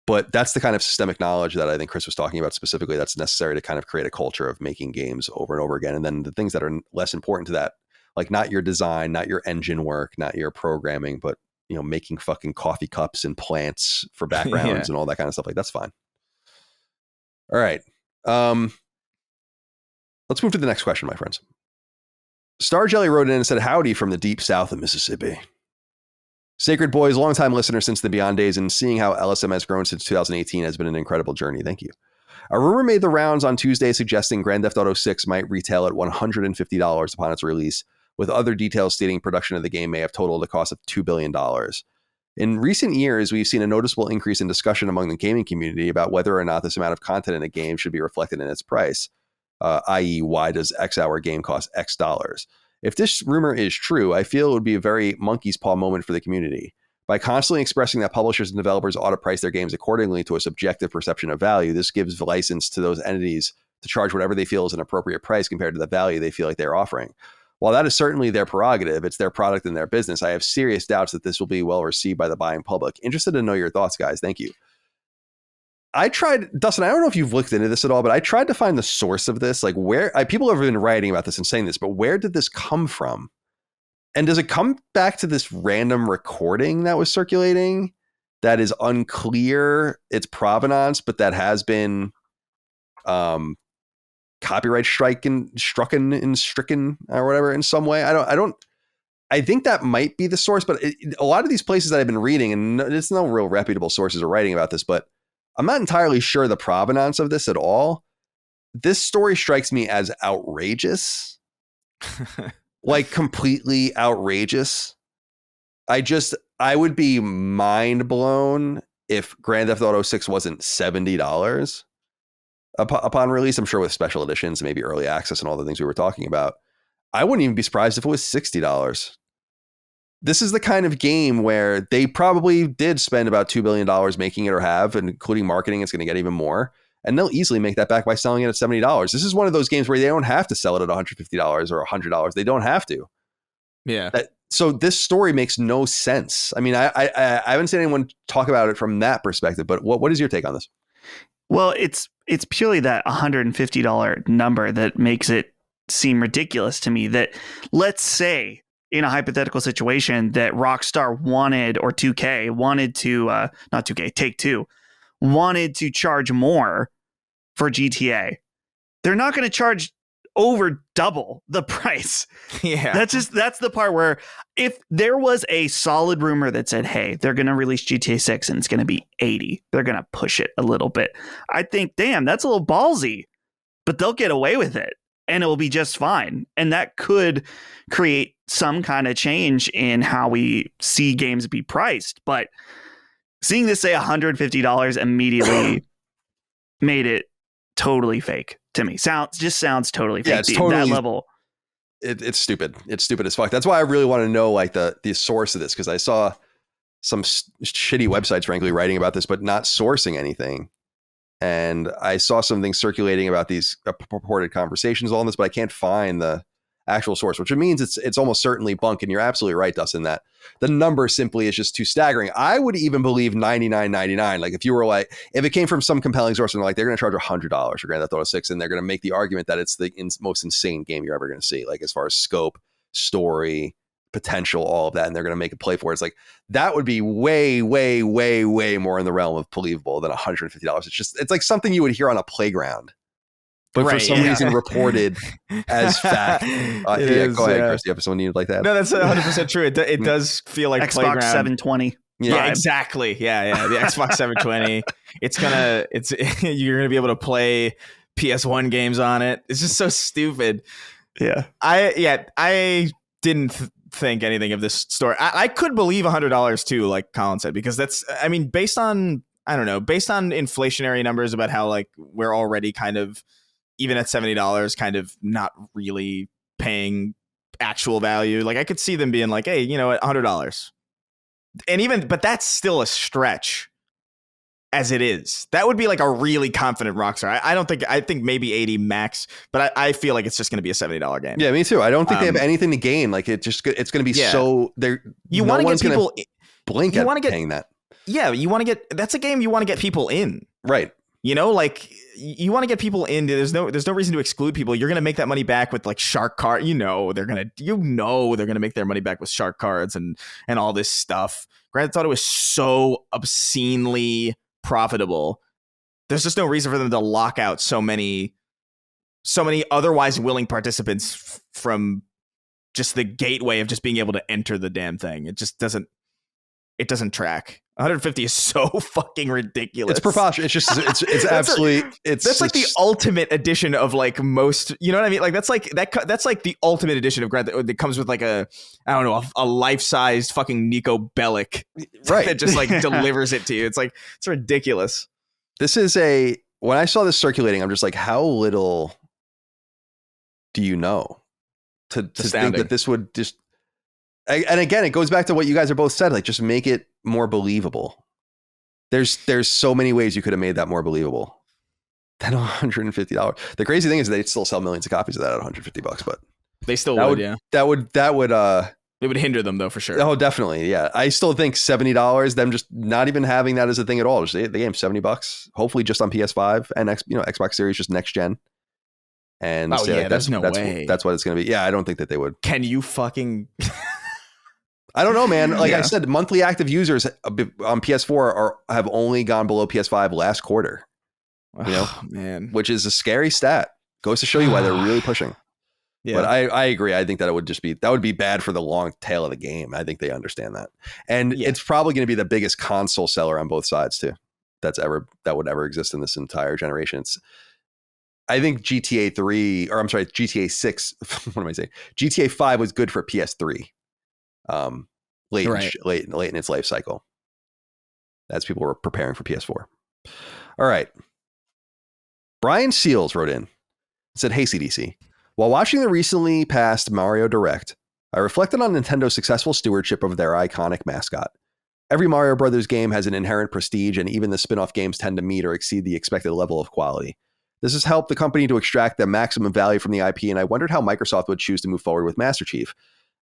But that's the kind of systemic knowledge that I think Chris was talking about specifically that's necessary to kind of create a culture of making games over and over again. And then the things that are less important to that, like not your design, not your engine work, not your programming, but making fucking coffee cups and plants for backgrounds and all that kind of stuff. Like, that's fine. All right. Let's move to the next question, my friends. Star Jelly wrote in and said, howdy from the deep south of Mississippi. Sacred Boys, longtime listener since the Beyond days, and seeing how LSM has grown since 2018 has been an incredible journey. Thank you. A rumor made the rounds on Tuesday suggesting Grand Theft Auto 6 might retail at $150 upon its release, with other details stating production of the game may have totaled a cost of $2 billion. In recent years, we've seen a noticeable increase in discussion among the gaming community about whether or not this amount of content in a game should be reflected in its price, i.e., why does X hour game cost X dollars? If this rumor is true, I feel it would be a very monkey's paw moment for the community. By constantly expressing that publishers and developers ought to price their games accordingly to a subjective perception of value, this gives license to those entities to charge whatever they feel is an appropriate price compared to the value they feel like they're offering. While that is certainly their prerogative, it's their product and their business, I have serious doubts that this will be well received by the buying public. Interested to know your thoughts, guys. Thank you. I tried, Dustin, I don't know if you've looked into this at all, but I tried to find the source of this. Like, people have been writing about this and saying this, but where did this come from? And does it come back to this random recording that was circulating that is unclear its provenance, but that has been copyright stricken or whatever in some way? I think that might be the source, but a lot of these places that I've been reading, and it's no real reputable sources are writing about this, but I'm not entirely sure the provenance of this at all. This story strikes me as outrageous, like completely outrageous. I would be mind blown if Grand Theft Auto 6 wasn't $70 upon release. I'm sure with special editions, maybe early access and all the things we were talking about, I wouldn't even be surprised if it was $60. This is the kind of game where they probably did spend about $2 billion making it, or have, and including marketing, it's going to get even more. And they'll easily make that back by selling it at $70. This is one of those games where they don't have to sell it at $150 or $100. They don't have to. Yeah. So this story makes no sense. I mean, I haven't seen anyone talk about it from that perspective, but what is your take on this? Well, it's purely that $150 number that makes it seem ridiculous to me. That, let's say, in a hypothetical situation that Rockstar wanted, or 2K wanted to, not 2K, Take-Two, wanted to charge more for GTA, they're not going to charge over double the price. Yeah. That's the part where, if there was a solid rumor that said, hey, they're going to release GTA 6 and it's going to be 80, they're going to push it a little bit, I think, damn, that's a little ballsy, but they'll get away with it and it will be just fine. And that could create some kind of change in how we see games be priced. But seeing this say $150 immediately made it totally fake to me. Sounds totally fake. Yeah, it's totally that level. It's stupid. It's stupid as fuck. That's why I really want to know like the source of this, because I saw some shitty websites, frankly, writing about this, but not sourcing anything. And I saw some things circulating about these purported conversations on this, but I can't find the actual source, which means it's almost certainly bunk. And you're absolutely right, Dustin, that the number simply is just too staggering. I would even believe $99.99. Like if you were like, if it came from some compelling source and they're like, they're going to charge $100 for Grand Theft Auto 6, and they're going to make the argument that it's the most insane game you're ever going to see, like as far as scope, story, potential, all of that, and they're going to make a play for it. It's like, that would be way, way, way, way more in the realm of believable than $150. It's like something you would hear on a playground, but for some reason reported as fact. Go ahead, Chris. Do you have someone you like that? No, that's 100% true. It does feel like Xbox playground. 720. Yeah, exactly. Yeah. The Xbox 720. You're gonna be able to play PS1 games on it. It's just so stupid. Yeah. I didn't think anything of this story. I could believe $100 too, like Colin said, because that's, I mean, based on inflationary numbers about how like we're already kind of, even at $70, kind of not really paying actual value. Like I could see them being like, hey, you know what, $100. But that's still a stretch as it is. That would be like a really confident Rockstar. I think maybe 80 max, but I feel like it's just going to be a $70 game. Yeah, me too. I don't think they have anything to gain. Like it's going to be so there. You want to get people blink at paying that. Yeah, that's a game you want to get people in. Right. You know, like you want to get people in. There's no reason to exclude people. You're going to make that money back with like shark card. They're going to make their money back with shark cards and all this stuff. Grand Theft Auto is so obscenely profitable. There's just no reason for them to lock out so many otherwise willing participants from just the gateway of just being able to enter the damn thing. It just doesn't track. 150 is so fucking ridiculous. It's preposterous. It's absolutely that's like the ultimate edition of like most, you know what I mean? Like that's like the ultimate edition of Grand Theft that comes with like a life-sized fucking Nico Bellic, right? That just like delivers it to you. It's like, it's ridiculous. This is when I saw this circulating, I'm just like, how little do you know to think that this would just. And again, it goes back to what you guys are both said, like just make it more believable. There's so many ways you could have made that more believable than $150. The crazy thing is they'd still sell millions of copies of that at $150, but they still would. Yeah, that would it would hinder them though, for sure. Oh, definitely. Yeah. I still think $70, them just not even having that as a thing at all. Just the game $70, hopefully just on PS5 and Xbox Series, just next gen. And there's no way. That's what it's going to be. Yeah. I don't think that they would. Can you fucking I don't know, man. Like I said, monthly active users on PS4 have only gone below PS5 last quarter. Man, which is a scary stat. Goes to show you why they're really pushing. Yeah. But I agree. I think that would be bad for the long tail of the game. I think they understand that, and it's probably going to be the biggest console seller on both sides too. That would ever exist in this entire generation. I think GTA 6. What am I saying? GTA 5 was good for PS3. Late in its life cycle, as people were preparing for PS4. All right. Brian Seals wrote in and said, "Hey CDC, while watching the recently passed Mario Direct, I reflected on Nintendo's successful stewardship of their iconic mascot. Every Mario Brothers game has an inherent prestige, and even the spin-off games tend to meet or exceed the expected level of quality. This has helped the company to extract the maximum value from the IP, and I wondered how Microsoft would choose to move forward with Master Chief.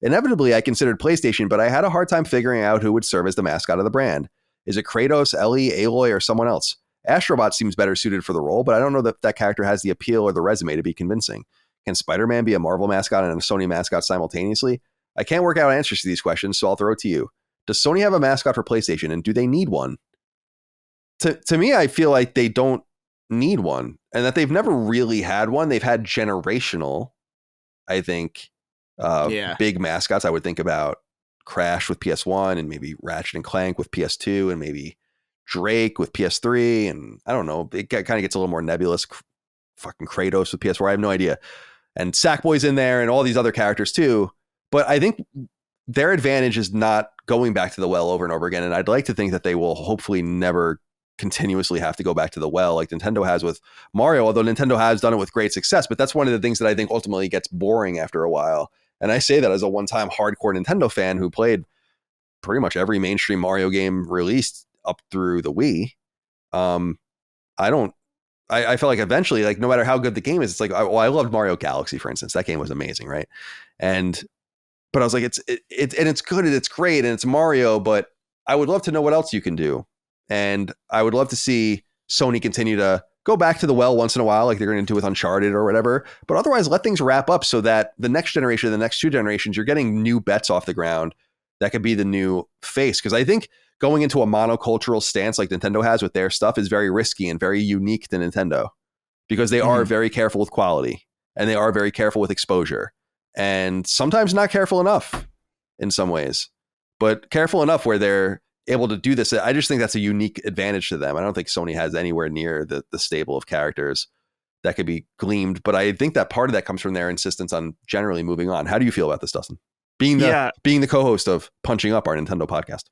Inevitably, I considered PlayStation, but I had a hard time figuring out who would serve as the mascot of the brand. Is it Kratos, Ellie, Aloy, or someone else? Astrobot seems better suited for the role, but I don't know that character has the appeal or the resume to be convincing. Can Spider-Man be a Marvel mascot and a Sony mascot simultaneously? I can't work out answers to these questions, so I'll throw it to you. Does Sony have a mascot for PlayStation, and do they need one? To me, I feel like they don't need one, and that they've never really had one. They've had generational, I think, big mascots. I would think about Crash with PS1 and maybe Ratchet and Clank with PS2 and maybe Drake with PS3. And I don't know, it kind of gets a little more nebulous. Fucking Kratos with PS4. I have no idea. And Sackboy's in there and all these other characters too. But I think their advantage is not going back to the well over and over again. And I'd like to think that they will hopefully never continuously have to go back to the well like Nintendo has with Mario, although Nintendo has done it with great success. But that's one of the things that I think ultimately gets boring after a while. And I say that as a one-time hardcore Nintendo fan who played pretty much every mainstream Mario game released up through the Wii. I don't I felt like eventually, like no matter how good the game is, it's like, I loved Mario Galaxy, for instance. That game was amazing, right? But I was like, it's good and it's great and it's Mario, but I would love to know what else you can do. And I would love to see Sony continue to go back to the well once in a while, like they're going to do with Uncharted or whatever. But otherwise, let things wrap up so that the next generation, the next 2 generations, you're getting new bets off the ground that could be the new face. Because I think going into a monocultural stance like Nintendo has with their stuff is very risky and very unique to Nintendo, because they are very careful with quality and they are very careful with exposure, and sometimes not careful enough in some ways, but careful enough where they're able to do this. I just think that's a unique advantage to them. I don't think Sony has anywhere near the stable of characters that could be gleamed, but I think that part of that comes from their insistence on generally moving on. How do you feel about this, Dustin? Being the co-host of Punching Up, our Nintendo podcast.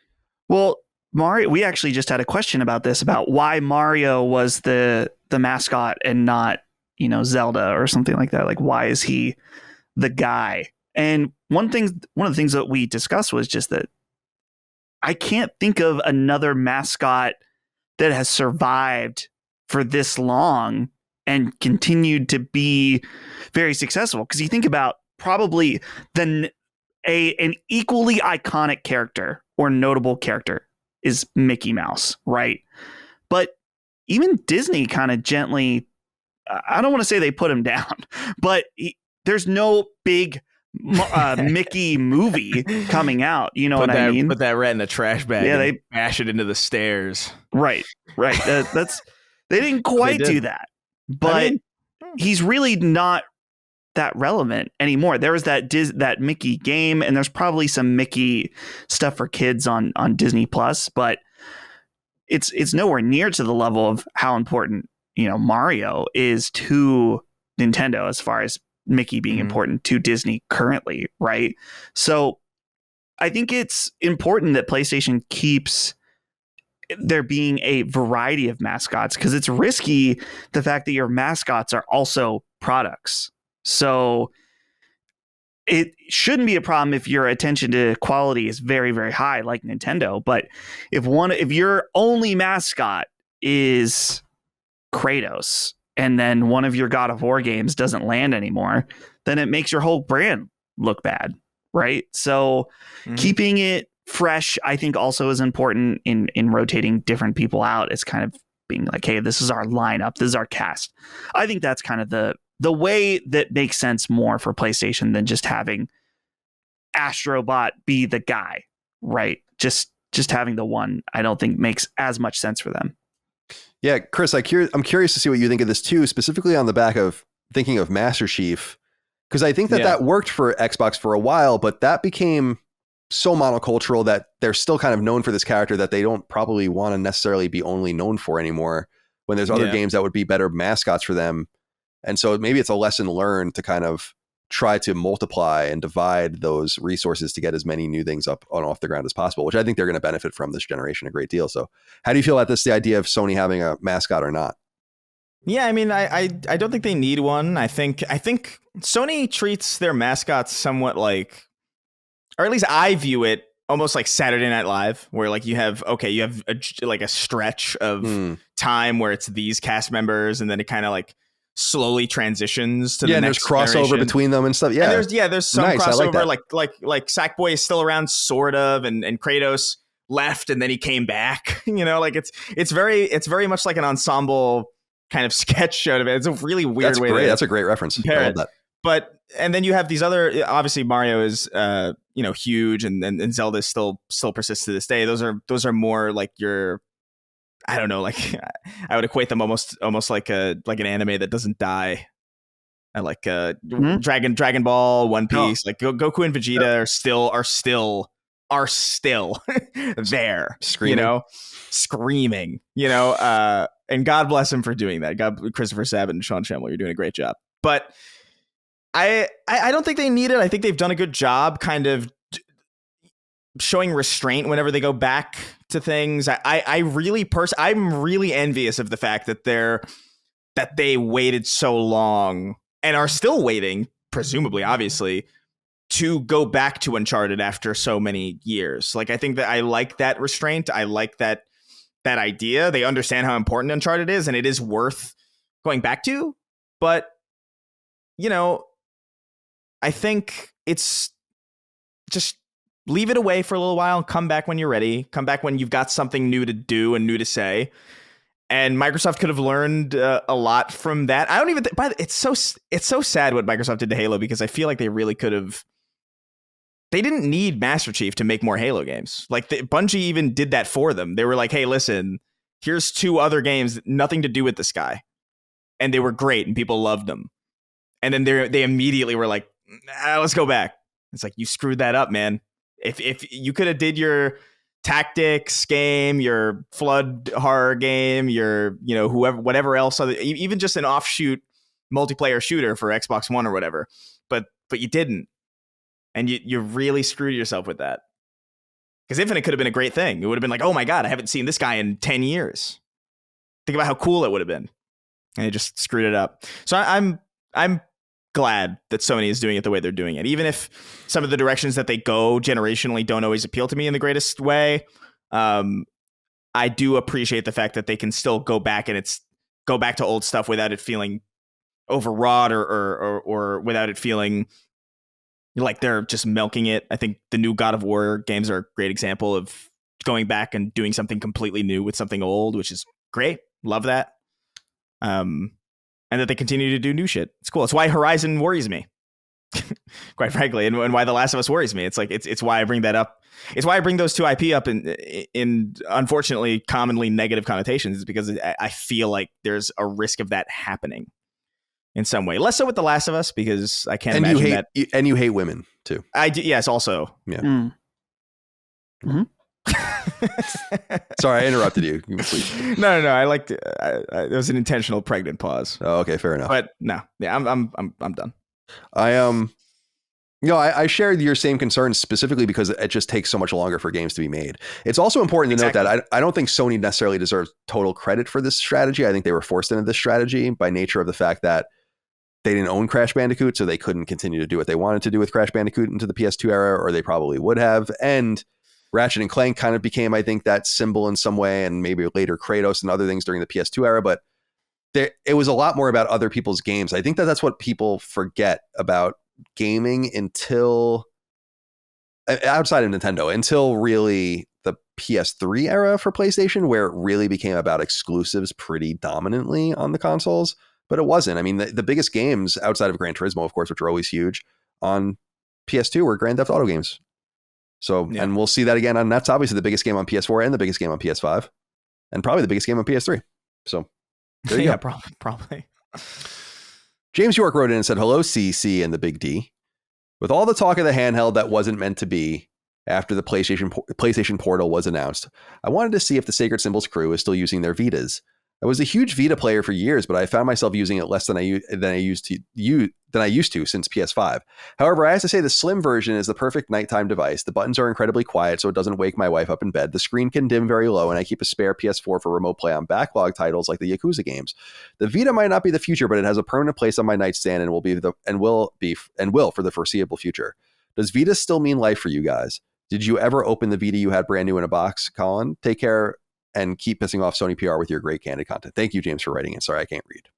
Well, Mario, we actually just had a question about this, about why Mario was the mascot and not, Zelda or something like that. Like, why is he the guy? And one of the things that we discussed was just that I can't think of another mascot that has survived for this long and continued to be very successful. Because you think about probably an equally iconic character or notable character is Mickey Mouse, right? But even Disney kind of gently, I don't want to say they put him down, but there's no big Mickey movie coming out. You know what I mean? Put that rat in a trash bag. Yeah, they bash it into the stairs. Right. They didn't quite do that, but he's really not that relevant anymore. There was that Mickey game, and there's probably some Mickey stuff for kids on Disney Plus, but it's nowhere near to the level of how important Mario is to Nintendo as far as Mickey being important to Disney currently, right? So I think it's important that PlayStation keeps there being a variety of mascots, because it's risky the fact that your mascots are also products. So it shouldn't be a problem if your attention to quality is very, very high, like Nintendo. But if your only mascot is Kratos, and then one of your God of War games doesn't land anymore, then it makes your whole brand look bad, right? So keeping it fresh, I think, also is important in rotating different people out. It's kind of being like, hey, this is our lineup, this is our cast. I think that's kind of the way that makes sense more for PlayStation than just having Astrobot be the guy, right? Just having the one, I don't think makes as much sense for them. Yeah, Chris, I'm curious to see what you think of this too, specifically on the back of thinking of Master Chief, because I think that worked for Xbox for a while, but that became so monocultural that they're still kind of known for this character that they don't probably want to necessarily be only known for anymore, when there's other games that would be better mascots for them. And so maybe it's a lesson learned to kind of try to multiply and divide those resources to get as many new things up on off the ground as possible, which I think they're going to benefit from this generation a great deal. So how do you feel about this, the idea of Sony having a mascot or not? Yeah, I mean, I don't think they need one. I think Sony treats their mascots somewhat like, or at least I view it almost like Saturday Night Live, where like you have a stretch of time where it's these cast members, and then it kind of like slowly transitions to the next there's crossover generation between them and stuff. Yeah, and there's some nice, crossover, like Sackboy is still around, sort of, and Kratos left and then he came back. Like it's very much like an ensemble kind of sketch show to it. It's a really weird way. Great. That's a great reference. I love that. But and then you have these other, obviously Mario is huge, and Zelda still persists to this day. Those are more like your, I don't know, like I would equate them almost like an anime that doesn't die. I like Dragon Ball, One Piece, like Goku and Vegeta are still there, screaming, and God bless him for doing that. Christopher Sabat and Sean Shamwell, you're doing a great job. But I don't think they need it. I think they've done a good job kind of showing restraint whenever they go back to things. I'm really envious of the fact that they waited so long and are still waiting, presumably, obviously, to go back to Uncharted after so many years. Like, I think that I like that restraint. I like that idea. They understand how important Uncharted is, and it is worth going back to, but I think it's just leave it away for a little while, come back when you're ready, come back when you've got something new to do and new to say. And Microsoft could have learned a lot from that. I don't even it's so sad what Microsoft did to Halo, because I feel like they really could have. They didn't need Master Chief to make more Halo games. Like Bungie even did that for them. They were like, hey, listen, here's 2 other games, nothing to do with this guy. And they were great and people loved them. And then they immediately were like, let's go back. It's like, you screwed that up, man. If you could have did your tactics game, your flood horror game, your whatever else, even just an offshoot multiplayer shooter for Xbox One or whatever, but you didn't, and you really screwed yourself with that. Because Infinite could have been a great thing. It would have been like, oh my god, I haven't seen this guy in 10 years. Think about how cool it would have been, and it just screwed it up. So I'm glad that Sony is doing it the way they're doing it, even if some of the directions that they go generationally don't always appeal to me in the greatest way. I do appreciate the fact that they can still go back to old stuff without it feeling overwrought or without it feeling like they're just milking it. I think the new God of War games are a great example of going back and doing something completely new with something old, which is great. Love that. And that they continue to do new shit. It's cool. It's why Horizon worries me, quite frankly, and why The Last of Us worries me. It's like it's why I bring that up. It's why I bring those 2 IP up in unfortunately commonly negative connotations, is because I feel like there's a risk of that happening in some way. Less so with The Last of Us, because I can't imagine that. And you hate women too. I do, yes, also. Yeah. Mm-hmm. Sorry, I interrupted you. No. I liked it. There was an intentional pregnant pause. Oh, okay, fair enough. But no, yeah, I'm done. I shared your same concerns, specifically because it just takes so much longer for games to be made. It's also important to note that I don't think Sony necessarily deserves total credit for this strategy. I think they were forced into this strategy by nature of the fact that they didn't own Crash Bandicoot, so they couldn't continue to do what they wanted to do with Crash Bandicoot into the PS2 era, or they probably would have. And Ratchet and Clank kind of became, I think, that symbol in some way, and maybe later Kratos and other things during the PS2 era. But it was a lot more about other people's games. I think that's what people forget about gaming until outside of Nintendo, until really the PS3 era for PlayStation, where it really became about exclusives pretty dominantly on the consoles. But it wasn't. I mean, the biggest games outside of Gran Turismo, of course, which are always huge on PS2, were Grand Theft Auto games. So, yeah. And we'll see that again. And that's obviously the biggest game on PS4 and the biggest game on PS5 and probably the biggest game on PS3. So there you go. Probably. James York wrote in and said, hello, CC and the Big D. With all the talk of the handheld that wasn't meant to be after the PlayStation Portal was announced, I wanted to see if the Sacred Symbols crew is still using their Vitas. I was a huge Vita player for years, but I found myself using it less than I used to since PS5. However, I have to say the slim version is the perfect nighttime device. The buttons are incredibly quiet, so it doesn't wake my wife up in bed. The screen can dim very low, and I keep a spare PS4 for remote play on backlog titles like the Yakuza games. The Vita might not be the future, but it has a permanent place on my nightstand and will for the foreseeable future. Does Vita still mean life for you guys? Did you ever open the Vita you had brand new in a box, Colin? Take care. And keep pissing off Sony PR with your great candid content. Thank you, James, for writing it. Sorry, I can't read.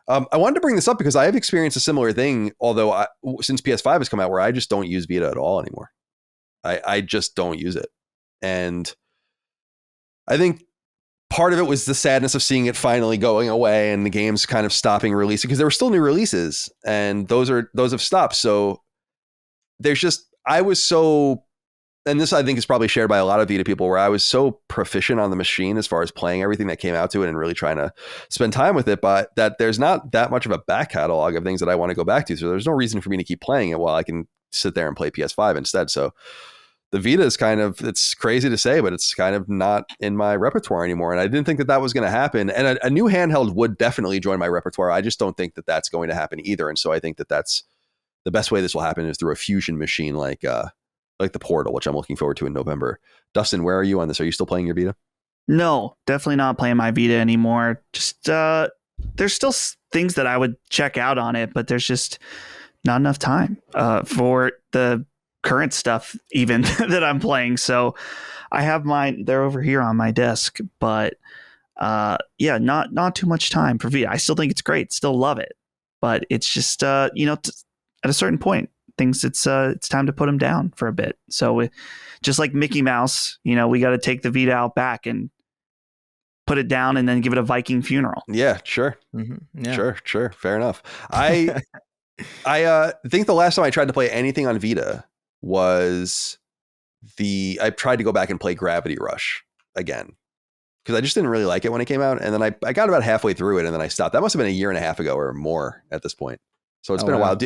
I wanted to bring this up because I have experienced a similar thing, although since PS5 has come out, where I just don't use Vita at all anymore. I just don't use it. And I think part of it was the sadness of seeing it finally going away and the games kind of stopping releasing, because there were still new releases and those have stopped. So I was so, and this I think is probably shared by a lot of Vita people, where I was so proficient on the machine as far as playing everything that came out to it and really trying to spend time with it, but that there's not that much of a back catalog of things that I want to go back to. So there's no reason for me to keep playing it while I can sit there and play PS5 instead. So the Vita is kind of, it's crazy to say, but it's kind of not in my repertoire anymore. And I didn't think that was going to happen. And a new handheld would definitely join my repertoire. I just don't think that that's going to happen either. And so I think that that's the best way this will happen is through a fusion machine like the Portal, which I'm looking forward to in November. Dustin, where are you on this? Are you still playing your Vita? No, definitely not playing my Vita anymore. Just there's still things that I would check out on it, but there's just not enough time for the current stuff even that I'm playing. So I have they're over here on my desk, but not too much time for Vita. I still think it's great, still love it, but it's just at a certain point, it's time to put them down for a bit. So just like Mickey Mouse, we got to take the Vita out back and put it down and then give it a Viking funeral. Yeah, sure. Mm-hmm. Yeah. Sure. Fair enough. I think the last time I tried to play anything on Vita was I tried to go back and play Gravity Rush again, because I just didn't really like it when it came out. And then I got about halfway through it and then I stopped. That must have been a year and a half ago or more at this point. So it's been a while.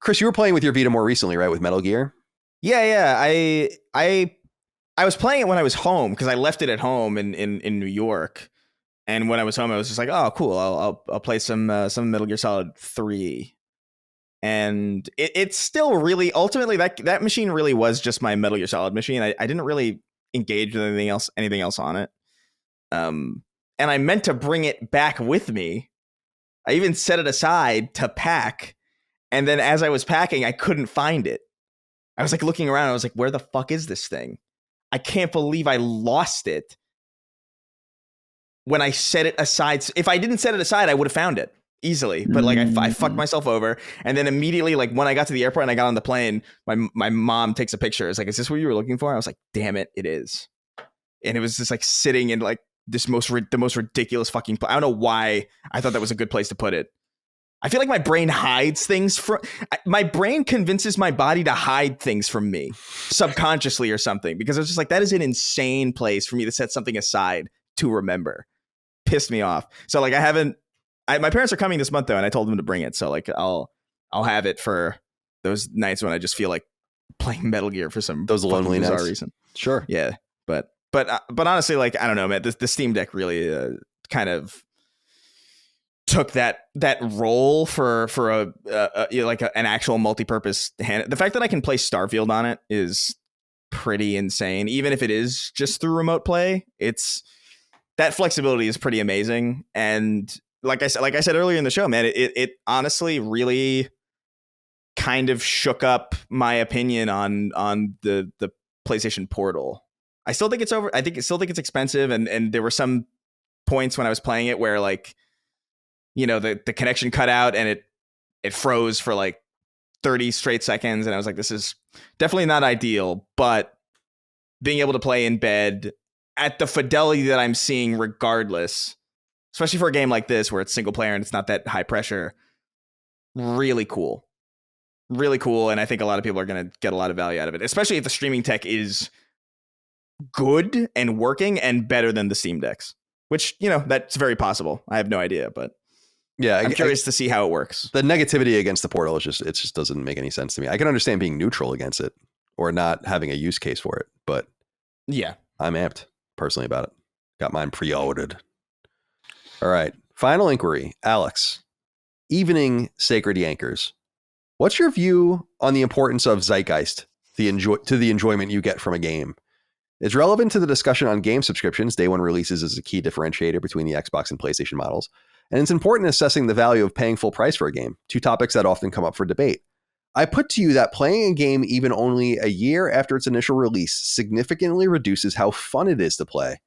Chris, you were playing with your Vita more recently, right? With Metal Gear? Yeah. I was playing it when I was home because I left it at home in New York. And when I was home, I was just like, oh, cool. I'll play some Metal Gear Solid 3. And it's still really, ultimately, that machine really was just my Metal Gear Solid machine. I didn't really engage with anything else on it. And I meant to bring it back with me. I even set it aside to pack. And then as I was packing, I couldn't find it. I was like looking around. I was like, where the fuck is this thing? I can't believe I lost it when I set it aside. If I didn't set it aside, I would have found it easily. But like I fucked myself over. And then immediately, like when I got to the airport and I got on the plane, my mom takes a picture. It's like, is this what you were looking for? I was like, damn it, it is. And it was just like sitting in like the most ridiculous fucking I don't know why I thought that was a good place to put it. I feel like my brain hides things my brain convinces my body to hide things from me subconsciously or something, because I was just like, that is an insane place for me to set something aside to remember. Pissed me off. So like my parents are coming this month though, and I told them to bring it. So like I'll have it for those nights when I just feel like playing Metal Gear for some those lonely nights reason. Sure. Yeah. But honestly, like, I don't know, man, the Steam Deck really kind of took that role for an actual multi-purpose hand. The fact that I can play Starfield on it is pretty insane. Even if it is just through remote play, that flexibility is pretty amazing. And like I said earlier in the show, man, it honestly really kind of shook up my opinion on the PlayStation Portal. I still think it's over. I still think it's expensive, and there were some points when I was playing it where like, the connection cut out and it froze for like 30 straight seconds, and I was like, this is definitely not ideal. But being able to play in bed at the fidelity that I'm seeing, regardless, especially for a game like this where it's single player and it's not that high pressure, really cool. And I think a lot of people are going to get a lot of value out of it, especially if the streaming tech is good and working and better than the Steam Decks, which, that's very possible. I have no idea, but yeah, I'm curious to see how it works. The negativity against the Portal it just doesn't make any sense to me. I can understand being neutral against it or not having a use case for it, but yeah, I'm amped personally about it. Got mine pre-ordered. All right. Final inquiry. Alex, Evening Sacred Yankers. What's your view on the importance of zeitgeist to the enjoyment you get from a game? It's relevant to the discussion on game subscriptions. Day one releases is a key differentiator between the Xbox and PlayStation models. And it's important in assessing the value of paying full price for a game, two topics that often come up for debate. I put to you that playing a game even only a year after its initial release significantly reduces how fun it is to play.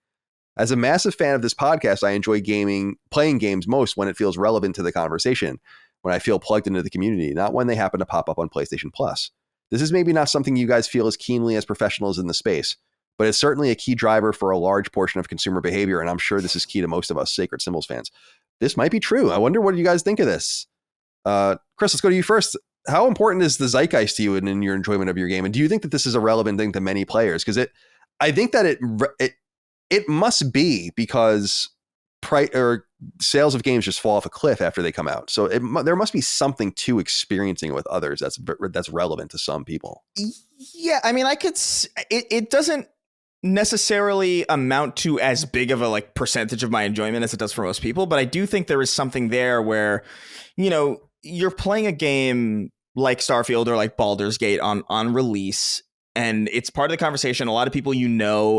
As a massive fan of this podcast, I enjoy playing games most when it feels relevant to the conversation, when I feel plugged into the community, not when they happen to pop up on PlayStation Plus. This is maybe not something you guys feel as keenly as professionals in the space, but it's certainly a key driver for a large portion of consumer behavior, and I'm sure this is key to most of us Sacred Symbols fans. This might be true. I wonder what you guys think of this. Chris, let's go to you first. How important is the zeitgeist to you and in your enjoyment of your game? And do you think that this is a relevant thing to many players? Because I think that it must be, because sales of games just fall off a cliff after they come out. So there must be something to experiencing it with others that's relevant to some people. Yeah, I mean, it doesn't necessarily amount to as big of a like percentage of my enjoyment as it does for most people, but I do think there is something there where, you're playing a game like Starfield or like Baldur's Gate on release, and it's part of the conversation. A lot of people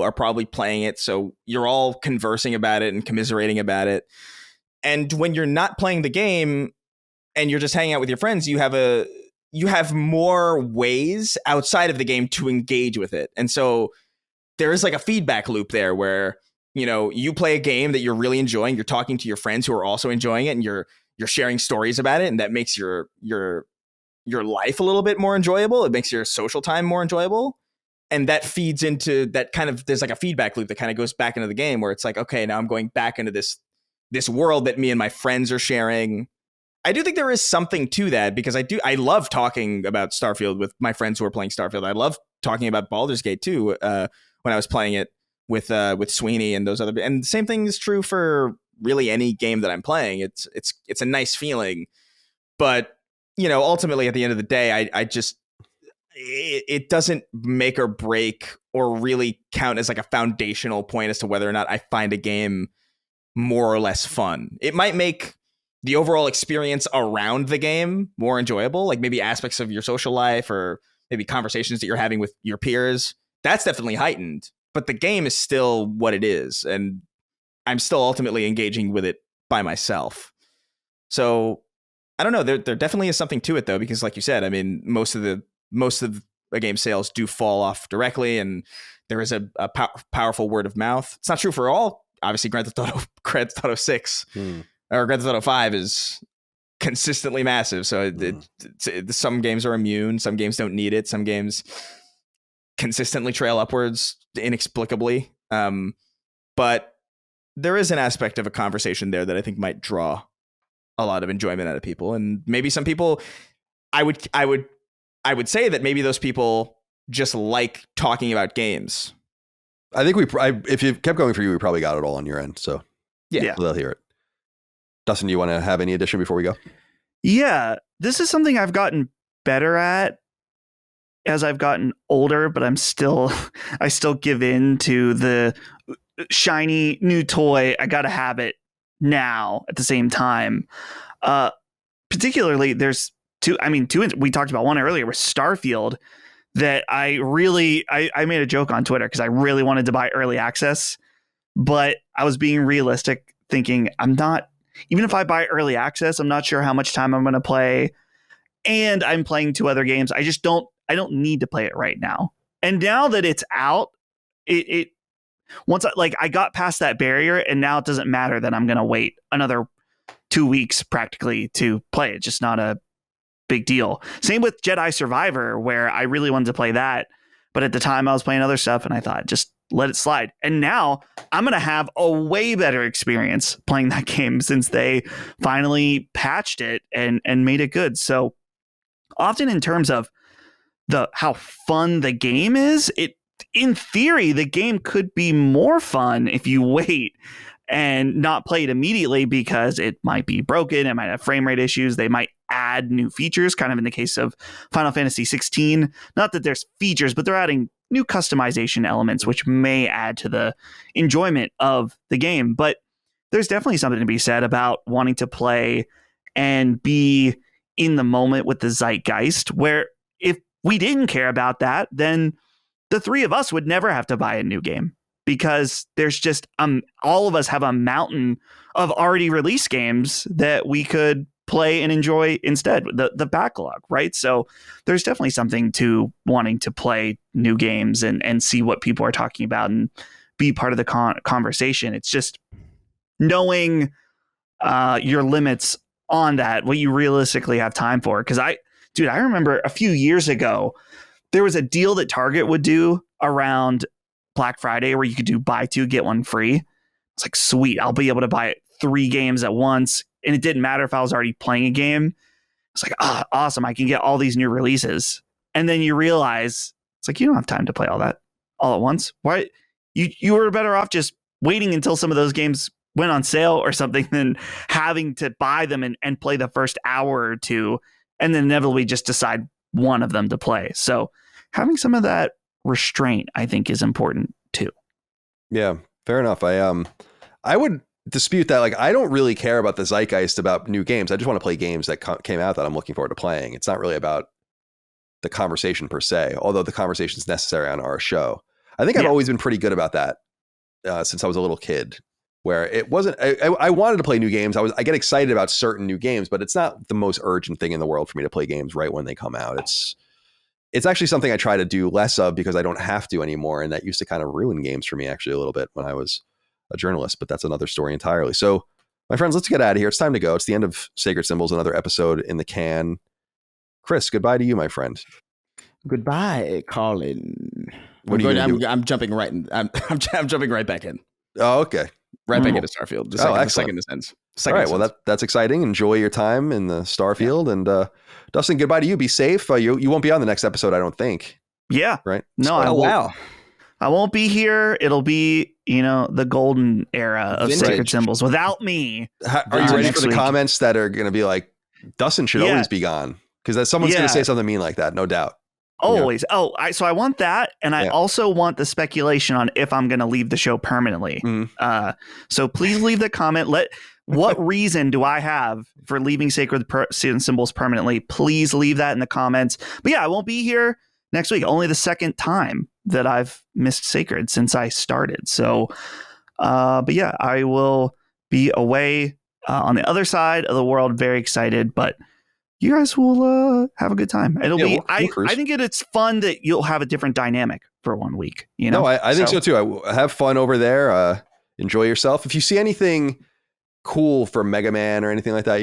are probably playing it, so you're all conversing about it and commiserating about it. And when you're not playing the game and you're just hanging out with your friends, you have more ways outside of the game to engage with it. And so there is like a feedback loop there where you play a game that you're really enjoying, you're talking to your friends who are also enjoying it, and you're sharing stories about it, and that makes your life a little bit more enjoyable. It makes your social time more enjoyable. And that feeds into that kind of, there's like a feedback loop that kind of goes back into the game where it's like, okay, now I'm going back into this world that me and my friends are sharing. I do think there is something to that, because I love talking about Starfield with my friends who are playing Starfield. I love talking about Baldur's Gate too, when I was playing it with Sweeney and those other, and the same thing is true for really any game that I'm playing. It's a nice feeling, but ultimately at the end of the day, I just, it doesn't make or break or really count as like a foundational point as to whether or not I find a game more or less fun. It might make the overall experience around the game more enjoyable, like maybe aspects of your social life or maybe conversations that you're having with your peers. That's definitely heightened, but the game is still what it is, and I'm still ultimately engaging with it by myself. So I don't know. There definitely is something to it though, because like you said, I mean, most of the game sales do fall off directly, and there is a powerful word of mouth. It's not true for all. Obviously, Grand Theft Auto 6 or Grand Theft Auto 5 is consistently massive. So some games are immune. Some games don't need it. Some games consistently trail upwards inexplicably. But there is an aspect of a conversation there that I think might draw a lot of enjoyment out of people. And maybe some people, I would say that maybe those people just like talking about games. I think if you kept going for you, we probably got it all on your end. So yeah. They'll hear it. Dustin, do you want to have any addition before we go? Yeah, this is something I've gotten better at as I've gotten older, but I still give in to the shiny new toy. I got to have it now at the same time. Particularly there's two, we talked about one earlier with Starfield that I made a joke on Twitter because I really wanted to buy early access, but I was being realistic thinking even if I buy early access, I'm not sure how much time I'm going to play, and I'm playing 2 other games. I don't need to play it right now. And now that it's out, once I got past that barrier, and now it doesn't matter that I'm going to wait another 2 weeks practically to play it. Just not a big deal. Same with Jedi Survivor, where I really wanted to play that, but at the time I was playing other stuff and I thought, just let it slide. And now I'm going to have a way better experience playing that game since they finally patched it and made it good. So often in terms of how fun the game is, in theory, the game could be more fun if you wait and not play it immediately, because it might be broken. It might have frame rate issues. They might add new features, kind of in the case of Final Fantasy XVI. Not that there's features, but they're adding new customization elements, which may add to the enjoyment of the game. But there's definitely something to be said about wanting to play and be in the moment with the zeitgeist, where if we didn't care about that, then the 3 of us would never have to buy a new game, because there's just all of us have a mountain of already released games that we could play and enjoy instead, the backlog, right? So there's definitely something to wanting to play new games and see what people are talking about and be part of the conversation. It's just knowing your limits on that, what you realistically have time for. Because I remember a few years ago, there was a deal that Target would do around Black Friday where you could do buy 2, get 1 free. It's like, sweet, I'll be able to buy 3 games at once. And it didn't matter if I was already playing a game. It's like, awesome, I can get all these new releases. And then you realize, it's like, you don't have time to play all that all at once. Why? You were better off just waiting until some of those games went on sale or something than having to buy them and play the first hour or 2 and then inevitably just decide one of them to play. So having some of that restraint, I think, is important too. Yeah, fair enough. I would dispute that. Like, I don't really care about the zeitgeist about new games. I just want to play games that came out that I'm looking forward to playing. It's not really about the conversation per se, although the conversation is necessary on our show. I think I've always been pretty good about that since I was a little kid, where it wasn't, I wanted to play new games. I get excited about certain new games, but it's not the most urgent thing in the world for me to play games right when they come out. It's actually something I try to do less of because I don't have to anymore. And that used to kind of ruin games for me actually a little bit when I was a journalist, but that's another story entirely. So, my friends, let's get out of here. It's time to go. It's the end of Sacred Symbols, another episode in the can. Chris, goodbye to you, my friend. Goodbye, Colin. I'm jumping right in. I'm jumping right back in. Oh, okay. Right back into Starfield. The second this ends. All right. Well, that's exciting. Enjoy your time in the Starfield. Yeah. And Dustin, goodbye to you. Be safe. You won't be on the next episode, I don't think. Yeah. Right? No, I won't be here. It'll be, the golden era of Sacred Symbols without me. Are you ready for the comments that are going to be like, Dustin should always be gone? Because someone's going to say something mean like that, no doubt. Always. So I want that. And I also want the speculation on if I'm going to leave the show permanently. So please leave the comment. What reason do I have for leaving Sacred Symbols permanently? Please leave that in the comments. But yeah, I won't be here next week. Only the second time that I've missed Sacred since I started. So, but yeah, I will be away on the other side of the world. Very excited, but you guys will have a good time. It'll be. I think it's fun that you'll have a different dynamic for 1 week. No, I think so too. Have fun over there. Enjoy yourself. If you see anything cool for Mega Man or anything like that,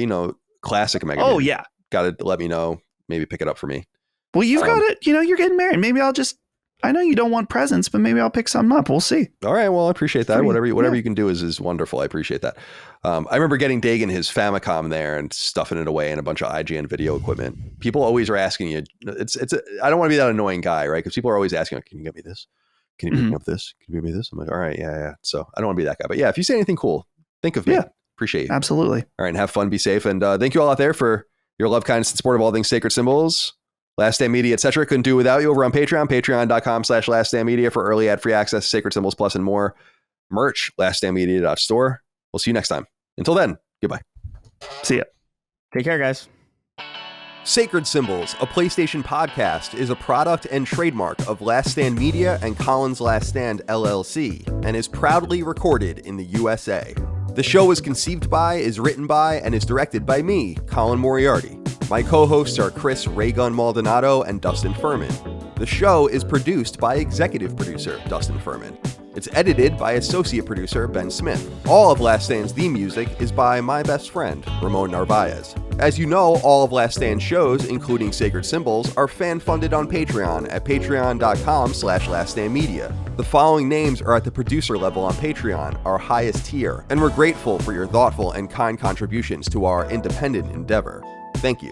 classic Mega Man. Oh yeah, got to let me know. Maybe pick it up for me. Well, you've got it. You're getting married. Maybe I'll just. I know you don't want presents, but maybe I'll pick something up. We'll see. All right. Well, I appreciate that. Whatever you can do is wonderful. I appreciate that. I remember getting Dagan his Famicom there and stuffing it away in a bunch of IGN video equipment. People always are asking you. I don't want to be that annoying guy, right? Because people are always asking, "Can you get me this? Can you pick me up this? Can you get me this?" I'm like, "All right, yeah." So I don't want to be that guy. But yeah, if you say anything cool, think of me. Yeah. Appreciate you. Absolutely. All right, and have fun. Be safe, and thank you all out there for your love, kindness, and support of all things Sacred Symbols. Last Stand Media, etc. Couldn't do without you over on Patreon, patreon.com/laststandmedia for early ad-free access, Sacred Symbols Plus, and more. Merch, laststandmedia.store. We'll see you next time. Until then, goodbye. See ya. Take care, guys. Sacred Symbols, a PlayStation podcast, is a product and trademark of Last Stand Media and Collins Last Stand LLC, and is proudly recorded in the USA. The show is conceived by, is written by, and is directed by me, Colin Moriarty. My co-hosts are Chris Raygun Maldonado and Dustin Furman. The show is produced by executive producer Dustin Furman. It's edited by associate producer Ben Smith. All of Last Stand's theme music is by my best friend, Ramon Narvaez. As you know, all of Last Stand's shows, including Sacred Symbols, are fan-funded on Patreon at patreon.com/laststandmedia. The following names are at the producer level on Patreon, our highest tier, and we're grateful for your thoughtful and kind contributions to our independent endeavor. Thank you.